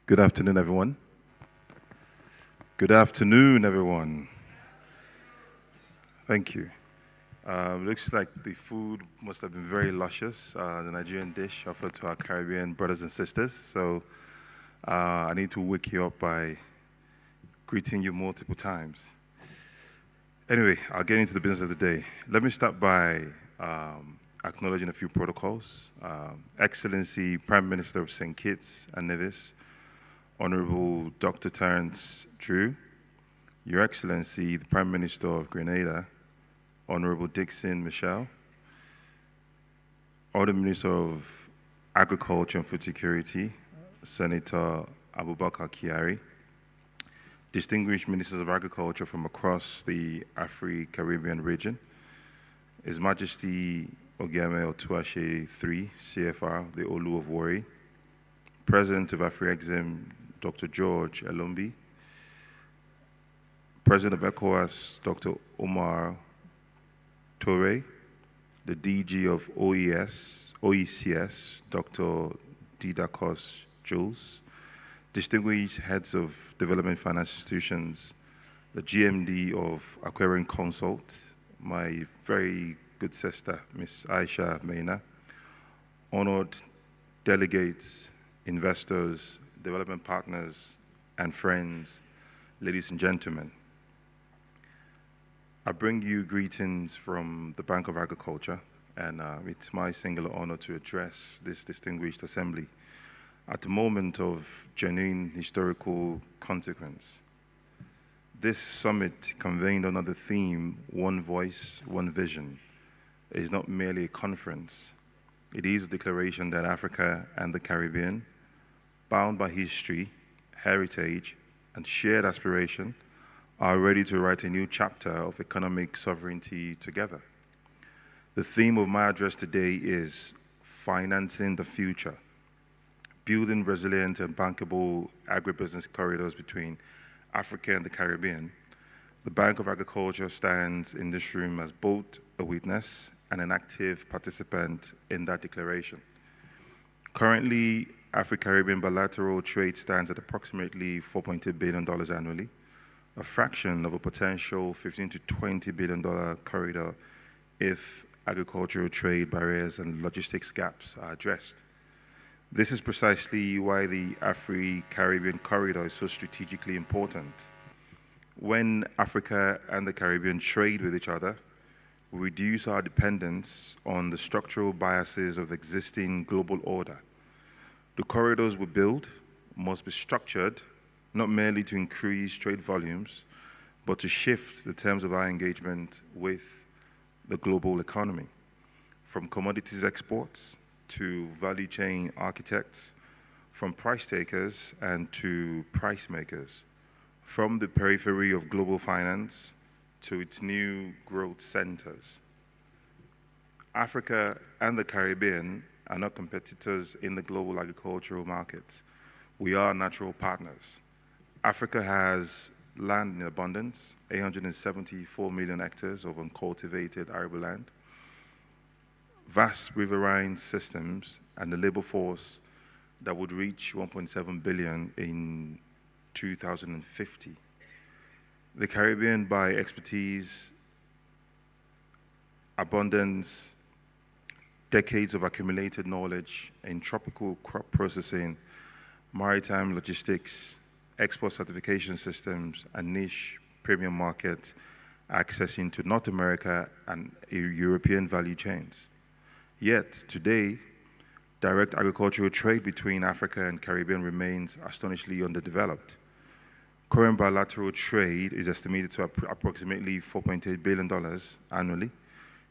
Good afternoon, everyone. Good afternoon, everyone. Thank you. Looks like the food must have been very luscious, the Nigerian dish offered to our Caribbean brothers and sisters. So I need to wake you up by greeting you multiple times. Anyway, I'll get into the business of the day. Let me start by acknowledging a few protocols. Excellency Prime Minister of St. Kitts and Nevis, Honorable Dr. Terence Drew, Your Excellency, the Prime Minister of Grenada, Honorable Dixon Michel, Other Minister of Agriculture and Food Security, Senator Abubakar Kyari, distinguished Ministers of Agriculture from across the Afri-Caribbean region, His Majesty Ogiame Otuashe III, CFR, the Olu of Warri, President of Afri-Exim, Dr. George Elombi, President of ECOWAS, Dr. Omar Toure, the DG of OECS, Dr. Didakos Jules, distinguished heads of development finance institutions, the GMD of Aquarian Consult, my very good sister, Miss Aisha Meina, honored delegates, investors, development partners, and friends, ladies and gentlemen. I bring you greetings from the Bank of Agriculture, and it's my singular honor to address this distinguished assembly at a moment of genuine historical consequence. This summit, convened under the theme, One Voice, One Vision, is not merely a conference. It is a declaration that Africa and the Caribbean, bound by history, heritage, and shared aspiration, are ready to write a new chapter of economic sovereignty together. The theme of my address today is Financing the Future, building resilient and bankable agribusiness corridors between Africa and the Caribbean, the Bank of Agriculture stands in this room as both a witness and an active participant in that declaration. Currently, Afri-Caribbean bilateral trade stands at approximately $4.8 billion annually, a fraction of a potential $15 to $20 billion corridor if agricultural trade barriers and logistics gaps are addressed. This is precisely why the Afri-Caribbean corridor is so strategically important. When Africa and the Caribbean trade with each other, we reduce our dependence on the structural biases of the existing global order. The corridors we build must be structured not merely to increase trade volumes, but to shift the terms of our engagement with the global economy, from commodities exports to value chain architects, from price takers and to price makers, from the periphery of global finance to its new growth centers. Africa and the Caribbean are not competitors in the global agricultural markets. We are natural partners. Africa has land in abundance, 874 million hectares of uncultivated arable land, vast riverine systems, and a labor force that would reach 1.7 billion in 2050. The Caribbean, by expertise, abundance, decades of accumulated knowledge in tropical crop processing, maritime logistics, export certification systems, and niche premium market access into North America and European value chains. Yet, today, direct agricultural trade between Africa and Caribbean remains astonishingly underdeveloped. Current bilateral trade is estimated to approximately $4.8 billion annually,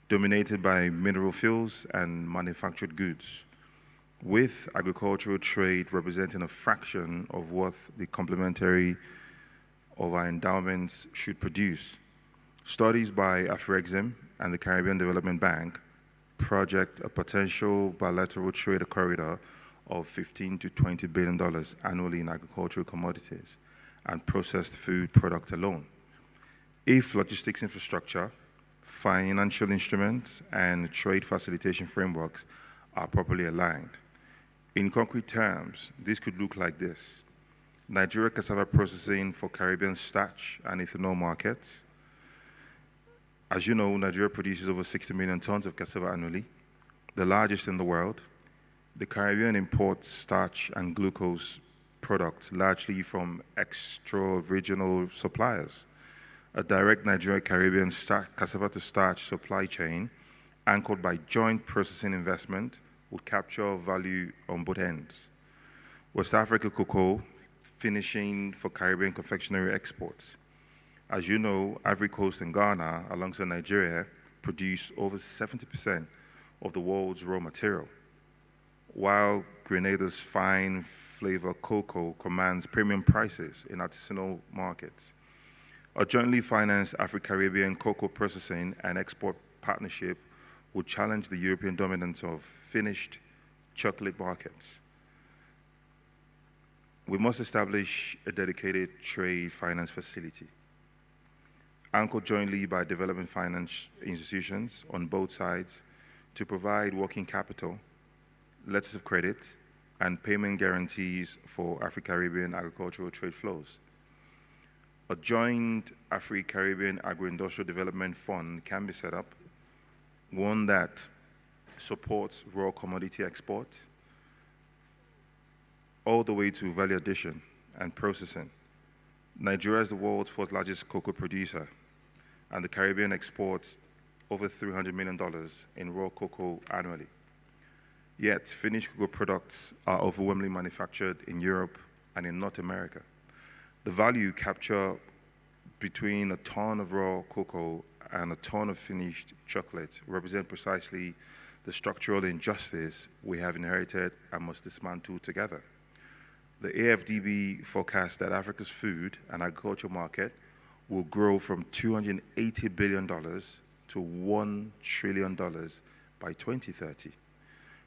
dominated by mineral fuels and manufactured goods, with agricultural trade representing a fraction of what the complementary of our endowments should produce. Studies by Afri-Caribbean and the Caribbean Development Bank project a potential bilateral trade corridor of $15 to $20 billion annually in agricultural commodities and processed food products alone. If logistics infrastructure, financial instruments, and trade facilitation frameworks are properly aligned. In concrete terms, this could look like this: Nigeria cassava processing for Caribbean starch and ethanol markets. As you know, Nigeria produces over 60 million tons of cassava annually, the largest in the world. The Caribbean imports starch and glucose products largely from extra-regional suppliers. A direct Nigeria-Caribbean cassava to starch supply chain anchored by joint processing investment would capture value on both ends. West Africa cocoa finishing for Caribbean confectionery exports. As you know, Ivory Coast and Ghana, alongside Nigeria, produce over 70% of the world's raw material, while Grenada's fine flavor cocoa commands premium prices in artisanal markets. A jointly financed Afri-Caribbean cocoa processing and export partnership would challenge the European dominance of finished chocolate markets. We must establish a dedicated trade finance facility, anchored jointly by development finance institutions on both sides, to provide working capital, letters of credit, and payment guarantees for Afri-Caribbean agricultural trade flows. A joint Afri-Caribbean Agro-Industrial Development Fund can be set up, one that supports raw commodity export all the way to value addition and processing. Nigeria is the world's fourth largest cocoa producer, and the Caribbean exports over $300 million in raw cocoa annually. Yet, finished cocoa products are overwhelmingly manufactured in Europe and in North America. The value capture between a ton of raw cocoa and a ton of finished chocolate represent precisely the structural injustice we have inherited and must dismantle together. The AFDB forecasts that Africa's food and agricultural market will grow from $280 billion to $1 trillion by 2030.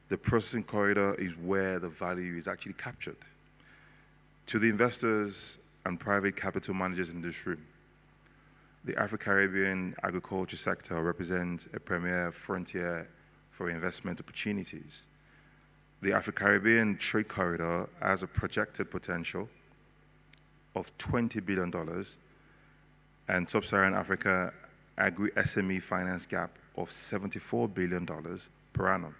The processing corridor is where the value is actually captured. To the investors and private capital managers in this room, the Afri-Caribbean agriculture sector represents a premier frontier for investment opportunities. The Afri-Caribbean trade corridor has a projected potential of $20 billion and Sub-Saharan Africa agri-SME finance gap of $74 billion per annum.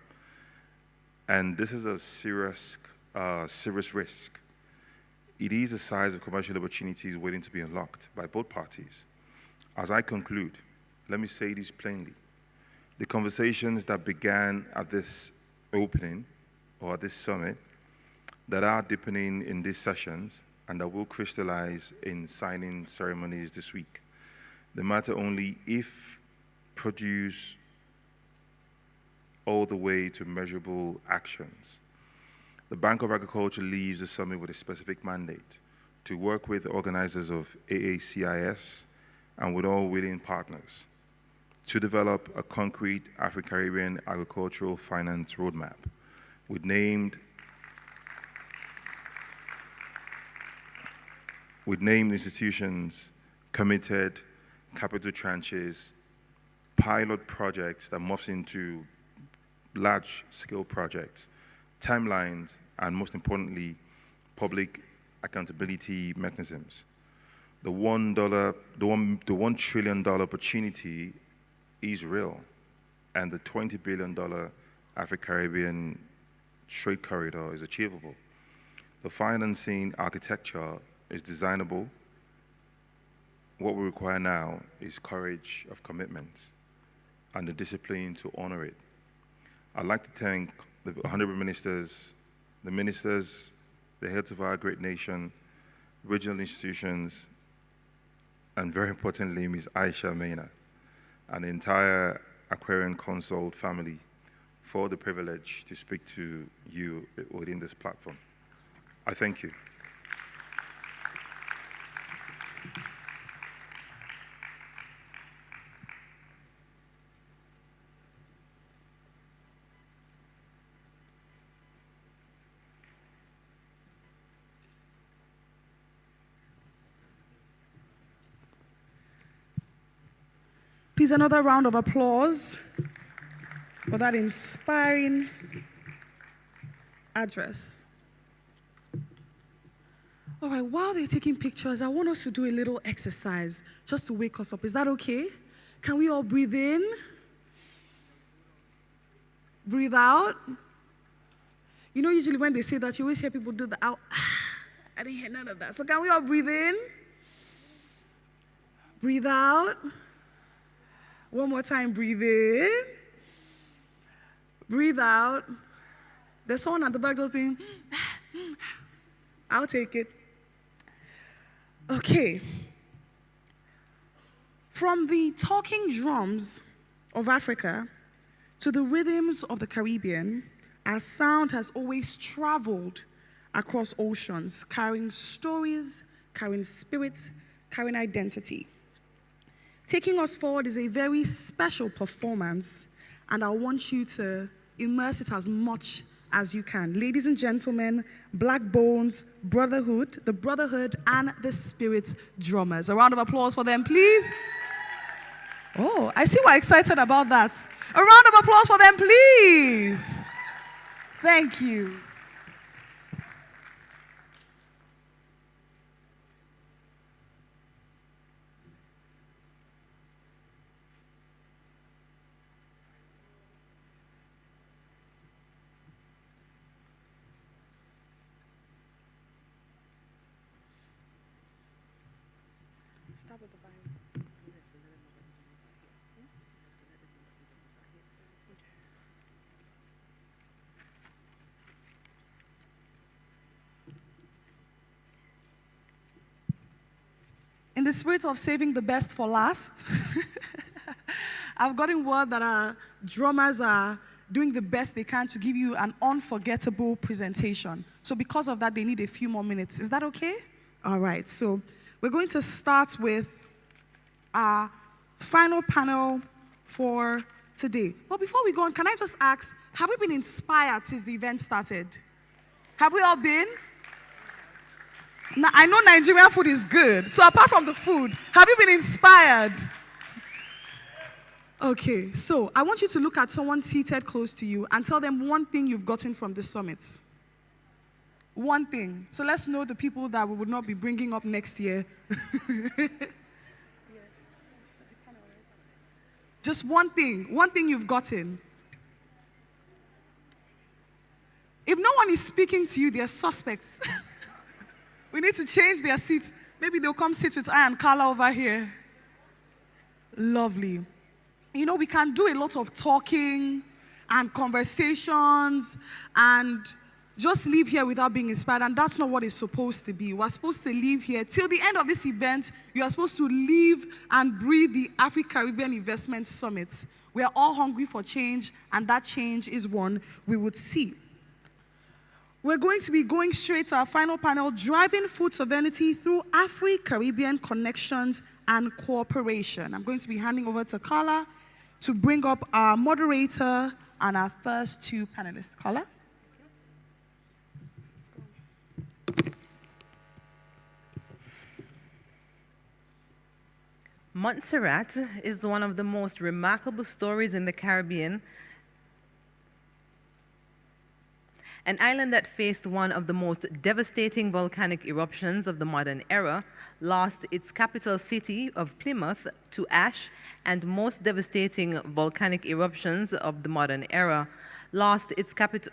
And this is a serious risk. It is the size of commercial opportunities waiting to be unlocked by both parties. As I conclude, let me say this plainly. The conversations that began at this opening or at this summit that are deepening in these sessions and that will crystallize in signing ceremonies this week, they matter only if produce all the way to measurable actions. The Bank of Agriculture leaves the summit with a specific mandate to work with organizers of AACIS and with all willing partners to develop a concrete Afri-Caribbean agricultural finance roadmap with named institutions, committed capital tranches, pilot projects that morphs into large-scale projects, timelines, and most importantly, public accountability mechanisms. The $1 trillion opportunity is real, and the $20 billion Afri-Caribbean trade corridor is achievable. The financing architecture is designable. What we require now is courage of commitment and the discipline to honor it. I'd like to thank the honorable ministers, the heads of our great nation, regional institutions, and very importantly, Ms. Aisha Mena, and the entire Aquarian Consult family for the privilege to speak to you within this platform. I thank you. Please, another round of applause for that inspiring address. All right, while they're taking pictures, I want us to do a little exercise just to wake us up. Is that okay? Can we all breathe in? Breathe out. You know, usually when they say that, you always hear people do the out. I didn't hear none of that. So can we all breathe in? Breathe out. One more time, breathe in. Breathe out. There's someone at the back just doing, I'll take it. Okay. From the talking drums of Africa to the rhythms of the Caribbean, our sound has always traveled across oceans, carrying stories, carrying spirits, carrying identity. Taking us forward is a very special performance, and I want you to immerse it as much as you can. Ladies and gentlemen, Black Bones Brotherhood, the Brotherhood and the Spirit Drummers. A round of applause for them, please. Oh, I see we're excited about that. A round of applause for them, please. Thank you. Start with the vines. In the spirit of saving the best for last, I've gotten word that our drummers are doing the best they can to give you an unforgettable presentation. So because of that, they need a few more minutes. Is that okay? All right, so we're going to start with our final panel for today. But before we go on, can I just ask, have we been inspired since the event started? Have we all been? Now, I know Nigerian food is good. So apart from the food, have you been inspired? Okay, so I want you to look at someone seated close to you and tell them one thing you've gotten from this summit. One thing. So let's know the people that we would not be bringing up next year. Just one thing you've gotten. If no one is speaking to you, they're suspects. We need to change their seats. Maybe they'll come sit with I and Carla over here. Lovely. You know, we can do a lot of talking and conversations and just leave here without being inspired, and that's not what it's supposed to be. We're supposed to leave here. Till the end of this event, you are supposed to live and breathe the Afri-Caribbean Investment Summit. We are all hungry for change, and that change is one we would see. We're going to be going straight to our final panel, Driving Food Sovereignty Through Afri-Caribbean Connections and Cooperation. I'm going to be handing over to Carla to bring up our moderator and our first two panelists. Carla? Montserrat is one of the most remarkable stories in the Caribbean, an island that faced one of the most devastating volcanic eruptions of the modern era, lost its capital city of Plymouth to ash, and most devastating volcanic eruptions of the modern era, lost its capital,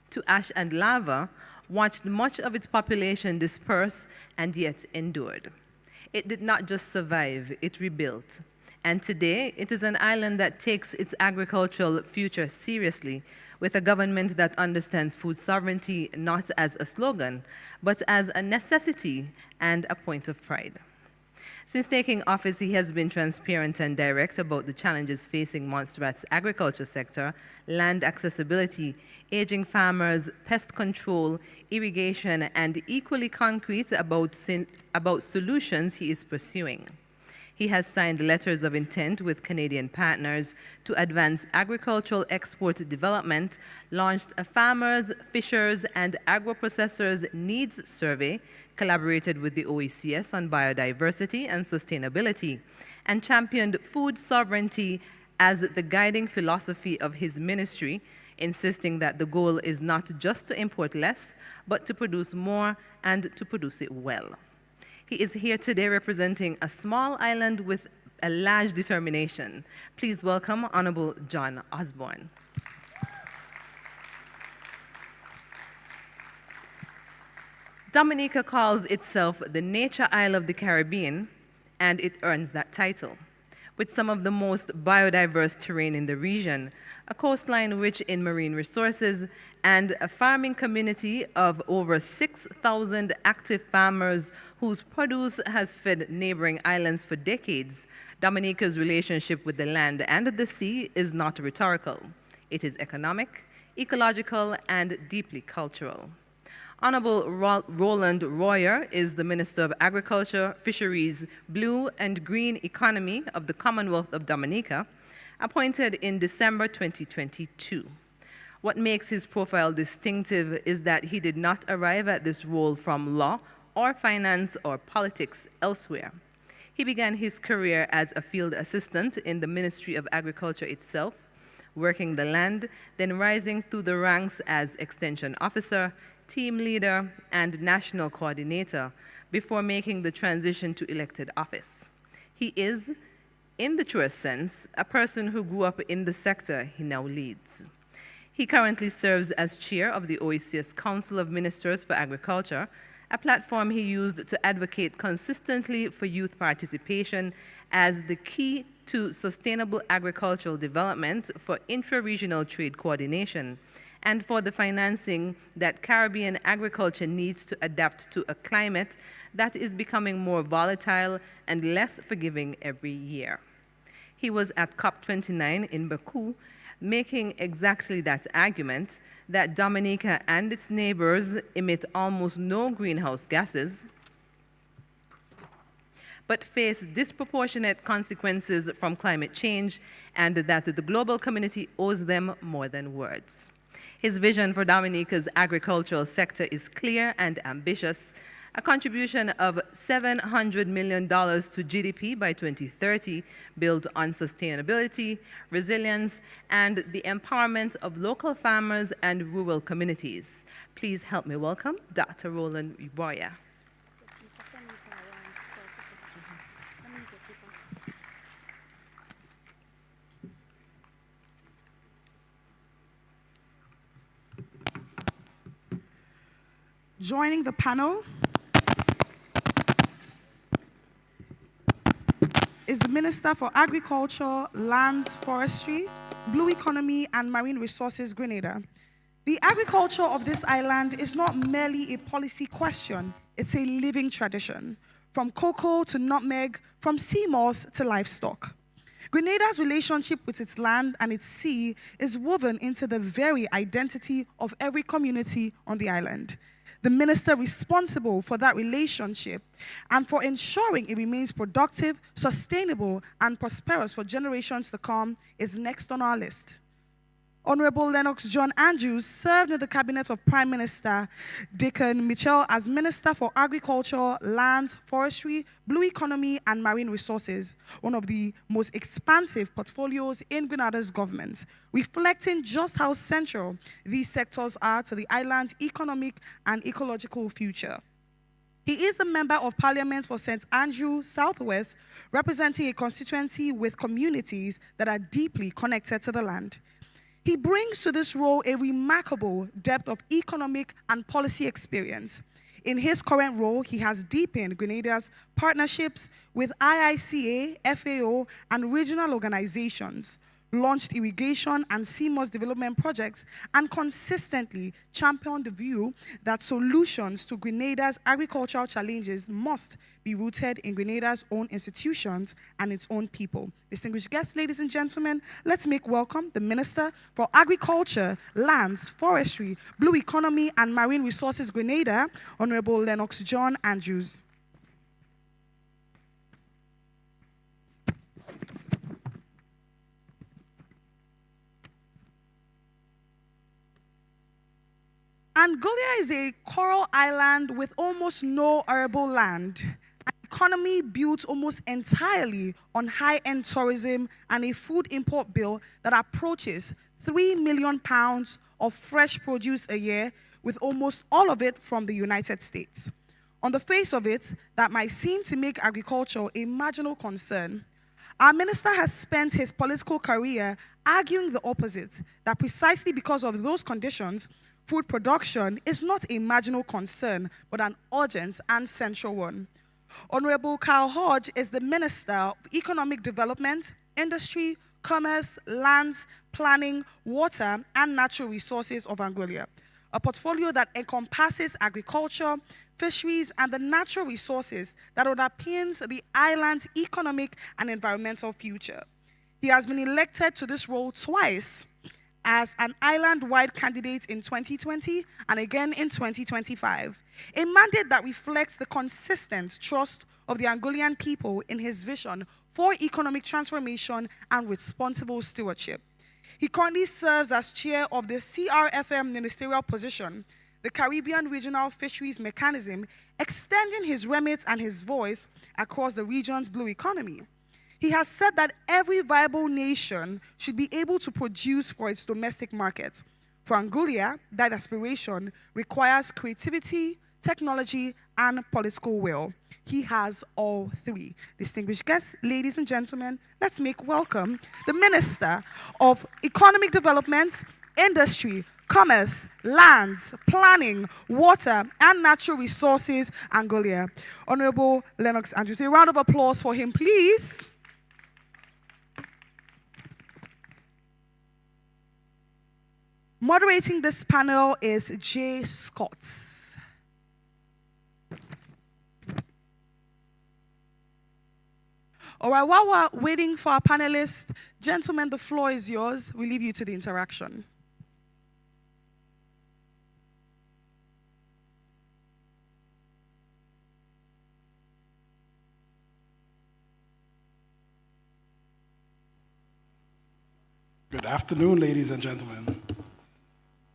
to ash and lava, watched much of its population disperse and yet endured. It did not just survive, it rebuilt. And today, it is an island that takes its agricultural future seriously, with a government that understands food sovereignty not as a slogan, but as a necessity and a point of pride. Since taking office, he has been transparent and direct about the challenges facing Montserrat's agriculture sector: land accessibility, aging farmers, pest control, irrigation, and equally concrete about solutions he is pursuing. He has signed letters of intent with Canadian partners to advance agricultural export development, launched a farmers, fishers, and agro-processors needs survey, collaborated with the OECS on biodiversity and sustainability, and championed food sovereignty as the guiding philosophy of his ministry, insisting that the goal is not just to import less, but to produce more and to produce it well. He is here today representing a small island with a large determination. Please welcome Honorable John Osborne. Dominica calls itself the Nature Isle of the Caribbean, and it earns that title. With some of the most biodiverse terrain in the region, a coastline rich in marine resources, and a farming community of over 6,000 active farmers whose produce has fed neighboring islands for decades, Dominica's relationship with the land and the sea is not rhetorical. It is economic, ecological, and deeply cultural. Honorable Roland Royer is the Minister of Agriculture, Fisheries, Blue and Green Economy of the Commonwealth of Dominica, appointed in December 2022. What makes his profile distinctive is that he did not arrive at this role from law or finance or politics elsewhere. He began his career as a field assistant in the Ministry of Agriculture itself, working the land, then rising through the ranks as extension officer, team leader, and national coordinator before making the transition to elected office. He is, in the truest sense, a person who grew up in the sector he now leads. He currently serves as chair of the OECS Council of Ministers for Agriculture, a platform he used to advocate consistently for youth participation as the key to sustainable agricultural development for intra-regional trade coordination, and for the financing that Caribbean agriculture needs to adapt to a climate that is becoming more volatile and less forgiving every year. He was at COP29 in Baku, making exactly that argument, that Dominica and its neighbors emit almost no greenhouse gases, but face disproportionate consequences from climate change, and that the global community owes them more than words. His vision for Dominica's agricultural sector is clear and ambitious: a contribution of $700 million to GDP by 2030, built on sustainability, resilience, and the empowerment of local farmers and rural communities. Please help me welcome Dr. Roland Iboya. Joining the panel is the Minister for Agriculture, Lands, Forestry, Blue Economy, and Marine Resources, Grenada. The agriculture of this island is not merely a policy question, it's a living tradition. From cocoa to nutmeg, from sea moss to livestock. Grenada's relationship with its land and its sea is woven into the very identity of every community on the island. The minister responsible for that relationship and for ensuring it remains productive, sustainable, and prosperous for generations to come is next on our list. Honorable Lennox John Andrews served in the cabinet of Prime Minister Dickon Mitchell as Minister for Agriculture, Lands, Forestry, Blue Economy, and Marine Resources, one of the most expansive portfolios in Grenada's government, reflecting just how central these sectors are to the island's economic and ecological future. He is a member of Parliament for St. Andrew Southwest, representing a constituency with communities that are deeply connected to the land. He brings to this role a remarkable depth of economic and policy experience. In his current role, he has deepened Grenada's partnerships with IICA, FAO, and regional organizations, launched irrigation and CMOS development projects, and consistently championed the view that solutions to Grenada's agricultural challenges must be rooted in Grenada's own institutions and its own people. Distinguished guests, ladies and gentlemen, let's make welcome the Minister for Agriculture, Lands, Forestry, Blue Economy, and Marine Resources, Grenada, Honorable Lennox John Andrews. Anguilla is a coral island with almost no arable land, an economy built almost entirely on high-end tourism and a food import bill that approaches 3 million pounds of fresh produce a year, with almost all of it from the United States. On the face of it, that might seem to make agriculture a marginal concern. Our minister has spent his political career arguing the opposite, that precisely because of those conditions, food production is not a marginal concern, but an urgent and central one. Honorable Kyle Hodge is the Minister of Economic Development, Industry, Commerce, Lands, Planning, Water, and Natural Resources of Anguilla, a portfolio that encompasses agriculture, fisheries, and the natural resources that underpins the island's economic and environmental future. He has been elected to this role twice, as an island-wide candidate in 2020 and again in 2025, a mandate that reflects the consistent trust of the Anguillan people in his vision for economic transformation and responsible stewardship. He currently serves as chair of the CRFM ministerial position, the Caribbean Regional Fisheries Mechanism, extending his remit and his voice across the region's blue economy. He has said that every viable nation should be able to produce for its domestic market. For Anguilla, that aspiration requires creativity, technology, and political will. He has all three. Distinguished guests, ladies and gentlemen, let's make welcome the Minister of Economic Development, Industry, Commerce, Lands, Planning, Water, and Natural Resources, Anguilla, Honorable Lennox Andrews. A round of applause for him, please. Moderating this panel is Jay Scott. All right, while we're waiting for our panelists, gentlemen, the floor is yours. We leave you to the interaction. Good afternoon, ladies and gentlemen.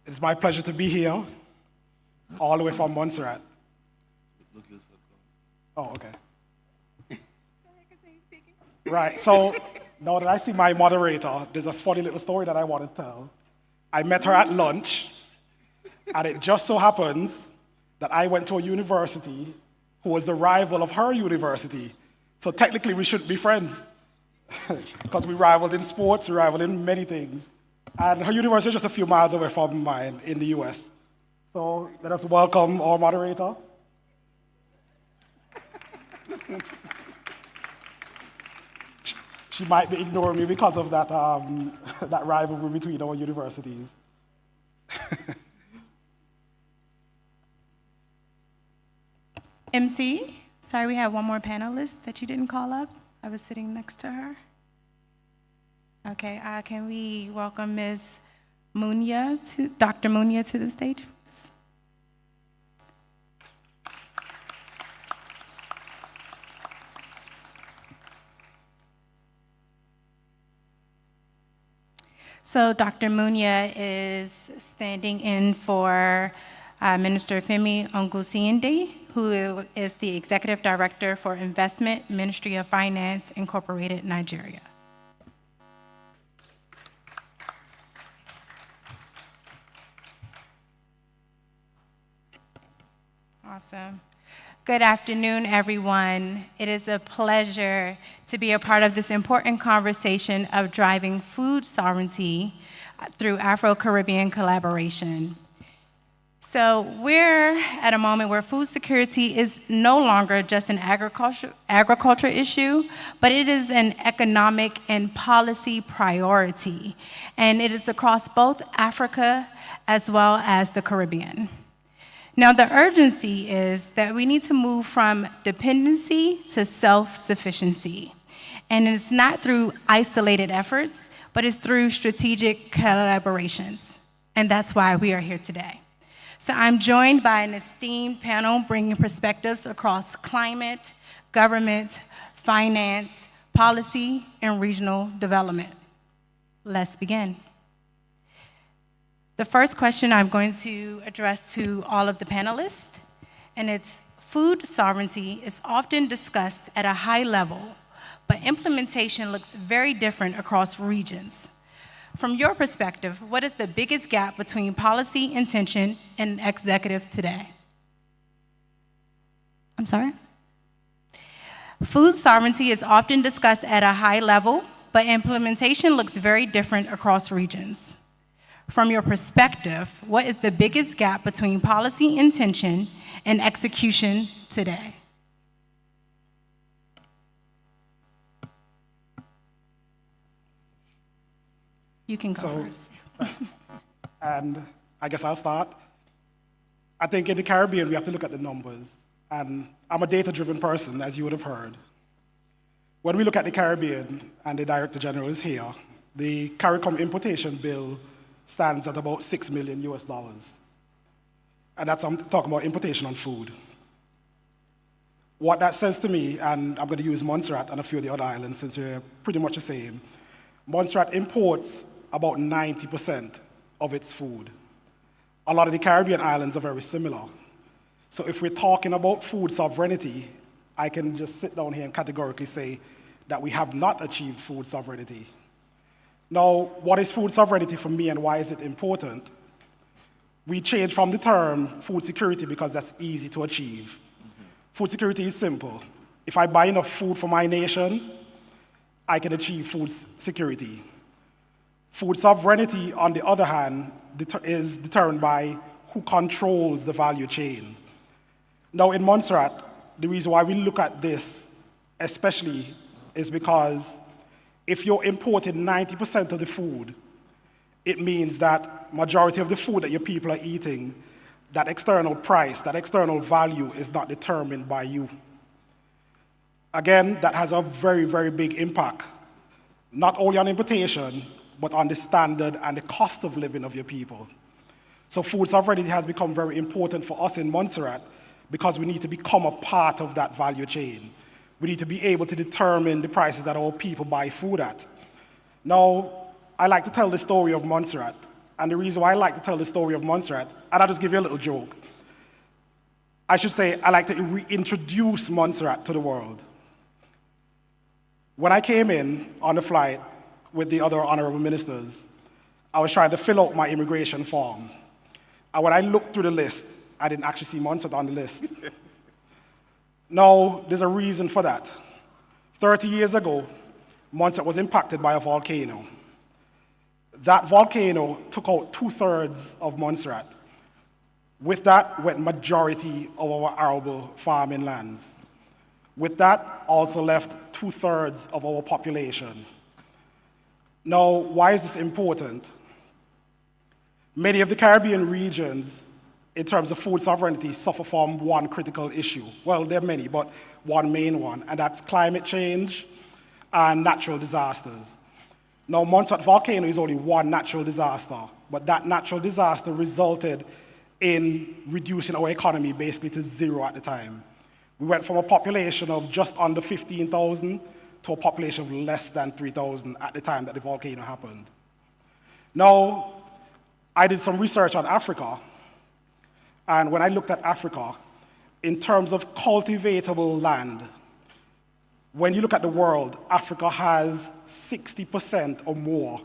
It's my pleasure to be here, all the way from Montserrat. Oh, okay. Right, so now that I see my moderator, there's a funny little story that I want to tell. I met her at lunch, and it just so happens that I went to a university who was the rival of her university. So technically we should be friends because we rivaled in sports, we rivaled in many things. And her university is just a few miles away from mine in the US. So let us welcome our moderator. She might be ignoring me because of that, that rivalry between our universities. MC, sorry, we have one more panelist that you didn't call up. I was sitting next to her. Okay, can we welcome Ms. Munya, Dr. Munya to the stage, please? So Dr. Munya is standing in for Minister Femi Ongusiende, who is the Executive Director for Investment, Ministry of Finance, Incorporated, Nigeria. Awesome. Good afternoon, everyone. It is a pleasure to be a part of this important conversation of driving food sovereignty through Afro-Caribbean collaboration. So we're at a moment where food security is no longer just an agriculture issue, but it is an economic and policy priority. And it is across both Africa as well as the Caribbean. Now, the urgency is that we need to move from dependency to self-sufficiency. And it's not through isolated efforts, but it's through strategic collaborations. And that's why we are here today. So I'm joined by an esteemed panel bringing perspectives across climate, government, finance, policy, and regional development. Let's begin. The first question I'm going to address to all of the panelists, and it's food sovereignty is often discussed at a high level, but implementation looks very different across regions. From your perspective, what is the biggest gap between policy intention and executive today? I'm sorry? Food sovereignty is often discussed at a high level, but implementation looks very different across regions. From your perspective, what is the biggest gap between policy intention and execution today? You can go first. And I guess I'll start. I think in the Caribbean, we have to look at the numbers. And I'm a data-driven person, as you would have heard. When we look at the Caribbean, and the Director General is here, the CARICOM importation bill stands at about $6 million US. And that's, I'm talking about importation on food. What that says to me, and I'm going to use Montserrat and a few of the other islands since we're pretty much the same, Montserrat imports about 90% of its food. A lot of the Caribbean islands are very similar. So if we're talking about food sovereignty, I can just sit down here and categorically say that we have not achieved food sovereignty. Now, what is food sovereignty for me and why is it important? We change from the term food security because that's easy to achieve. Food security is simple. If I buy enough food for my nation, I can achieve food security. Food sovereignty, on the other hand, is determined by who controls the value chain. Now, in Montserrat, the reason why we look at this especially is because if you're importing 90% of the food, it means that majority of the food that your people are eating, that external price, that external value is not determined by you. Again, that has a very, very big impact, not only on importation, but on the standard and the cost of living of your people. So food sovereignty has become very important for us in Montserrat because we need to become a part of that value chain. We need to be able to determine the prices that our people buy food at. Now, I like to tell the story of Montserrat. And the reason why I like to tell the story of Montserrat, and I'll just give you a little joke. I should say I like to reintroduce Montserrat to the world. When I came in on the flight with the other honorable ministers, I was trying to fill out my immigration form. And when I looked through the list, I didn't actually see Montserrat on the list. Now, there's a reason for that. 30 years ago, Montserrat was impacted by a volcano. That volcano took out 2/3 of Montserrat. With that went majority of our arable farming lands. With that also left 2/3 of our population. Now, why is this important? Many of the Caribbean regions, in terms of food sovereignty, suffer from one critical issue. Well, there are many, but one main one, and that's climate change and natural disasters. Now, Montserrat volcano is only one natural disaster, but that natural disaster resulted in reducing our economy basically to zero at the time. We went from a population of just under 15,000 to a population of less than 3,000 at the time that the volcano happened. Now, I did some research on Africa, and when I looked at Africa, in terms of cultivatable land, when you look at the world, Africa has 60% or more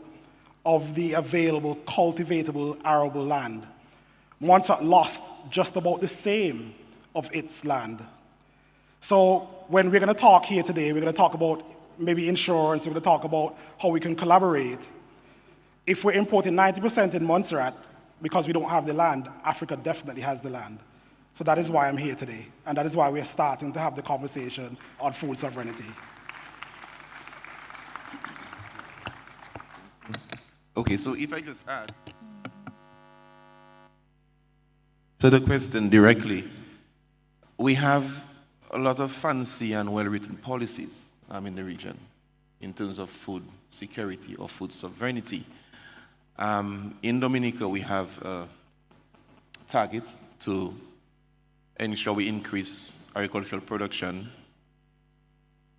of the available cultivatable arable land. Montserrat lost just about the same of its land. So when we're going to talk here today, we're going to talk about maybe insurance, we're going to talk about how we can collaborate. If we're importing 90% in Montserrat because we don't have the land, Africa definitely has the land. So that is why I'm here today, and that is why we're starting to have the conversation on food sovereignty. Okay, so if I just add to the question directly, we have a lot of fancy and well-written policies in the region in terms of food security or food sovereignty. In Dominica, we have a target to ensure we increase agricultural production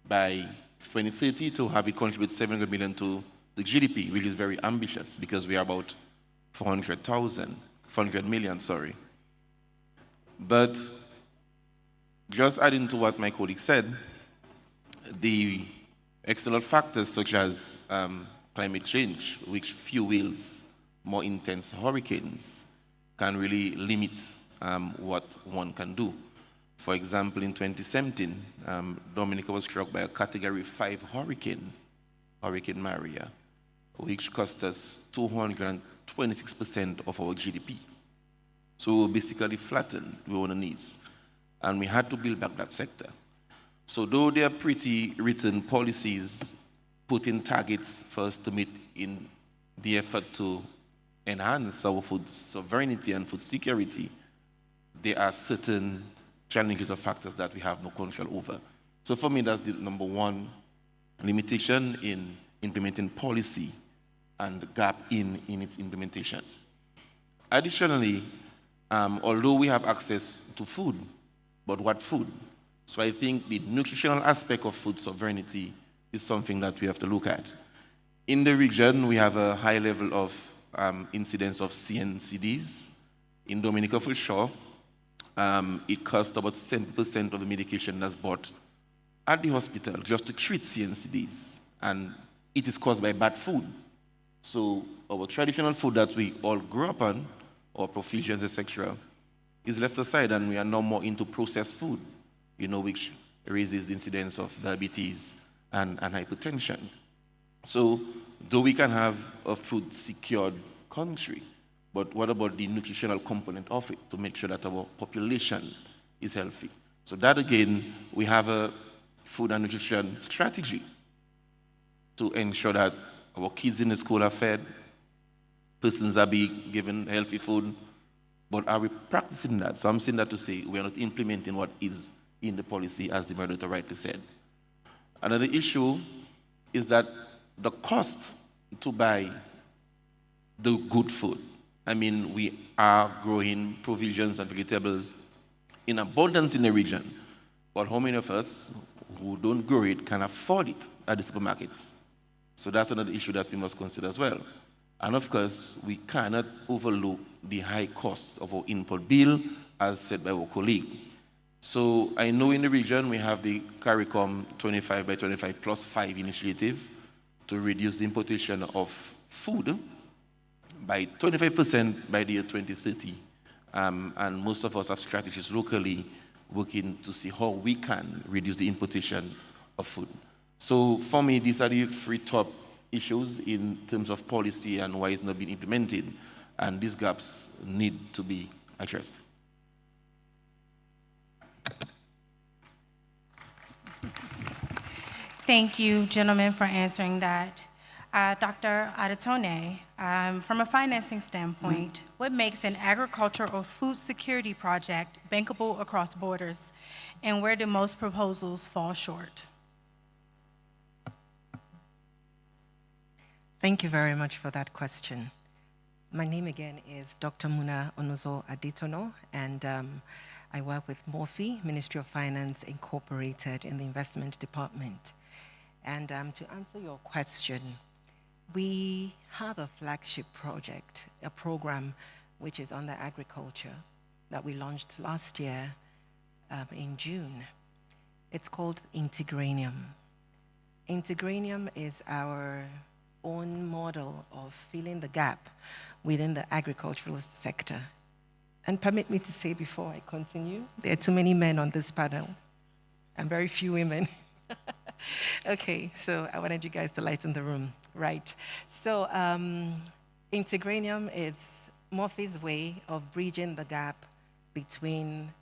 by 2030 to have it contribute 700 million to the GDP, which is very ambitious because we are about 400 million, sorry. But just adding to what my colleague said, the external factors such as climate change, which fuels more intense hurricanes, can really limit what one can do. For example, in 2017, Dominica was struck by a Category 5 hurricane, Hurricane Maria, which cost us 226% of our GDP. So we were basically flattened with our needs, and we had to build back that sector. So though there are pretty written policies putting targets for us to meet in the effort to enhance our food sovereignty and food security, there are certain challenges or factors that we have no control over. So for me, that's the number one limitation in implementing policy and the gap in its implementation. Additionally, although we have access to food, but what food? So I think the nutritional aspect of food sovereignty is something that we have to look at. In the region, we have a high level of incidence of CNCDs. In Dominica, for sure, it costs about 70% of the medication that's bought at the hospital just to treat CNCDs, and it is caused by bad food. So our traditional food that we all grew up on, or provisions, etc., is left aside, and we are now more into processed food, which raises the incidence of diabetes and hypertension. So though we can have a food secured country, but what about the nutritional component of it to make sure that our population is healthy? So that again, we have a food and nutrition strategy to ensure that our kids in the school are fed, persons are being given healthy food, but are we practicing that? So I'm saying that to say we are not implementing what is in the policy, as the moderator rightly said. Another issue is that the cost to buy the good food. I mean, we are growing provisions and vegetables in abundance in the region, but how many of us who don't grow it can afford it at the supermarkets? So that's another issue that we must consider as well. And of course, we cannot overlook the high cost of our input bill, as said by our colleague. So I know in the region we have the CARICOM 25 by 25 plus 5 initiative to reduce the importation of food by 25% by the year 2030. And most of us have strategies locally working to see how we can reduce the importation of food. So for me, these are the three top issues in terms of policy and why it's not being implemented. And these gaps need to be addressed. Thank you, gentlemen, for answering that. Dr. Adatone, from a financing standpoint, what makes an agriculture or food security project bankable across borders, and where do most proposals fall short? Thank you very much for that question. My name again is Dr. Muna Onuzo Aditono, and I work with MOFI, Ministry of Finance Incorporated, in the Investment Department. And to answer your question, we have a flagship project, a program which is under agriculture that we launched last year in June. It's called Integranium. Integranium is our own model of filling the gap within the agricultural sector. And permit me to say before I continue, there are too many men on this panel and very few women. Okay, so I wanted you guys to lighten the room, right? So Integranium is MOFI's way of bridging the gap between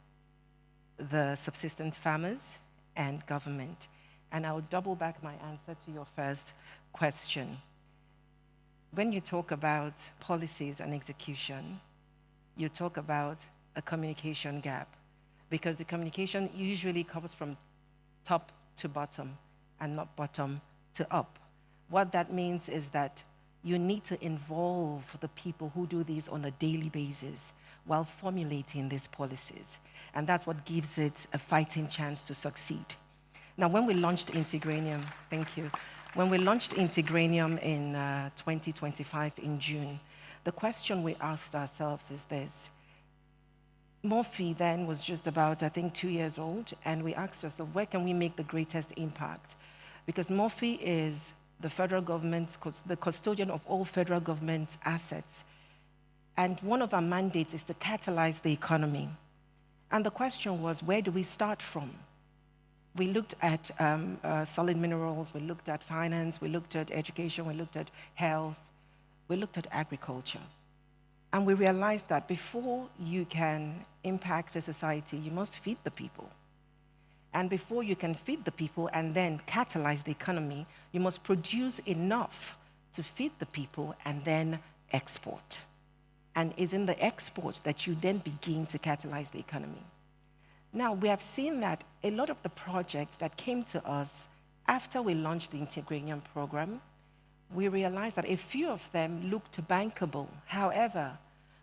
the subsistence farmers and government. And I'll double back my answer to your first question. When you talk about policies and execution, you talk about a communication gap, because the communication usually comes from top to bottom and not bottom to up. What that means is that you need to involve the people who do this on a daily basis while formulating these policies. And that's what gives it a fighting chance to succeed. Now, when we launched Integranium, thank you. When we launched Integranium in 2025 in June, the question we asked ourselves is this. MOFI then was just about, I think, 2 years old, and we asked ourselves, where can we make the greatest impact? Because MOFI is the federal government's, the custodian of all federal government's assets. And one of our mandates is to catalyze the economy. And the question was, where do we start from? We looked at solid minerals, we looked at finance, we looked at education, we looked at health, we looked at agriculture. And we realized that before you can impact a society, you must feed the people. And before you can feed the people and then catalyze the economy, you must produce enough to feed the people and then export. And it's in the exports that you then begin to catalyze the economy. Now, we have seen that a lot of the projects that came to us after we launched the Integranium program, we realized that a few of them looked bankable. However,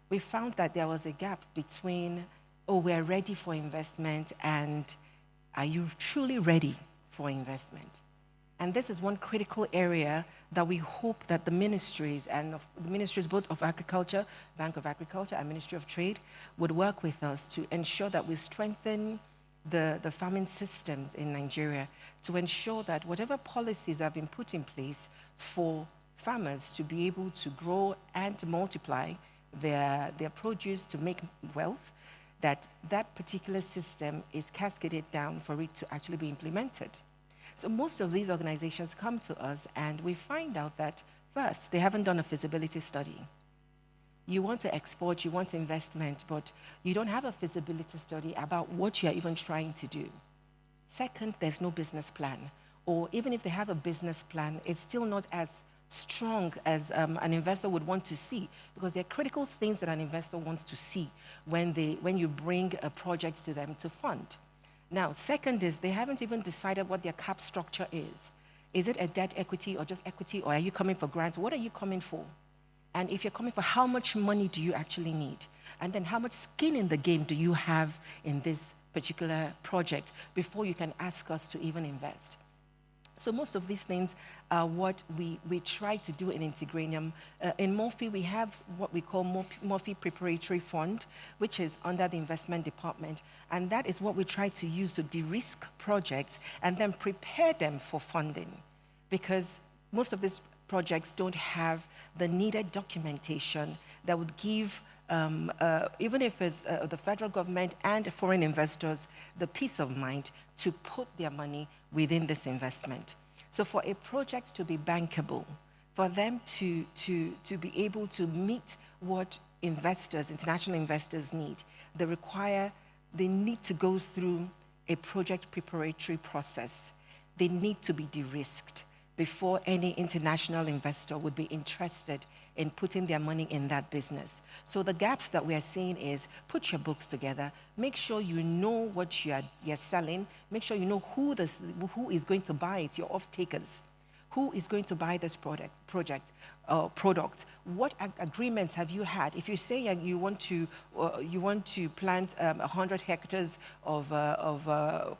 we found that there was a gap between, oh, we're ready for investment, and are you truly ready for investment? And this is one critical area that we hope that the ministries, and the ministries both of Agriculture, Bank of Agriculture, and Ministry of Trade would work with us to ensure that we strengthen the farming systems in Nigeria, to ensure that whatever policies have been put in place for farmers to be able to grow and to multiply their produce to make wealth, that particular system is cascaded down for it to actually be implemented. So most of these organizations come to us and we find out that, first, they haven't done a feasibility study. You want to export, you want investment, but you don't have a feasibility study about what you're even trying to do. Second, there's no business plan. Or even if they have a business plan, it's still not as strong as an investor would want to see, because there are critical things that an investor wants to see when you bring a project to them to fund. Now, second is they haven't even decided what their cap structure is. Is it a debt equity or just equity, or are you coming for grants? What are you coming for? And if you're coming for, how much money do you actually need? And then how much skin in the game do you have in this particular project before you can ask us to even invest? So most of these things are what we try to do in Integranium. In Morphe, we have what we call Morphe Preparatory Fund, which is under the investment department. And that is what we try to use to de-risk projects and then prepare them for funding. Because most of these projects don't have the needed documentation that would give, even if it's the federal government and foreign investors, the peace of mind to put their money within this investment. So for a project to be bankable, for them to be able to meet what investors, international investors need, they need to go through a project preparatory process. They need to be de-risked before any international investor would be interested in putting their money in that business. So the gaps that we are seeing is put your books together, make sure you know what you're selling, make sure you know who is going to buy it, your off-takers. Who is going to buy this product? What agreements have you had? If you say you want to plant 100 hectares of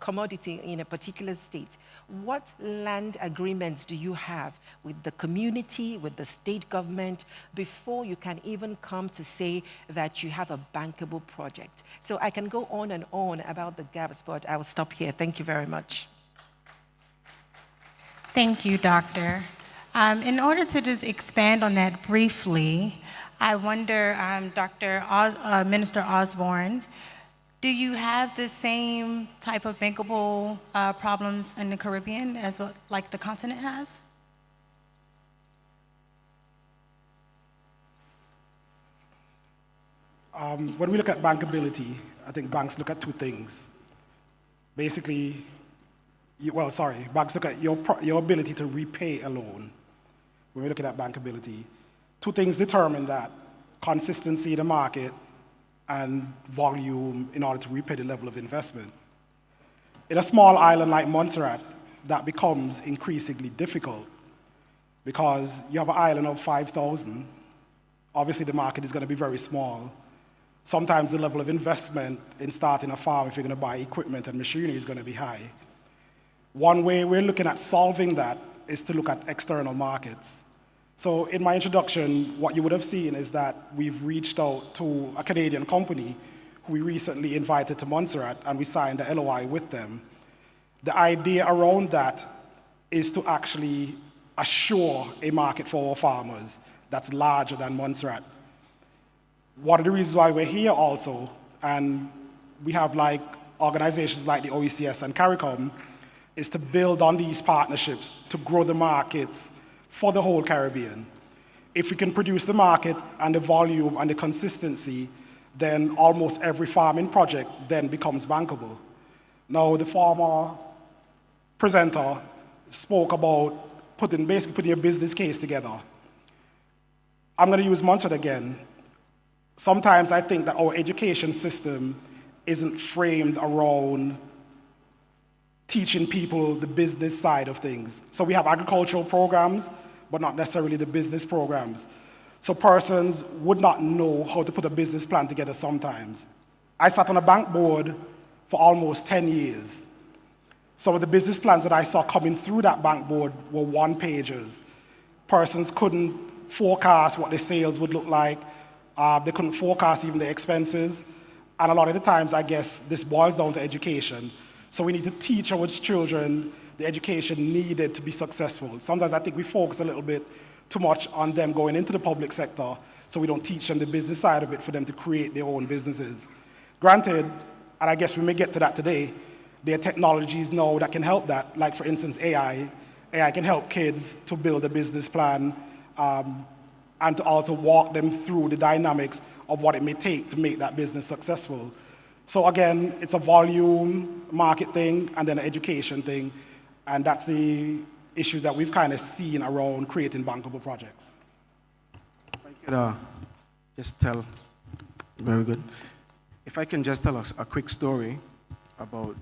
commodity in a particular state, what land agreements do you have with the community, with the state government, before you can even come to say that you have a bankable project? So I can go on and on about the gaps, but I will stop here. Thank you very much. Thank you, Doctor. In order to just expand on that briefly, I wonder, Minister Osborne, do you have the same type of bankable problems in the Caribbean as like the continent has? When we look at bankability, I think banks look at two things. Basically, banks look at your ability to repay a loan. When we're looking at bankability, two things determine that: consistency in the market and volume in order to repay the level of investment. In a small island like Montserrat, that becomes increasingly difficult because you have an island of 5,000. Obviously, the market is going to be very small. Sometimes the level of investment in starting a farm, if you're going to buy equipment and machinery, is going to be high. One way we're looking at solving that is to look at external markets. So in my introduction, what you would have seen is that we've reached out to a Canadian company who we recently invited to Montserrat, and we signed the LOI with them. The idea around that is to actually assure a market for our farmers that's larger than Montserrat. One of the reasons why we're here also, and we have like organizations like the OECS and CARICOM, is to build on these partnerships to grow the markets for the whole Caribbean. If we can produce the market and the volume and the consistency, then almost every farming project then becomes bankable. Now, the former presenter spoke about basically putting a business case together. I'm going to use Montserrat again. Sometimes I think that our education system isn't framed around teaching people the business side of things. So we have agricultural programs, but not necessarily the business programs. So persons would not know how to put a business plan together sometimes. I sat on a bank board for almost 10 years. Some of the business plans that I saw coming through that bank board were one-pagers. Persons couldn't forecast what their sales would look like. They couldn't forecast even their expenses. And a lot of the times, I guess, this boils down to education. So we need to teach our children the education needed to be successful. Sometimes I think we focus a little bit too much on them going into the public sector, so we don't teach them the business side of it for them to create their own businesses. Granted, and I guess we may get to that today, there are technologies now that can help that, like for instance AI. AI can help kids to build a business plan and to also walk them through the dynamics of what it may take to make that business successful. So again, it's a volume market thing and then an education thing, and that's the issues that we've kind of seen around creating bankable projects. If I could just tell, very good. If I can just tell us a quick story about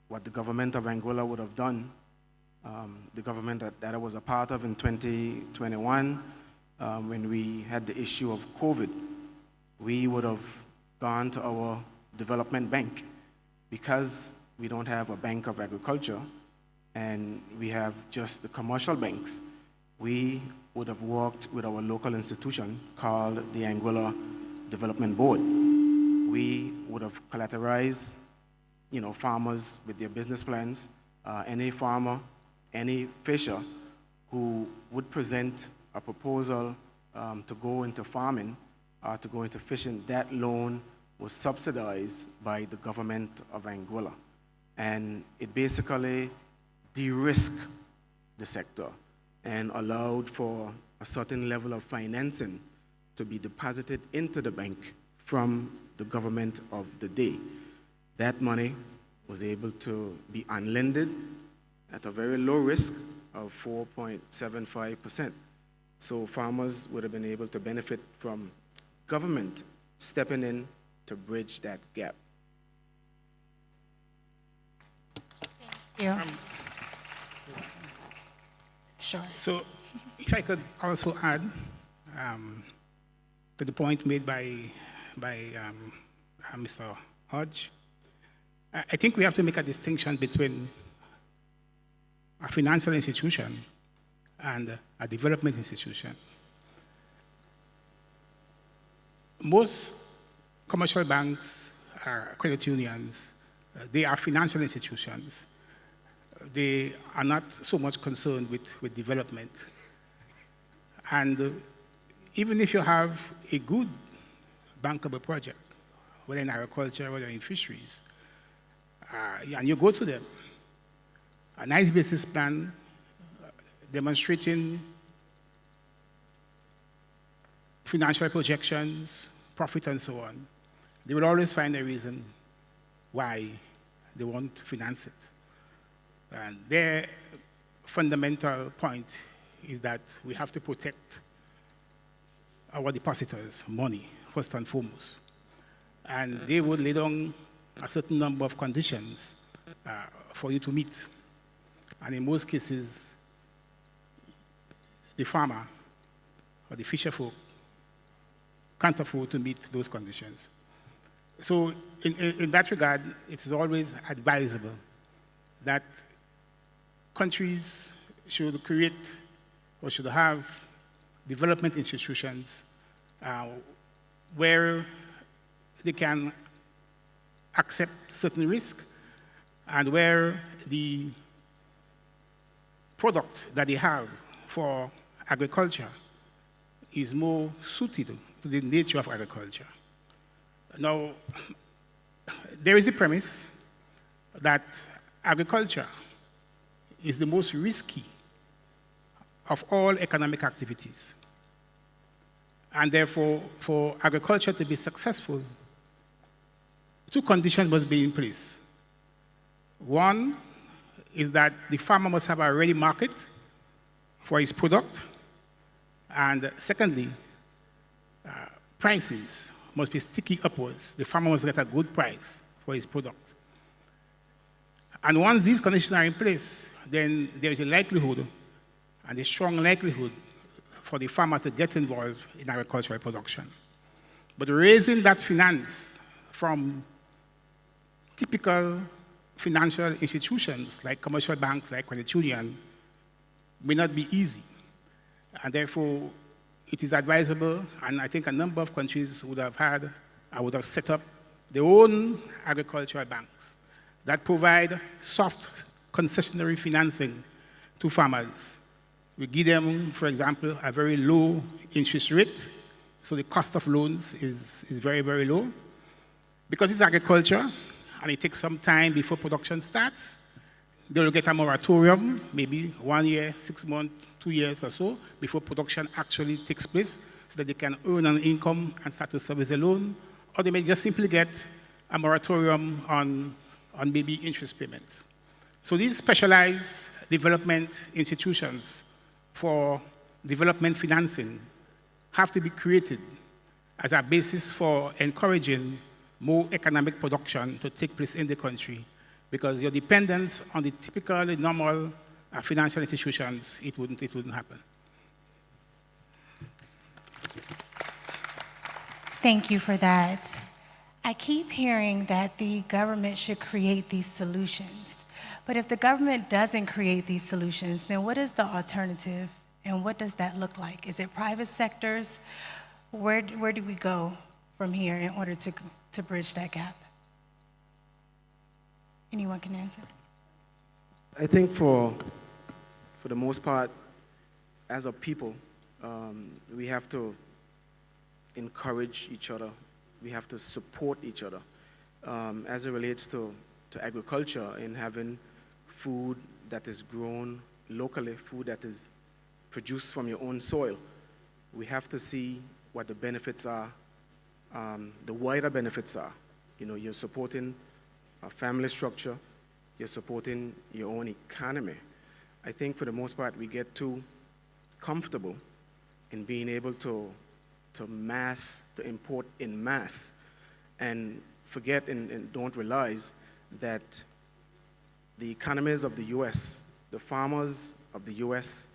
what the government of Angola would have done, the government that I was a part of in 2021, when we had the issue of COVID, we would have gone to our development bank. Because we don't have a bank of agriculture and we have just the commercial banks, we would have worked with our local institution called the Anguilla Development Board. We would have collateralized, farmers with their business plans. Any farmer, any fisher who would present a proposal to go into farming or to go into fishing, that loan was subsidized by the government of Anguilla. And it basically de-risked the sector and allowed for a certain level of financing to be deposited into the bank from the government of the day. That money was able to be unlended at a very low risk of 4.75%. So farmers would have been able to benefit from government stepping in to bridge that gap. Yeah. Sure. So if I could also add to the point made by Mr. Hodge, I think we have to make a distinction between a financial institution and a development institution. Most commercial banks, credit unions, they are financial institutions. They are not so much concerned with development. And even if you have a good bankable project, whether in agriculture, whether in fisheries, and you go to them, a nice business plan demonstrating financial projections, profit, and so on, they will always find a reason why they won't finance it. And their fundamental point is that we have to protect our depositors' money, first and foremost. And they would lay down a certain number of conditions for you to meet. And in most cases, the farmer or the fisher folk can't afford to meet those conditions. So in that regard, it is always advisable that countries should create or should have development institutions where they can accept certain risk and where the product that they have for agriculture is more suited to the nature of agriculture. Now, there is a premise that agriculture is the most risky of all economic activities. And therefore, for agriculture to be successful, two conditions must be in place. One is that the farmer must have a ready market for his product. And secondly, prices must be sticky upwards. The farmer must get a good price for his product. And once these conditions are in place, then there is a likelihood and a strong likelihood for the farmer to get involved in agricultural production. But raising that finance from typical financial institutions like commercial banks, like credit union, may not be easy. And therefore, it is advisable, and I think a number of countries would have set up their own agricultural banks that provide soft concessionary financing to farmers. We give them, for example, a very low interest rate, so the cost of loans is very, very low. Because it's agriculture, and it takes some time before production starts, they will get a moratorium, maybe 1 year, 6 months, 2 years or so, before production actually takes place, so that they can earn an income and start to service the loan. Or they may just simply get a moratorium on maybe interest payments. So these specialized development institutions for development financing have to be created as a basis for encouraging more economic production to take place in the country, because your dependence on the typical, normal financial institutions, it wouldn't happen. Thank you for that. I keep hearing that the government should create these solutions, But if the government doesn't create these solutions, then what is the alternative and what does that look like? Is it private sectors? Where do we go from here in order to bridge that gap? Anyone can answer? I think for the most part, as a people, we have to encourage each other. We have to support each other as it relates to agriculture in having food that is grown locally, food that is produced from your own soil. We have to see what the benefits are, the wider benefits are. You know, you're supporting a family structure, you're supporting your own economy. I think for the most part, we get too comfortable in being able to import in mass, and forget and don't realize that the economies of the US, the farmers of the US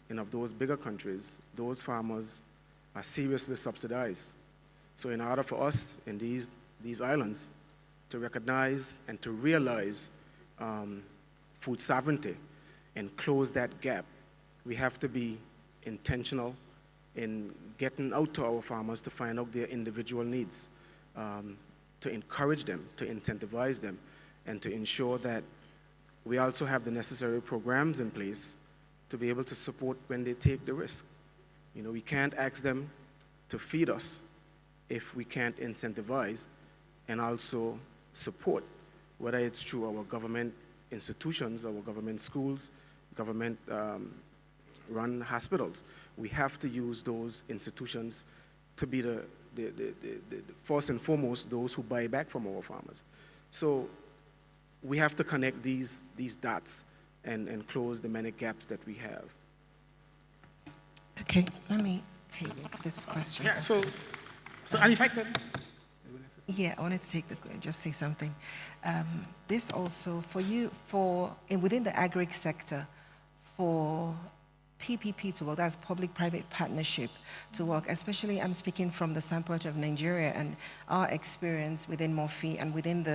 and of those bigger countries, those farmers are seriously subsidized. So in order for us in these islands to recognize and to realize food sovereignty and close that gap, we have to be intentional in getting out to our farmers to find out their individual needs, to encourage them, to incentivize them, and to ensure that we also have the necessary programs in place to be able to support when they take the risk. You know, we can't ask them to feed us if we can't incentivize and also support, whether it's through our government institutions, our government schools, government run hospitals. We have to use those institutions to be the first and foremost those who buy back from our farmers. So we have to connect these dots and close the many gaps that we have. Okay, let me take this question. Yeah, so and if I could. Yeah, I wanted to just say something. This also, within the agri sector, for PPP to work, that's public-private partnership to work, especially I'm speaking from the standpoint of Nigeria and our experience within MOFI and within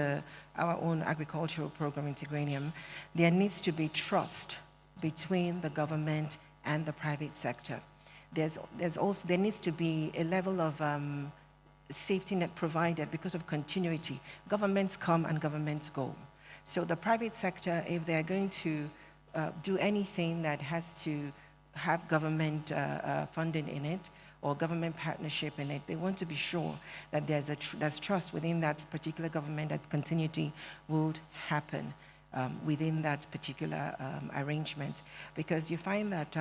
our own agricultural program, Integranium, there needs to be trust between the government and the private sector. There needs to be a level of safety net provided because of continuity. Governments come and governments go. So the private sector, if they're going to do anything that has to have government funding in it or government partnership in it, they want to be sure that there's trust within that particular government, that continuity would happen within that particular arrangement. Because you find that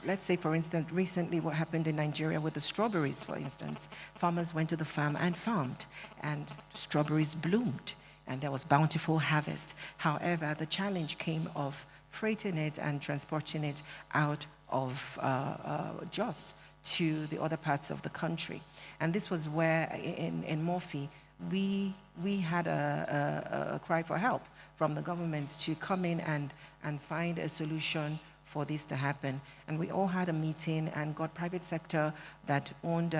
let's say, for instance, recently what happened in Nigeria with the strawberries, for instance. Farmers went to the farm and farmed, and strawberries bloomed, and there was bountiful harvest. However, the challenge came of freighting it and transporting it out of Jos to the other parts of the country. And this was where, in Morphe, we had a cry for help from the government to come in and find a solution for this to happen. And we all had a meeting and got private sector that owned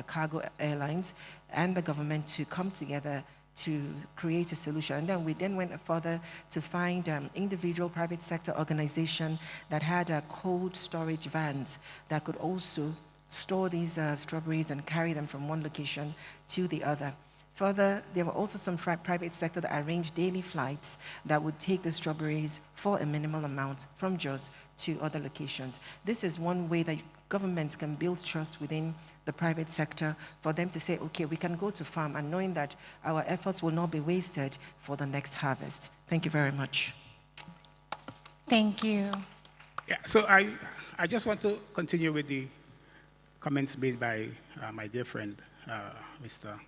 cargo airlines and the government to come together to create a solution. And then we went further to find individual private sector organization that had cold storage vans that could also store these strawberries and carry them from one location to the other. Further, there were also some private sector that arranged daily flights that would take the strawberries for a minimal amount from Jos to other locations. This is one way that governments can build trust within the private sector for them to say, okay, we can go to farm, and knowing that our efforts will not be wasted for the next harvest. Thank you very much. Thank you. Yeah, so I just want to continue with the comments made by my dear friend, Mr.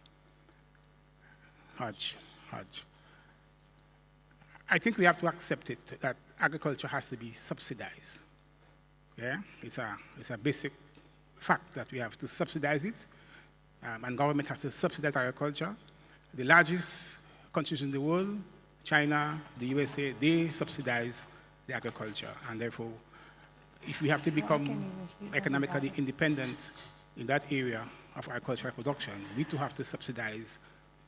Hodge. I think we have to accept it that agriculture has to be subsidized. Yeah, it's a basic fact that we have to subsidize it, and government has to subsidize agriculture. The largest countries in the world, China, the USA, they subsidize the agriculture, and therefore, if we have to become economically independent in that area of agricultural production, we too have to subsidize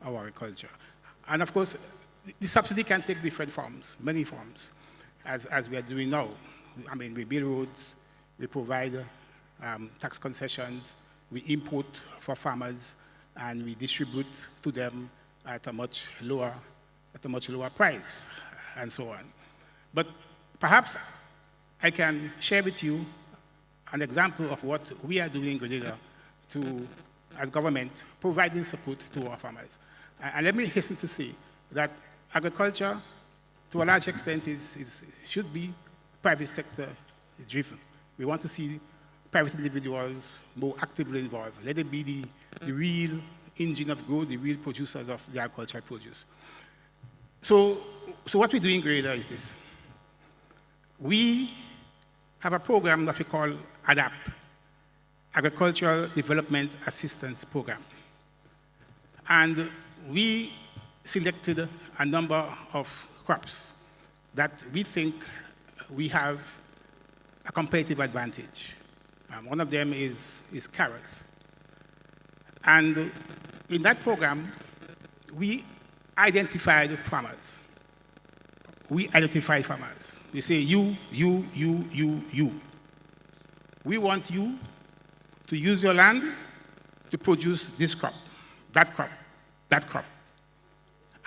our agriculture. And of course, the subsidy can take different forms, many forms, as we are doing now. I mean, we build roads, we provide tax concessions, we import for farmers, and we distribute to them at a much lower price, and so on. But perhaps I can share with you an example of what we are doing in Grenada as government, providing support to our farmers. And let me hasten to say that agriculture, to a large extent, should be private sector driven. We want to see private individuals more actively involved. Let it be the real engine of growth, the real producers of the agricultural produce. So what we do in Grenada is this. We have a program that we call ADAP, Agricultural Development Assistance Program. And we selected a number of crops that we think we have a competitive advantage. One of them is carrot. And in that program, we identified farmers. We identified farmers. We say, you. We want you to use your land to produce this crop, that crop, that crop.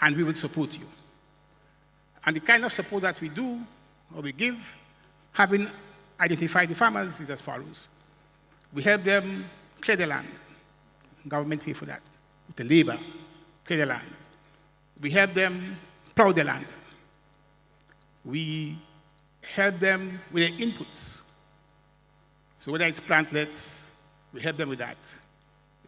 And we will support you. And the kind of support that we do, or we give, having identified the farmers, is as follows. We help them clear the land. Government pay for that. The labor, clear the land. We help them plow the land. We help them with their inputs. So whether it's plantlets, we help them with that.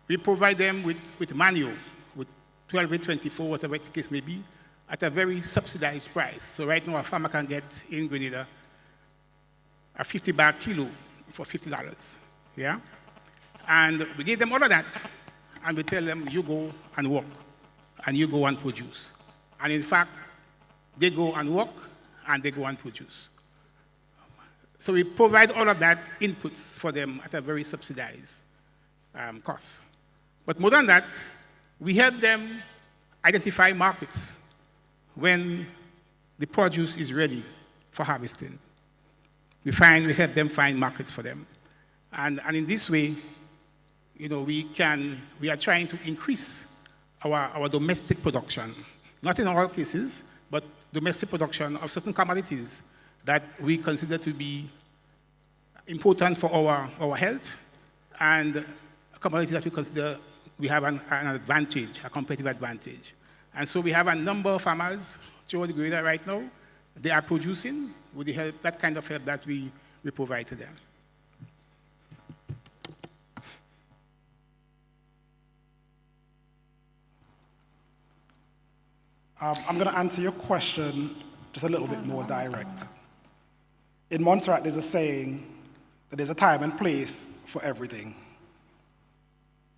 We provide them with manure, with 12 or 24, whatever the case may be, at a very subsidized price. So right now, a farmer can get in Grenada a 50-bag kilo for $50. Yeah? And we give them all of that, and we tell them, you go and work, and you go and produce. And in fact, they go and work, and they go and produce. So we provide all of that inputs for them at a very subsidized cost. But more than that, we help them identify markets when the produce is ready for harvesting. We help them find markets for them. And in this way, we are trying to increase our domestic production. Not in all cases, but domestic production of certain commodities that we consider to be important for our health, and commodities that we consider we have an advantage, a competitive advantage. And so we have a number of farmers throughout the Grenada right now. They are producing with the help, that kind of help that we provide to them. I'm going to answer your question just a little bit more direct. In Montserrat, there's a saying that there's a time and place for everything.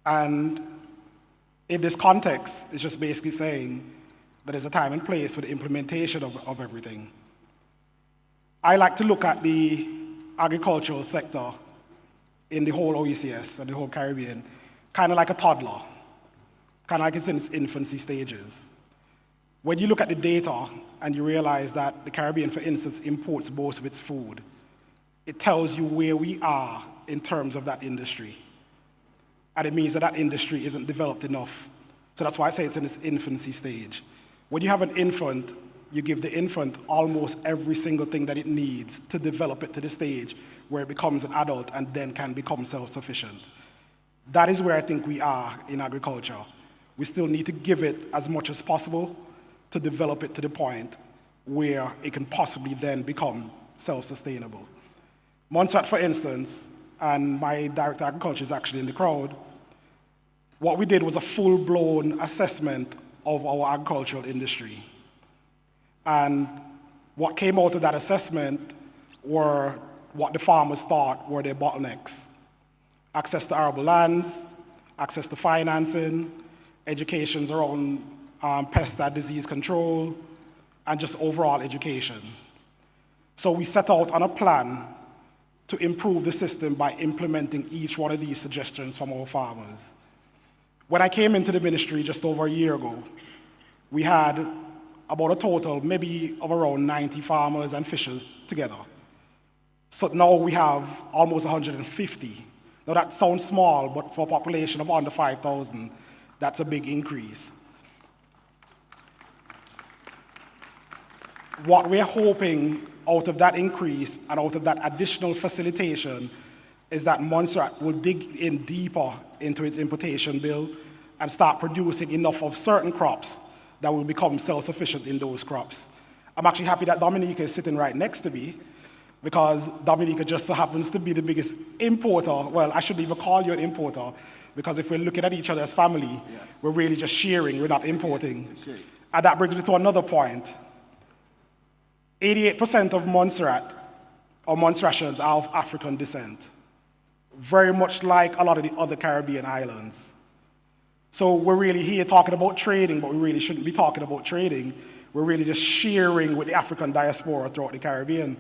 And in this context, it's just basically saying that there's a time and place for the implementation of everything. I like to look at the agricultural sector in the whole OECS and the whole Caribbean kind of like a toddler, kind of like it's in its infancy stages. When you look at the data and you realize that the Caribbean, for instance, imports most of its food, it tells you where we are in terms of that industry. And it means that that industry isn't developed enough. So that's why I say it's in its infancy stage. When you have an infant, you give the infant almost every single thing that it needs to develop it to the stage where it becomes an adult and then can become self-sufficient. That is where I think we are in agriculture. We still need to give it as much as possible to develop it to the point where it can possibly then become self-sustainable. Montserrat, for instance, and my director of agriculture is actually in the crowd, what we did was a full-blown assessment of our agricultural industry. And what came out of that assessment were what the farmers thought were their bottlenecks. Access to arable lands, access to financing, educations around pest and disease control, and just overall education. So we set out on a plan to improve the system by implementing each one of these suggestions from our farmers. When I came into the ministry just over a year ago, we had about a total maybe of around 90 farmers and fishers together. So now we have almost 150. Now that sounds small, but for a population of under 5,000, that's a big increase. What we're hoping out of that increase and out of that additional facilitation is that Montserrat will dig in deeper into its importation bill and start producing enough of certain crops that will become self-sufficient in those crops. I'm actually happy that Dominica is sitting right next to me, because Dominica just so happens to be the biggest importer. Well, I shouldn't even call you an importer, because if we're looking at each other as family, we're really just sharing, we're not importing. And that brings me to another point. 88% of Montserrat, or Montserratians, are of African descent, very much like a lot of the other Caribbean islands. So we're really here talking about trading, but we really shouldn't be talking about trading. We're really just sharing with the African diaspora throughout the Caribbean.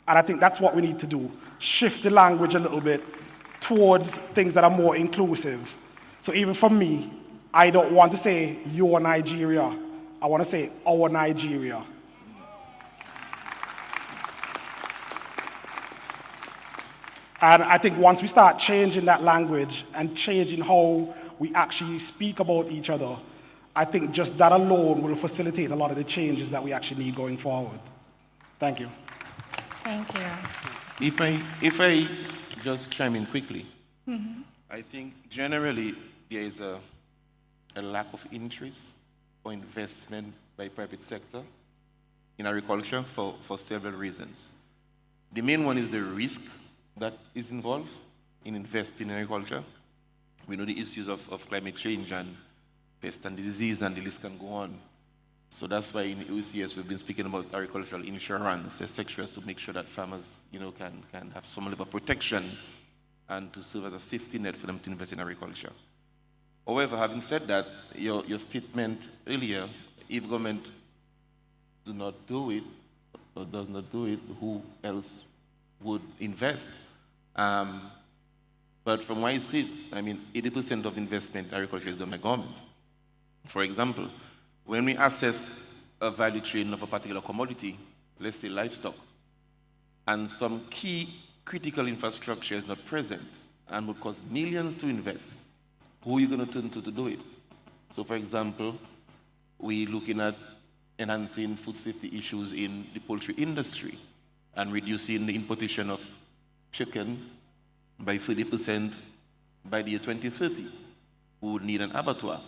And I think that's what we need to do, shift the language a little bit towards things that are more inclusive. So even for me, I don't want to say your Nigeria. I want to say our Nigeria. And I think once we start changing that language and changing how we actually speak about each other, I think just that alone will facilitate a lot of the changes that we actually need going forward. Thank you. Thank you. If I just chime in quickly, Mm-hmm. I think generally there is a lack of interest or investment by private sector in agriculture for several reasons. The main one is the risk that is involved in investing in agriculture. We know the issues of climate change and pest and disease, and the list can go on. So that's why in the OCS we've been speaking about agricultural insurance, etc., to make sure that farmers, can have some level of protection and to serve as a safety net for them to invest in agriculture. However, having said that, your statement earlier, if government do not do it or does not do it, who else would invest? But from what I see, 80% of investment in agriculture is done by government. For example, when we assess a value chain of a particular commodity, let's say livestock, and some key critical infrastructure is not present and would cost millions to invest, who are you going to turn to do it? So for example, we're looking at enhancing food safety issues in the poultry industry and reducing the importation of chicken by 30% by the year 2030. We would need an abattoir.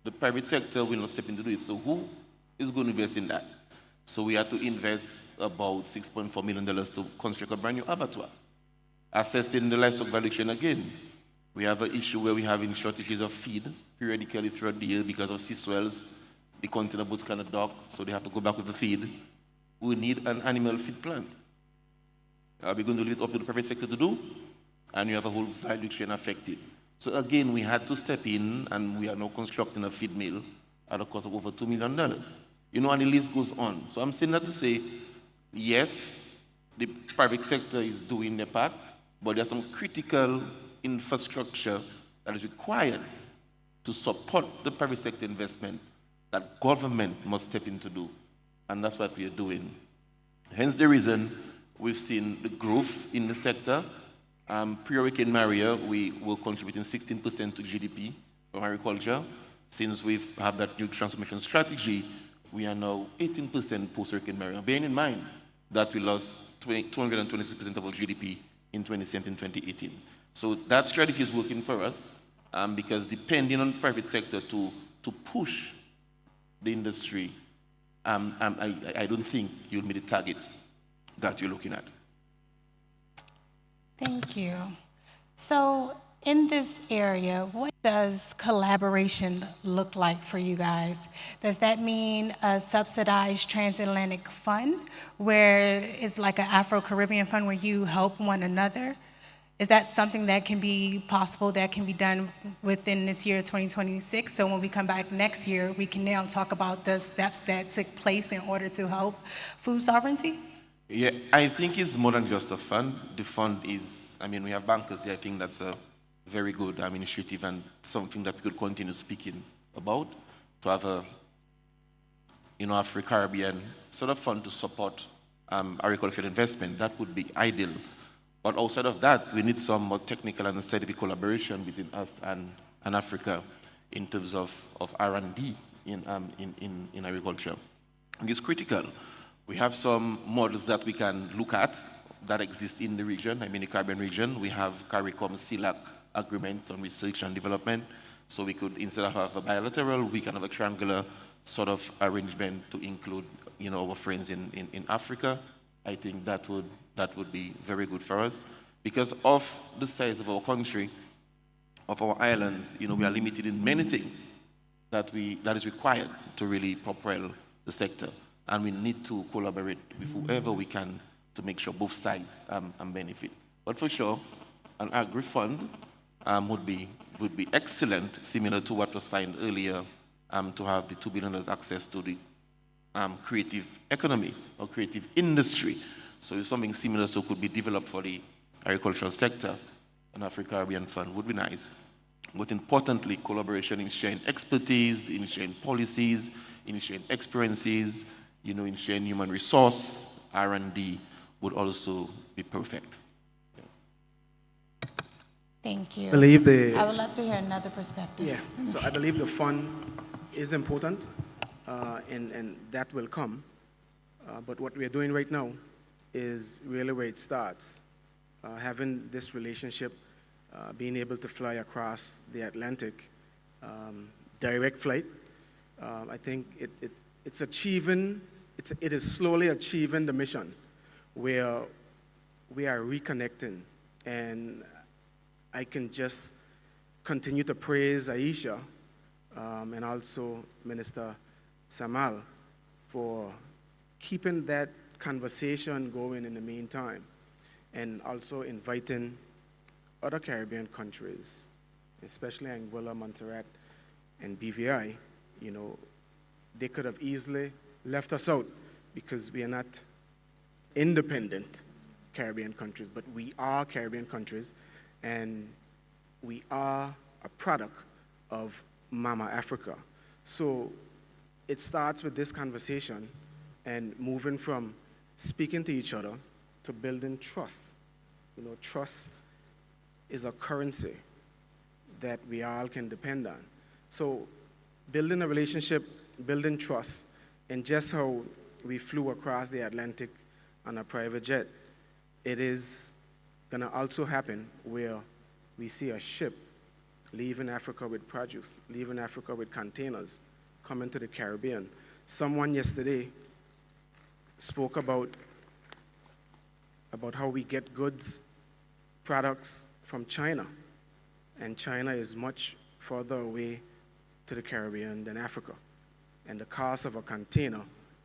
The private sector will not step in to do it. So who is going to invest in that? So we had to invest about $6.4 million to construct a brand new abattoir. Assessing the livestock value chain again, we have an issue where we're having shortages of feed periodically throughout the year because of sea swells. The container boats cannot dock, so they have to go back with the feed. We need an animal feed plant. Are we going to leave it up to the private sector to do? And you have a whole value chain affected. So again, we had to step in, and we are now constructing a feed mill at a cost of over $2 million. And the list goes on. So I'm saying that to say, yes, the private sector is doing their part, but there's some critical infrastructure that is required to support the private sector investment that government must step in to do. And that's what we are doing. Hence the reason we've seen the growth in the sector. Pre-Hurricane Maria, we were contributing 16% to GDP from agriculture. Since we've had that new transformation strategy, we are now 18% post-Hurricane Maria. Bearing in mind that we lost 226% of our GDP in 2017-2018. So that strategy is working for us because depending on the private sector to push the industry, I don't think you'll meet the targets that you're looking at. Thank you. So in this area, what does collaboration look like for you guys? Does that mean a subsidized transatlantic fund where it's like an Afri-Caribbean fund where you help one another? Is that something that can be possible, that can be done within this year, 2026? So when we come back next year, we can now talk about the steps that took place in order to help food sovereignty? Yeah, I think it's more than just a fund. The fund is, we have bankers there. I think that's a very good initiative and something that we could continue speaking about, to have Afri-Caribbean sort of fund to support agricultural investment. That would be ideal. But outside of that, we need some more technical and scientific collaboration between us and Africa in terms of R&D in agriculture. And it's critical. We have some models that we can look at that exist in the region, the Caribbean region. We have CARICOM CELAC agreements on research and development. So we could, instead of have a bilateral, we can have a triangular sort of arrangement to include, our friends in Africa. I think that would be very good for us. Because of the size of our country, of our islands, we are limited in many things that is required to really propel the sector. And we need to collaborate with whoever we can to make sure both sides benefit. But for sure, an agri-fund would be excellent, similar to what was signed earlier, to have the $2 billion access to the creative economy or creative industry. So if something similar could be developed for the agricultural sector, an Afri-Caribbean fund would be nice. But importantly, collaboration in sharing expertise, in sharing policies, in sharing experiences, in sharing human resource, R&D would also be perfect. Thank you. I would love to hear another perspective. Yeah, so I believe the fund is important, and that will come. But what we are doing right now is really where it starts. Having this relationship, being able to fly across the Atlantic, direct flight, I think it is slowly achieving the mission where we are reconnecting. And I can just continue to praise Aisha and also Minister Samal for keeping that conversation going in the meantime, and also inviting other Caribbean countries, especially Anguilla, Montserrat, and BVI. They could have easily left us out because we are not independent Caribbean countries, but we are Caribbean countries, and we are a product of Mama Africa. So it starts with this conversation and moving from speaking to each other to building trust. Trust is a currency that we all can depend on. So building a relationship, building trust, and just how we flew across the Atlantic on a private jet, it is going to also happen where we see a ship leaving Africa with produce, leaving Africa with containers, coming to the Caribbean. Someone yesterday spoke about how we get goods, products from China, and China is much further away to the Caribbean than Africa. And the cost of a container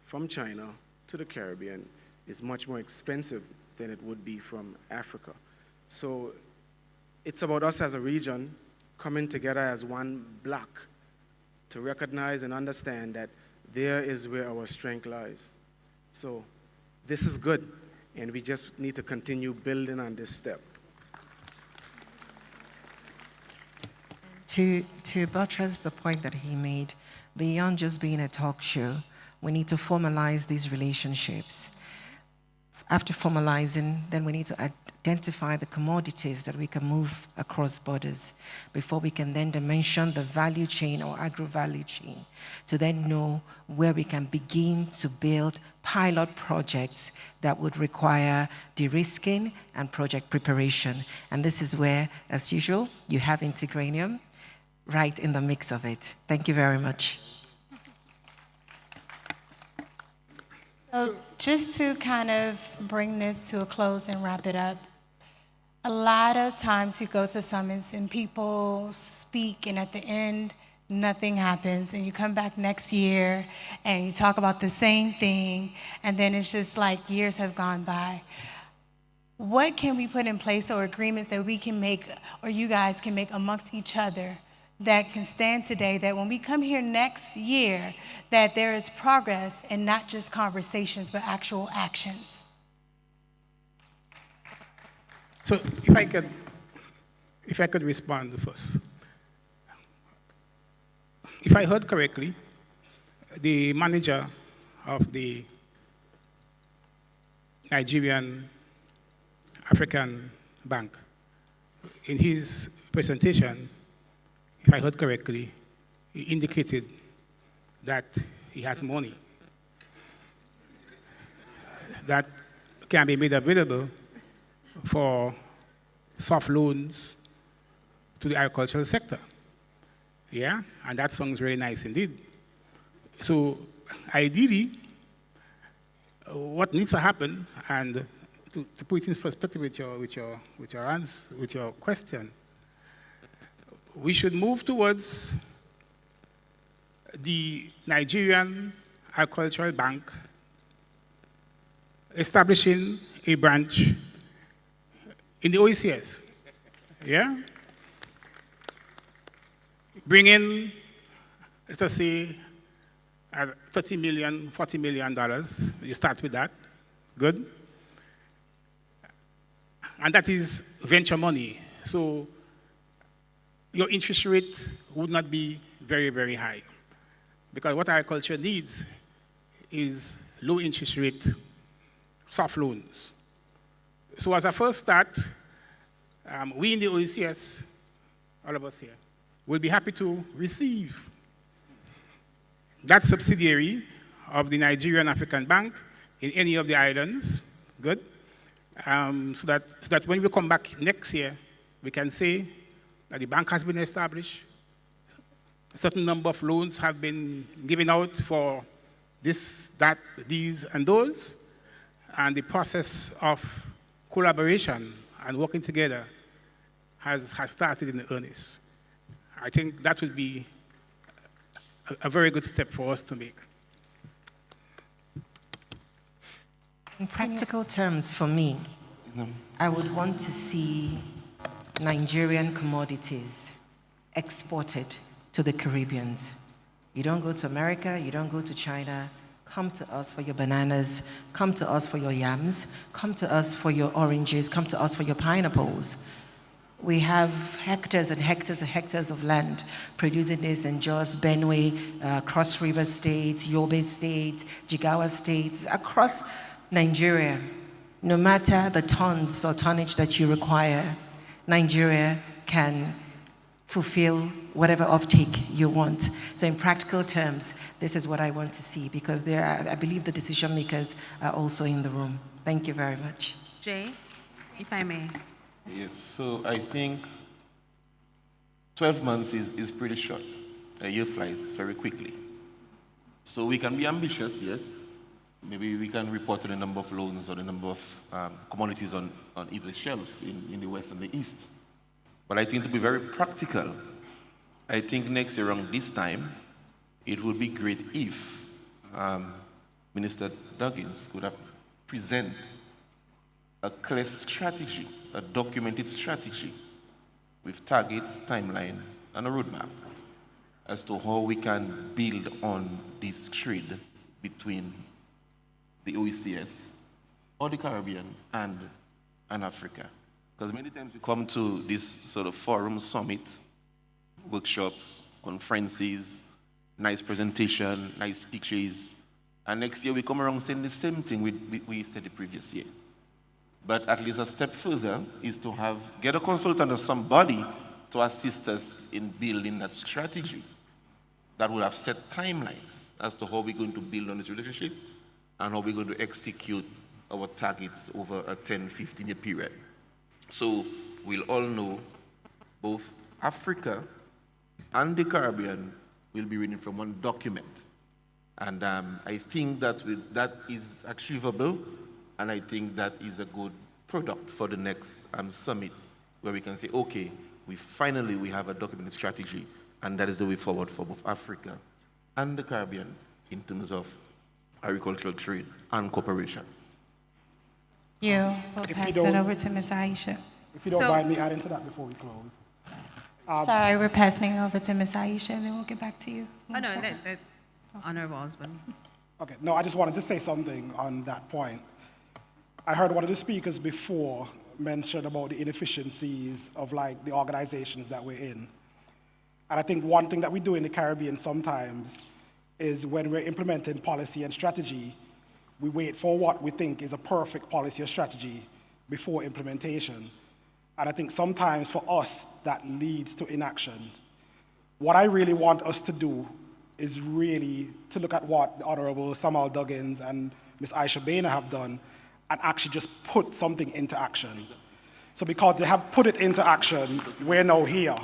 from China to the Caribbean is much more expensive than it would be from Africa. So it's about us as a region coming together as one block to recognize and understand that there is where our strength lies. So this is good, and we just need to continue building on this step. To buttress the point that he made, beyond just being a talk show, we need to formalize these relationships. After formalizing, then we need to identify the commodities that we can move across borders before we can then dimension the value chain or agro-value chain to then know where we can begin to build pilot projects that would require de-risking and project preparation. And this is where, as usual, you have Integranium right in the mix of it. Thank you very much. So just to kind of bring this to a close and wrap it up, a lot of times you go to summits and people speak, and at the end, nothing happens, and you come back next year and you talk about the same thing, and then it's just like years have gone by. What can we put in place or agreements that we can make, or you guys can make amongst each other, that can stand today, that when we come here next year, that there is progress and not just conversations, but actual actions? So if I could respond first. If I heard correctly, the manager of the Nigerian African Bank. In his presentation, if I heard correctly, he indicated that he has money that can be made available for soft loans to the agricultural sector. Yeah, and that sounds very nice indeed. So ideally, what needs to happen, and to put it in perspective with your question, we should move towards the Nigerian Agricultural Bank establishing a branch in the OECS. Yeah? Bring in, let us say, $30 million, $40 million. You start with that. Good. And that is venture money. So your interest rate would not be very, very high. Because what agriculture needs is low interest rate, soft loans. So as a first start, we in the OECS, all of us here, will be happy to receive that subsidiary of the Nigerian African Bank in any of the islands. Good. So that when we come back next year, we can say that the bank has been established, a certain number of loans have been given out for this, that, these, and those, and the process of collaboration and working together has started in earnest. I think that would be a very good step for us to make. In practical terms, for me, I would want to see Nigerian commodities exported to the Caribbeans. You don't go to America, you don't go to China. Come to us for your bananas, come to us for your yams, come to us for your oranges, come to us for your pineapples. We have hectares and hectares and hectares of land producing this in Jos, Benue, Cross River State, Yobe State, Jigawa State, across Nigeria. No matter the tons or tonnage that you require, Nigeria can fulfill whatever offtake you want. So in practical terms, this is what I want to see, because I believe the decision makers are also in the room. Thank you very much. Jay, if I may. Yes, so I think 12 months is pretty short. A year flies very quickly. So we can be ambitious, yes. Maybe we can report on the number of loans or the number of commodities on either shelf in the West and the East. But I think to be very practical, I think next year around this time, it would be great if Minister Duggins could have presented a clear strategy, a documented strategy with targets, timeline, and a roadmap as to how we can build on this trade between the OECS or the Caribbean and Africa. Because many times we come to this sort of forum, summit, workshops, conferences, nice presentation, nice speeches, and next year we come around saying the same thing we said the previous year. But at least a step further is to get a consultant or somebody to assist us in building that strategy that would have set timelines as to how we're going to build on this relationship and how we're going to execute our targets over a 10, 15-year period. So we'll all know both Africa and the Caribbean will be reading from one document. And I think that is achievable, and I think that is a good product for the next summit, where we can say, okay, we have a documented strategy, and that is the way forward for both Africa and the Caribbean in terms of agricultural trade and cooperation. We'll pass it over to Ms. Aisha. If you don't mind me adding to that before we close. Sorry, we're passing over to Ms. Aisha, and then we'll get back to you. Oh, no, that honorable husband. Okay, no, I just wanted to say something on that point. I heard one of the speakers before mention about the inefficiencies of like the organizations that we're in. And I think one thing that we do in the Caribbean sometimes is when we're implementing policy and strategy, we wait for what we think is a perfect policy or strategy before implementation. And I think sometimes for us, that leads to inaction. What I really want us to do is really to look at what the Honorable Samuel Duggins and Ms. Aisha Bainer have done and actually just put something into action. So because they have put it into action, we're now here,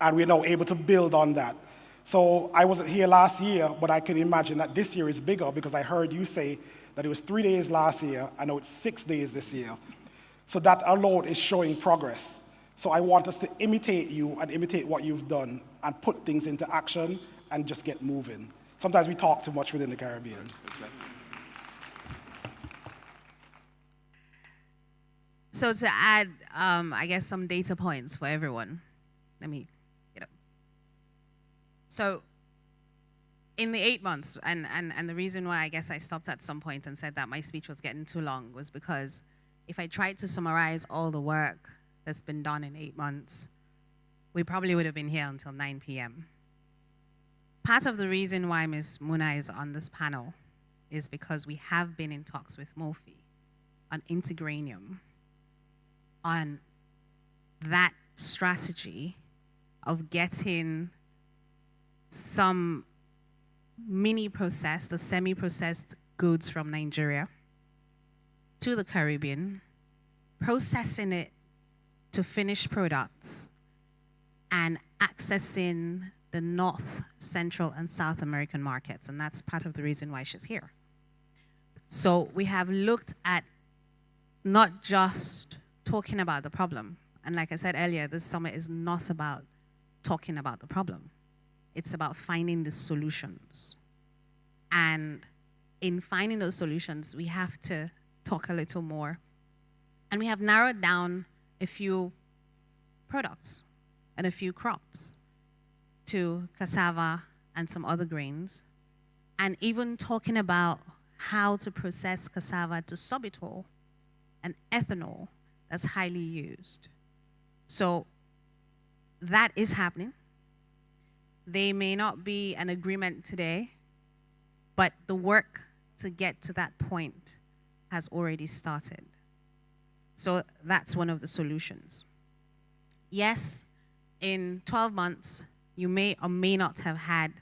and we're now able to build on that. So I wasn't here last year, but I can imagine that this year is bigger because I heard you say that it was 3 days last year, I know it's 6 days this year. So that alone is showing progress. So I want us to imitate you and imitate what you've done and put things into action and just get moving. Sometimes we talk too much within the Caribbean. So to add, I guess, some data points for everyone. Let me get up. So in the 8 months, and the reason why I guess I stopped at some point and said that my speech was getting too long was because if I tried to summarize all the work that's been done in 8 months, we probably would have been here until 9 p.m. Part of the reason why Ms. Muna is on this panel is because we have been in talks with MOFI on Integranium, on that strategy of getting some mini-processed or semi-processed goods from Nigeria to the Caribbean, processing it to finished products, and accessing the North, Central, and South American markets. And that's part of the reason why she's here. So we have looked at not just talking about the problem. And like I said earlier, this summit is not about talking about the problem. It's about finding the solutions. And in finding those solutions, we have to talk a little more. And we have narrowed down a few products and a few crops to cassava and some other grains, and even talking about how to process cassava to sorbitol and ethanol that's highly used. So that is happening. There may not be an agreement today, but the work to get to that point has already started. So that's one of the solutions. Yes, in 12 months, you may or may not have had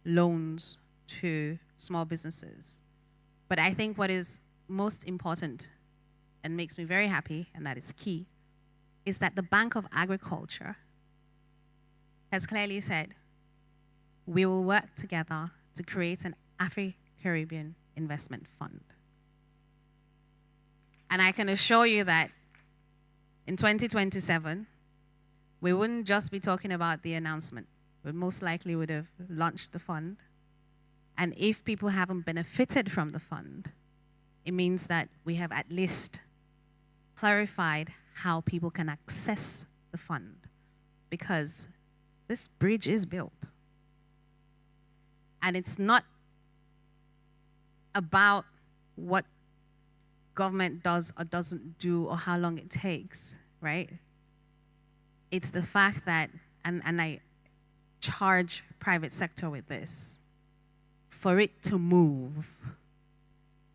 loans to small businesses. But I think what is most important and makes me very happy, and that is key, is that the Bank of Agriculture has clearly said, we will work together to create an Afri-Caribbean investment fund. And I can assure you that in 2027, we wouldn't just be talking about the announcement. We most likely would have launched the fund. And if people haven't benefited from the fund, it means that we have at least clarified how people can access the fund, because this bridge is built. And it's not about what government does or doesn't do or how long it takes, right? It's the fact that, and I charge private sector with this, for it to move,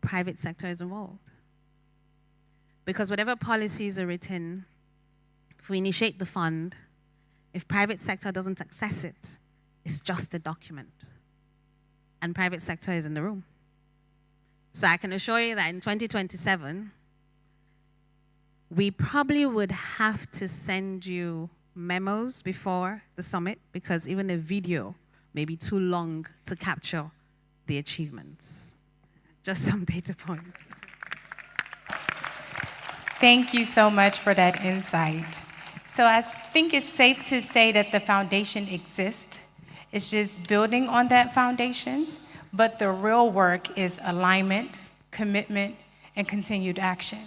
private sector is involved. Because whatever policies are written, if we initiate the fund, if private sector doesn't access it, it's just a document. And private sector is in the room. So I can assure you that in 2027, we probably would have to send you memos before the summit, because even a video may be too long to capture the achievements. Just some data points. Thank you so much for that insight. So I think it's safe to say that the foundation exists. It's just building on that foundation, but the real work is alignment, commitment, and continued action.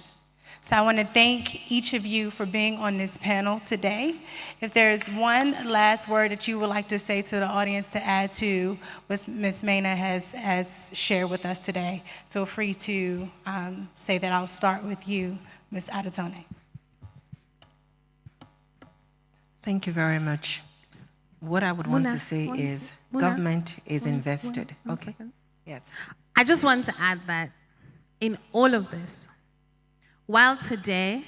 So I want to thank each of you for being on this panel today. If there's one last word that you would like to say to the audience to add to what Ms. Maina has shared with us today, feel free to say that. I'll start with you, Ms. Adatone. Thank you very much. What I would want to say is, government is One invested. Okay. second. Yes. I just want to add that in all of this, while today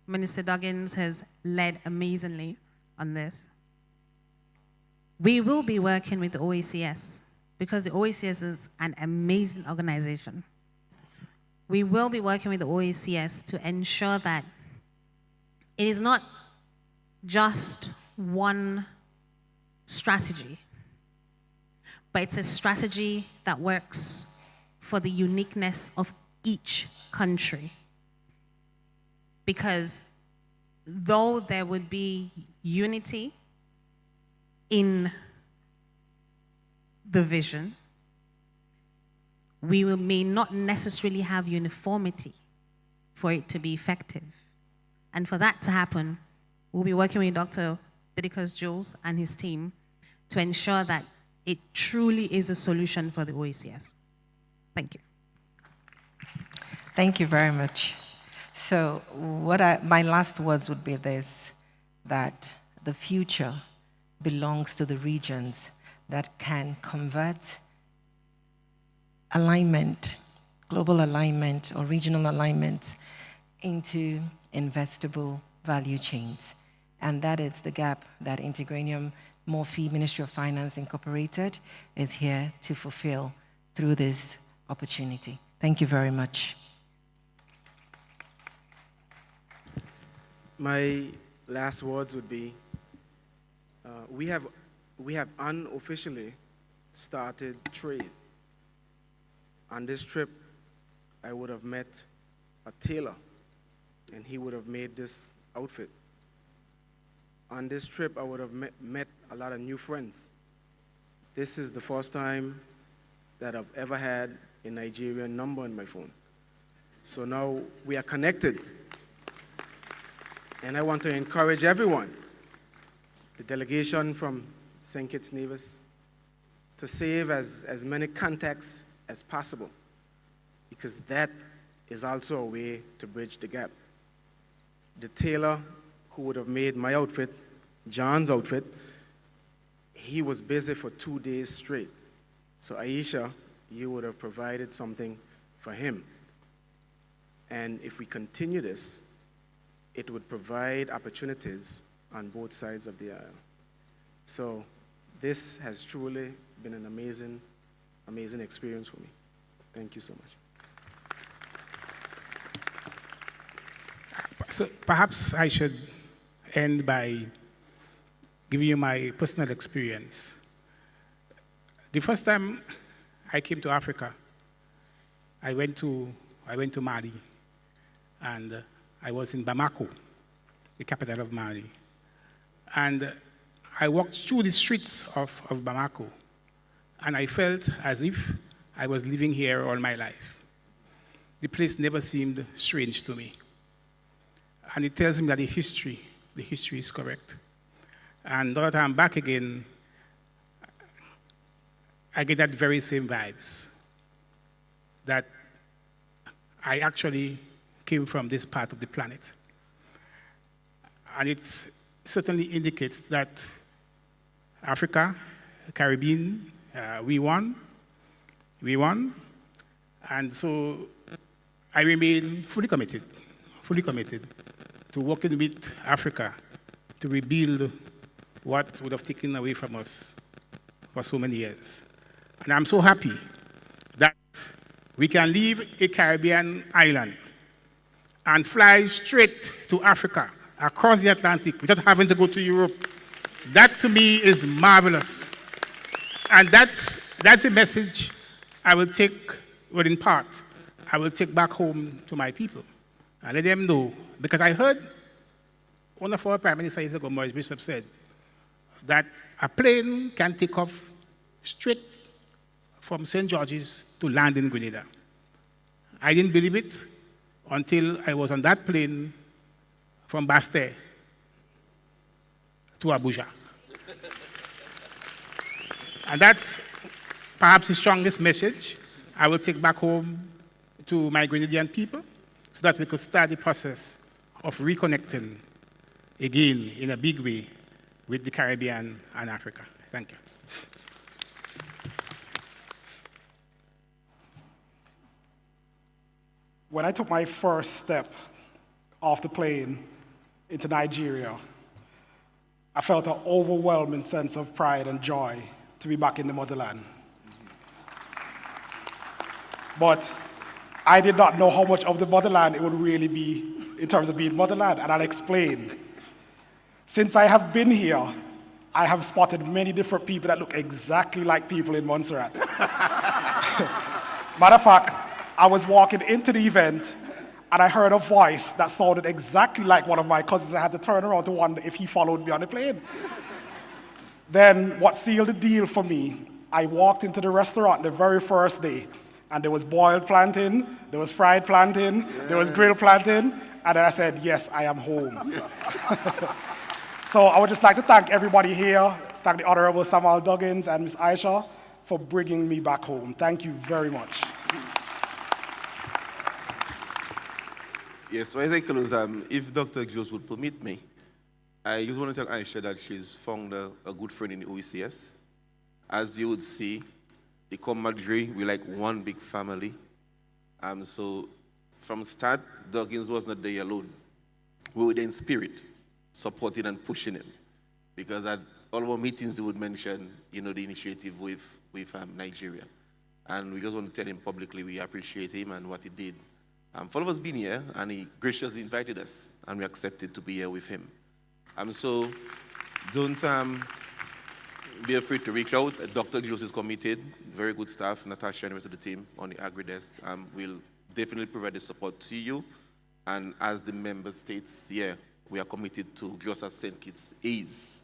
Minister Duggins has led amazingly on this, we will be working with the OECS because the OECS is an amazing organization. We will be working with the OECS to ensure that it is not just one strategy, but it's a strategy that works for the uniqueness of each country. Because though there would be unity in the vision, we may not necessarily have uniformity for it to be effective. And for that to happen, we'll be working with Dr. Bidikos Jules and his team to ensure that it truly is a solution for the OECS. Thank you. Thank you very much. So my last words would be this, that the future belongs to the regions that can convert alignment, global alignment or regional alignment into investable value chains. And that is the gap that Integranium Morphe Ministry of Finance Incorporated is here to fulfill through this opportunity. Thank you very much. My last words would be, we have unofficially started trade. On this trip, I would have met a tailor, and he would have made this outfit. On this trip, I would have met a lot of new friends. This is the first time that I've ever had a Nigerian number on my phone. So now we are connected. And I want to encourage everyone, the delegation from St. Kitts Nevis, to save as many contacts as possible, because that is also a way to bridge the gap. The tailor who would have made my outfit, John's outfit, he was busy for 2 days straight. So Aisha, you would have provided something for him. And if we continue this, it would provide opportunities on both sides of the aisle. So this has truly been an amazing, amazing experience for me. Thank you so much. So perhaps I should end by giving you my personal experience. The first time I came to Africa, I went to Mali, and I was in Bamako, the capital of Mali. And I walked through the streets of Bamako, and I felt as if I was living here all my life. The place never seemed strange to me. And it tells me that the history is correct. And now that I'm back again, I get that very same vibes, that I actually came from this part of the planet. And it certainly indicates that Africa, Caribbean, we won. And so I remain fully committed to working with Africa to rebuild what would have taken away from us for so many years. And I'm so happy that we can leave a Caribbean island and fly straight to Africa, across the Atlantic, without having to go to Europe. That to me is marvelous. And that's a message I will take, well, in part, I will take back home to my people and let them know. Because I heard one of our prime ministers years ago, Maurice Bishop, said that a plane can take off straight from St. George's to land in Grenada. I didn't believe it until I was on that plane from Basté to Abuja. And that's perhaps the strongest message I will take back home to my Grenadian people, so that we could start the process of reconnecting again in a big way with the Caribbean and Africa. Thank you. When I took my first step off the plane into Nigeria, I felt an overwhelming sense of pride and joy to be back in the motherland. But I did not know how much of the motherland it would really be in terms of being motherland, and I'll explain. Since I have been here, I have spotted many different people that look exactly like people in Montserrat. Matter of fact, I was walking into the event and I heard a voice that sounded exactly like one of my cousins. I had to turn around to wonder if he followed me on the plane. Then what sealed the deal for me, I walked into the restaurant the very first day, and there was boiled plantain, there was fried plantain, there was grilled plantain, and then I said, yes, I am home. So I would just like to thank everybody here, thank the Honorable Samuel Duggins and Ms. Aisha for bringing me back home. Thank you very much. Yes, so as I close, if Dr. Jules would permit me, I just want to tell Aisha that she's found a good friend in the OECS. As you would see, the Comadre, we're like one big family. So from start, Duggins was not there alone. We were there in spirit, supporting and pushing him. Because at all our meetings, he would mention, the initiative with Nigeria. And we just want to tell him publicly we appreciate him and what he did. For all of us being here, and he graciously invited us, and we accepted to be here with him. So don't be afraid to reach out. Dr. Jules is committed, very good staff, Natasha and the rest of the team on the agri-desk. We'll definitely provide the support to you. And as the member states here, we are committed to just as St. Kitts is.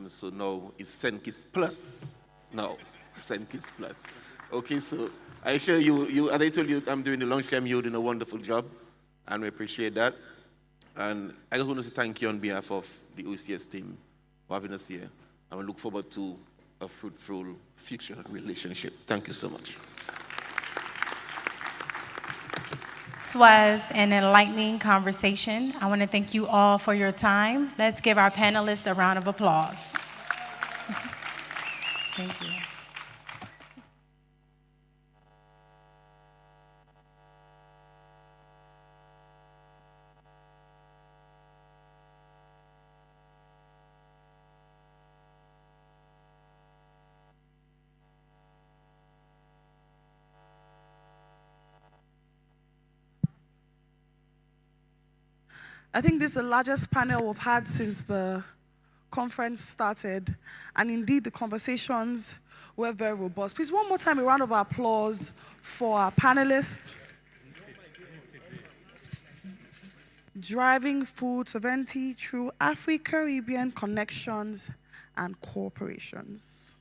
So now it's St. Kitts Plus. No, St. Kitts Plus. Okay, so I assure you, as I told you, I'm doing the lunchtime, you're doing a wonderful job, and we appreciate that. And I just want to say thank you on behalf of the OCS team for having us here. And we look forward to a fruitful future relationship. Thank you so much. This was an enlightening conversation. I want to thank you all for your time. Let's give our panelists a round of applause. Thank you. I think this is the largest panel we've had since the conference started. And indeed, the conversations were very robust. Please, one more time, a round of applause for our panelists. Driving food sovereignty through Afri-Caribbean connections and corporations.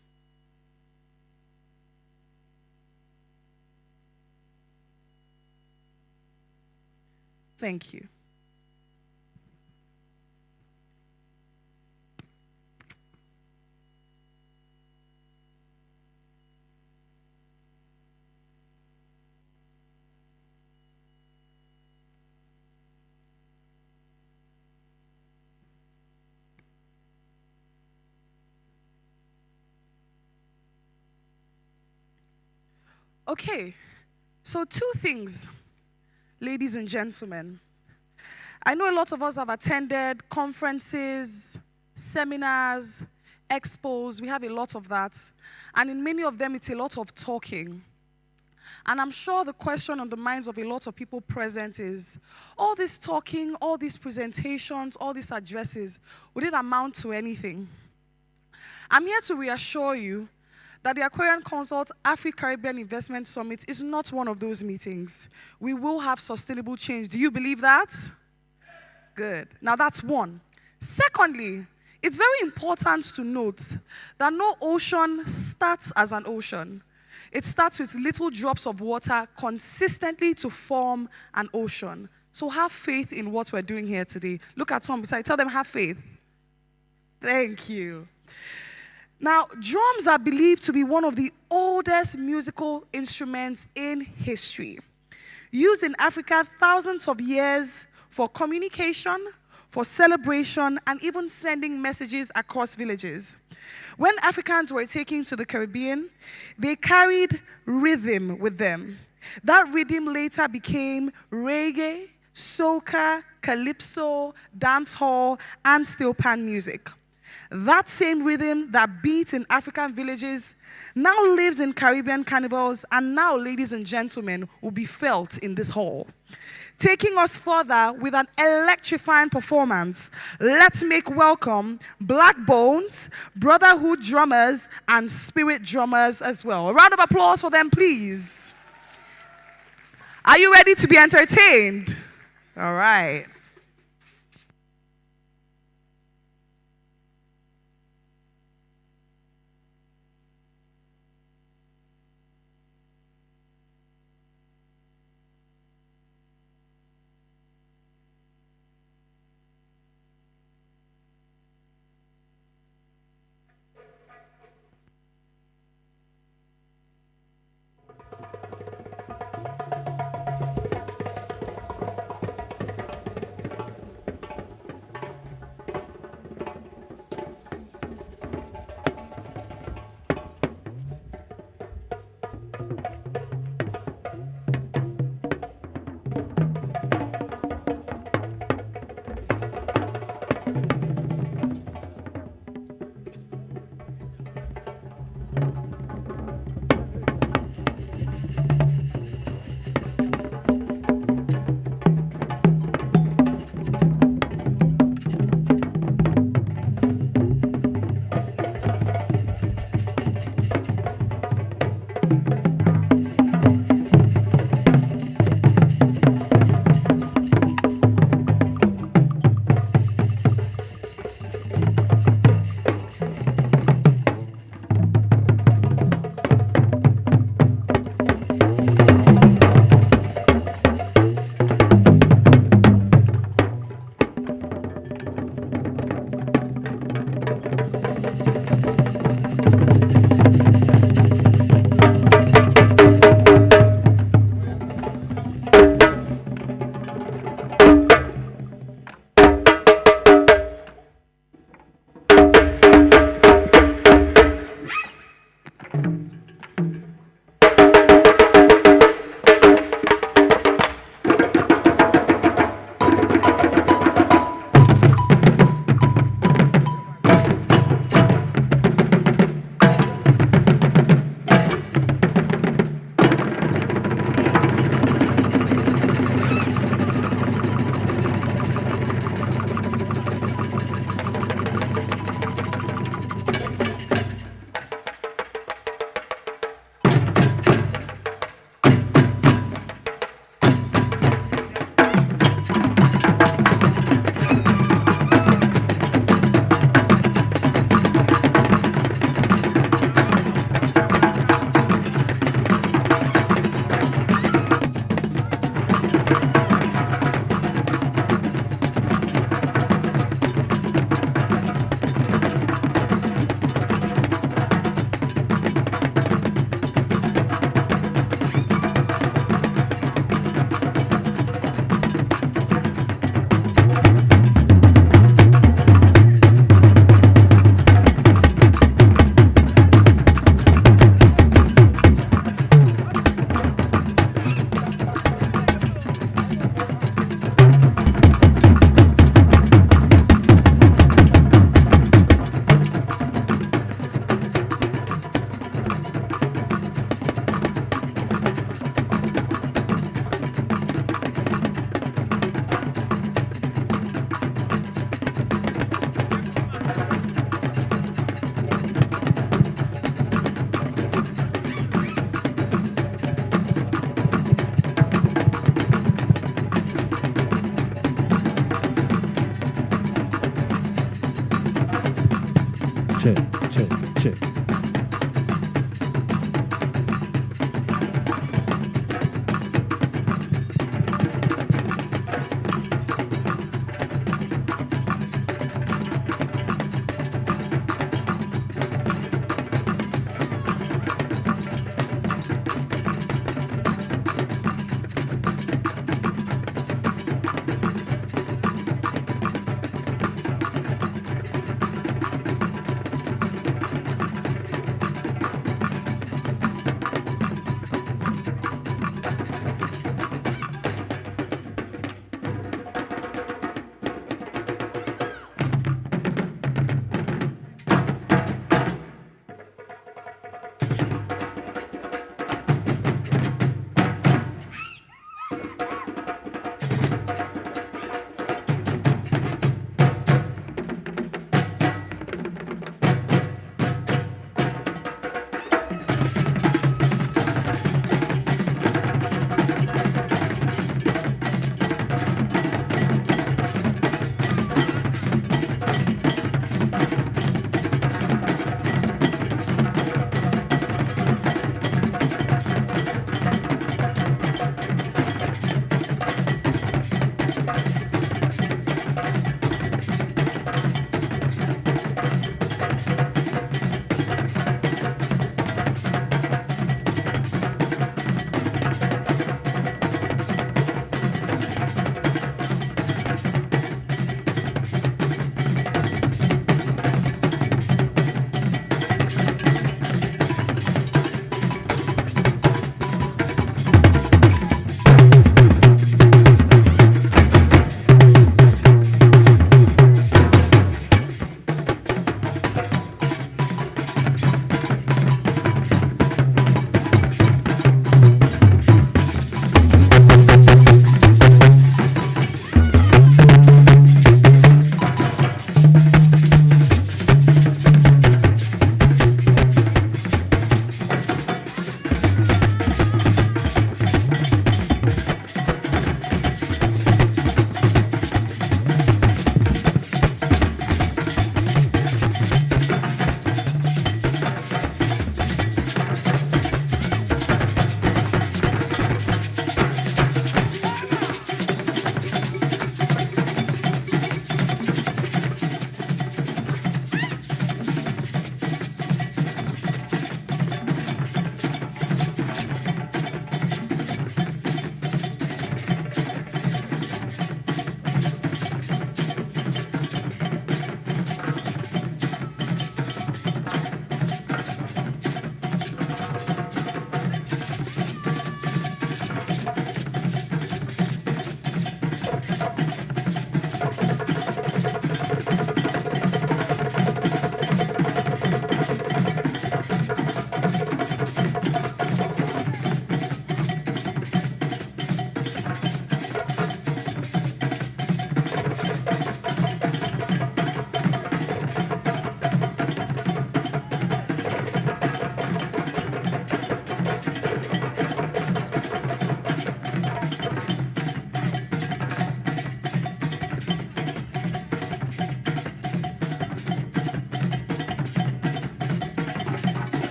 Thank you. Okay, so two things, ladies and gentlemen. I know a lot of us have attended conferences, seminars, expos. We have a lot of that. And in many of them, it's a lot of talking. And I'm sure the question on the minds of a lot of people present is, all this talking, all these presentations, all these addresses, would it amount to anything? I'm here to reassure you that the Aquarian Consult Afri-Caribbean Investment Summit is not one of those meetings. We will have sustainable change. Do you believe that? Good. Now that's one. Secondly, it's very important to note that no ocean starts as an ocean. It starts with little drops of water consistently to form an ocean. So have faith in what we're doing here today. Look at someone beside, tell them have faith. Thank you. Now, drums are believed to be one of the oldest musical instruments in history. Used in Africa thousands of years for communication, for celebration, and even sending messages across villages. When Africans were taken to the Caribbean, they carried rhythm with them. That rhythm later became reggae, soca, calypso, dancehall, and steel pan music. That same rhythm that beats in African villages now lives in Caribbean carnivals, and now, ladies and gentlemen, will be felt in this hall. Taking us further with an electrifying performance, let's make welcome Black Bones, Brotherhood drummers, and Spirit drummers as well. A round of applause for them, please. Are you ready to be entertained? All right. check.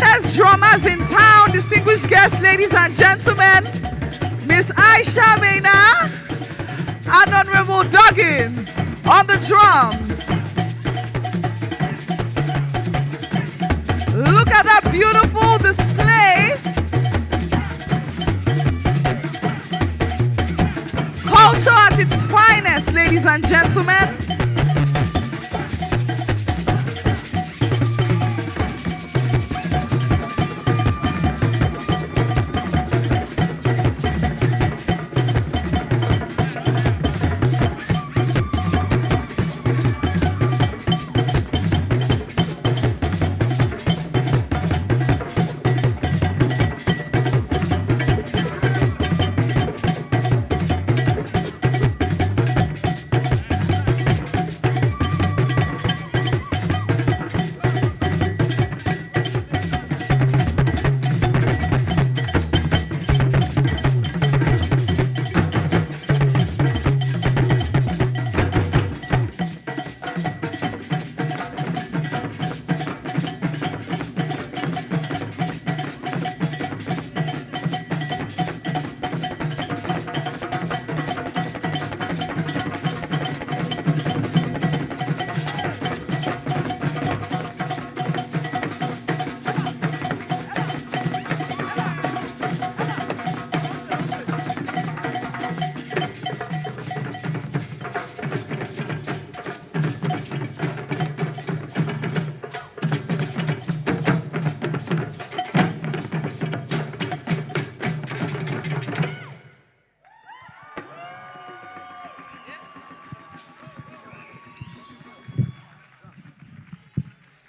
hottest drummers in town, distinguished guests, ladies and gentlemen, Miss Aisha Mena and Honorable Duggins on the drums. Look at that beautiful display. Culture at its finest, ladies and gentlemen.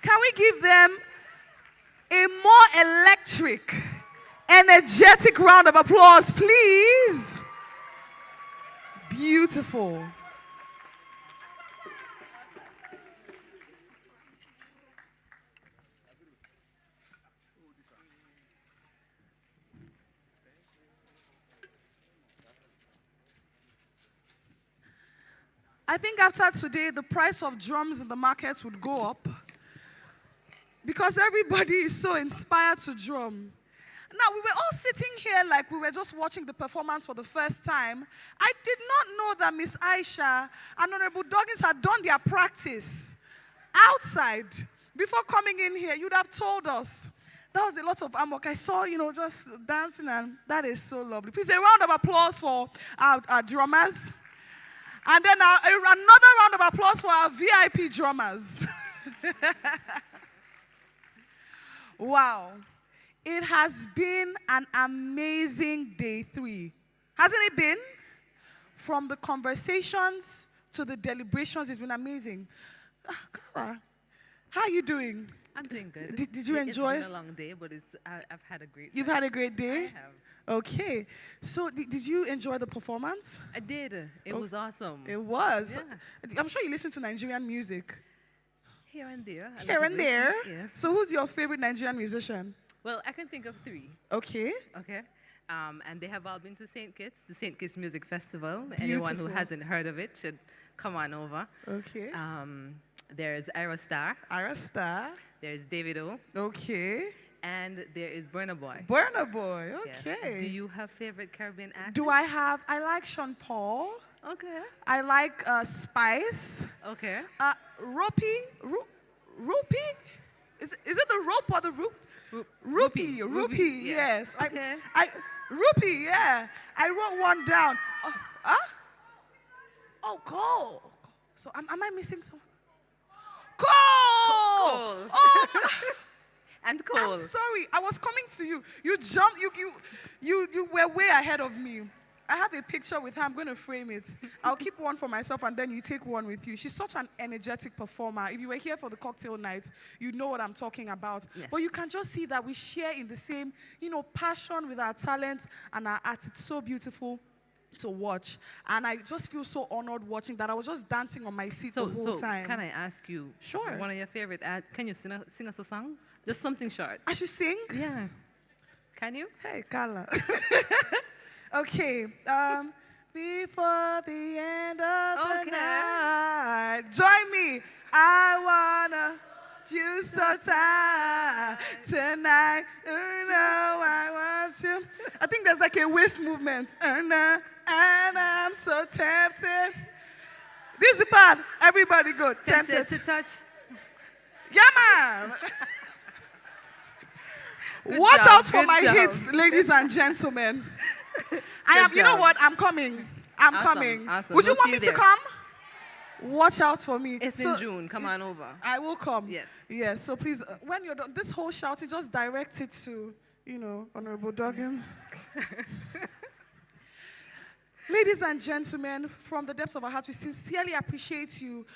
Can we give them a more electric, energetic round of applause, please? Beautiful. I think after today, the price of drums in the markets would go up because everybody is so inspired to drum. Now, we were all sitting here like we were just watching the performance for the first time. I did not know that Miss Aisha and Honorable Duggins had done their practice outside before coming in here. You'd have told us. That was a lot of amok. I saw, just dancing, and that is so lovely. Please, a round of applause for our drummers. And then another round of applause for our VIP drummers. Wow. It has been an amazing day 3. Hasn't it been? From the conversations to the deliberations, it's been amazing. Carla, how are you doing? I'm doing good. Did you enjoy? It's been a long day, but I've had a great day. You've had a great day? I have. Okay. So did you enjoy the performance? I did. It was awesome. It was? Yeah. I'm sure you listen to Nigerian music. Here and there. Here and there? Yes. So who's your favorite Nigerian musician? Well, I can think of 3. Okay. Okay. And they have all been to St. Kitts, the St. Kitts Music Festival. Anyone who hasn't heard of it should come on over. Okay. There's Ira Star. Ira Star. There's David O. Okay. And there is Burna Boy. Burna Boy, okay. Yeah. Do you have favorite Caribbean actors? I like Sean Paul. Okay. I like Spice. Okay. Rupee? Is it the rope or the roop? Rupee, yes. Okay. Rupee, yeah. I wrote one down. Oh, Cole. So am I missing some? Cole! Oh, and Cole. I'm sorry. I was coming to you. You jumped. You were way ahead of me. I have a picture with her. I'm going to frame it. I'll keep one for myself, and then you take one with you. She's such an energetic performer. If you were here for the cocktail night, you know what I'm talking about. Yes. But you can just see that we share in the same, passion with our talent and our art. It's so beautiful to watch. And I just feel so honored watching that. I was just dancing on my seat the whole time. Can I ask you, Sure. one of your favorite can you sing us a song? Just something short. I should sing? Yeah. Can you? Hey, Carla. Okay. Before the end of the night. Join me. I wanna you so tight tonight. Oh no, I want you. I think there's like a waist movement. Oh no, and I'm so tempted. This is the part. Everybody go. Tempted to touch. Yeah, man. Watch job, out for good my job. hits, ladies and gentlemen. I am. You know job. what? I'm coming. I'm Awesome, coming. awesome. Would you We'll want see me you to there. come? Watch out for me. It's in June. Come on over. I will come. Yes. Yes. So please, when you're done, this whole shouting, just direct it to, Honorable Doggins. Ladies and gentlemen, from the depths of our hearts, we sincerely appreciate you.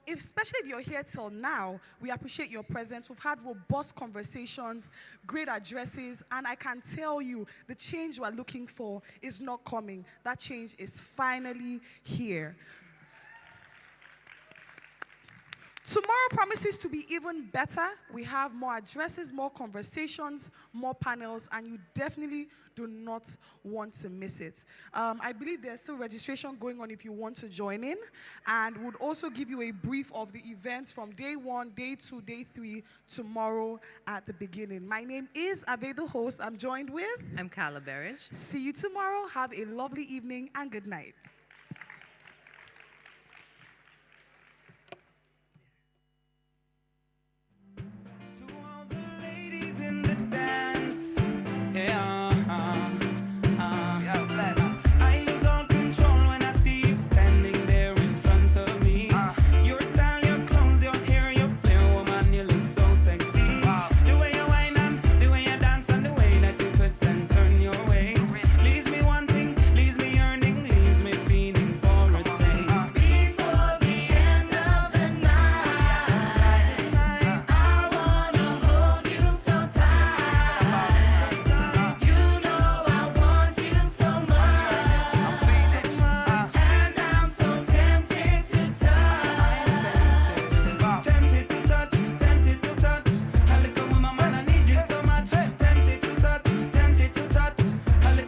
Especially if you're here till now, we appreciate your presence. We've had robust conversations, great addresses, and I can tell you the change we're looking for is not coming. That change is finally here. Tomorrow promises to be even better. We have more addresses, more conversations, more panels, and you definitely do not want to miss it. I believe there's still registration going on if you want to join in, and we'll also give you a brief of the events from day 1, day 2, day 3, tomorrow at the beginning. My name is Ave, the host. I'm joined with... I'm Carla Berridge. See you tomorrow. Have a lovely evening and good night.